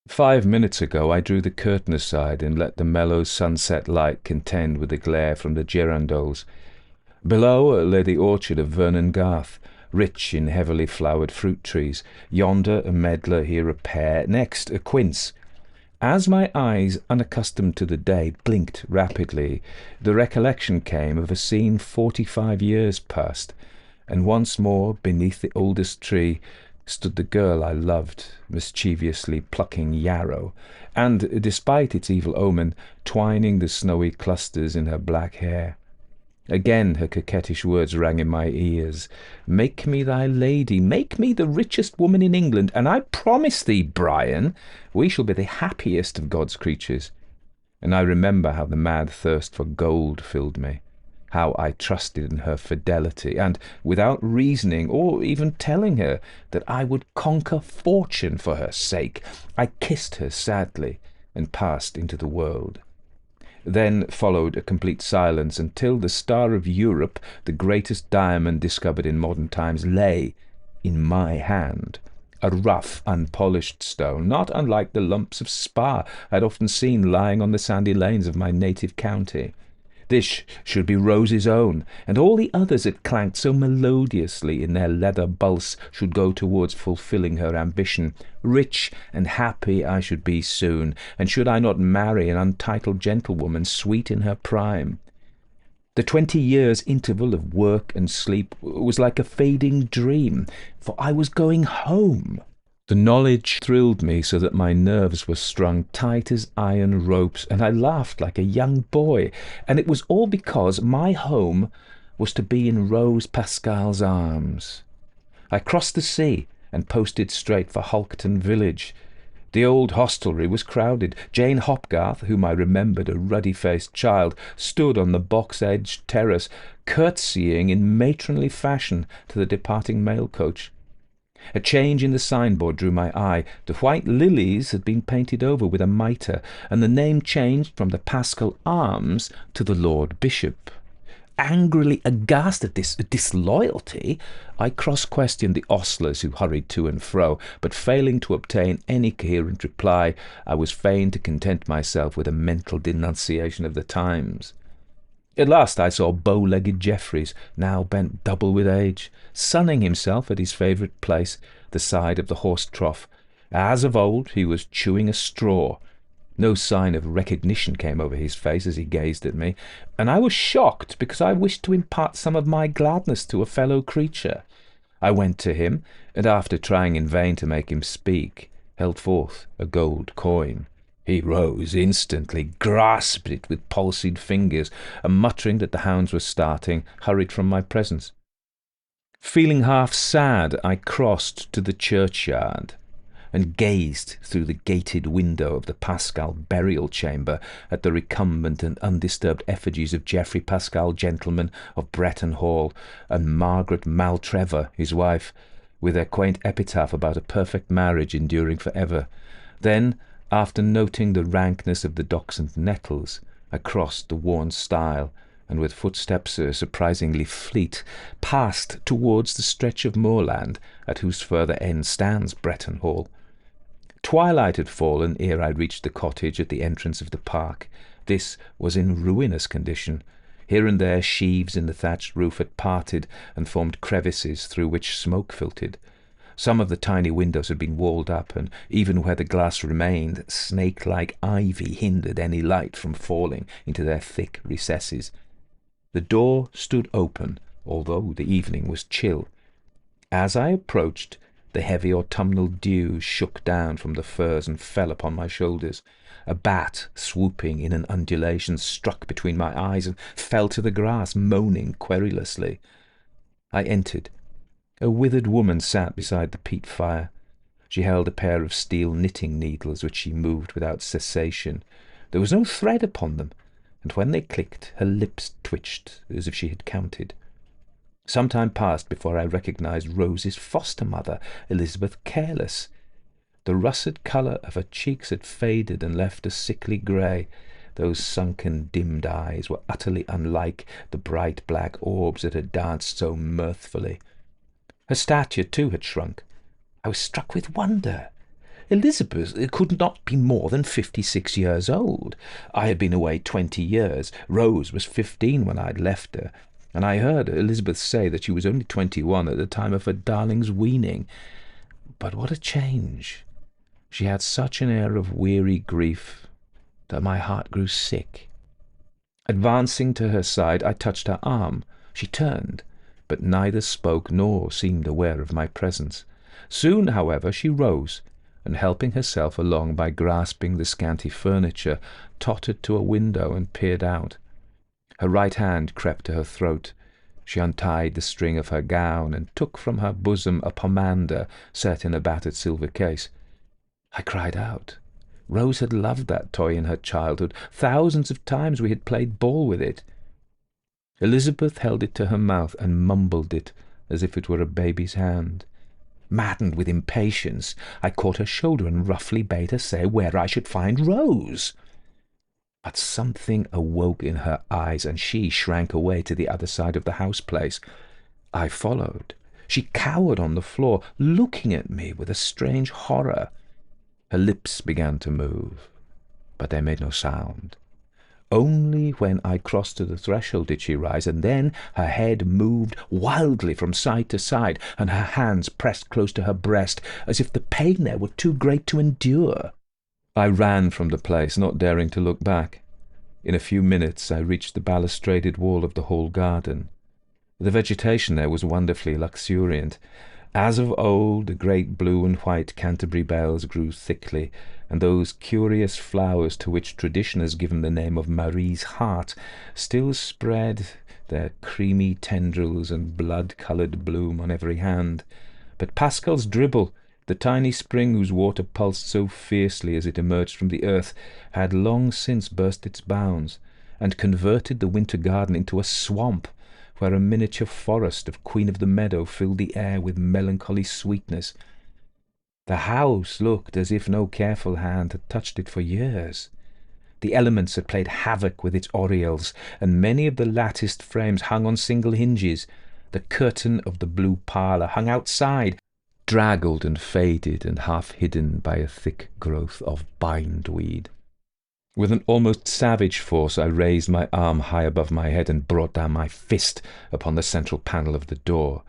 [SPEAKER 4] 5 minutes ago I drew the curtain aside and let the mellow sunset light contend with the glare from the girandoles. Below lay the orchard of Vernon Garth, rich in heavily flowered fruit trees. Yonder a medlar, here a pear, next a quince. As my eyes, unaccustomed to the day, blinked rapidly, the recollection came of a scene 45 years past, and once more, beneath the oldest tree, stood the girl I loved, mischievously plucking yarrow, and, despite its evil omen, twining the snowy clusters in her black hair. Again her coquettish words rang in my ears. "Make me thy lady, make me the richest woman in England, and I promise thee, Brian, we shall be the happiest of God's creatures." And I remember how the mad thirst for gold filled me, how I trusted in her fidelity, and, without reasoning or even telling her that I would conquer fortune for her sake, I kissed her sadly and passed into the world. Then followed a complete silence until the Star of Europe, the greatest diamond discovered in modern times, lay in my hand, a rough, unpolished stone, not unlike the lumps of spar I had often seen lying on the sandy lanes of my native county. This should be Rose's own, and all the others that clanked so melodiously in their leather bulse should go towards fulfilling her ambition. Rich and happy I should be soon, and should I not marry an untitled gentlewoman, sweet in her prime? The 20 years' interval of work and sleep was like a fading dream, for I was going home. The knowledge thrilled me so that my nerves were strung tight as iron ropes, and I laughed like a young boy, and it was all because my home was to be in Rose Pascal's arms. I crossed the sea and posted straight for Halkerton village. The old hostelry was crowded. Jane Hopgarth, whom I remembered a ruddy-faced child, stood on the box-edged terrace, curtsying in matronly fashion to the departing mail-coach. A change in the signboard drew my eye. The white lilies had been painted over with a mitre, and the name changed from the Paschal Arms to the Lord Bishop. Angrily aghast at this disloyalty, I cross-questioned the ostlers who hurried to and fro, but failing to obtain any coherent reply, I was fain to content myself with a mental denunciation of the times. At last I saw bow-legged Jeffreys, now bent double with age, sunning himself at his favourite place, the side of the horse-trough. As of old, he was chewing a straw. No sign of recognition came over his face as he gazed at me, and I was shocked because I wished to impart some of my gladness to a fellow creature. I went to him, and after trying in vain to make him speak, held forth a gold coin. He rose instantly, grasped it with palsied fingers, and muttering that the hounds were starting, hurried from my presence. Feeling half sad, I crossed to the churchyard and gazed through the gated window of the Pascal burial chamber at the recumbent and undisturbed effigies of Geoffrey Pascal, gentleman of Bretton Hall, and Margaret Maltrevor, his wife, with their quaint epitaph about a perfect marriage enduring for ever. Then, after noting the rankness of the Dachshund nettles, I crossed the worn stile, and with footsteps surprisingly fleet, passed towards the stretch of moorland at whose further end stands Bretton Hall. Twilight had fallen ere I reached the cottage at the entrance of the park. This was in ruinous condition. Here and there sheaves in the thatched roof had parted and formed crevices through which smoke filtered. Some of the tiny windows had been walled up, and even where the glass remained, snake-like ivy hindered any light from falling into their thick recesses. The door stood open, although the evening was chill. As I approached, the heavy autumnal dew shook down from the firs and fell upon my shoulders. A bat, swooping in an undulation, struck between my eyes and fell to the grass, moaning querulously. I entered. A withered woman sat beside the peat fire. She held a pair of steel knitting needles which she moved without cessation. There was no thread upon them, and when they clicked, her lips twitched as if she had counted. Some time passed before I recognized Rose's foster-mother, Elizabeth Careless.
[SPEAKER 1] The russet colour of her cheeks had faded and left a sickly grey. Those sunken, dimmed eyes were utterly unlike the bright black orbs that had danced so mirthfully. Her stature, too, had shrunk. I was struck with wonder. Elizabeth could not be more than 56 years old. I had been away 20 years. Rose was 15 when I had left her, and I heard Elizabeth say that she was only 21 at the time of her darling's weaning. But what a change! She had such an air of weary grief that my heart grew sick. Advancing to her side, I touched her arm. She turned, but neither spoke nor seemed aware of my presence. Soon, however, she rose, and helping herself along by grasping the scanty furniture, tottered to a window and peered out. Her right hand crept to her throat. She untied the string of her gown and took from her bosom a pomander set in a battered silver case. I cried out. Rose had loved that toy in her childhood. Thousands of times we had played ball with it. Elizabeth held it to her mouth and mumbled it as if it were a baby's hand. Maddened with impatience, I caught her shoulder and roughly bade her say where I should find Rose. But something awoke in her eyes, and she shrank away to the other side of the house-place. I followed. She cowered on the floor, looking at me with a strange horror. Her lips began to move, but they made no sound. Only when I crossed to the threshold did she rise, and then her head moved wildly from side to side, and her hands pressed close to her breast, as if the pain there were too great to endure. I ran from the place, not daring to look back. In a few minutes I reached the balustraded wall of the hall garden. The vegetation there was wonderfully luxuriant. As of old, the great blue and white Canterbury bells grew thickly, and those curious flowers to which tradition has given the name of Marie's heart still spread their creamy tendrils and blood-coloured bloom on every hand. But Pascal's dribble, the tiny spring whose water pulsed so fiercely as it emerged from the earth, had long since burst its bounds, and converted the winter garden into a swamp, where a miniature forest of Queen of the Meadow filled the air with melancholy sweetness. The house looked as if no careful hand had touched it for years. The elements had played havoc with its oriels, and many of the latticed frames hung on single hinges. The curtain of the blue parlour hung outside, draggled and faded and half hidden by a thick growth of bindweed. With an almost savage force I raised my arm high above my head and brought down my fist upon the central panel of the door.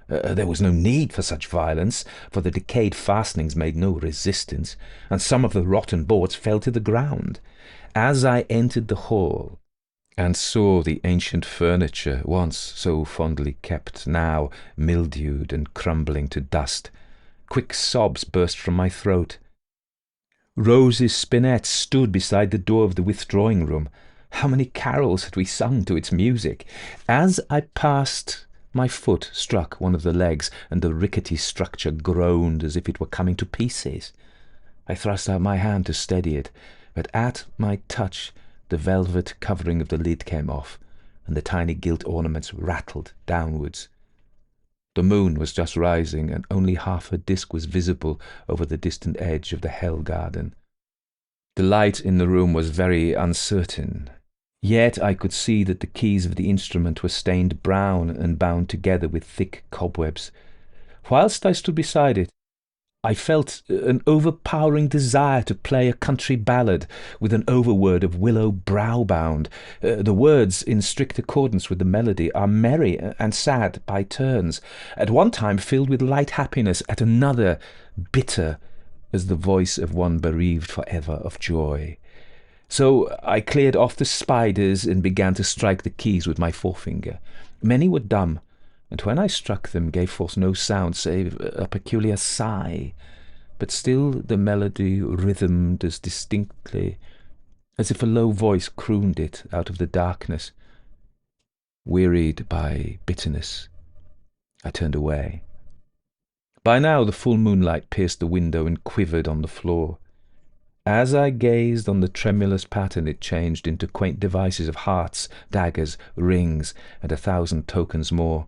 [SPEAKER 1] There was no need for such violence, for the decayed fastenings made no resistance, and some of the rotten boards fell to the ground. As I entered the hall, and saw the ancient furniture, once so fondly kept, now mildewed and crumbling to dust, quick sobs burst from my throat. Rose's spinet stood beside the door of the withdrawing-room. How many carols had we sung to its music! As I passed, my foot struck one of the legs, and the rickety structure groaned as if it were coming to pieces. I thrust out my hand to steady it, but at my touch the velvet covering of the lid came off, and the tiny gilt ornaments rattled downwards. The moon was just rising, and only half her disk was visible over the distant edge of the hell garden. The light in the room was very uncertain, yet I could see that the keys of the instrument were stained brown and bound together with thick cobwebs. Whilst I stood beside it, I felt an overpowering desire to play a country ballad with an overword of willow browbound. The words, in strict accordance with the melody, are merry and sad by turns, at one time filled with light happiness, at another bitter as the voice of one bereaved for ever of joy. So I cleared off the spiders and began to strike the keys with my forefinger. Many were dumb, and when I struck them gave forth no sound save a peculiar sigh, but still the melody rhythmed as distinctly as if a low voice crooned it out of the darkness. Wearied by bitterness, I turned away. By now the full moonlight pierced the window and quivered on the floor. As I gazed on the tremulous pattern, it changed into quaint devices of hearts, daggers, rings, and 1,000 tokens more.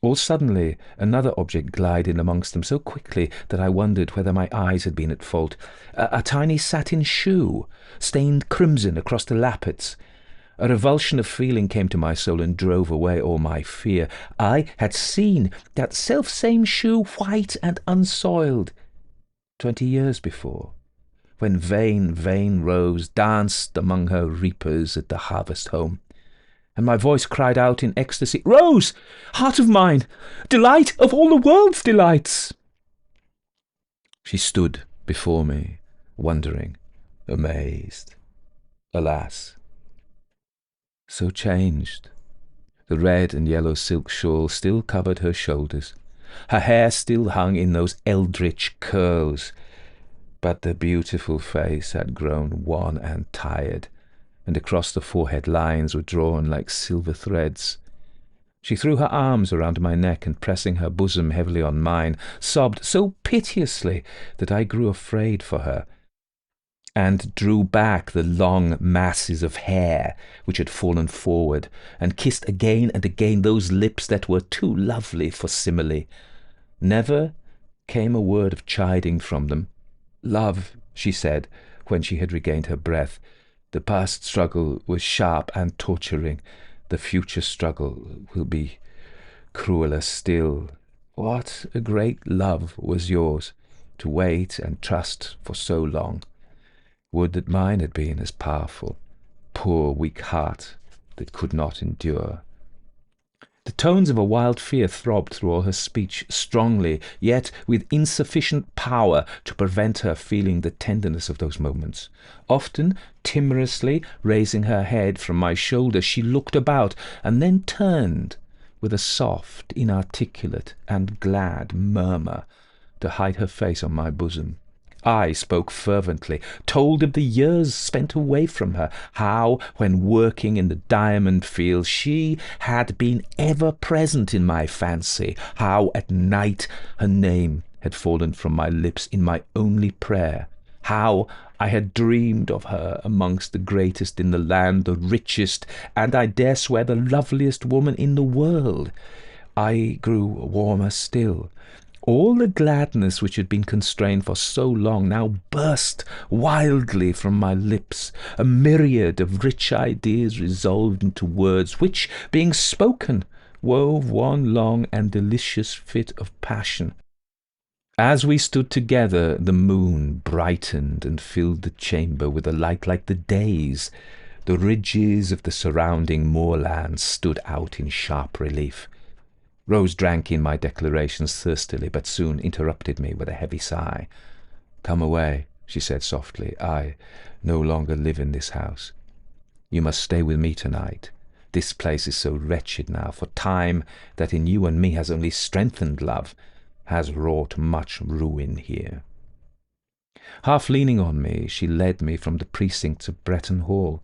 [SPEAKER 1] All suddenly, another object glided amongst them so quickly that I wondered whether my eyes had been at fault. A tiny satin shoe, stained crimson across the lappets. A revulsion of feeling came to my soul and drove away all my fear. I had seen that self-same shoe, white and unsoiled, 20 years before, when vain Rose danced among her reapers at the harvest home. And my voice cried out in ecstasy, "Rose, heart of mine, delight of all the world's delights!" She stood before me, wondering, amazed. Alas, so changed. The red and yellow silk shawl still covered her shoulders. Her hair still hung in those eldritch curls, but the beautiful face had grown wan and tired, and across the forehead lines were drawn like silver threads. She threw her arms around my neck and, pressing her bosom heavily on mine, sobbed so piteously that I grew afraid for her, and drew back the long masses of hair which had fallen forward, and kissed again and again those lips that were too lovely for simile. Never came a word of chiding from them. "Love," she said, when she had regained her breath, "the past struggle was sharp and torturing. The future struggle will be crueler still. What a great love was yours, to wait and trust for so long. Would that mine had been as powerful. Poor weak heart that could not endure." The tones of a wild fear throbbed through all her speech, strongly, yet with insufficient power to prevent her feeling the tenderness of those moments. Often, timorously raising her head from my shoulder, she looked about, and then turned with a soft, inarticulate, and glad murmur to hide her face on my bosom. I spoke fervently, told of the years spent away from her, how, when working in the diamond fields, she had been ever present in my fancy, how at night her name had fallen from my lips in my only prayer, how I had dreamed of her amongst the greatest in the land, the richest, and I dare swear the loveliest woman in the world. I grew warmer still. All the gladness which had been constrained for so long now burst wildly from my lips, a myriad of rich ideas resolved into words, which, being spoken, wove one long and delicious fit of passion. As we stood together, the moon brightened and filled the chamber with a light like the day's. The ridges of the surrounding moorlands stood out in sharp relief. Rose drank in my declarations thirstily, but soon interrupted me with a heavy sigh. "Come away," she said softly. "I no longer live in this house. You must stay with me tonight. This place is so wretched now, for time that in you and me has only strengthened love, has wrought much ruin here." Half leaning on me, she led me from the precincts of Bretton Hall.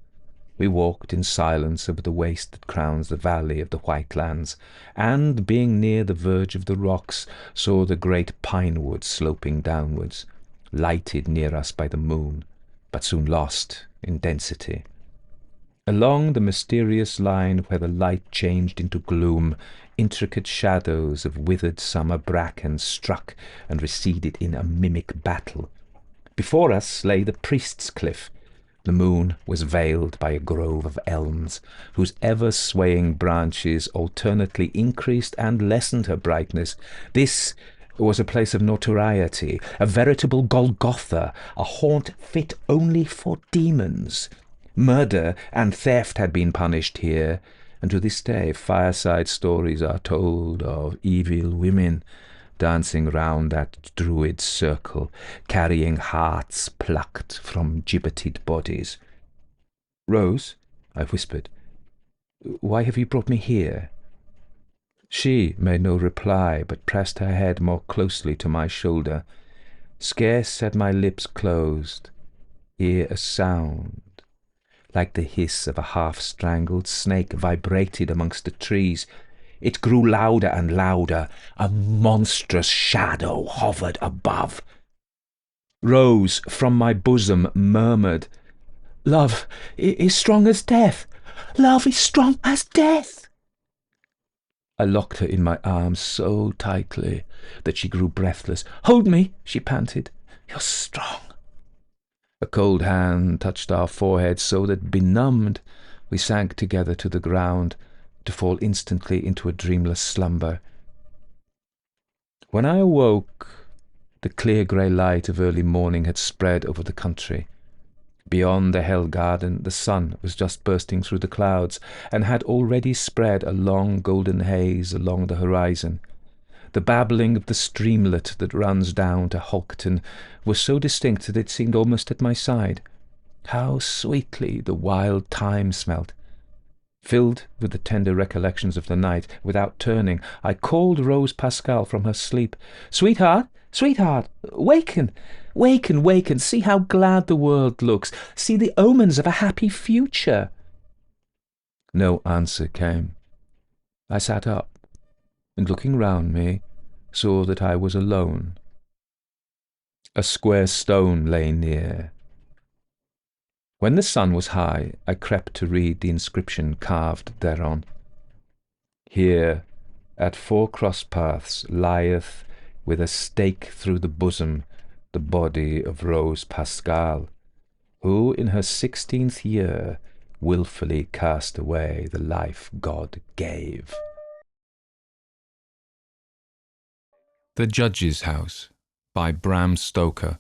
[SPEAKER 1] We walked in silence over the waste that crowns the valley of the White Lands, and, being near the verge of the rocks, saw the great pine wood sloping downwards, lighted near us by the moon, but soon lost in density. Along the mysterious line where the light changed into gloom, intricate shadows of withered summer bracken struck and receded in a mimic battle. Before us lay the Priest's Cliff. The moon was veiled by a grove of elms, whose ever-swaying branches alternately increased and lessened her brightness. This was a place of notoriety, a veritable Golgotha, a haunt fit only for demons. Murder and theft had been punished here, and to this day fireside stories are told of evil women dancing round that druid circle, carrying hearts plucked from gibbeted bodies. "Rose," I whispered, "why have you brought me here?" She made no reply, but pressed her head more closely to my shoulder. Scarce had my lips closed, ere a sound, like the hiss of a half-strangled snake, vibrated amongst the trees. It grew louder and louder. A monstrous shadow hovered above. Rose from my bosom murmured, "Love is strong as death. Love is strong as death." I locked her in my arms so tightly that she grew breathless. "Hold me," she panted. "You're strong." A cold hand touched our foreheads so that, benumbed, we sank together to the ground, to fall instantly into a dreamless slumber. When I awoke, the clear grey light of early morning had spread over the country. Beyond the Hell Garden, the sun was just bursting through the clouds, and had already spread a long golden haze along the horizon. The babbling of the streamlet that runs down to Holkton was so distinct that it seemed almost at my side. How sweetly the wild thyme smelt! Filled with the tender recollections of the night, without turning, I called Rose Pascal from her sleep. "Sweetheart, sweetheart, waken! Waken, waken! See how glad the world looks! See the omens of a happy future!" No answer came. I sat up, and looking round me, saw that I was alone. A square stone lay near. When the sun was high, I crept to read the inscription carved thereon. "Here, at 4 cross paths, lieth, with a stake through the bosom, the body of Rose Pascal, who in her 16th year wilfully cast away the life God gave." The Judge's House by Bram Stoker.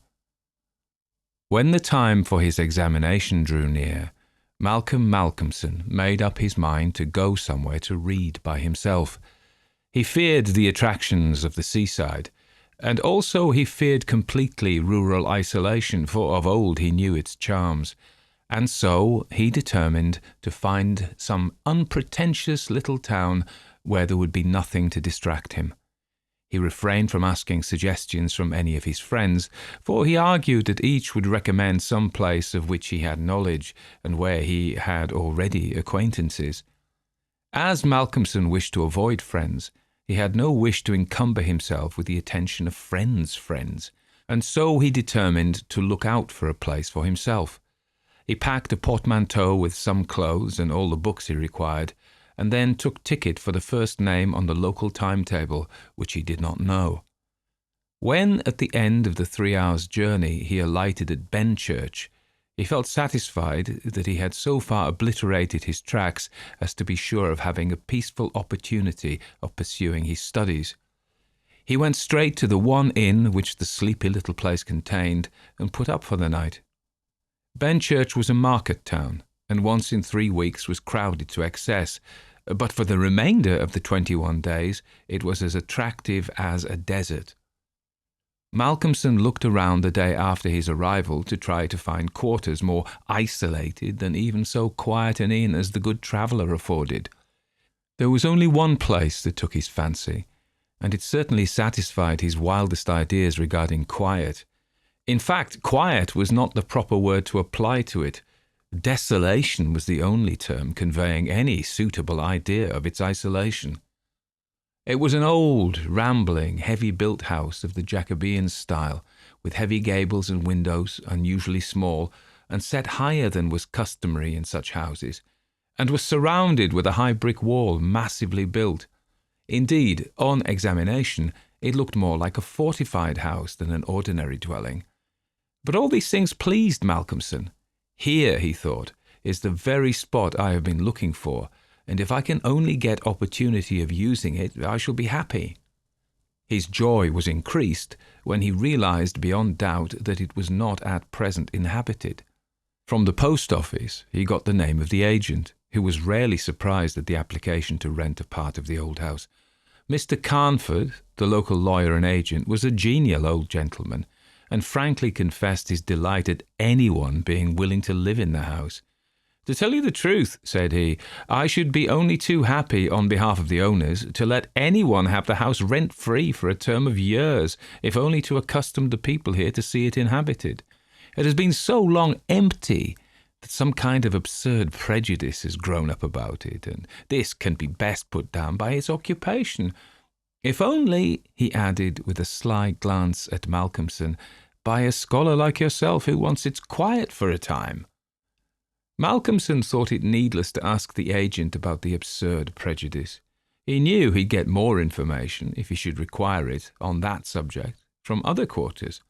[SPEAKER 1] When the time for his examination drew near, Malcolm Malcolmson made up his mind to go somewhere to read by himself. He feared the attractions of the seaside, and also he feared completely rural isolation, for of old he knew its charms, and so he determined to find some unpretentious little town where there would be nothing to distract him. He refrained from asking suggestions from any of his friends, for he argued that each would recommend some place of which he had knowledge, and where he had already acquaintances. As Malcolmson wished to avoid friends, he had no wish to encumber himself with the attention of friends' friends, and so he determined to look out for a place for himself. He packed a portmanteau with some clothes and all the books he required, and then took ticket for the first name on the local timetable, which he did not know. When, at the end of the 3 hours' journey, he alighted at Benchurch, he felt satisfied that he had so far obliterated his tracks as to be sure of having a peaceful opportunity of pursuing his studies. He went straight to the one inn which the sleepy little place contained, and put up for the night. Benchurch was a market town, and once in 3 weeks was crowded to excess, but for the remainder of the 21 days it was as attractive as a desert. Malcolmson looked around the day after his arrival to try to find quarters more isolated than even so quiet an inn as the Good Traveller afforded. There was only one place that took his fancy, and it certainly satisfied his wildest ideas regarding quiet. In fact, quiet was not the proper word to apply to it. Desolation was the only term conveying any suitable idea of its isolation. It was an old, rambling, heavy-built house of the Jacobean style, with heavy gables and windows unusually small, and set higher than was customary in such houses, and was surrounded with a high brick wall massively built. Indeed, on examination, it looked more like a fortified house than an ordinary dwelling. But all these things pleased Malcolmson. Here, he thought, is the very spot I have been looking for, and if I can only get opportunity of using it, I shall be happy. His joy was increased when he realized beyond doubt that it was not at present inhabited. From the post office he got the name of the agent, who was rarely surprised at the application to rent a part of the old house. Mr. Crawford, the local lawyer and agent, was a genial old gentleman, and frankly confessed his delight at anyone being willing to live in the house. "To tell you the truth," said he, "I should be only too happy, on behalf of the owners, to let anyone have the house rent-free for a term of years, if only to accustom the people here to see it inhabited. It has been so long empty that some kind of absurd prejudice has grown up about it, and this can be best put down by its occupation. If only," he added, with a sly glance at Malcolmson, "by a scholar like yourself who wants its quiet for a time." Malcolmson thought it needless to ask the agent about the absurd prejudice. He knew he'd get more information, if he should require it, on that subject, from other quarters.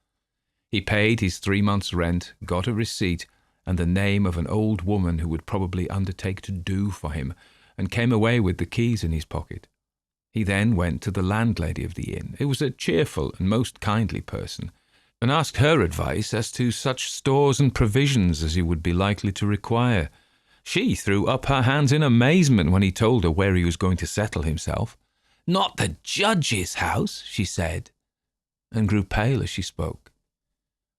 [SPEAKER 1] He paid his 3 months' rent, got a receipt, and the name of an old woman who would probably undertake to do for him, and came away with the keys in his pocket. He then went to the landlady of the inn, who was a cheerful and most kindly person, and asked her advice as to such stores and provisions as he would be likely to require. She threw up her hands in amazement when he told her where he was going to settle himself. "Not the judge's house," she said, and grew pale as she spoke.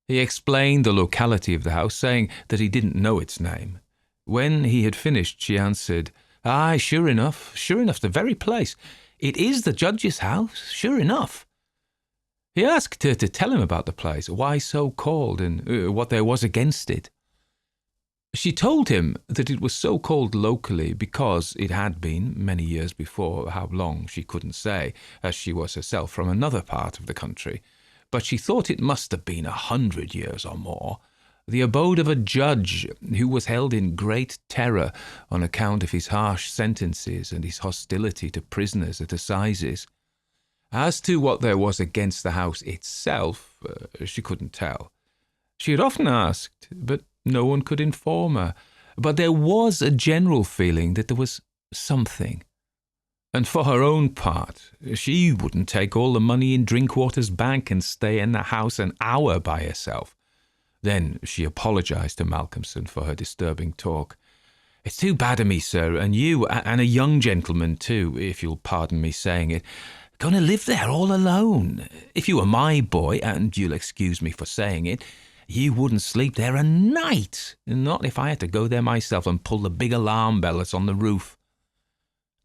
[SPEAKER 1] He explained the locality of the house, saying that he didn't know its name. When he had finished, she answered, "Aye, sure enough, the very place. It is the judge's house, sure enough." He asked her to tell him about the place, why so called, and what there was against it. She told him that it was so called locally because it had been, many years before, how long she couldn't say, as she was herself from another part of the country, but she thought it must have been 100 years or more, the abode of a judge who was held in great terror on account of his harsh sentences and his hostility to prisoners at assizes. As to what there was against the house itself, she couldn't tell. She had often asked, but no one could inform her. But there was a general feeling that there was something. And for her own part, she wouldn't take all the money in Drinkwater's bank and stay in the house an hour by herself. Then she apologised to Malcolmson for her disturbing talk. "It's too bad of me, sir, and you, and a young gentleman too, if you'll pardon me saying it, going to live there all alone. If you were my boy, and you'll excuse me for saying it, you wouldn't sleep there a night, not if I had to go there myself and pull the big alarm bell that's on the roof."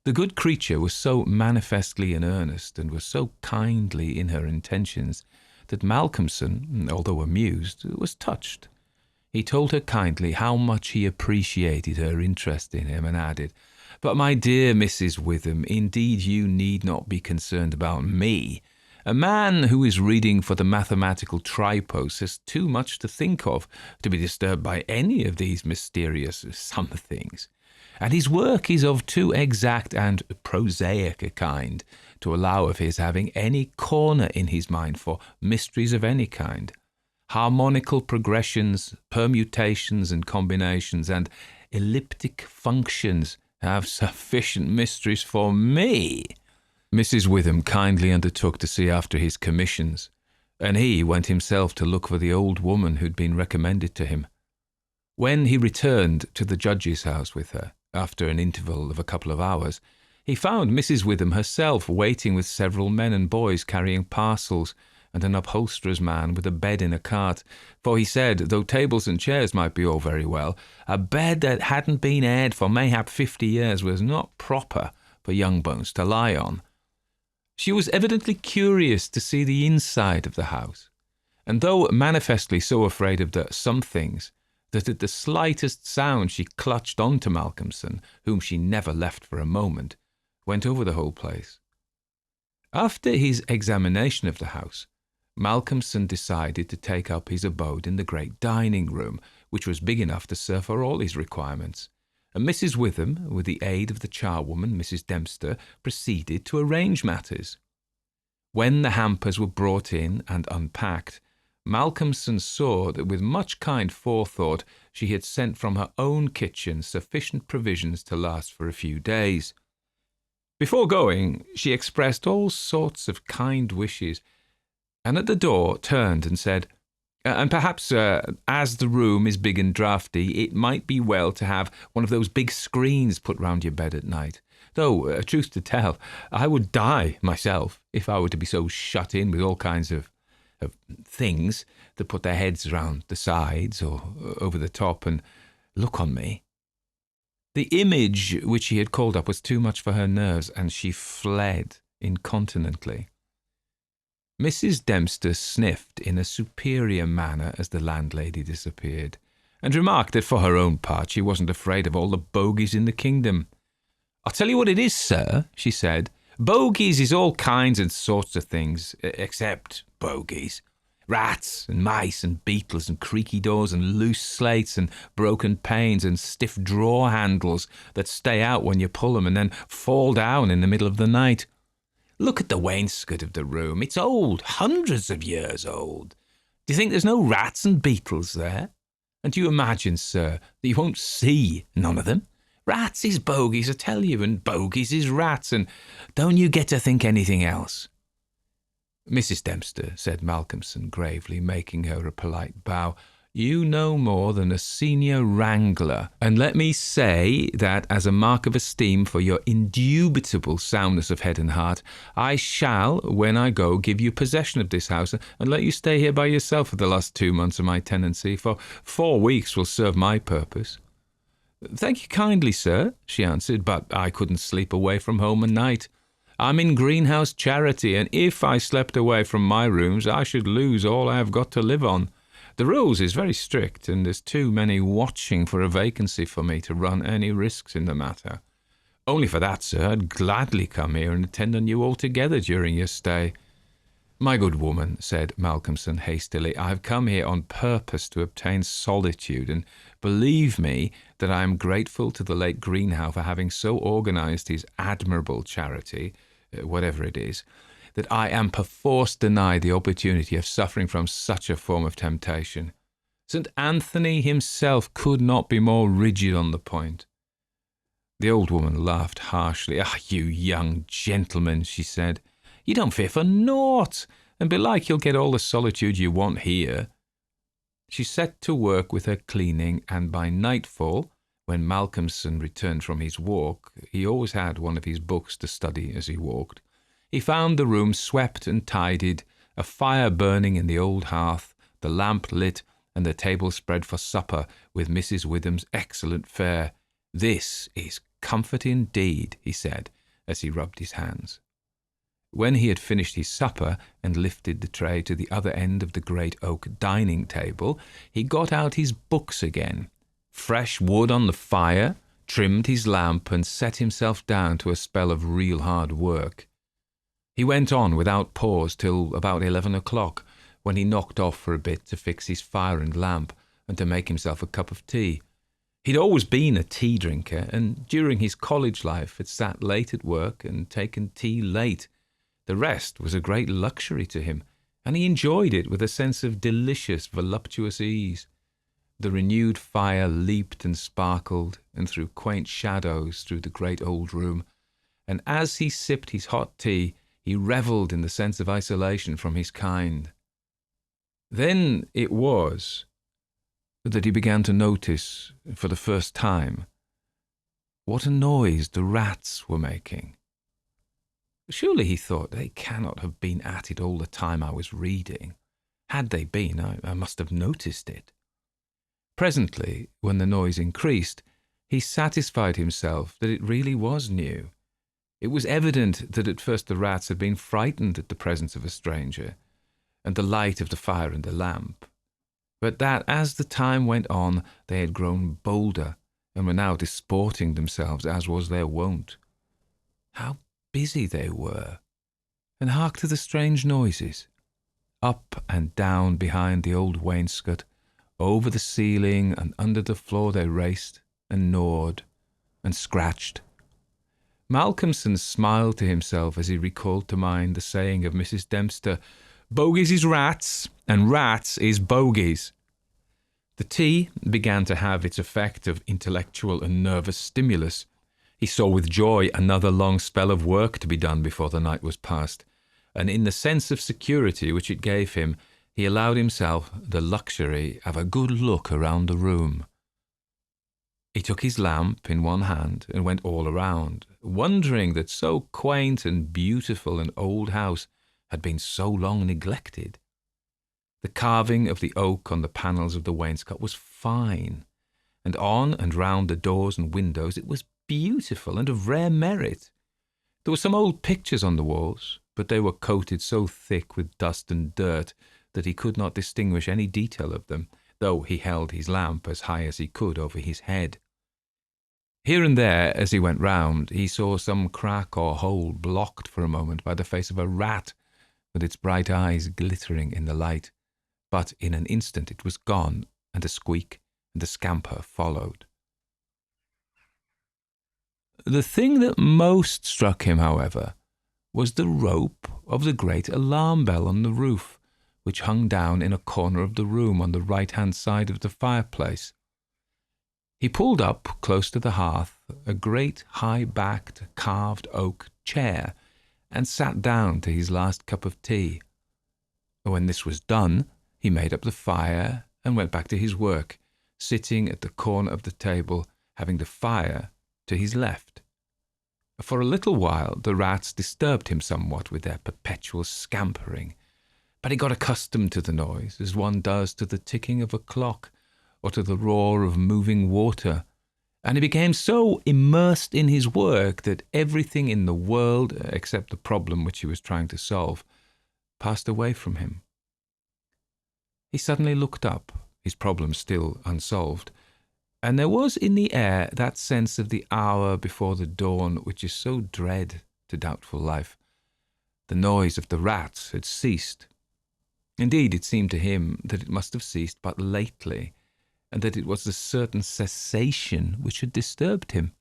[SPEAKER 1] The good creature was so manifestly in earnest, and was so kindly in her intentions, that Malcolmson, although amused, was touched. He told her kindly how much he appreciated her interest in him, and added, "But my dear Mrs. Witham, indeed you need not be concerned about me. A man who is reading for the mathematical tripos has too much to think of to be disturbed by any of these mysterious somethings, and his work is of too exact and prosaic a kind to allow of his having any corner in his mind for mysteries of any kind. Harmonical progressions, permutations and combinations, and elliptic functions have sufficient mysteries for me." Mrs. Witham kindly undertook to see after his commissions, and he went himself to look for the old woman who'd been recommended to him. When he returned to the judge's house with her, after an interval of a couple of hours, he found Mrs. Witham herself waiting with several men and boys carrying parcels, and an upholsterer's man with a bed in a cart, for he said, though tables and chairs might be all very well, a bed that hadn't been aired for mayhap 50 years was not proper for young bones to lie on. She was evidently curious to see the inside of the house, and though manifestly so afraid of the somethings, that at the slightest sound she clutched on to Malcolmson, whom she never left for a moment, went over the whole place. After his examination of the house, Malcolmson decided to take up his abode in the great dining room, which was big enough to serve for all his requirements, and Mrs. Witham, with the aid of the charwoman, Mrs. Dempster, proceeded to arrange matters. When the hampers were brought in and unpacked, Malcolmson saw that with much kind forethought she had sent from her own kitchen sufficient provisions to last for a few days. Before going, she expressed all sorts of kind wishes, and at the door turned and said, "And perhaps, as the room is big and draughty, it might be well to have one of those big screens put round your bed at night. Though, truth to tell, I would die myself if I were to be so shut in with all kinds of things that put their heads round the sides or over the top and look on me." The image which she had called up was too much for her nerves, and she fled incontinently. Mrs. Dempster sniffed in a superior manner as the landlady disappeared, and remarked that for her own part she wasn't afraid of all the bogies in the kingdom. "I'll tell you what it is, sir," she said. "Bogies is all kinds and sorts of things, except bogies. Rats and mice and beetles and creaky doors and loose slates and broken panes and stiff drawer handles that stay out when you pull them and then fall down in the middle of the night. Look at the wainscot of the room. It's old, hundreds of years old. Do you think there's no rats and beetles there? And do you imagine, sir, that you won't see none of them? Rats is bogies, I tell you, and bogies is rats, and don't you get to think anything else. Mrs. Dempster, said Malcolmson gravely, making her a polite bow, you know more than a senior wrangler, and let me say that as a mark of esteem for your indubitable soundness of head and heart, I shall, when I go, give you possession of this house and let you stay here by yourself for the last 2 months of my tenancy, for 4 weeks will serve my purpose. Thank you kindly, sir, she answered, but I couldn't sleep away from home a night. I'm in greenhouse charity, and if I slept away from my rooms, I should lose all I have got to live on. The rules is very strict, and there's too many watching for a vacancy for me to run any risks in the matter. Only for that, sir, I'd gladly come here and attend on you altogether during your stay. My good woman, said Malcolmson hastily, I have come here on purpose to obtain solitude, and believe me that I am grateful to the late Greenhow for having so organised his admirable charity, whatever it is, that I am perforce denied the opportunity of suffering from such a form of temptation. St. Anthony himself could not be more rigid on the point. The old woman laughed harshly. Ah, you young gentleman, she said, you don't fear for naught, and belike you'll get all the solitude you want here. She set to work with her cleaning, and by nightfall, when Malcolmson returned from his walk, he always had one of his books to study as he walked, he found the room swept and tidied, a fire burning in the old hearth, the lamp lit, and the table spread for supper with Mrs. Witham's excellent fare. This is comfort indeed, he said, as he rubbed his hands. When he had finished his supper and lifted the tray to the other end of the great oak dining table, he got out his books again, fresh wood on the fire, trimmed his lamp, and set himself down to a spell of real hard work. He went on without pause till about 11 o'clock, when he knocked off for a bit to fix his fire and lamp and to make himself a cup of tea. He'd always been a tea drinker, and during his college life had sat late at work and taken tea late. The rest was a great luxury to him, and he enjoyed it with a sense of delicious, voluptuous ease. The renewed fire leaped and sparkled and threw quaint shadows through the great old room, and as he sipped his hot tea, he revelled in the sense of isolation from his kind. Then it was that he began to notice, for the first time, what a noise the rats were making. Surely, he thought, they cannot have been at it all the time I was reading. Had they been, I must have noticed it. Presently, when the noise increased, he satisfied himself that it really was new. It was evident that at first the rats had been frightened at the presence of a stranger, and the light of the fire and the lamp, but that as the time went on they had grown bolder, and were now disporting themselves as was their wont. How busy they were! And hark to the strange noises. Up and down behind the old wainscot, over the ceiling and under the floor they raced, and gnawed, and scratched. Malcolmson smiled to himself as he recalled to mind the saying of Mrs. Dempster, "Bogies is rats, and rats is bogies." The tea began to have its effect of intellectual and nervous stimulus. He saw with joy another long spell of work to be done before the night was past, and in the sense of security which it gave him, he allowed himself the luxury of a good look around the room. He took his lamp in one hand and went all around, wondering that so quaint and beautiful an old house had been so long neglected. The carving of the oak on the panels of the wainscot was fine, and on and round the doors and windows it was beautiful and of rare merit. There were some old pictures on the walls, but they were coated so thick with dust and dirt that he could not distinguish any detail of them, though he held his lamp as high as he could over his head. Here and there, as he went round, he saw some crack or hole blocked for a moment by the face of a rat, with its bright eyes glittering in the light, but in an instant it was gone, and a squeak and a scamper followed. The thing that most struck him, however, was the rope of the great alarm bell on the roof, which hung down in a corner of the room on the right-hand side of the fireplace. He pulled up, close to the hearth, a great high-backed carved oak chair, and sat down to his last cup of tea. When this was done, he made up the fire and went back to his work, sitting at the corner of the table, having the fire to his left. For a little while the rats disturbed him somewhat with their perpetual scampering, but he got accustomed to the noise, as one does to the ticking of a clock or to the roar of moving water, and he became so immersed in his work that everything in the world, except the problem which he was trying to solve, passed away from him. He suddenly looked up, his problem still unsolved, and there was in the air that sense of the hour before the dawn which is so dread to doubtful life. The noise of the rats had ceased. Indeed, it seemed to him that it must have ceased but lately, and that it was a certain cessation which had disturbed him.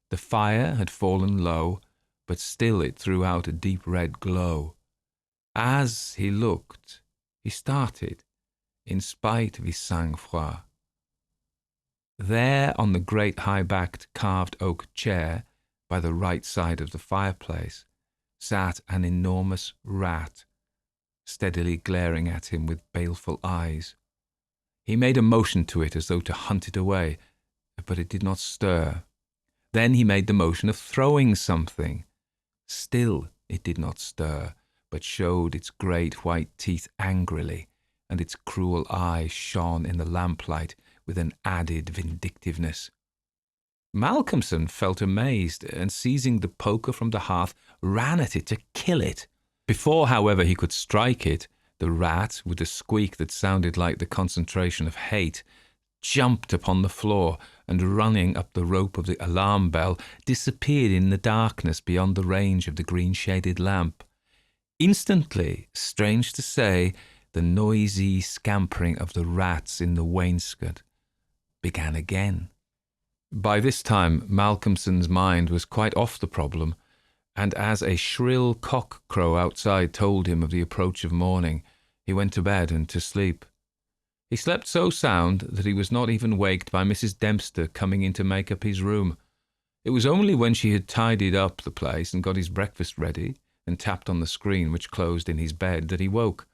[SPEAKER 1] The fire had fallen low, but still it threw out a deep red glow. As he looked, he started, in spite of his sang-froid. There, on the great high-backed carved oak chair, by the right side of the fireplace, sat an enormous rat, steadily glaring at him with baleful eyes. He made a motion to it as though to hunt it away, but it did not stir. Then he made the motion of throwing something. Still it did not stir, but showed its great white teeth angrily, and its cruel eyes shone in the lamplight with an added vindictiveness. Malcolmson felt amazed, and seizing the poker from the hearth, ran at it to kill it. Before, however, he could strike it, the rat, with a squeak that sounded like the concentration of hate, jumped upon the floor, and running up the rope of the alarm bell, disappeared in the darkness beyond the range of the green-shaded lamp. Instantly, strange to say, the noisy scampering of the rats in the wainscot began again. By this time, Malcolmson's mind was quite off the problem, and as a shrill cock-crow outside told him of the approach of morning, he went to bed and to sleep. He slept so sound that he was not even waked by Mrs. Dempster coming in to make up his room. It was only when she had tidied up the place and got his breakfast ready and tapped on the screen which closed in his bed that he woke.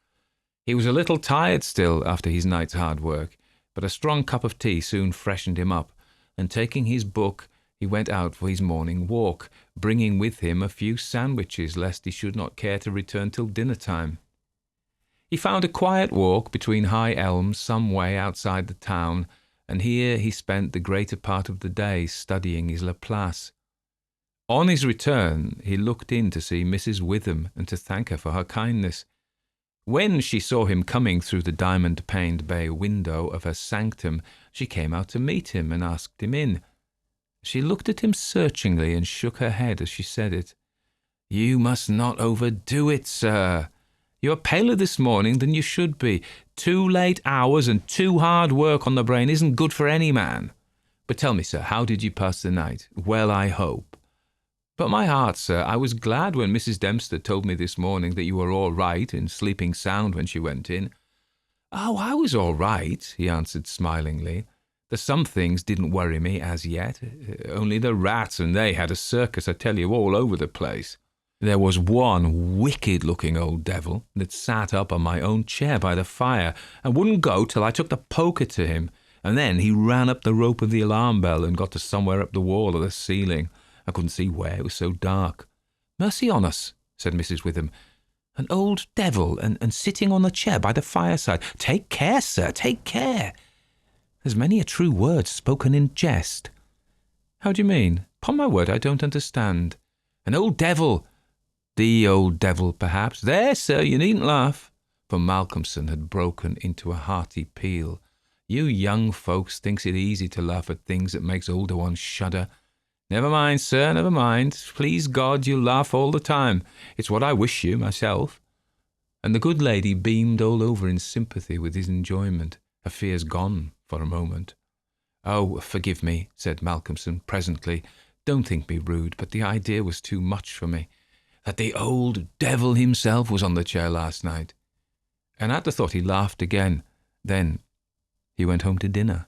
[SPEAKER 1] He was a little tired still after his night's hard work, but a strong cup of tea soon freshened him up, and taking his book, he went out for his morning walk, bringing with him a few sandwiches lest he should not care to return till dinner-time. He found a quiet walk between high elms some way outside the town, and here he spent the greater part of the day studying his Laplace. On his return, he looked in to see Mrs. Witham and to thank her for her kindness. When she saw him coming through the diamond-paned bay window of her sanctum, she came out to meet him and asked him in. She looked at him searchingly and shook her head as she said it. "You must not overdo it, sir. You are paler this morning than you should be. 2 late hours and 2 hard work on the brain isn't good for any man. But tell me, sir, how did you pass the night? Well, I hope. But my heart, sir, I was glad when Mrs. Dempster told me this morning that you were all right and sleeping sound when she went in." "Oh, I was all right," he answered smilingly. "The some things didn't worry me as yet. Only the rats, and they had a circus, I tell you, all over the place. There was one wicked-looking old devil that sat up on my own chair by the fire and wouldn't go till I took the poker to him, and then he ran up the rope of the alarm bell and got to somewhere up the wall or the ceiling. I couldn't see where, it was so dark." "Mercy on us," said Mrs. Witham. "An old devil and sitting on the chair by the fireside. Take care, sir, take care. There's many a true word spoken in jest." "How do you mean? 'Pon my word, I don't understand." "An old devil. The old devil, perhaps. There, sir, you needn't laugh." For Malcolmson had broken into a hearty peal. "You young folks thinks it easy to laugh at things that makes older ones shudder. Never mind, sir, never mind. Please God, you'll laugh all the time. It's what I wish you, myself." and the good lady beamed all over in sympathy with his enjoyment, her fears gone for a moment. "Oh, forgive me," said Malcolmson presently. "Don't think me rude, but the idea was too much for me. That the old devil himself was on the chair last night." And at the thought he laughed again. Then he went home to dinner.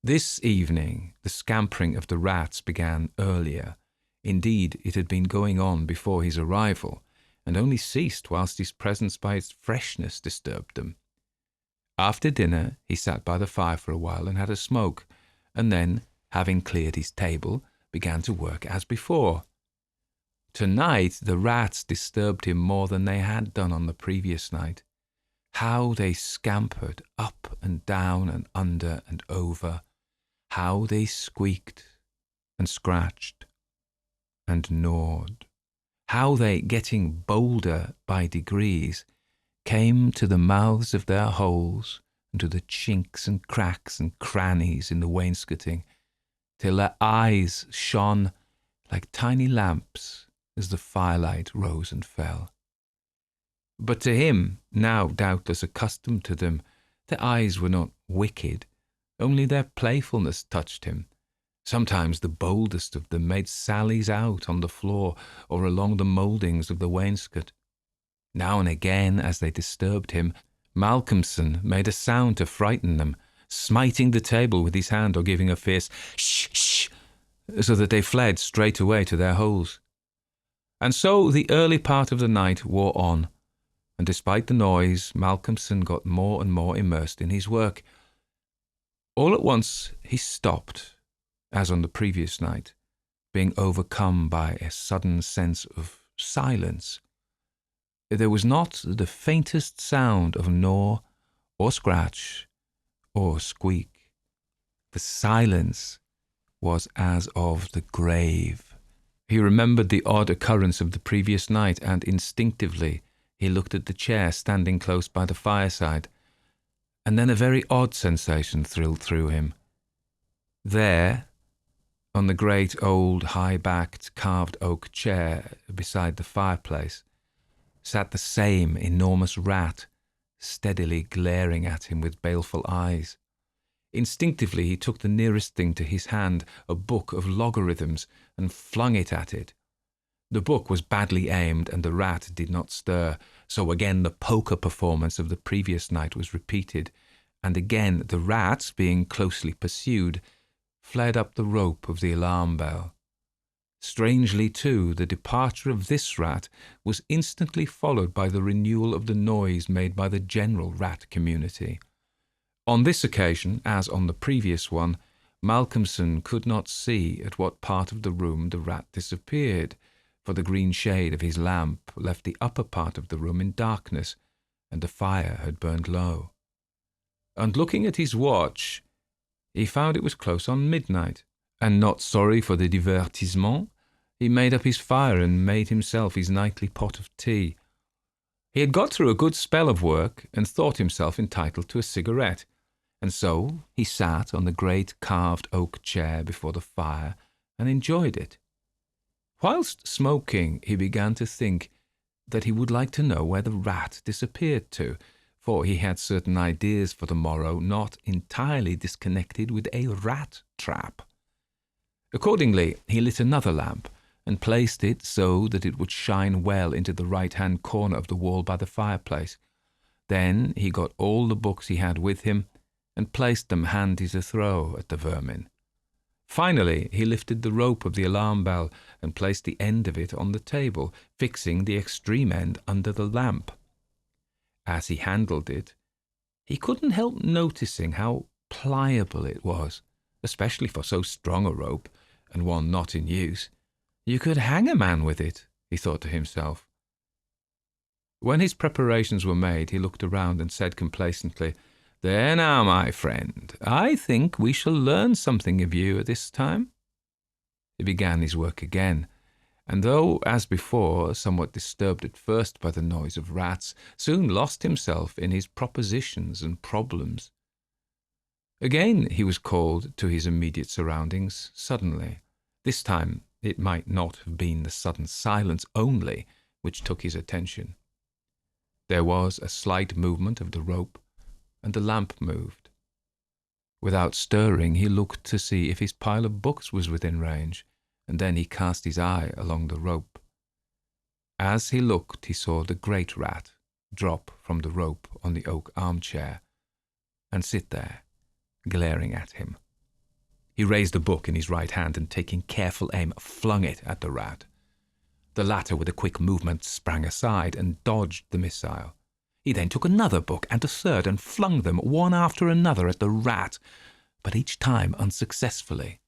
[SPEAKER 1] This evening the scampering of the rats began earlier. Indeed, it had been going on before his arrival, and only ceased whilst his presence by its freshness disturbed them. After dinner he sat by the fire for a while and had a smoke, and then, having cleared his table, began to work as before. Tonight the rats disturbed him more than they had done on the previous night. How they scampered up and down and under and over, how they squeaked and scratched and gnawed, how they, getting bolder by degrees, came to the mouths of their holes and to the chinks and cracks and crannies in the wainscoting, till their eyes shone like tiny lamps as the firelight rose and fell. But to him, now doubtless accustomed to them, their eyes were not wicked, only their playfulness touched him. Sometimes the boldest of them made sallies out on the floor or along the mouldings of the wainscot. Now and again, as they disturbed him, Malcolmson made a sound to frighten them, smiting the table with his hand or giving a fierce "shh, shh," so that they fled straight away to their holes. And so the early part of the night wore on, and despite the noise, Malcolmson got more and more immersed in his work. All at once he stopped, as on the previous night, being overcome by a sudden sense of silence. There was not the faintest sound of gnaw or scratch or squeak. The silence was as of the grave. He remembered the odd occurrence of the previous night, and instinctively he looked at the chair standing close by the fireside, and then a very odd sensation thrilled through him. There, on the great old high-backed carved oak chair beside the fireplace, sat the same enormous rat, steadily glaring at him with baleful eyes. Instinctively he took the nearest thing to his hand, a book of logarithms, and flung it at it. The book was badly aimed, and the rat did not stir, so again the poker performance of the previous night was repeated, and again the rat, being closely pursued, fled up the rope of the alarm bell. Strangely, too, the departure of this rat was instantly followed by the renewal of the noise made by the general rat community. On this occasion, as on the previous one, Malcolmson could not see at what part of the room the rat disappeared, for the green shade of his lamp left the upper part of the room in darkness, and the fire had burned low. And looking at his watch, he found it was close on midnight, and not sorry for the divertissement, he made up his fire and made himself his nightly pot of tea. He had got through a good spell of work and thought himself entitled to a cigarette, and so he sat on the great carved oak chair before the fire and enjoyed it. Whilst smoking, he began to think that he would like to know where the rat disappeared to, for he had certain ideas for the morrow not entirely disconnected with a rat trap. Accordingly, he lit another lamp and placed it so that it would shine well into the right-hand corner of the wall by the fireplace. Then he got all the books he had with him and placed them handy to throw at the vermin. Finally, he lifted the rope of the alarm bell and placed the end of it on the table, fixing the extreme end under the lamp. As he handled it, he couldn't help noticing how pliable it was, especially for so strong a rope, and one not in use. You could hang a man with it, he thought to himself. When his preparations were made, he looked around and said complacently, "There now, my friend, I think we shall learn something of you at this time." He began his work again, and though, as before, somewhat disturbed at first by the noise of rats, soon lost himself in his propositions and problems. Again he was called to his immediate surroundings suddenly. This time it might not have been the sudden silence only which took his attention. There was a slight movement of the rope, and the lamp moved. Without stirring, he looked to see if his pile of books was within range, and then he cast his eye along the rope. As he looked, he saw the great rat drop from the rope on the oak armchair and sit there, glaring at him. He raised a book in his right hand and, taking careful aim, flung it at the rat. The latter, with a quick movement, sprang aside and dodged the missile. He then took another book and a third and flung them one after another at the rat, but each time unsuccessfully.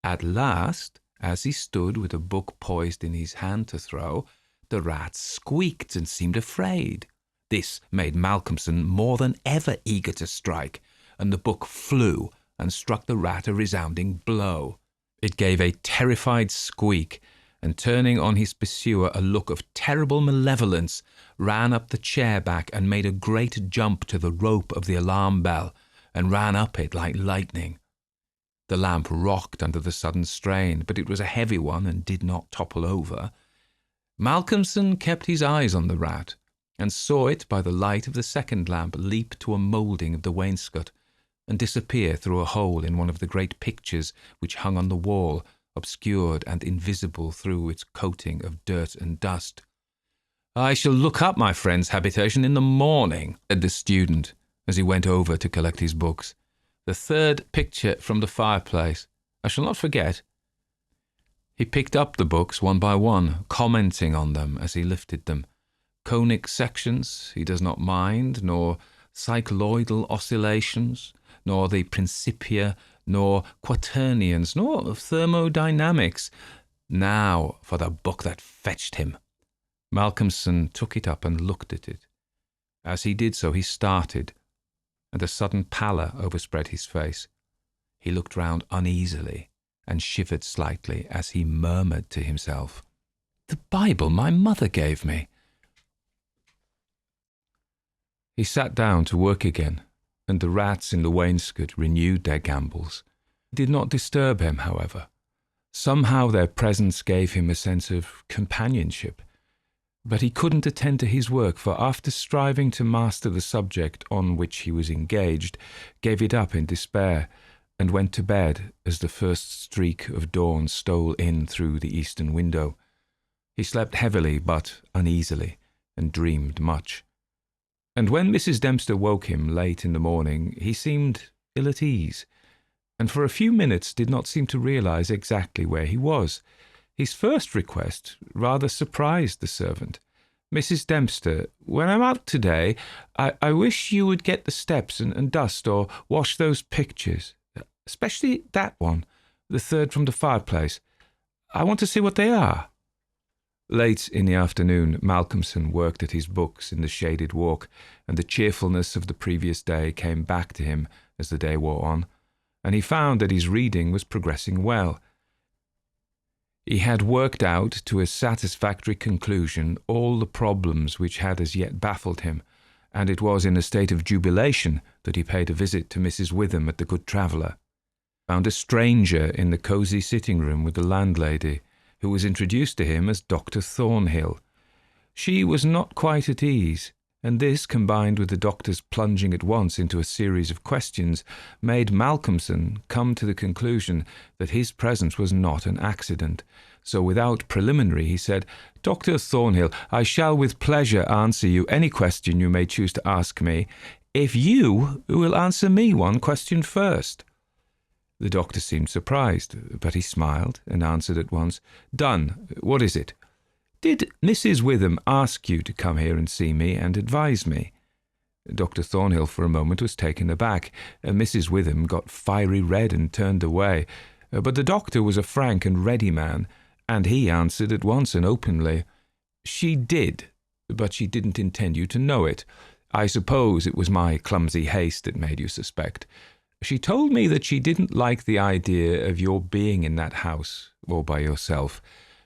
[SPEAKER 1] At last, as he stood with a book poised in his hand to throw, the rat squeaked and seemed afraid. This made Malcolmson more than ever eager to strike, and the book flew and struck the rat a resounding blow. It gave a terrified squeak, and turning on his pursuer a look of terrible malevolence, ran up the chair back and made a great jump to the rope of the alarm bell, and ran up it like lightning. The lamp rocked under the sudden strain, but it was a heavy one and did not topple over. Malcolmson kept his eyes on the rat, and saw it by the light of the second lamp leap to a moulding of the wainscot, and disappear through a hole in one of the great pictures which hung on the wall, obscured and invisible through its coating of dirt and dust. "I shall look up my friend's habitation in the morning," said the student, as he went over to collect his books. "The third picture from the fireplace. I shall not forget." He picked up the books one by one, commenting on them as he lifted them. Conic sections he does not mind, nor cycloidal oscillations, nor the Principia, nor quaternions, nor thermodynamics. Now for the book that fetched him. Malcolmson took it up and looked at it. As he did so, he started, and a sudden pallor overspread his face. He looked round uneasily and shivered slightly as he murmured to himself, "The Bible my mother gave me." He sat down to work again, and the rats in the wainscot renewed their gambols. It did not disturb him, however. Somehow their presence gave him a sense of companionship. But he couldn't attend to his work, for after striving to master the subject on which he was engaged, gave it up in despair, and went to bed as the first streak of dawn stole in through the eastern window. He slept heavily but uneasily, and dreamed much. And when Mrs. Dempster woke him late in the morning, he seemed ill at ease, and for a few minutes did not seem to realize exactly where he was. His first request rather surprised the servant. "Mrs. Dempster, when I'm out today, I wish you would get the steps and dust or wash those pictures, especially that one, the third from the fireplace. I want to see what they are." Late in the afternoon, Malcolmson worked at his books in the shaded walk, and the cheerfulness of the previous day came back to him as the day wore on, and he found that his reading was progressing well. He had worked out to a satisfactory conclusion all the problems which had as yet baffled him, and it was in a state of jubilation that he paid a visit to Mrs. Witham at the Good Traveller. Found a stranger in the cosy sitting-room with the landlady, who was introduced to him as Dr. Thornhill. She was not quite at ease, and this, combined with the doctor's plunging at once into a series of questions, made Malcolmson come to the conclusion that his presence was not an accident. So without preliminary he said, "Dr. Thornhill, I shall with pleasure answer you any question you may choose to ask me, if you will answer me one question first." The doctor seemed surprised, but he smiled and answered at once, "Done. What is it?" "Did Mrs. Witham ask you to come here and see me and advise me?" Dr. Thornhill for a moment was taken aback, and Mrs. Witham got fiery red and turned away. But the doctor was a frank and ready man, and he answered at once and openly, "She did, but she didn't intend you to know it. I suppose it was my clumsy haste that made you suspect. She told me that she didn't like the idea of your being in that house, all by yourself,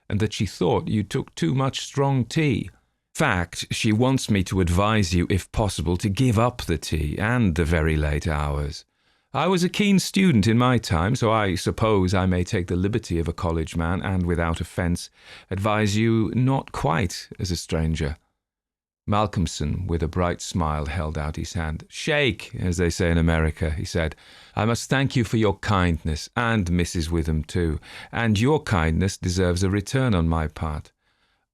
[SPEAKER 1] and that she thought you took too much strong tea. Fact, she wants me to advise you, if possible, to give up the tea and the very late hours. I was a keen student in my time, so I suppose I may take the liberty of a college man, and without offence, advise you not quite as a stranger." Malcolmson, with a bright smile, held out his hand. "Shake, as they say in America," he said. "I must thank you for your kindness, and Mrs. Witham too, and your kindness deserves a return on my part.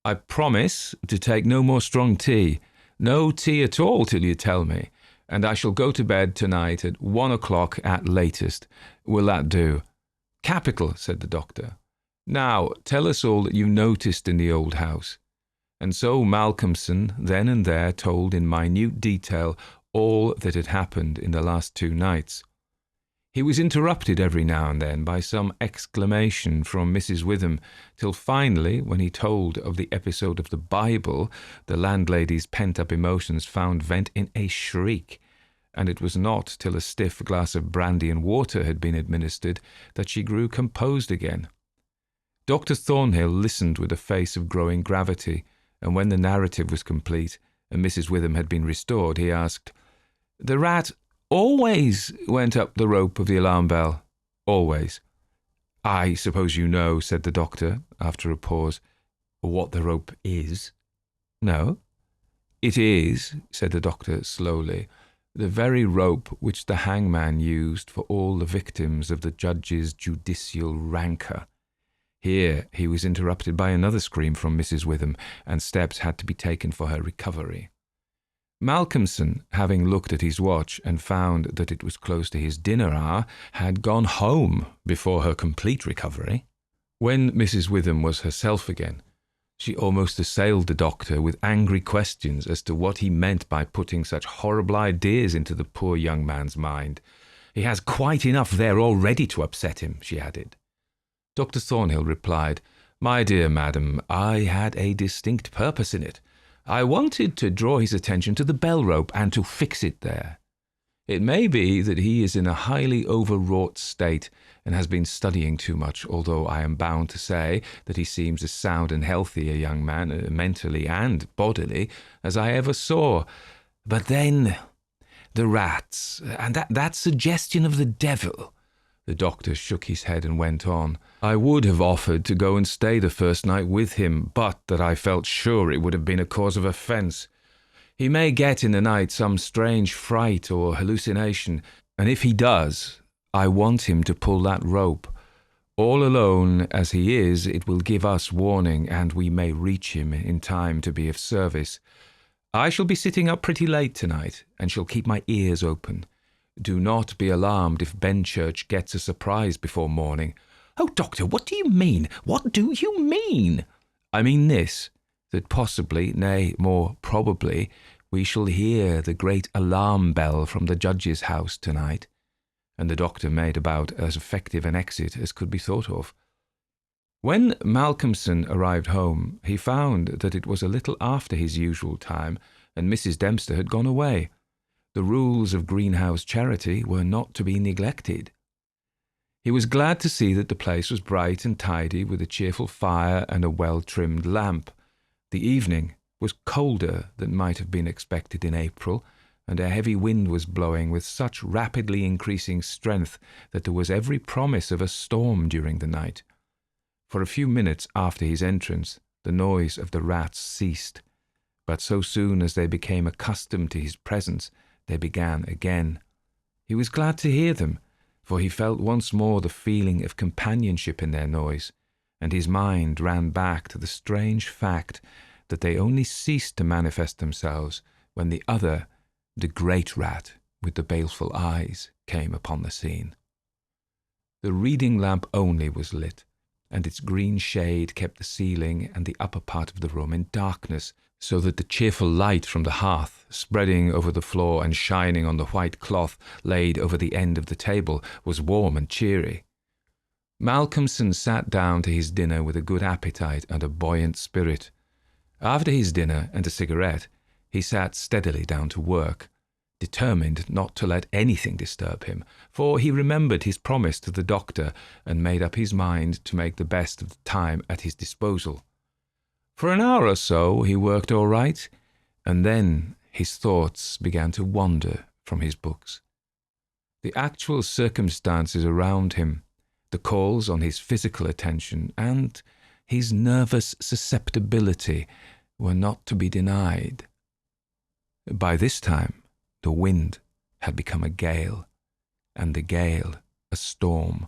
[SPEAKER 1] I promise to take no more strong tea, no tea at all till you tell me, and I shall go to bed tonight at 1 o'clock at latest. Will that do?" "Capital," said the doctor. "Now tell us all that you noticed in the old house." And so Malcolmson then and there told in minute detail all that had happened in the last 2 nights. He was interrupted every now and then by some exclamation from Mrs. Witham, till finally, when he told of the episode of the Bible, the landlady's pent-up emotions found vent in a shriek, and it was not till a stiff glass of brandy and water had been administered that she grew composed again. Dr. Thornhill listened with a face of growing gravity, and when the narrative was complete and Mrs. Witham had been restored, he asked, "The rat always went up the rope of the alarm bell?" "Always." "I suppose you know," said the doctor, after a pause, "what the rope is?" "No." "It is," said the doctor slowly, "the very rope which the hangman used for all the victims of the judge's judicial rancour." Here he was interrupted by another scream from Mrs. Witham, and steps had to be taken for her recovery. Malcolmson, having looked at his watch and found that it was close to his dinner hour, had gone home before her complete recovery. When Mrs. Witham was herself again, she almost assailed the doctor with angry questions as to what he meant by putting such horrible ideas into the poor young man's mind. "He has quite enough there already to upset him," she added. Dr. Thornhill replied, "My dear madam, I had a distinct purpose in it. I wanted to draw his attention to the bell rope and to fix it there. It may be that he is in a highly overwrought state and has been studying too much, although I am bound to say that he seems as sound and healthy a young man, mentally and bodily, as I ever saw. But then, the rats, and that suggestion of the devil." The doctor shook his head and went on. "I would have offered to go and stay the first night with him, but that I felt sure it would have been a cause of offence. He may get in the night some strange fright or hallucination, and if he does, I want him to pull that rope. All alone as he is, it will give us warning, and we may reach him in time to be of service. I shall be sitting up pretty late tonight, and shall keep my ears open. Do not be alarmed if Benchurch gets a surprise before morning." "Oh, doctor, what do you mean? What do you mean?" "I mean this, that possibly, nay, more probably, we shall hear the great alarm bell from the judge's house tonight." And the doctor made about as effective an exit as could be thought of. When Malcolmson arrived home, he found that it was a little after his usual time, and Mrs. Dempster had gone away. The rules of greenhouse charity were not to be neglected. He was glad to see that the place was bright and tidy, with a cheerful fire and a well-trimmed lamp. The evening was colder than might have been expected in April, and a heavy wind was blowing with such rapidly increasing strength that there was every promise of a storm during the night. For a few minutes after his entrance, the noise of the rats ceased, but so soon as they became accustomed to his presence, they began again. He was glad to hear them, for he felt once more the feeling of companionship in their noise, and his mind ran back to the strange fact that they only ceased to manifest themselves when the other, the great rat with the baleful eyes, came upon the scene. The reading lamp only was lit, and its green shade kept the ceiling and the upper part of the room in darkness, so that the cheerful light from the hearth, spreading over the floor and shining on the white cloth laid over the end of the table, was warm and cheery. Malcolmson sat down to his dinner with a good appetite and a buoyant spirit. After his dinner and a cigarette, he sat steadily down to work, determined not to let anything disturb him, for he remembered his promise to the doctor and made up his mind to make the best of the time at his disposal. For an hour or so he worked all right, and then his thoughts began to wander from his books. The actual circumstances around him, the calls on his physical attention, and his nervous susceptibility were not to be denied. By this time, the wind had become a gale, and the gale a storm.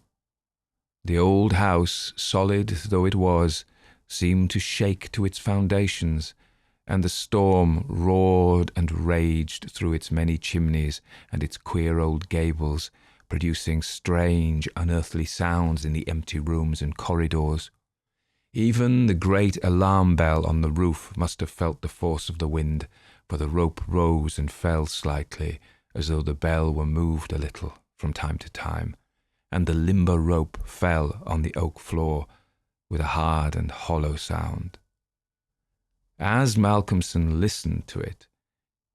[SPEAKER 1] The old house, solid though it was, seemed to shake to its foundations, and the storm roared and raged through its many chimneys and its queer old gables, producing strange, unearthly sounds in the empty rooms and corridors. Even the great alarm bell on the roof must have felt the force of the wind, for the rope rose and fell slightly, as though the bell were moved a little from time to time, and the limber rope fell on the oak floor with a hard and hollow sound. As Malcolmson listened to it,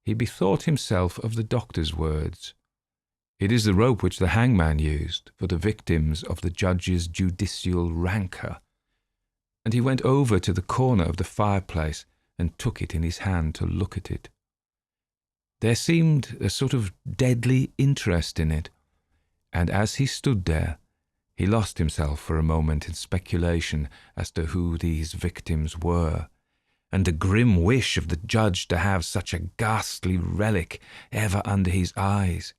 [SPEAKER 1] he bethought himself of the doctor's words. It is the rope which the hangman used for the victims of the judge's judicial rancour. And he went over to the corner of the fireplace and took it in his hand to look at it. There seemed a sort of deadly interest in it, and as he stood there, he lost himself for a moment in speculation as to who these victims were, and the grim wish of the judge to have such a ghastly relic ever under his eyes.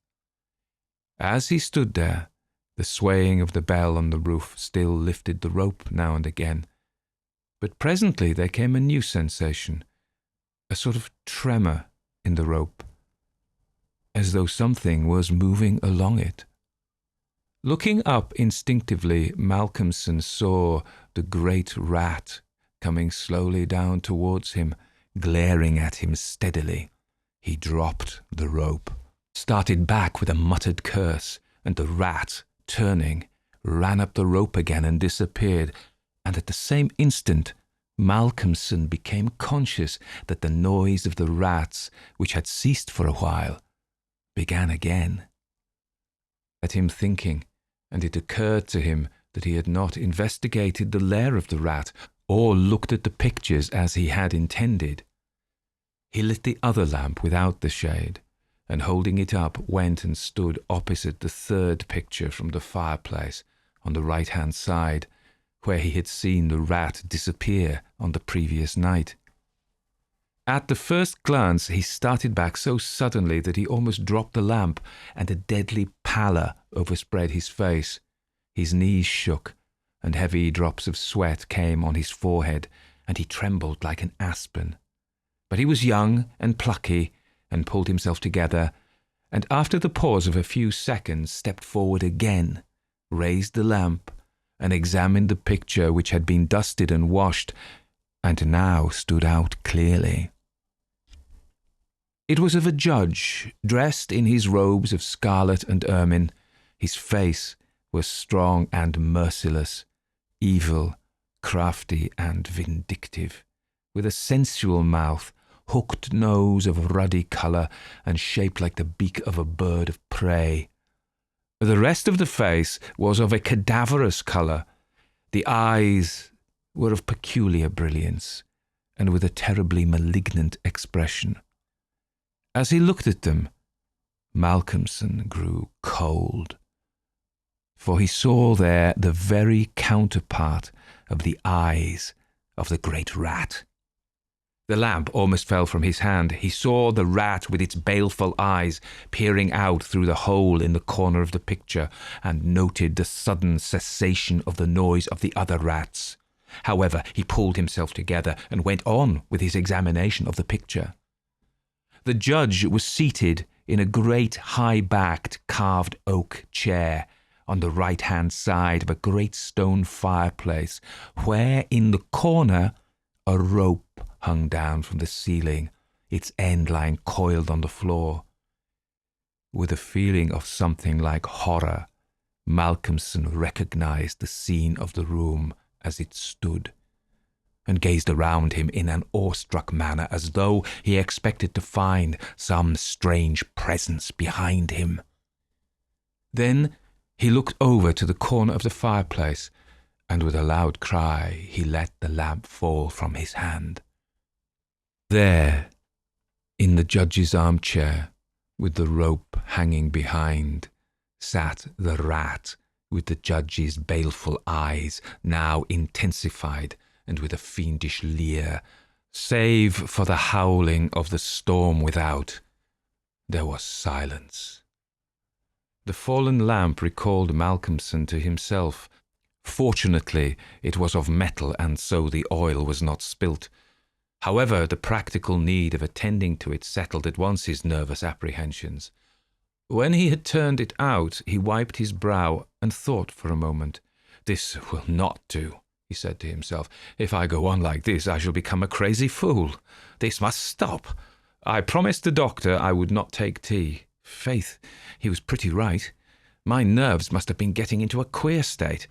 [SPEAKER 1] As he stood there, the swaying of the bell on the roof still lifted the rope now and again, but presently there came a new sensation, a sort of tremor in the rope, as though something was moving along it. Looking up instinctively, Malcolmson saw the great rat coming slowly down towards him, glaring at him steadily. He dropped the rope, started back with a muttered curse, and the rat, turning, ran up the rope again and disappeared, and at the same instant Malcolmson became conscious that the noise of the rats, which had ceased for a while, began again. Set him thinking, and it occurred to him that he had not investigated the lair of the rat, or looked at the pictures as he had intended. He lit the other lamp without the shade, and holding it up, went and stood opposite the third picture from the fireplace on the right-hand side, where he had seen the rat disappear on the previous night. At the first glance he started back so suddenly that he almost dropped the lamp, and a deadly pallor overspread his face. His knees shook, and heavy drops of sweat came on his forehead, and he trembled like an aspen. But he was young and plucky, and pulled himself together, and after the pause of a few seconds stepped forward again, raised the lamp, and examined the picture which had been dusted and washed, and now stood out clearly. It was of a judge, dressed in his robes of scarlet and ermine. His face was strong and merciless, evil, crafty and vindictive, with a sensual mouth, hooked nose of ruddy colour, and shaped like the beak of a bird of prey. The rest of the face was of a cadaverous colour. The eyes were of peculiar brilliance, and with a terribly malignant expression. As he looked at them, Malcolmson grew cold, for he saw there the very counterpart of the eyes of the great rat. The lamp almost fell from his hand. He saw the rat with its baleful eyes peering out through the hole in the corner of the picture, and noted the sudden cessation of the noise of the other rats. However, he pulled himself together and went on with his examination of the picture. The judge was seated in a great high-backed carved oak chair on the right-hand side of a great stone fireplace, where in the corner a rope hung down from the ceiling, its end lying coiled on the floor. With a feeling of something like horror, Malcolmson recognized the scene of the room as it stood, and gazed around him in an awestruck manner, as though he expected to find some strange presence behind him. Then he looked over to the corner of the fireplace, and with a loud cry he let the lamp fall from his hand. There, in the judge's armchair, with the rope hanging behind, sat the rat with the judge's baleful eyes, now intensified and with a fiendish leer, Save for the howling of the storm without, there was silence. The fallen lamp recalled Malcolmson to himself. Fortunately, it was of metal, and so the oil was not spilt. However, the practical need of attending to it settled at once his nervous apprehensions. When he had turned it out, he wiped his brow and thought for a moment. "This will not do," he said to himself. "If I go on like this, I shall become a crazy fool. This must stop. I promised the doctor I would not take tea. Faith, he was pretty right. My nerves must have been getting into a queer state.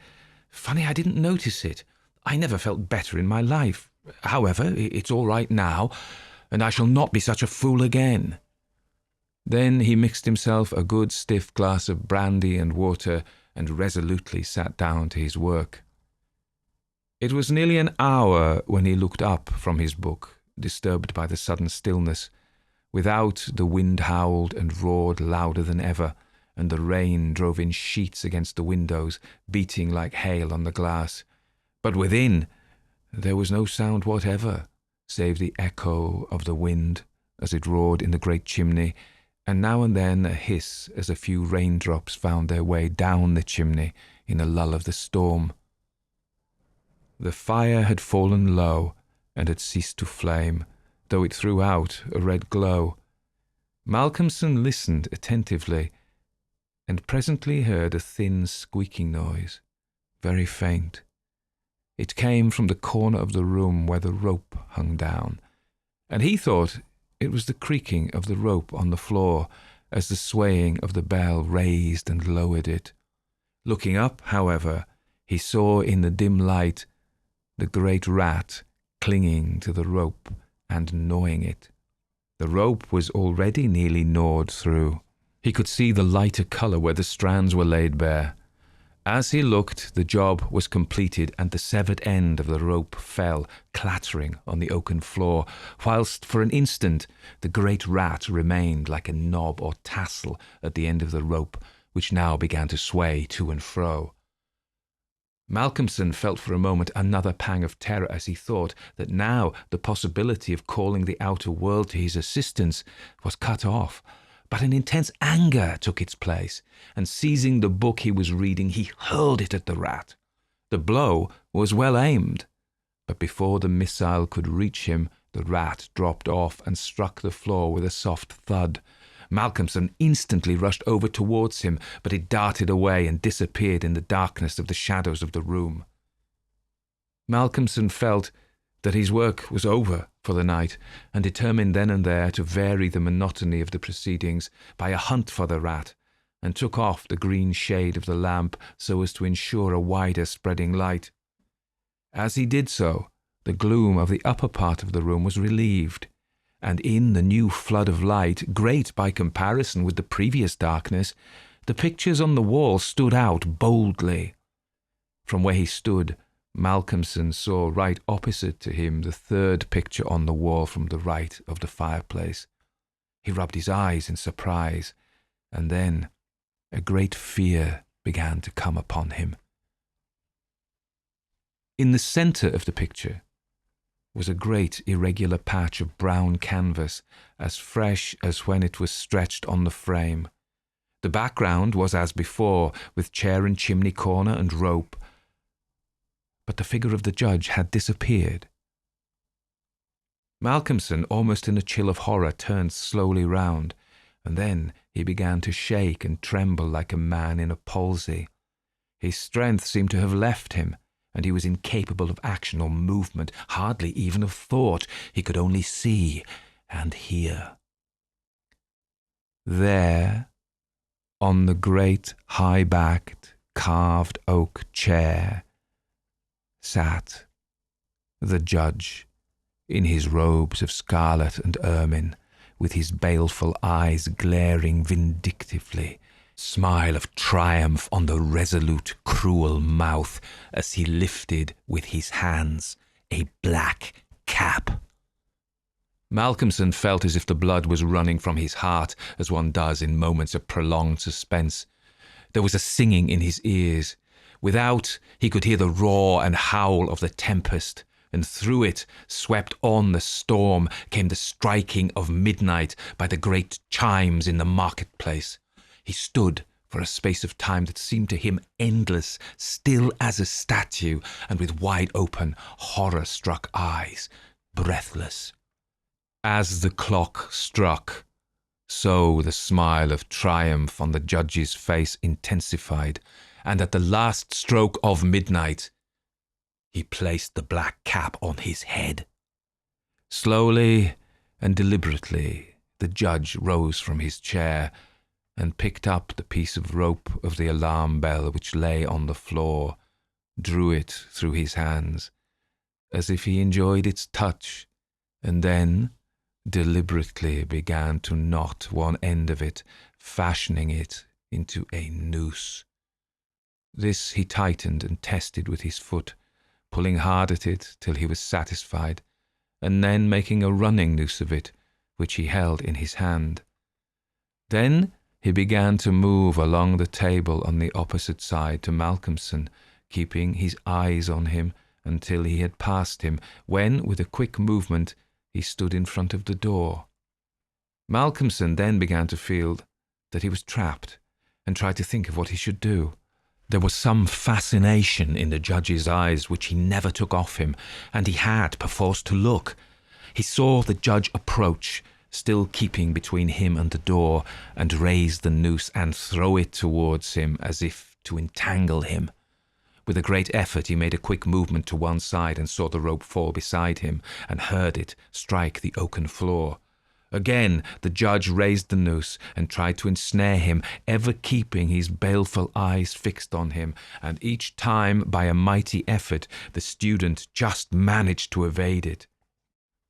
[SPEAKER 1] Funny I didn't notice it. I never felt better in my life. However, it's all right now, and I shall not be such a fool again." Then he mixed himself a good stiff glass of brandy and water and resolutely sat down to his work. It was nearly an hour when he looked up from his book, disturbed by the sudden stillness. Without, the wind howled and roared louder than ever, and the rain drove in sheets against the windows, beating like hail on the glass. But within, there was no sound whatever, save the echo of the wind as it roared in the great chimney, and now and then a hiss as a few raindrops found their way down the chimney in a lull of the storm. The fire had fallen low and had ceased to flame, though it threw out a red glow. Malcolmson listened attentively, and presently heard a thin squeaking noise, very faint. It came from the corner of the room where the rope hung down, and he thought it was the creaking of the rope on the floor as the swaying of the bell raised and lowered it. Looking up, however, he saw in the dim light the great rat clinging to the rope and gnawing it. The rope was already nearly gnawed through. He could see the lighter colour where the strands were laid bare. As he looked, the job was completed, and the severed end of the rope fell, clattering on the oaken floor, whilst for an instant the great rat remained like a knob or tassel at the end of the rope, which now began to sway to and fro. Malcolmson felt for a moment another pang of terror as he thought that now the possibility of calling the outer world to his assistance was cut off. But an intense anger took its place, and seizing the book he was reading, he hurled it at the rat. The blow was well aimed, but before the missile could reach him, the rat dropped off and struck the floor with a soft thud. Malcolmson instantly rushed over towards him, but it darted away and disappeared in the darkness of the shadows of the room. Malcolmson felt that his work was over for the night, and determined then and there to vary the monotony of the proceedings by a hunt for the rat, and took off the green shade of the lamp so as to ensure a wider spreading light. As he did so, the gloom of the upper part of the room was relieved, and in the new flood of light, great by comparison with the previous darkness, the pictures on the wall stood out boldly. From where he stood, Malcolmson saw right opposite to him the third picture on the wall from the right of the fireplace. He rubbed his eyes in surprise, and then a great fear began to come upon him. In the centre of the picture was a great irregular patch of brown canvas, as fresh as when it was stretched on the frame. The background was as before, with chair and chimney corner and rope, but the figure of the judge had disappeared. Malcolmson, almost in a chill of horror, turned slowly round, and then he began to shake and tremble like a man in a palsy. His strength seemed to have left him, and he was incapable of action or movement, hardly even of thought. He could only see and hear. There, on the great high-backed, carved oak chair, sat the judge in his robes of scarlet and ermine, with his baleful eyes glaring vindictively, smile of triumph on the resolute, cruel mouth as he lifted with his hands a black cap. Malcolmson felt as if the blood was running from his heart, as one does in moments of prolonged suspense. There was a singing in his ears. Without, he could hear the roar and howl of the tempest, and through it, swept on the storm, came the striking of midnight by the great chimes in the marketplace. He stood for a space of time that seemed to him endless, still as a statue, and with wide-open, horror-struck eyes, breathless. As the clock struck, so the smile of triumph on the judge's face intensified, and at the last stroke of midnight, he placed the black cap on his head. Slowly and deliberately, the judge rose from his chair and picked up the piece of rope of the alarm bell which lay on the floor, drew it through his hands, as if he enjoyed its touch, and then deliberately began to knot one end of it, fashioning it into a noose. This he tightened and tested with his foot, pulling hard at it till he was satisfied, and then making a running noose of it, which he held in his hand. Then he began to move along the table on the opposite side to Malcolmson, keeping his eyes on him until he had passed him, when, with a quick movement, he stood in front of the door. Malcolmson then began to feel that he was trapped, and tried to think of what he should do. There was some fascination in the judge's eyes which he never took off him, and he had perforce to look. He saw the judge approach, still keeping between him and the door, and raise the noose and throw it towards him as if to entangle him. With a great effort he made a quick movement to one side and saw the rope fall beside him, and heard it strike the oaken floor. Again the judge raised the noose and tried to ensnare him, ever keeping his baleful eyes fixed on him, and each time, by a mighty effort, the student just managed to evade it.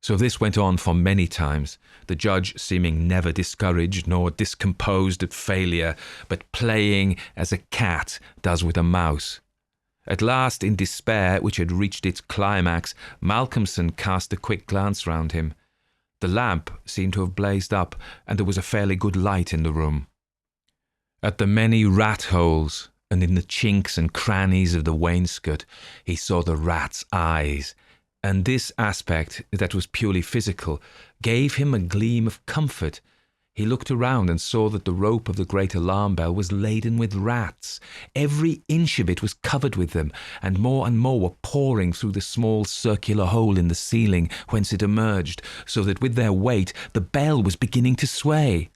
[SPEAKER 1] So this went on for many times, the judge seeming never discouraged nor discomposed at failure, but playing as a cat does with a mouse. At last, in despair, which had reached its climax, Malcolmson cast a quick glance round him. The lamp seemed to have blazed up, and there was a fairly good light in the room. At the many rat-holes, and in the chinks and crannies of the wainscot, he saw the rat's eyes, and this aspect, that was purely physical, gave him a gleam of comfort. He looked around and saw that the rope of the great alarm bell was laden with rats. Every inch of it was covered with them, and more were pouring through the small circular hole in the ceiling whence it emerged, so that with their weight the bell was beginning to sway.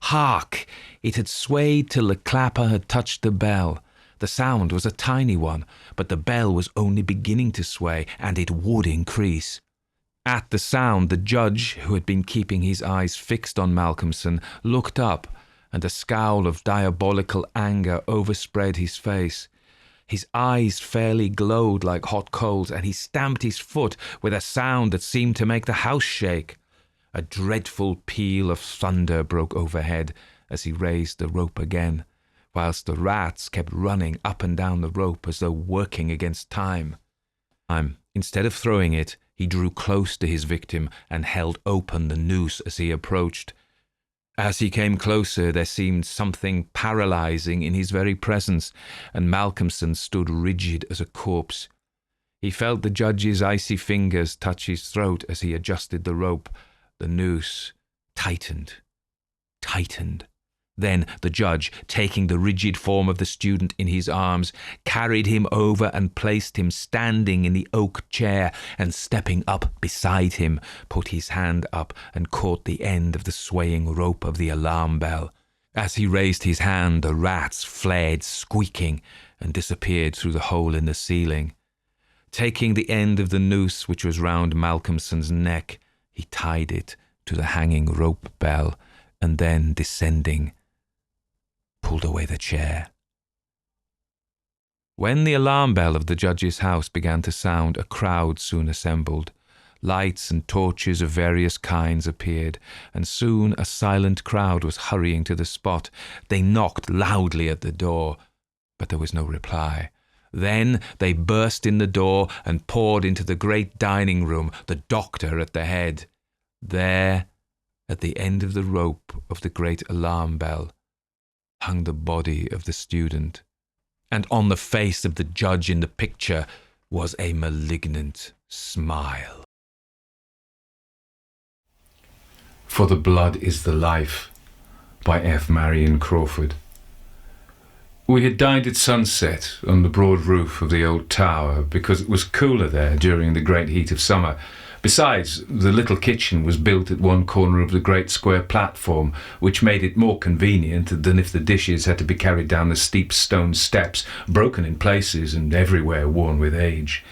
[SPEAKER 1] Hark! It had swayed till the clapper had touched the bell. The sound was a tiny one, but the bell was only beginning to sway, and it would increase. At the sound, the judge, who had been keeping his eyes fixed on Malcolmson, looked up, and a scowl of diabolical anger overspread his face. His eyes fairly glowed like hot coals, and he stamped his foot with a sound that seemed to make the house shake. A dreadful peal of thunder broke overhead as he raised the rope again, whilst the rats kept running up and down the rope as though working against time. Instead of throwing it, he drew close to his victim and held open the noose as he approached. As he came closer, there seemed something paralyzing in his very presence, and Malcolmson stood rigid as a corpse. He felt the judge's icy fingers touch his throat as he adjusted the rope. The noose tightened. Then the judge, taking the rigid form of the student in his arms, carried him over and placed him standing in the oak chair, and stepping up beside him, put his hand up and caught the end of the swaying rope of the alarm bell. As he raised his hand, the rats fled squeaking and disappeared through the hole in the ceiling. Taking the end of the noose which was round Malcolmson's neck, he tied it to the hanging rope bell, and then, descending, pulled away the chair. When the alarm bell of the judge's house began to sound, a crowd soon assembled. Lights and torches of various kinds appeared, and soon a silent crowd was hurrying to the spot. They knocked loudly at the door, but there was no reply. Then they burst in the door and poured into the great dining room, the doctor at the head. There, at the end of the rope of the great alarm bell, hung the body of the student, and on the face of the judge in the picture was a malignant Smile. For the Blood is the Life by F. Marion Crawford. We had dined at sunset on the broad roof of the old tower because it was cooler there during the great heat of summer. Besides, the little kitchen was built at one corner of the great square platform, which made it more convenient than if the dishes had to be carried down the steep stone steps, broken in places and everywhere worn with age.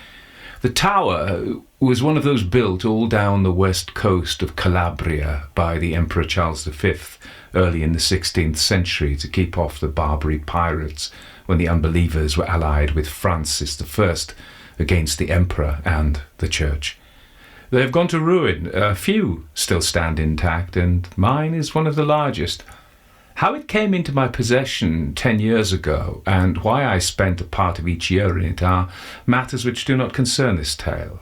[SPEAKER 1] The tower was one of those built all down the west coast of Calabria by the Emperor Charles V, early in the 16th century, to keep off the Barbary pirates when the unbelievers were allied with Francis I against the Emperor and the Church. They have gone to ruin. A few still stand intact, and mine is one of the largest. How it came into my possession 10 years ago, and why I spent a part of each year in it, are matters which do not concern this tale.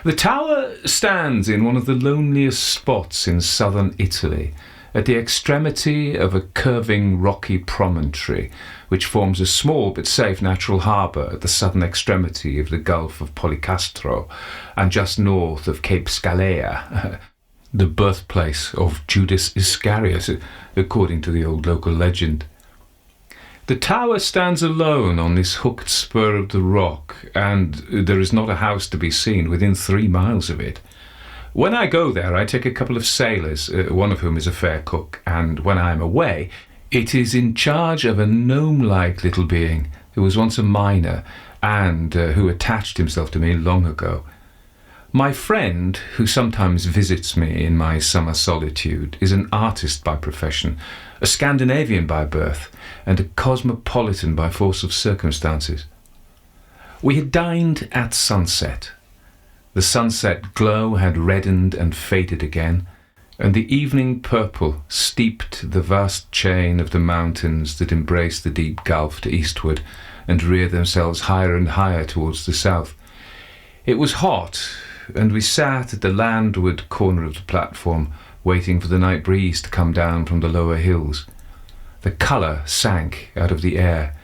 [SPEAKER 1] The tower stands in one of the loneliest spots in southern Italy, at the extremity of a curving rocky promontory, which forms a small but safe natural harbour at the southern extremity of the Gulf of Policastro, and just north of Cape Scalea, the birthplace of Judas Iscariot, according to the old local legend. The tower stands alone on this hooked spur of the rock, and there is not a house to be seen within 3 miles of it. When I go there, I take a couple of sailors, one of whom is a fair cook, and when I am away, it is in charge of a gnome-like little being who was once a miner and who attached himself to me long ago. My friend, who sometimes visits me in my summer solitude, is an artist by profession, a Scandinavian by birth, and a cosmopolitan by force of circumstances. We had dined at sunset. The sunset glow had reddened and faded again, and the evening purple steeped the vast chain of the mountains that embrace the deep gulf to eastward and rear themselves higher and higher towards the south. It was hot, and we sat at the landward corner of the platform, waiting for the night breeze to come down from the lower hills. The colour sank out of the air.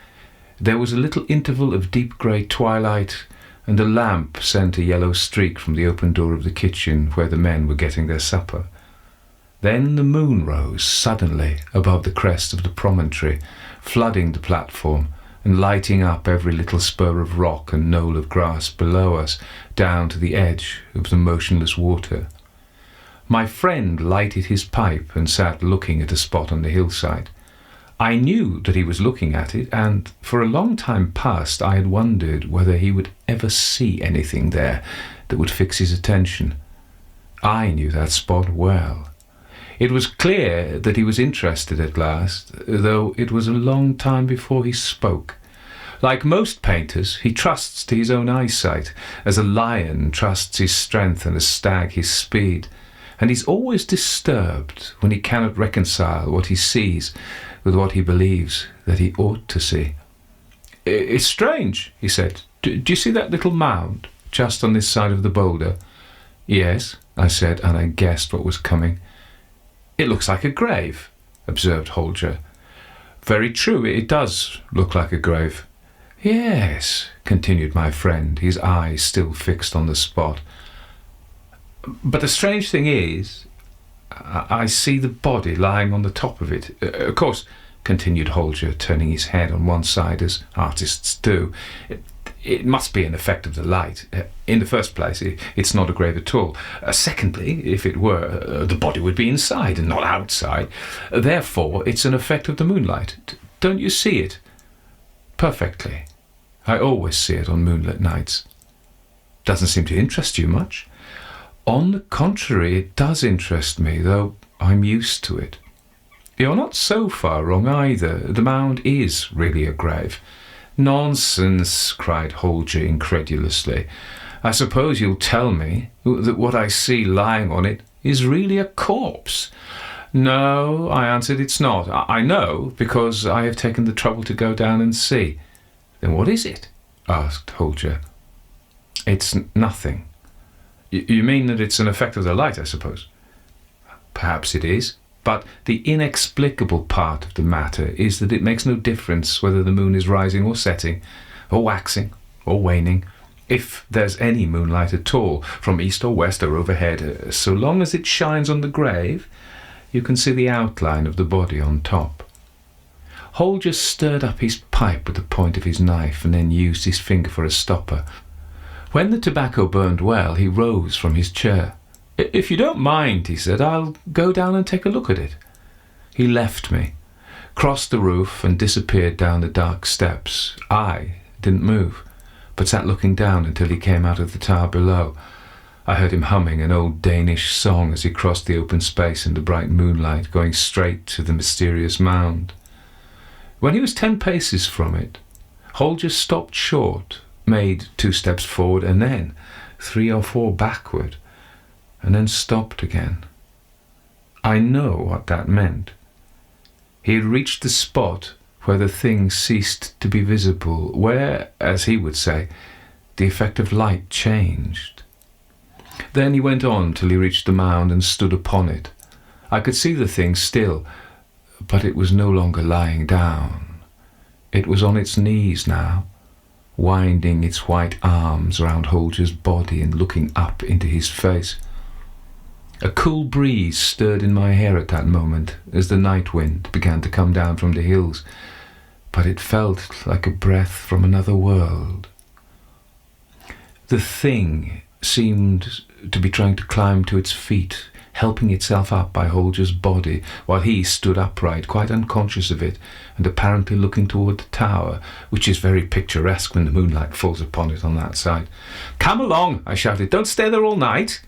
[SPEAKER 1] There was a little interval of deep grey twilight, and a lamp sent a yellow streak from the open door of the kitchen where the men were getting their supper. Then the moon rose suddenly above the crest of the promontory, flooding the platform and lighting up every little spur of rock and knoll of grass below us down to the edge of the motionless water. My friend lighted his pipe and sat looking at a spot on the hillside. I knew that he was looking at it, and for a long time past I had wondered whether he would ever see anything there that would fix his attention. I knew that spot well. It was clear that he was interested at last, though it was a long time before he spoke. Like most painters, he trusts to his own eyesight, as a lion trusts his strength and a stag his speed, and he's always disturbed when he cannot reconcile what he sees with what he believes that he ought to see. "It's strange," he said. Do you see that little mound just on this side of the boulder?" "Yes," I said, and I guessed what was coming. "It looks like a grave," observed Holger. "Very true, it does look like a grave." "Yes," continued my friend, his eyes still fixed on the spot. "But the strange thing is, I see the body lying on the top of it. Of course," continued Holger, turning his head on one side as artists do, it must be an effect of the light. In the first place, it's not a grave at all. Secondly, if it were, the body would be inside and not outside. Therefore, it's an effect of the moonlight. Don't you see it?" "Perfectly. I always see it on moonlit nights." "Doesn't seem to interest you much." "On the contrary, it does interest me, though I'm used to it." "You're not so far wrong either. The mound is really a grave." "Nonsense," cried Holger incredulously. "I suppose you'll tell me that what I see lying on it is really a corpse." "No," I answered, "it's not. I know, because I have taken the trouble to go down and see." "Then what is it?" asked Holger. "It's nothing." You mean that it's an effect of the light, I suppose?" "Perhaps it is, but the inexplicable part of the matter is that it makes no difference whether the moon is rising or setting, or waxing or waning. if there's any moonlight at all, from east or west or overhead. So long as it shines on the grave, you can see the outline of the body on top. Holger stirred up his pipe with the point of his knife and then used his finger for a stopper. When the tobacco burned well, he rose from his chair. "If you don't mind," he said, "I'll go down and take a look at it." He left me, crossed the roof and disappeared down the dark steps. I didn't move, but sat looking down until he came out of the tower below. I heard him humming an old Danish song as he crossed the open space in the bright moonlight, going straight to the mysterious mound. When he was 10 paces from it, Holger stopped short, made 2 steps forward and then 3 or 4 backward, and then stopped again. I know what that meant. He had reached the spot where the thing ceased to be visible, where, as he would say, the effect of light changed. Then he went on till he reached the mound and stood upon it. I could see the thing still, but it was no longer lying down. It was on its knees now, winding its white arms round Holger's body and looking up into his face. A cool breeze stirred in my hair at that moment as the night wind began to come down from the hills, but it felt like a breath from another world. The thing seemed to be trying to climb to its feet, helping itself up by Holger's body, while he stood upright, quite unconscious of it, and apparently looking toward the tower, which is very picturesque when the moonlight falls upon it on that side. "Come along," I shouted. "Don't stay there all night."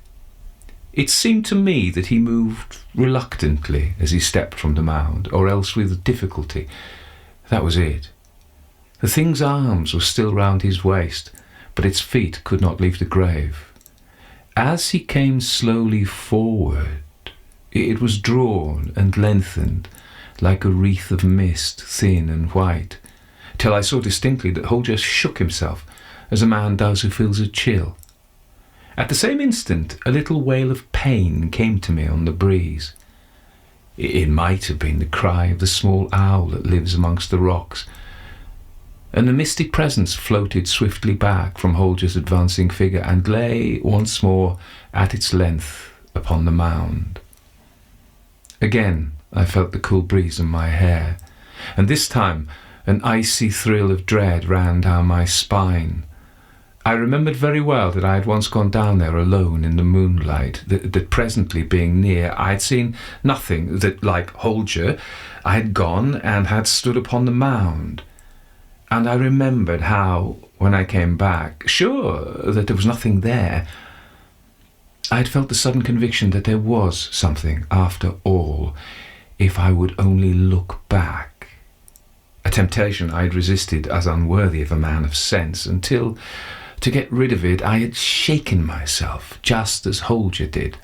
[SPEAKER 1] It seemed to me that he moved reluctantly as he stepped from the mound, or else with difficulty. That was it. The thing's arms were still round his waist, but its feet could not leave the grave. As he came slowly forward, it was drawn and lengthened like a wreath of mist, thin and white, till I saw distinctly that Holger shook himself as a man does who feels a chill. At the same instant, a little wail of pain came to me on the breeze. It might have been the cry of the small owl that lives amongst the rocks, and the misty presence floated swiftly back from Holger's advancing figure and lay once more at its length upon the mound. Again I felt the cool breeze in my hair, and this time an icy thrill of dread ran down my spine. I remembered very well that I had once gone down there alone in the moonlight, that presently being near I had seen nothing, that, like Holger, I had gone and had stood upon the mound. And I remembered how, when I came back, sure that there was nothing there, I had felt the sudden conviction that there was something after all, if I would only look back. A temptation I had resisted as unworthy of a man of sense, until, to get rid of it, I had shaken myself, just as Holger did.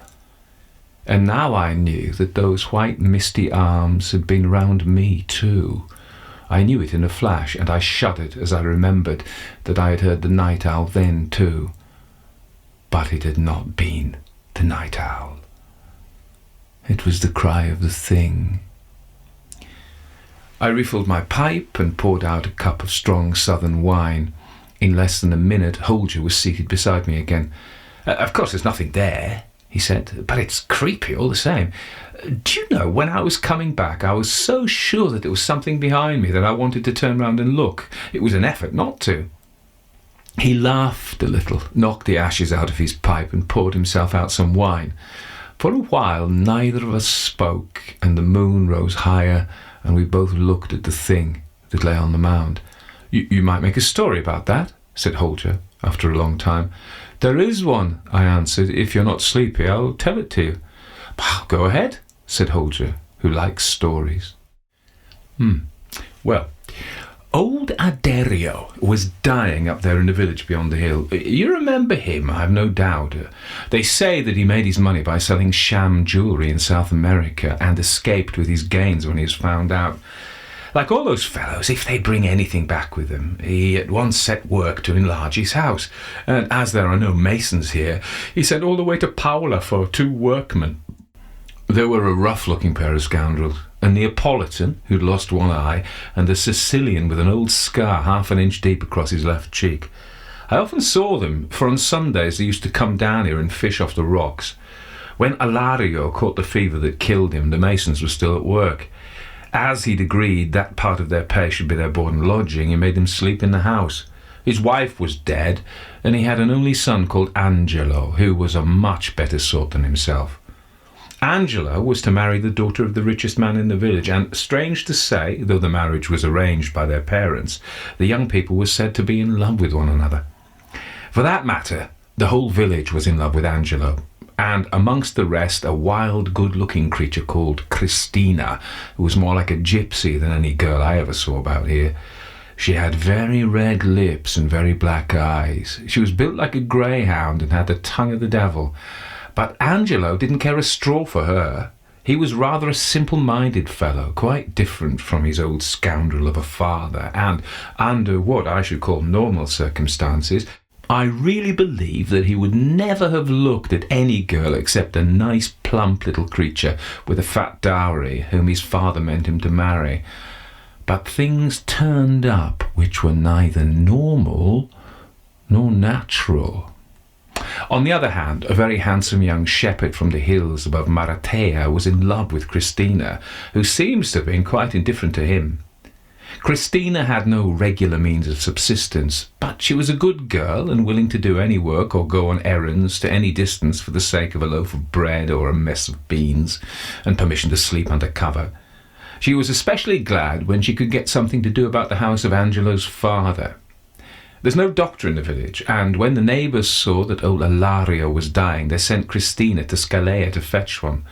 [SPEAKER 1] And now I knew that those white misty arms had been round me too. I knew it in a flash, and I shuddered as I remembered that I had heard the night owl then too. But it had not been the night owl. It was the cry of the thing. I refilled my pipe and poured out a cup of strong southern wine. In less than a minute, Holger was seated beside me again. "Of course there's nothing there," he said, "but it's creepy all the same. Do you know, when I was coming back, I was so sure that there was something behind me that I wanted to turn round and look. It was an effort not to." He laughed a little, knocked the ashes out of his pipe and poured himself out some wine. For a while neither of us spoke, and the moon rose higher, and we both looked at the thing that lay on the mound. You might make a story about that," said Holger, after a long time. "There is one," I answered. "If you're not sleepy, I'll tell it to you." "Go ahead," said Holger, who likes stories. Well, old Addario was dying up there in the village beyond the hill. You remember him, I have no doubt. They say that he made his money by selling sham jewellery in South America and escaped with his gains when he was found out. Like all those fellows, if they bring anything back with them, he at once set work to enlarge his house. And as there are no masons here, he sent all the way to Paola for 2 workmen. They were a rough-looking pair of scoundrels, a Neapolitan who'd lost one eye, and a Sicilian with an old scar 1/2 inch deep across his left cheek. I often saw them, for on Sundays they used to come down here and fish off the rocks. When Alario caught the fever that killed him, the masons were still at work. As he'd agreed that part of their pay should be their board and lodging, he made them sleep in the house. His wife was dead, and he had an only son called Angelo, who was a much better sort than himself. Angelo was to marry the daughter of the richest man in the village, and, strange to say, though the marriage was arranged by their parents, the young people were said to be in love with one another. For that matter, the whole village was in love with Angelo, and amongst the rest a wild, good-looking creature called Christina, who was more like a gypsy than any girl I ever saw about here. She had very red lips and very black eyes. She was built like a greyhound and had the tongue of the devil. But Angelo didn't care a straw for her. He was rather a simple-minded fellow, quite different from his old scoundrel of a father, and, under what I should call normal circumstances, I really believe that he would never have looked at any girl except a nice, plump little creature with a fat dowry whom his father meant him to marry. But things turned up which were neither normal nor natural. On the other hand, a very handsome young shepherd from the hills above Maratea was in love with Christina, who seems to have been quite indifferent to him. Christina had no regular means of subsistence, but she was a good girl and willing to do any work or go on errands to any distance for the sake of a loaf of bread or a mess of beans and permission to sleep under cover. She was especially glad when she could get something to do about the house of Angelo's father. There's no doctor in the village, and when the neighbours saw that old Alario was dying, they sent Christina to Scalea to fetch one.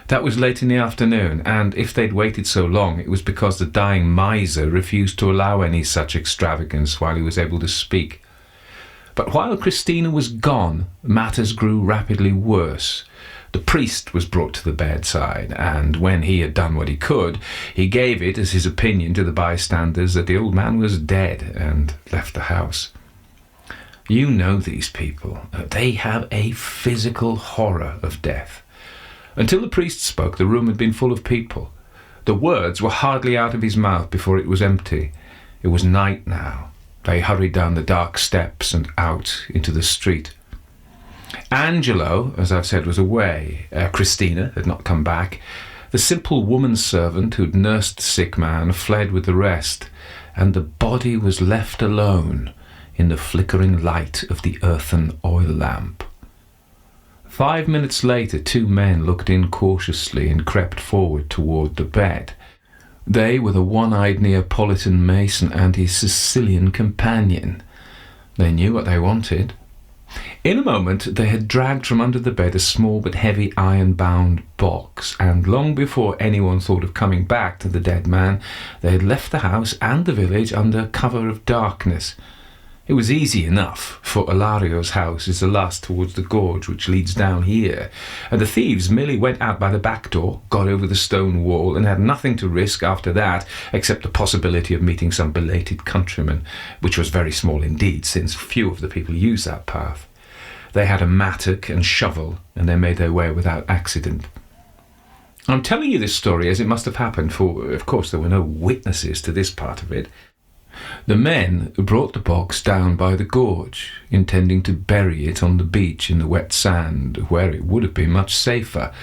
[SPEAKER 1] That was late in the afternoon, and if they'd waited so long, it was because the dying miser refused to allow any such extravagance while he was able to speak. But while Christina was gone, matters grew rapidly worse. The priest was brought to the bedside, and when he had done what he could, he gave it as his opinion to the bystanders that the old man was dead, and left the house. You know these people. They have a physical horror of death. Until the priest spoke, the room had been full of people. The words were hardly out of his mouth before it was empty. It was night now. They hurried down the dark steps and out into the street. Angelo, as I've said, was away. Christina had not come back. The simple woman-servant who'd nursed the sick man fled with the rest, and the body was left alone in the flickering light of the earthen oil lamp. 5 minutes later, 2 men looked in cautiously and crept forward toward the bed. They were the one-eyed Neapolitan mason and his Sicilian companion. They knew what they wanted. In a moment they had dragged from under the bed a small but heavy iron-bound box, and long before anyone thought of coming back to the dead man, they had left the house and the village under cover of darkness. It was easy enough, for Alario's house is the last towards the gorge which leads down here, and the thieves merely went out by the back door, got over the stone wall, and had nothing to risk after that except the possibility of meeting some belated countryman, which was very small indeed, since few of the people used that path. They had a mattock and shovel, and they made their way without accident. I'm telling you this story as it must have happened, for of course there were no witnesses to this part of it. The men brought the box down by the gorge, intending to bury it on the beach in the wet sand, where it would have been much safer.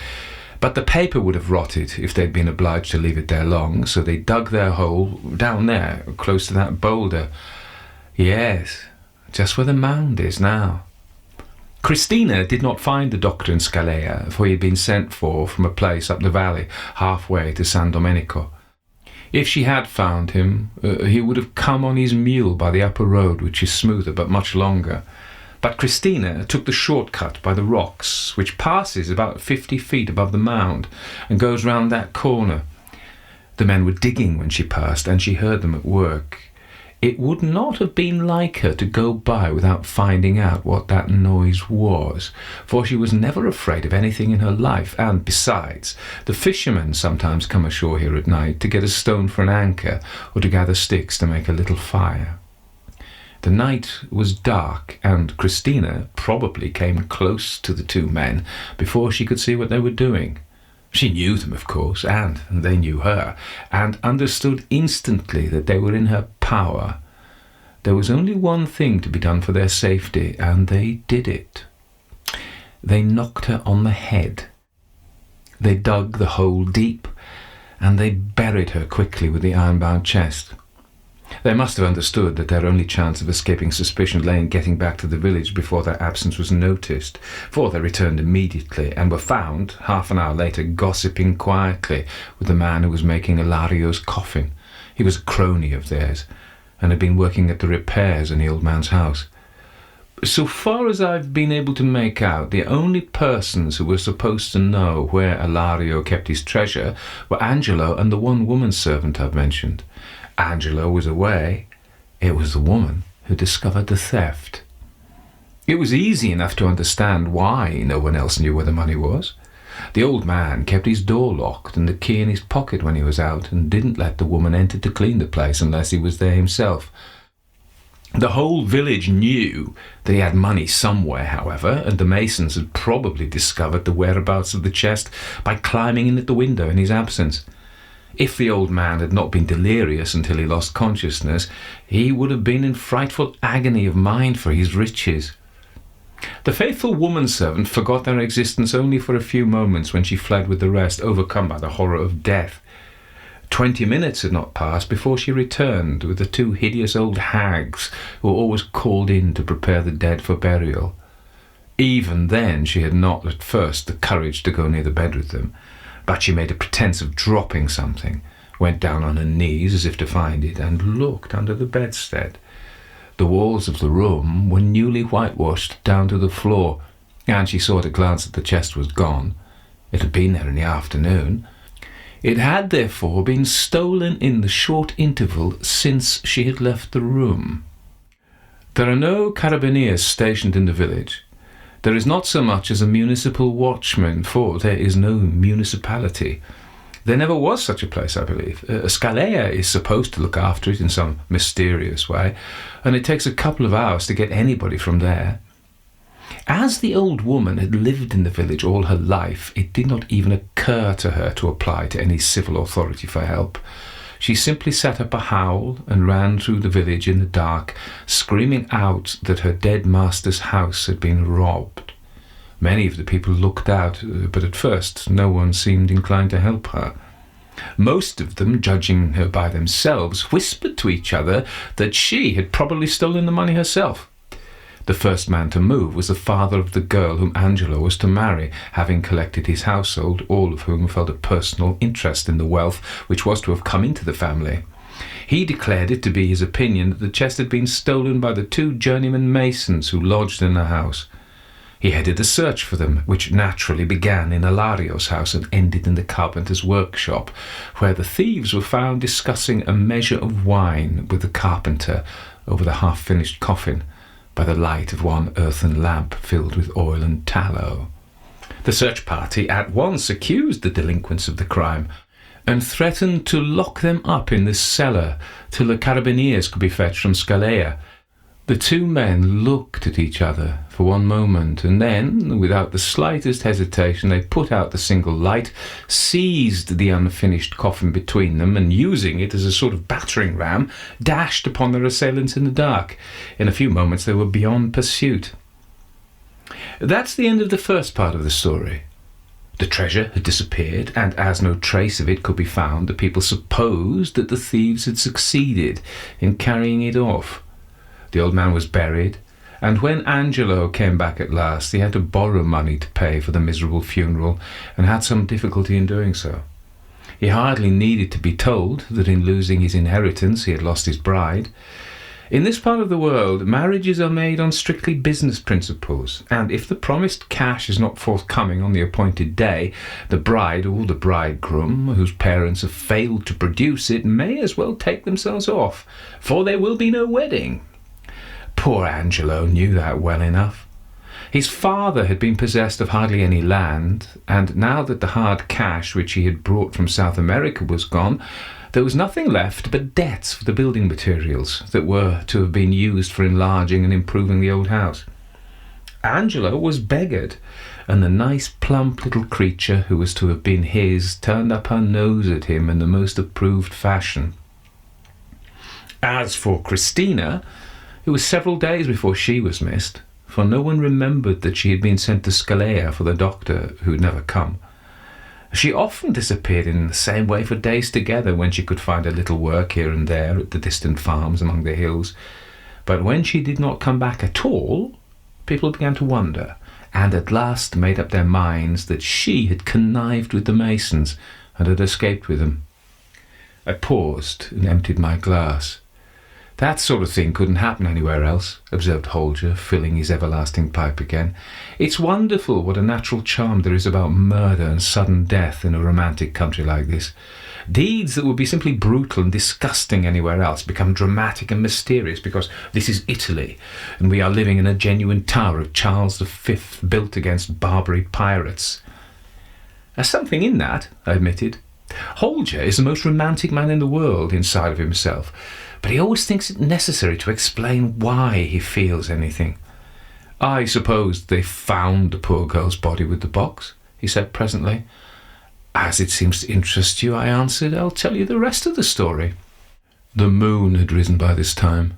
[SPEAKER 1] But the paper would have rotted if they'd been obliged to leave it there long, so they dug their hole down there, close to that boulder. Yes, just where the mound is now. Christina did not find the doctor in Scalea, for he had been sent for from a place up the valley, halfway to San Domenico. If she had found him, he would have come on his mule by the upper road, which is smoother but much longer. But Christina took the short-cut by the rocks, which passes about 50 feet above the mound, and goes round that corner. The men were digging when she passed, and she heard them at work. It would not have been like her to go by without finding out what that noise was, for she was never afraid of anything in her life, and besides, the fishermen sometimes come ashore here at night to get a stone for an anchor or to gather sticks to make a little fire. The night was dark, and Christina probably came close to the 2 men before she could see what they were doing. She knew them, of course, and they knew her, and understood instantly that they were in her power. There was only one thing to be done for their safety, and they did it. They knocked her on the head. They dug the hole deep, and they buried her quickly with the iron-bound chest. They must have understood that their only chance of escaping suspicion lay in getting back to the village before their absence was noticed, for they returned immediately and were found, half an hour later, gossiping quietly with the man who was making Ilario's coffin. He was a crony of theirs, and had been working at the repairs in the old man's house. So far as I've been able to make out, the only persons who were supposed to know where Ilario kept his treasure were Angelo and the one woman servant I've mentioned. Angelo was away. It was the woman who discovered the theft. It was easy enough to understand why no one else knew where the money was. The old man kept his door locked and the key in his pocket when he was out, and didn't let the woman enter to clean the place unless he was there himself. The whole village knew that he had money somewhere, however, and the masons had probably discovered the whereabouts of the chest by climbing in at the window in his absence. If the old man had not been delirious until he lost consciousness, he would have been in frightful agony of mind for his riches. The faithful woman-servant forgot their existence only for a few moments when she fled with the rest, overcome by the horror of death. 20 minutes had not passed before she returned with the two hideous old hags who were always called in to prepare the dead for burial. Even then she had not at first the courage to go near the bed with them, but she made a pretence of dropping something, went down on her knees as if to find it, and looked under the bedstead. The walls of the room were newly whitewashed down to the floor, and she saw at a glance that the chest was gone. It had been there in the afternoon. It had therefore been stolen in the short interval since she had left the room. There are no carabineers stationed in the village. There is not so much as a municipal watchman, for there is no municipality. There never was such a place, I believe. Scalea is supposed to look after it in some mysterious way, and it takes a couple of hours to get anybody from there. As the old woman had lived in the village all her life, it did not even occur to her to apply to any civil authority for help. She simply set up a howl and ran through the village in the dark, screaming out that her dead master's house had been robbed. Many of the people looked out, but at first no one seemed inclined to help her. Most of them, judging her by themselves, whispered to each other that she had probably stolen the money herself. The first man to move was the father of the girl whom Angelo was to marry, having collected his household, all of whom felt a personal interest in the wealth which was to have come into the family. He declared it to be his opinion that the chest had been stolen by the two journeyman masons who lodged in the house. He headed a search for them, which naturally began in Ilario's house and ended in the carpenter's workshop, where the thieves were found discussing a measure of wine with the carpenter over the half-finished coffin, by the light of one earthen lamp filled with oil and tallow. The search party at once accused the delinquents of the crime, and threatened to lock them up in the cellar till the carabineers could be fetched from Scalea. The two men looked at each other for one moment, and then, without the slightest hesitation, they put out the single light, seized the unfinished coffin between them, and using it as a sort of battering ram, dashed upon their assailants in the dark. In a few moments they were beyond pursuit. That's the end of the first part of the story. The treasure had disappeared, and as no trace of it could be found, the people supposed that the thieves had succeeded in carrying it off. The old man was buried, and when Angelo came back at last, he had to borrow money to pay for the miserable funeral, and had some difficulty in doing so. He hardly needed to be told that in losing his inheritance he had lost his bride. In this part of the world, marriages are made on strictly business principles, and if the promised cash is not forthcoming on the appointed day, the bride or the bridegroom, whose parents have failed to produce it, may as well take themselves off, for there will be no wedding. Poor Angelo knew that well enough. His father had been possessed of hardly any land, and now that the hard cash which he had brought from South America was gone, there was nothing left but debts for the building materials that were to have been used for enlarging and improving the old house. Angelo was beggared, and the nice plump little creature who was to have been his turned up her nose at him in the most approved fashion. As for Christina, It was several days before she was missed, for no one remembered that she had been sent to Scalea for the doctor, who had never come. She often disappeared in the same way for days together when she could find a little work here and there at the distant farms among the hills. But when she did not come back at all, people began to wonder, and at last made up their minds that she had connived with the masons and had escaped with them. I paused and emptied my glass. "That sort of thing couldn't happen anywhere else," observed Holger, filling his everlasting pipe again. "It's wonderful what a natural charm there is about murder and sudden death in a romantic country like this. Deeds that would be simply brutal and disgusting anywhere else become dramatic and mysterious because this is Italy, and we are living in a genuine tower of Charles V built against Barbary pirates." "There's something in that," I admitted. "Holger is the most romantic man in the world inside of himself, but he always thinks it necessary to explain why he feels anything." "I suppose they found the poor girl's body with the box," he said presently. "As it seems to interest you," I answered, "I'll tell you the rest of the story." The moon had risen by this time.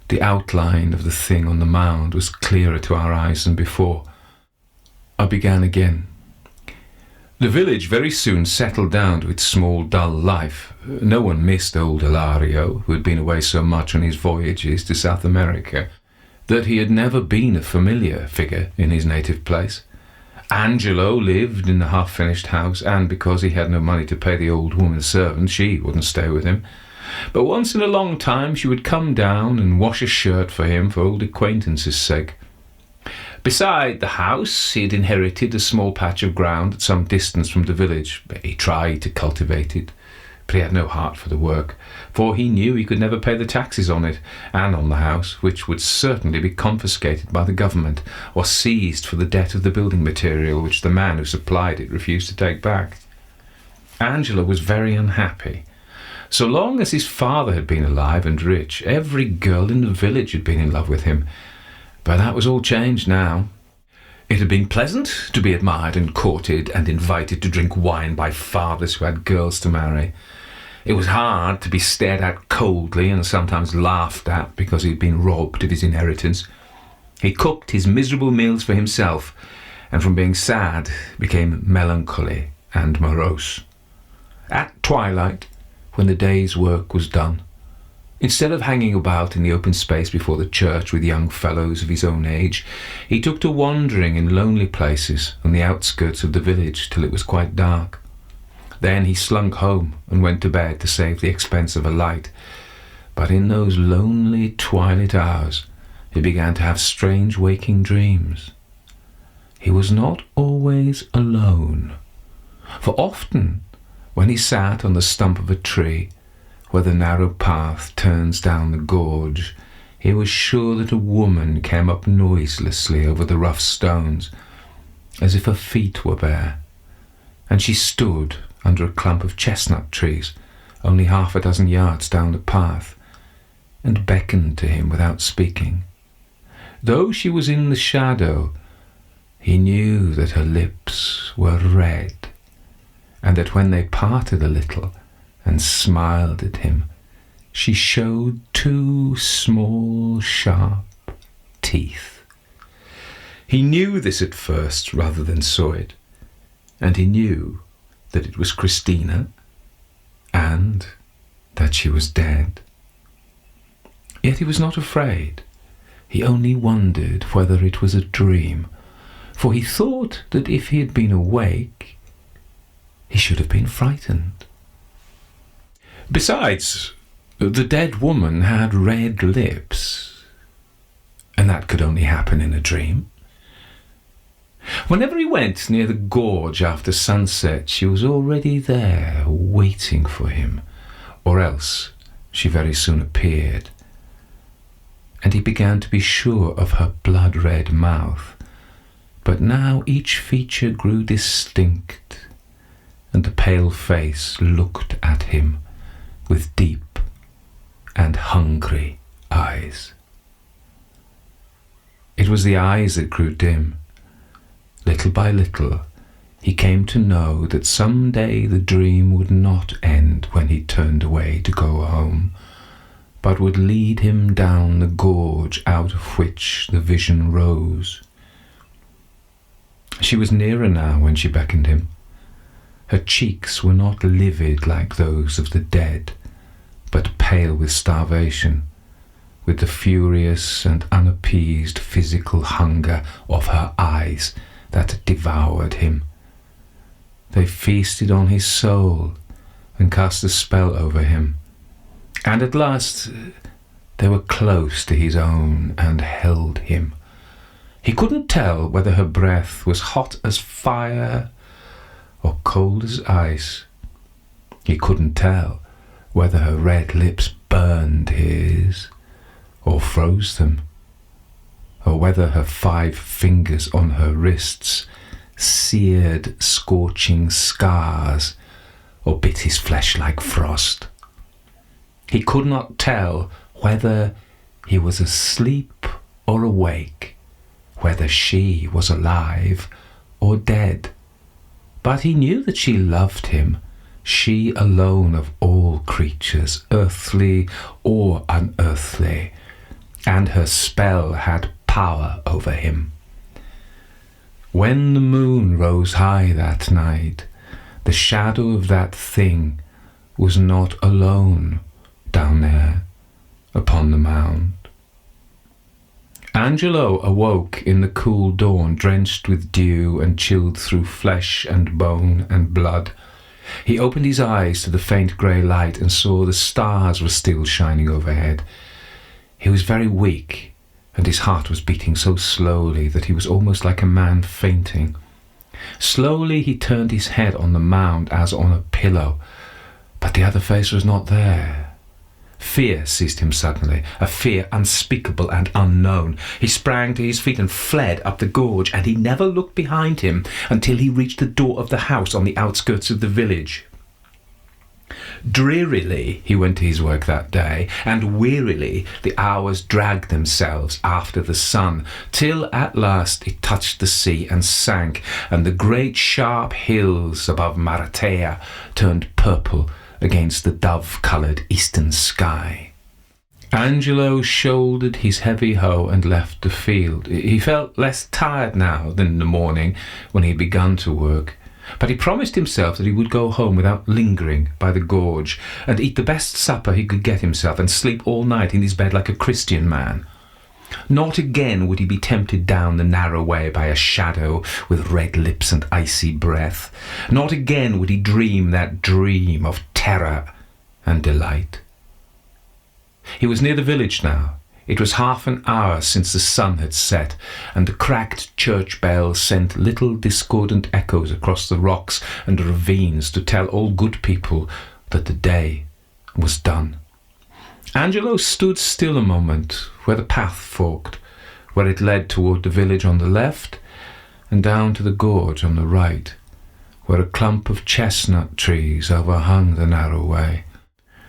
[SPEAKER 1] The outline of the thing on the mound was clearer to our eyes than before. I began again. The village very soon settled down to its small, dull life. No one missed old Ilario, who had been away so much on his voyages to South America that he had never been a familiar figure in his native place. Angelo lived in the half-finished house, and because he had no money to pay the old woman servant, she wouldn't stay with him. But once in a long time she would come down and wash a shirt for him for old acquaintance's sake. Beside the house, he had inherited a small patch of ground at some distance from the village. He tried to cultivate it, but he had no heart for the work, for he knew he could never pay the taxes on it, and on the house, which would certainly be confiscated by the government, or seized for the debt of the building material which the man who supplied it refused to take back. Angelo was very unhappy. So long as his father had been alive and rich, every girl in the village had been in love with him. But that was all changed now. It had been pleasant to be admired and courted and invited to drink wine by fathers who had girls to marry. It was hard to be stared at coldly and sometimes laughed at because he had been robbed of his inheritance. He cooked his miserable meals for himself, and from being sad became melancholy and morose. At twilight, when the day's work was done, instead of hanging about in the open space before the church with young fellows of his own age, he took to wandering in lonely places on the outskirts of the village till it was quite dark. Then he slunk home and went to bed to save the expense of a light. But in those lonely twilight hours, he began to have strange waking dreams. He was not always alone, for often, when he sat on the stump of a tree, where the narrow path turns down the gorge, he was sure that a woman came up noiselessly over the rough stones, as if her feet were bare, and she stood under a clump of chestnut trees, only 6 yards down the path, and beckoned to him without speaking. Though she was in the shadow, he knew that her lips were red, and that when they parted a little and smiled at him, she showed 2 small, sharp teeth. He knew this at first rather than saw it, and he knew that it was Christina and that she was dead. Yet he was not afraid. He only wondered whether it was a dream, for he thought that if he had been awake, he should have been frightened. Besides, the dead woman had red lips, and that could only happen in a dream. Whenever he went near the gorge after sunset, she was already there, waiting for him, or else she very soon appeared, and he began to be sure of her blood-red mouth. But now each feature grew distinct, and the pale face looked at him with deep and hungry eyes. It was the eyes that grew dim. Little by little, he came to know that some day the dream would not end when he turned away to go home, but would lead him down the gorge out of which the vision rose. She was nearer now when she beckoned him. Her cheeks were not livid like those of the dead, but pale with starvation, with the furious and unappeased physical hunger of her eyes that devoured him. They feasted on his soul and cast a spell over him, and at last they were close to his own and held him. He couldn't tell whether her breath was hot as fire or cold as ice. He couldn't tell whether her red lips burned his or froze them, or whether her 5 fingers on her wrists seared scorching scars or bit his flesh like frost. He could not tell whether he was asleep or awake, whether she was alive or dead. But he knew that she loved him, she alone of all creatures, earthly or unearthly, and her spell had power over him. When the moon rose high that night, the shadow of that thing was not alone down there upon the mound. Angelo awoke in the cool dawn, drenched with dew and chilled through flesh and bone and blood. He opened his eyes to the faint grey light and saw the stars were still shining overhead. He was very weak, and his heart was beating so slowly that he was almost like a man fainting. Slowly he turned his head on the mound as on a pillow, but the other face was not there. Fear seized him suddenly, a fear unspeakable and unknown. He sprang to his feet and fled up the gorge, and he never looked behind him until he reached the door of the house on the outskirts of the village. Drearily he went to his work that day, and wearily the hours dragged themselves after the sun, till at last it touched the sea and sank, and the great sharp hills above Maratea turned purple against the dove-coloured eastern sky. Angelo shouldered his heavy hoe and left the field. He felt less tired now than in the morning when he had begun to work, but he promised himself that he would go home without lingering by the gorge, and eat the best supper he could get himself, and sleep all night in his bed like a Christian man. Not again would he be tempted down the narrow way by a shadow with red lips and icy breath. Not again would he dream that dream of terror and delight. He was near the village now. It was half an hour since the sun had set, and the cracked church bell sent little discordant echoes across the rocks and ravines to tell all good people that the day was done. Angelo stood still a moment where the path forked, where it led toward the village on the left and down to the gorge on the right, where a clump of chestnut trees overhung the narrow way.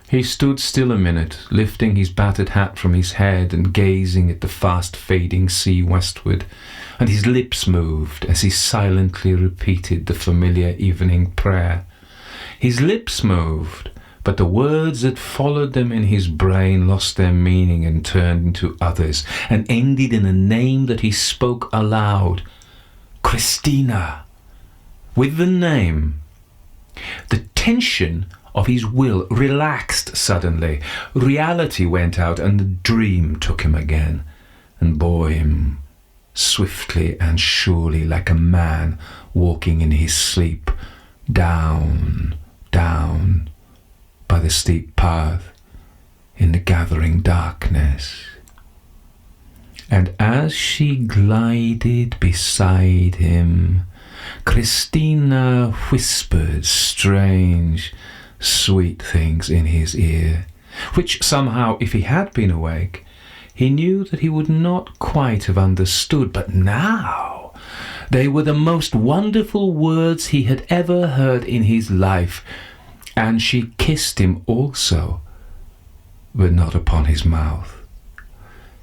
[SPEAKER 1] He stood still a minute, lifting his battered hat from his head and gazing at the fast-fading sea westward, and his lips moved as he silently repeated the familiar evening prayer. His lips moved, but the words that followed them in his brain lost their meaning and turned into others, and ended in a name that he spoke aloud. Christina. With the name, the tension of his will relaxed suddenly. Reality went out, and the dream took him again, and bore him swiftly and surely like a man walking in his sleep, down, down, by the steep path in the gathering darkness. And as she glided beside him, Christina whispered strange, sweet things in his ear, which somehow, if he had been awake, he knew that he would not quite have understood. But now they were the most wonderful words he had ever heard in his life, and she kissed him also, but not upon his mouth.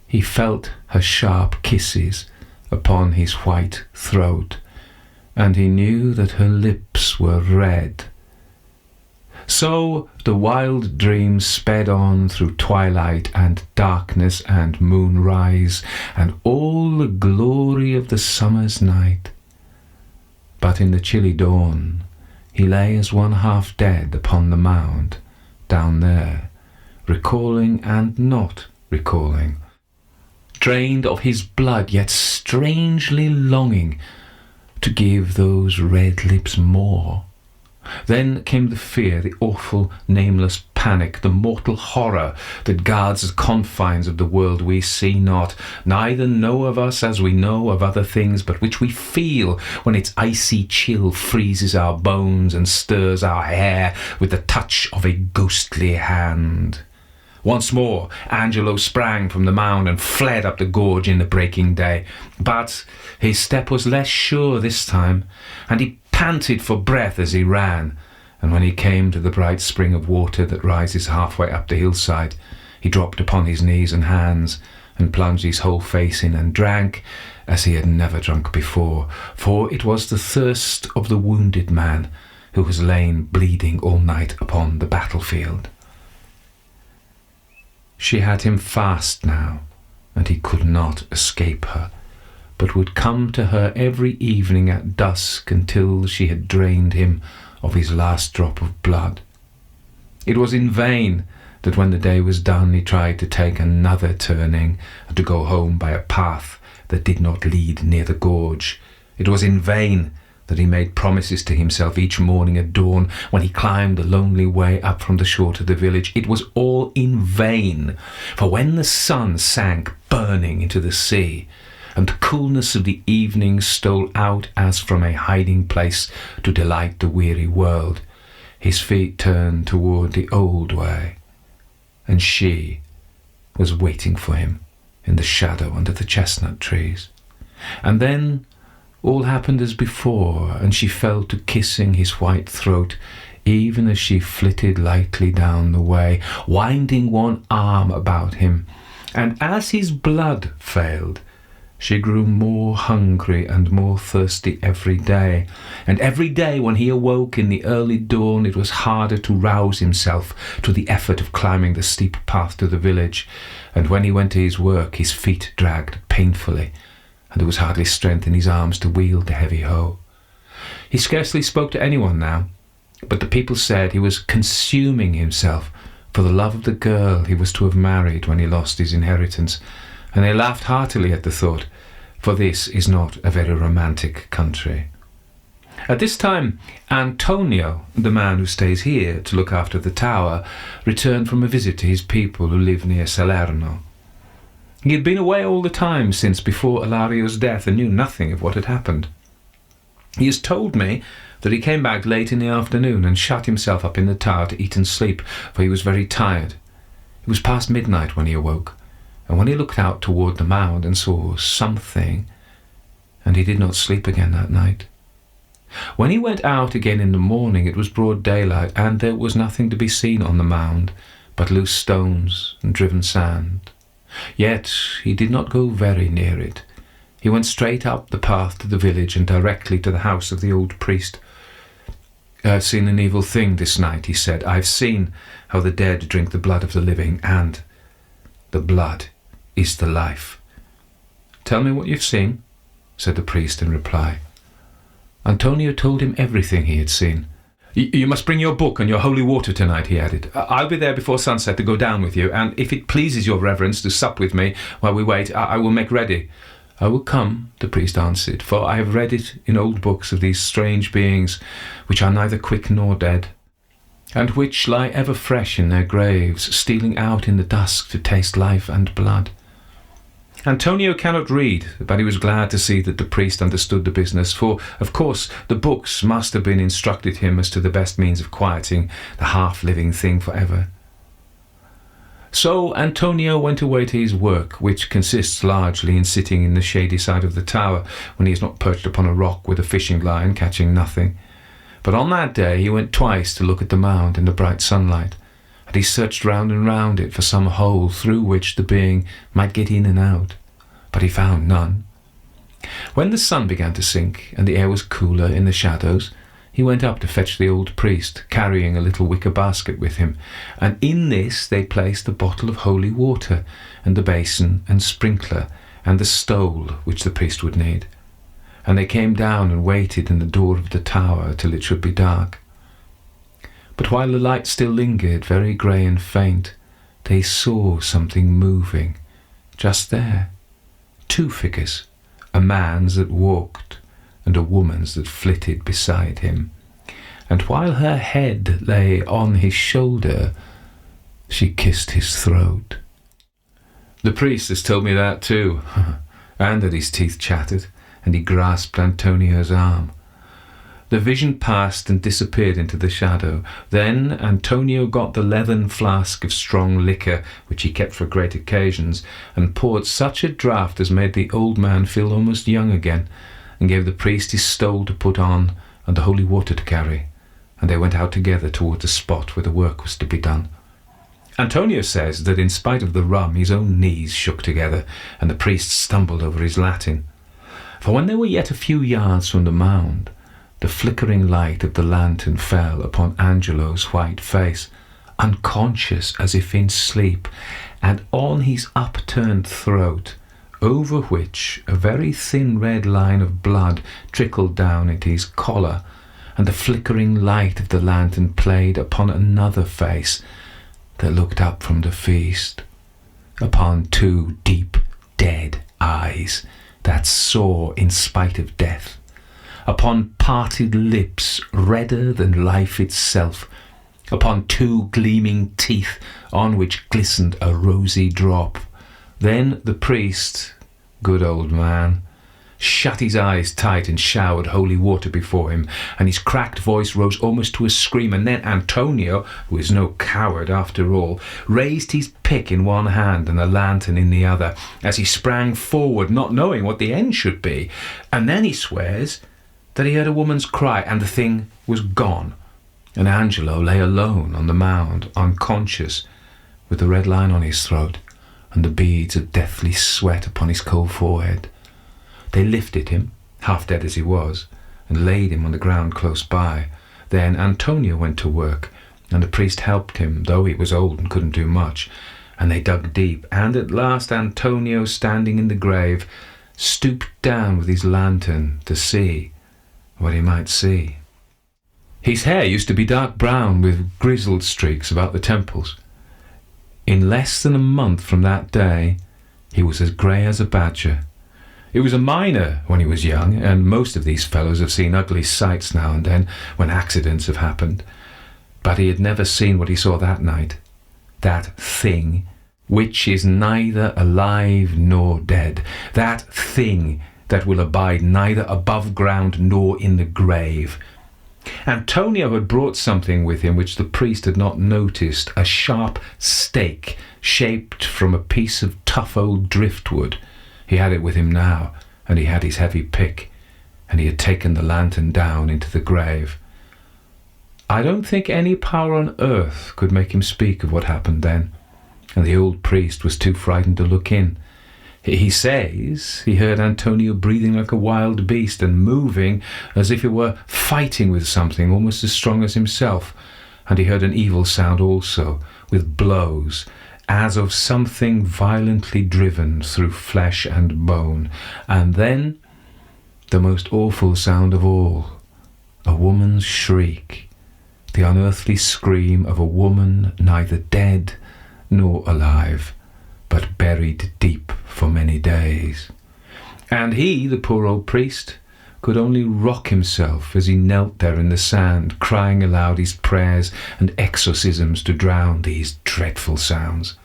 [SPEAKER 1] He felt her sharp kisses upon his white throat, and he knew that her lips were red. So the the wild dream sped on through twilight and darkness and moonrise and all the glory of the summer's night. But in the chilly dawn he lay as one half dead upon the mound, down there, recalling and not recalling, drained of his blood, yet strangely longing to give those red lips more. Then came the fear, the awful, nameless panic, the mortal horror that guards the confines of the world we see not, neither know of us as we know of other things, but which we feel when its icy chill freezes our bones and stirs our hair with the touch of a ghostly hand. Once more Angelo sprang from the mound and fled up the gorge in the breaking day, but his step was less sure this time, and he panted for breath as he ran, and when he came to the bright spring of water that rises halfway up the hillside, he dropped upon his knees and hands and plunged his whole face in and drank as he had never drunk before, for it was the thirst of the wounded man who has lain bleeding all night upon the battlefield. She had him fast now, and he could not escape her, but would come to her every evening at dusk until she had drained him of his last drop of blood. It was in vain that when the day was done he tried to take another turning and to go home by a path that did not lead near the gorge. It was in vain that he made promises to himself each morning at dawn when he climbed the lonely way up from the shore to the village. It was all in vain, for when the sun sank burning into the sea, and the coolness of the evening stole out as from a hiding place to delight the weary world, his feet turned toward the old way, and she was waiting for him in the shadow under the chestnut trees. And then all happened as before, and she fell to kissing his white throat, even as she flitted lightly down the way, winding one arm about him. And as his blood failed, she grew more hungry and more thirsty every day, and every day when he awoke in the early dawn it was harder to rouse himself to the effort of climbing the steep path to the village, and when he went to his work his feet dragged painfully, and there was hardly strength in his arms to wield the heavy hoe. He scarcely spoke to anyone now, but the people said he was consuming himself for the love of the girl he was to have married when he lost his inheritance, and they laughed heartily at the thought, for this is not a very romantic country. At this time, Antonio, the man who stays here to look after the tower, returned from a visit to his people who live near Salerno. He had been away all the time since before Ilario's death and knew nothing of what had happened. He has told me that he came back late in the afternoon and shut himself up in the tower to eat and sleep, for he was very tired. It was past midnight when he awoke, and when he looked out toward the mound and saw something, and he did not sleep again that night. When he went out again in the morning it was broad daylight, and there was nothing to be seen on the mound but loose stones and driven sand. Yet he did not go very near it. He went straight up the path to the village and directly to the house of the old priest. "I have seen an evil thing this night," he said. "I have seen how the dead drink the blood of the living, and the blood is the life." "Tell me what you've seen," said the priest in reply. Antonio told him everything he had seen. "You must bring your book and your holy water tonight," he added. "I'll be there before sunset to go down with you, and if it pleases your reverence to sup with me while we wait, I will make ready." "I will come," the priest answered, "for I have read it in old books of these strange beings, which are neither quick nor dead, and which lie ever fresh in their graves, stealing out in the dusk to taste life and blood." Antonio cannot read, but he was glad to see that the priest understood the business, for, of course, the books must have been instructed him as to the best means of quieting the half-living thing forever. So Antonio went away to his work, which consists largely in sitting in the shady side of the tower when he is not perched upon a rock with a fishing line catching nothing. But on that day he went twice to look at the mound in the bright sunlight, and he searched round and round it for some hole through which the being might get in and out, but he found none. When the sun began to sink and the air was cooler in the shadows, he went up to fetch the old priest, carrying a little wicker basket with him, and in this they placed a bottle of holy water, and the basin and sprinkler, and the stole which the priest would need. And they came down and waited in the door of the tower till it should be dark. But while the light still lingered, very grey and faint, they saw something moving, just there. 2 figures, a man's that walked, and a woman's that flitted beside him. And while her head lay on his shoulder, she kissed his throat. The priest has told me that too, and that his teeth chattered, and he grasped Antonio's arm. The vision passed and disappeared into the shadow. Then Antonio got the leathern flask of strong liquor, which he kept for great occasions, and poured such a draught as made the old man feel almost young again, and gave the priest his stole to put on and the holy water to carry, and they went out together towards the spot where the work was to be done. Antonio says that in spite of the rum, his own knees shook together, and the priest stumbled over his Latin. For when they were yet a few yards from the mound, the flickering light of the lantern fell upon Angelo's white face, unconscious as if in sleep, and on his upturned throat, over which a very thin red line of blood trickled down into his collar, and the flickering light of the lantern played upon another face that looked up from the feast, upon 2 deep, dead eyes that saw in spite of death, upon parted lips redder than life itself, upon 2 gleaming teeth on which glistened a rosy drop. Then the priest, good old man, shut his eyes tight and showered holy water before him, and his cracked voice rose almost to a scream. And then Antonio, who is no coward after all, raised his pick in one hand and a lantern in the other, as he sprang forward, not knowing what the end should be. And then he swears that he heard a woman's cry, and the thing was gone, and Angelo lay alone on the mound, unconscious, with the red line on his throat and the beads of deathly sweat upon his cold forehead. They lifted him, half dead as he was, and laid him on the ground close by. Then Antonio went to work, and the priest helped him, though he was old and couldn't do much, and they dug deep, and at last Antonio, standing in the grave, stooped down with his lantern to see what he might see. His hair used to be dark brown with grizzled streaks about the temples. In less than a month from that day, he was as grey as a badger. He was a miner when he was young, and most of these fellows have seen ugly sights now and then when accidents have happened. But he had never seen what he saw that night. That thing, which is neither alive nor dead. That thing that will abide neither above ground nor in the grave. Antonio had brought something with him which the priest had not noticed, a sharp stake shaped from a piece of tough old driftwood. He had it with him now, and he had his heavy pick, and he had taken the lantern down into the grave. I don't think any power on earth could make him speak of what happened then, and the old priest was too frightened to look in. He says he heard Antonio breathing like a wild beast and moving as if he were fighting with something almost as strong as himself, and he heard an evil sound also, with blows, as of something violently driven through flesh and bone. And then the most awful sound of all, a woman's shriek, the unearthly scream of a woman neither dead nor alive, but buried deep for many days. And he, the poor old priest, could only rock himself as he knelt there in the sand, crying aloud his prayers and exorcisms to drown these dreadful sounds.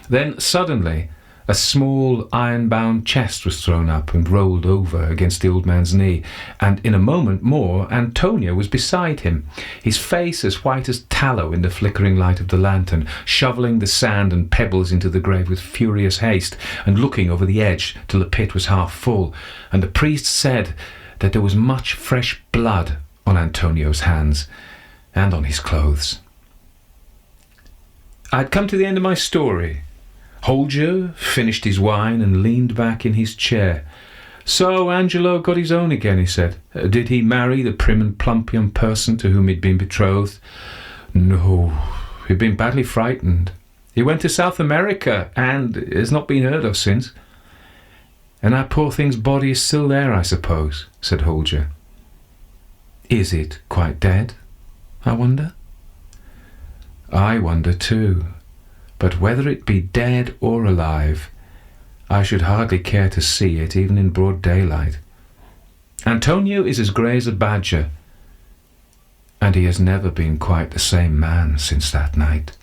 [SPEAKER 1] Then suddenly a small iron-bound chest was thrown up and rolled over against the old man's knee, and in a moment more Antonio was beside him, his face as white as tallow in the flickering light of the lantern, shovelling the sand and pebbles into the grave with furious haste, and looking over the edge till the pit was half full. And the priest said that there was much fresh blood on Antonio's hands and on his clothes. I'd come to the end of my story. Holger finished his wine and leaned back in his chair. So Angelo got his own again, he said. Did he marry the prim and plump young person to whom he'd been betrothed? No, he'd been badly frightened. He went to South America and has not been heard of since. And our poor thing's body is still there, I suppose, said Holger. Is it quite dead, I wonder? I wonder too, but whether it be dead or alive, I should hardly care to see it even in broad daylight. Antonio is as grey as a badger, and he has never been quite the same man since that night.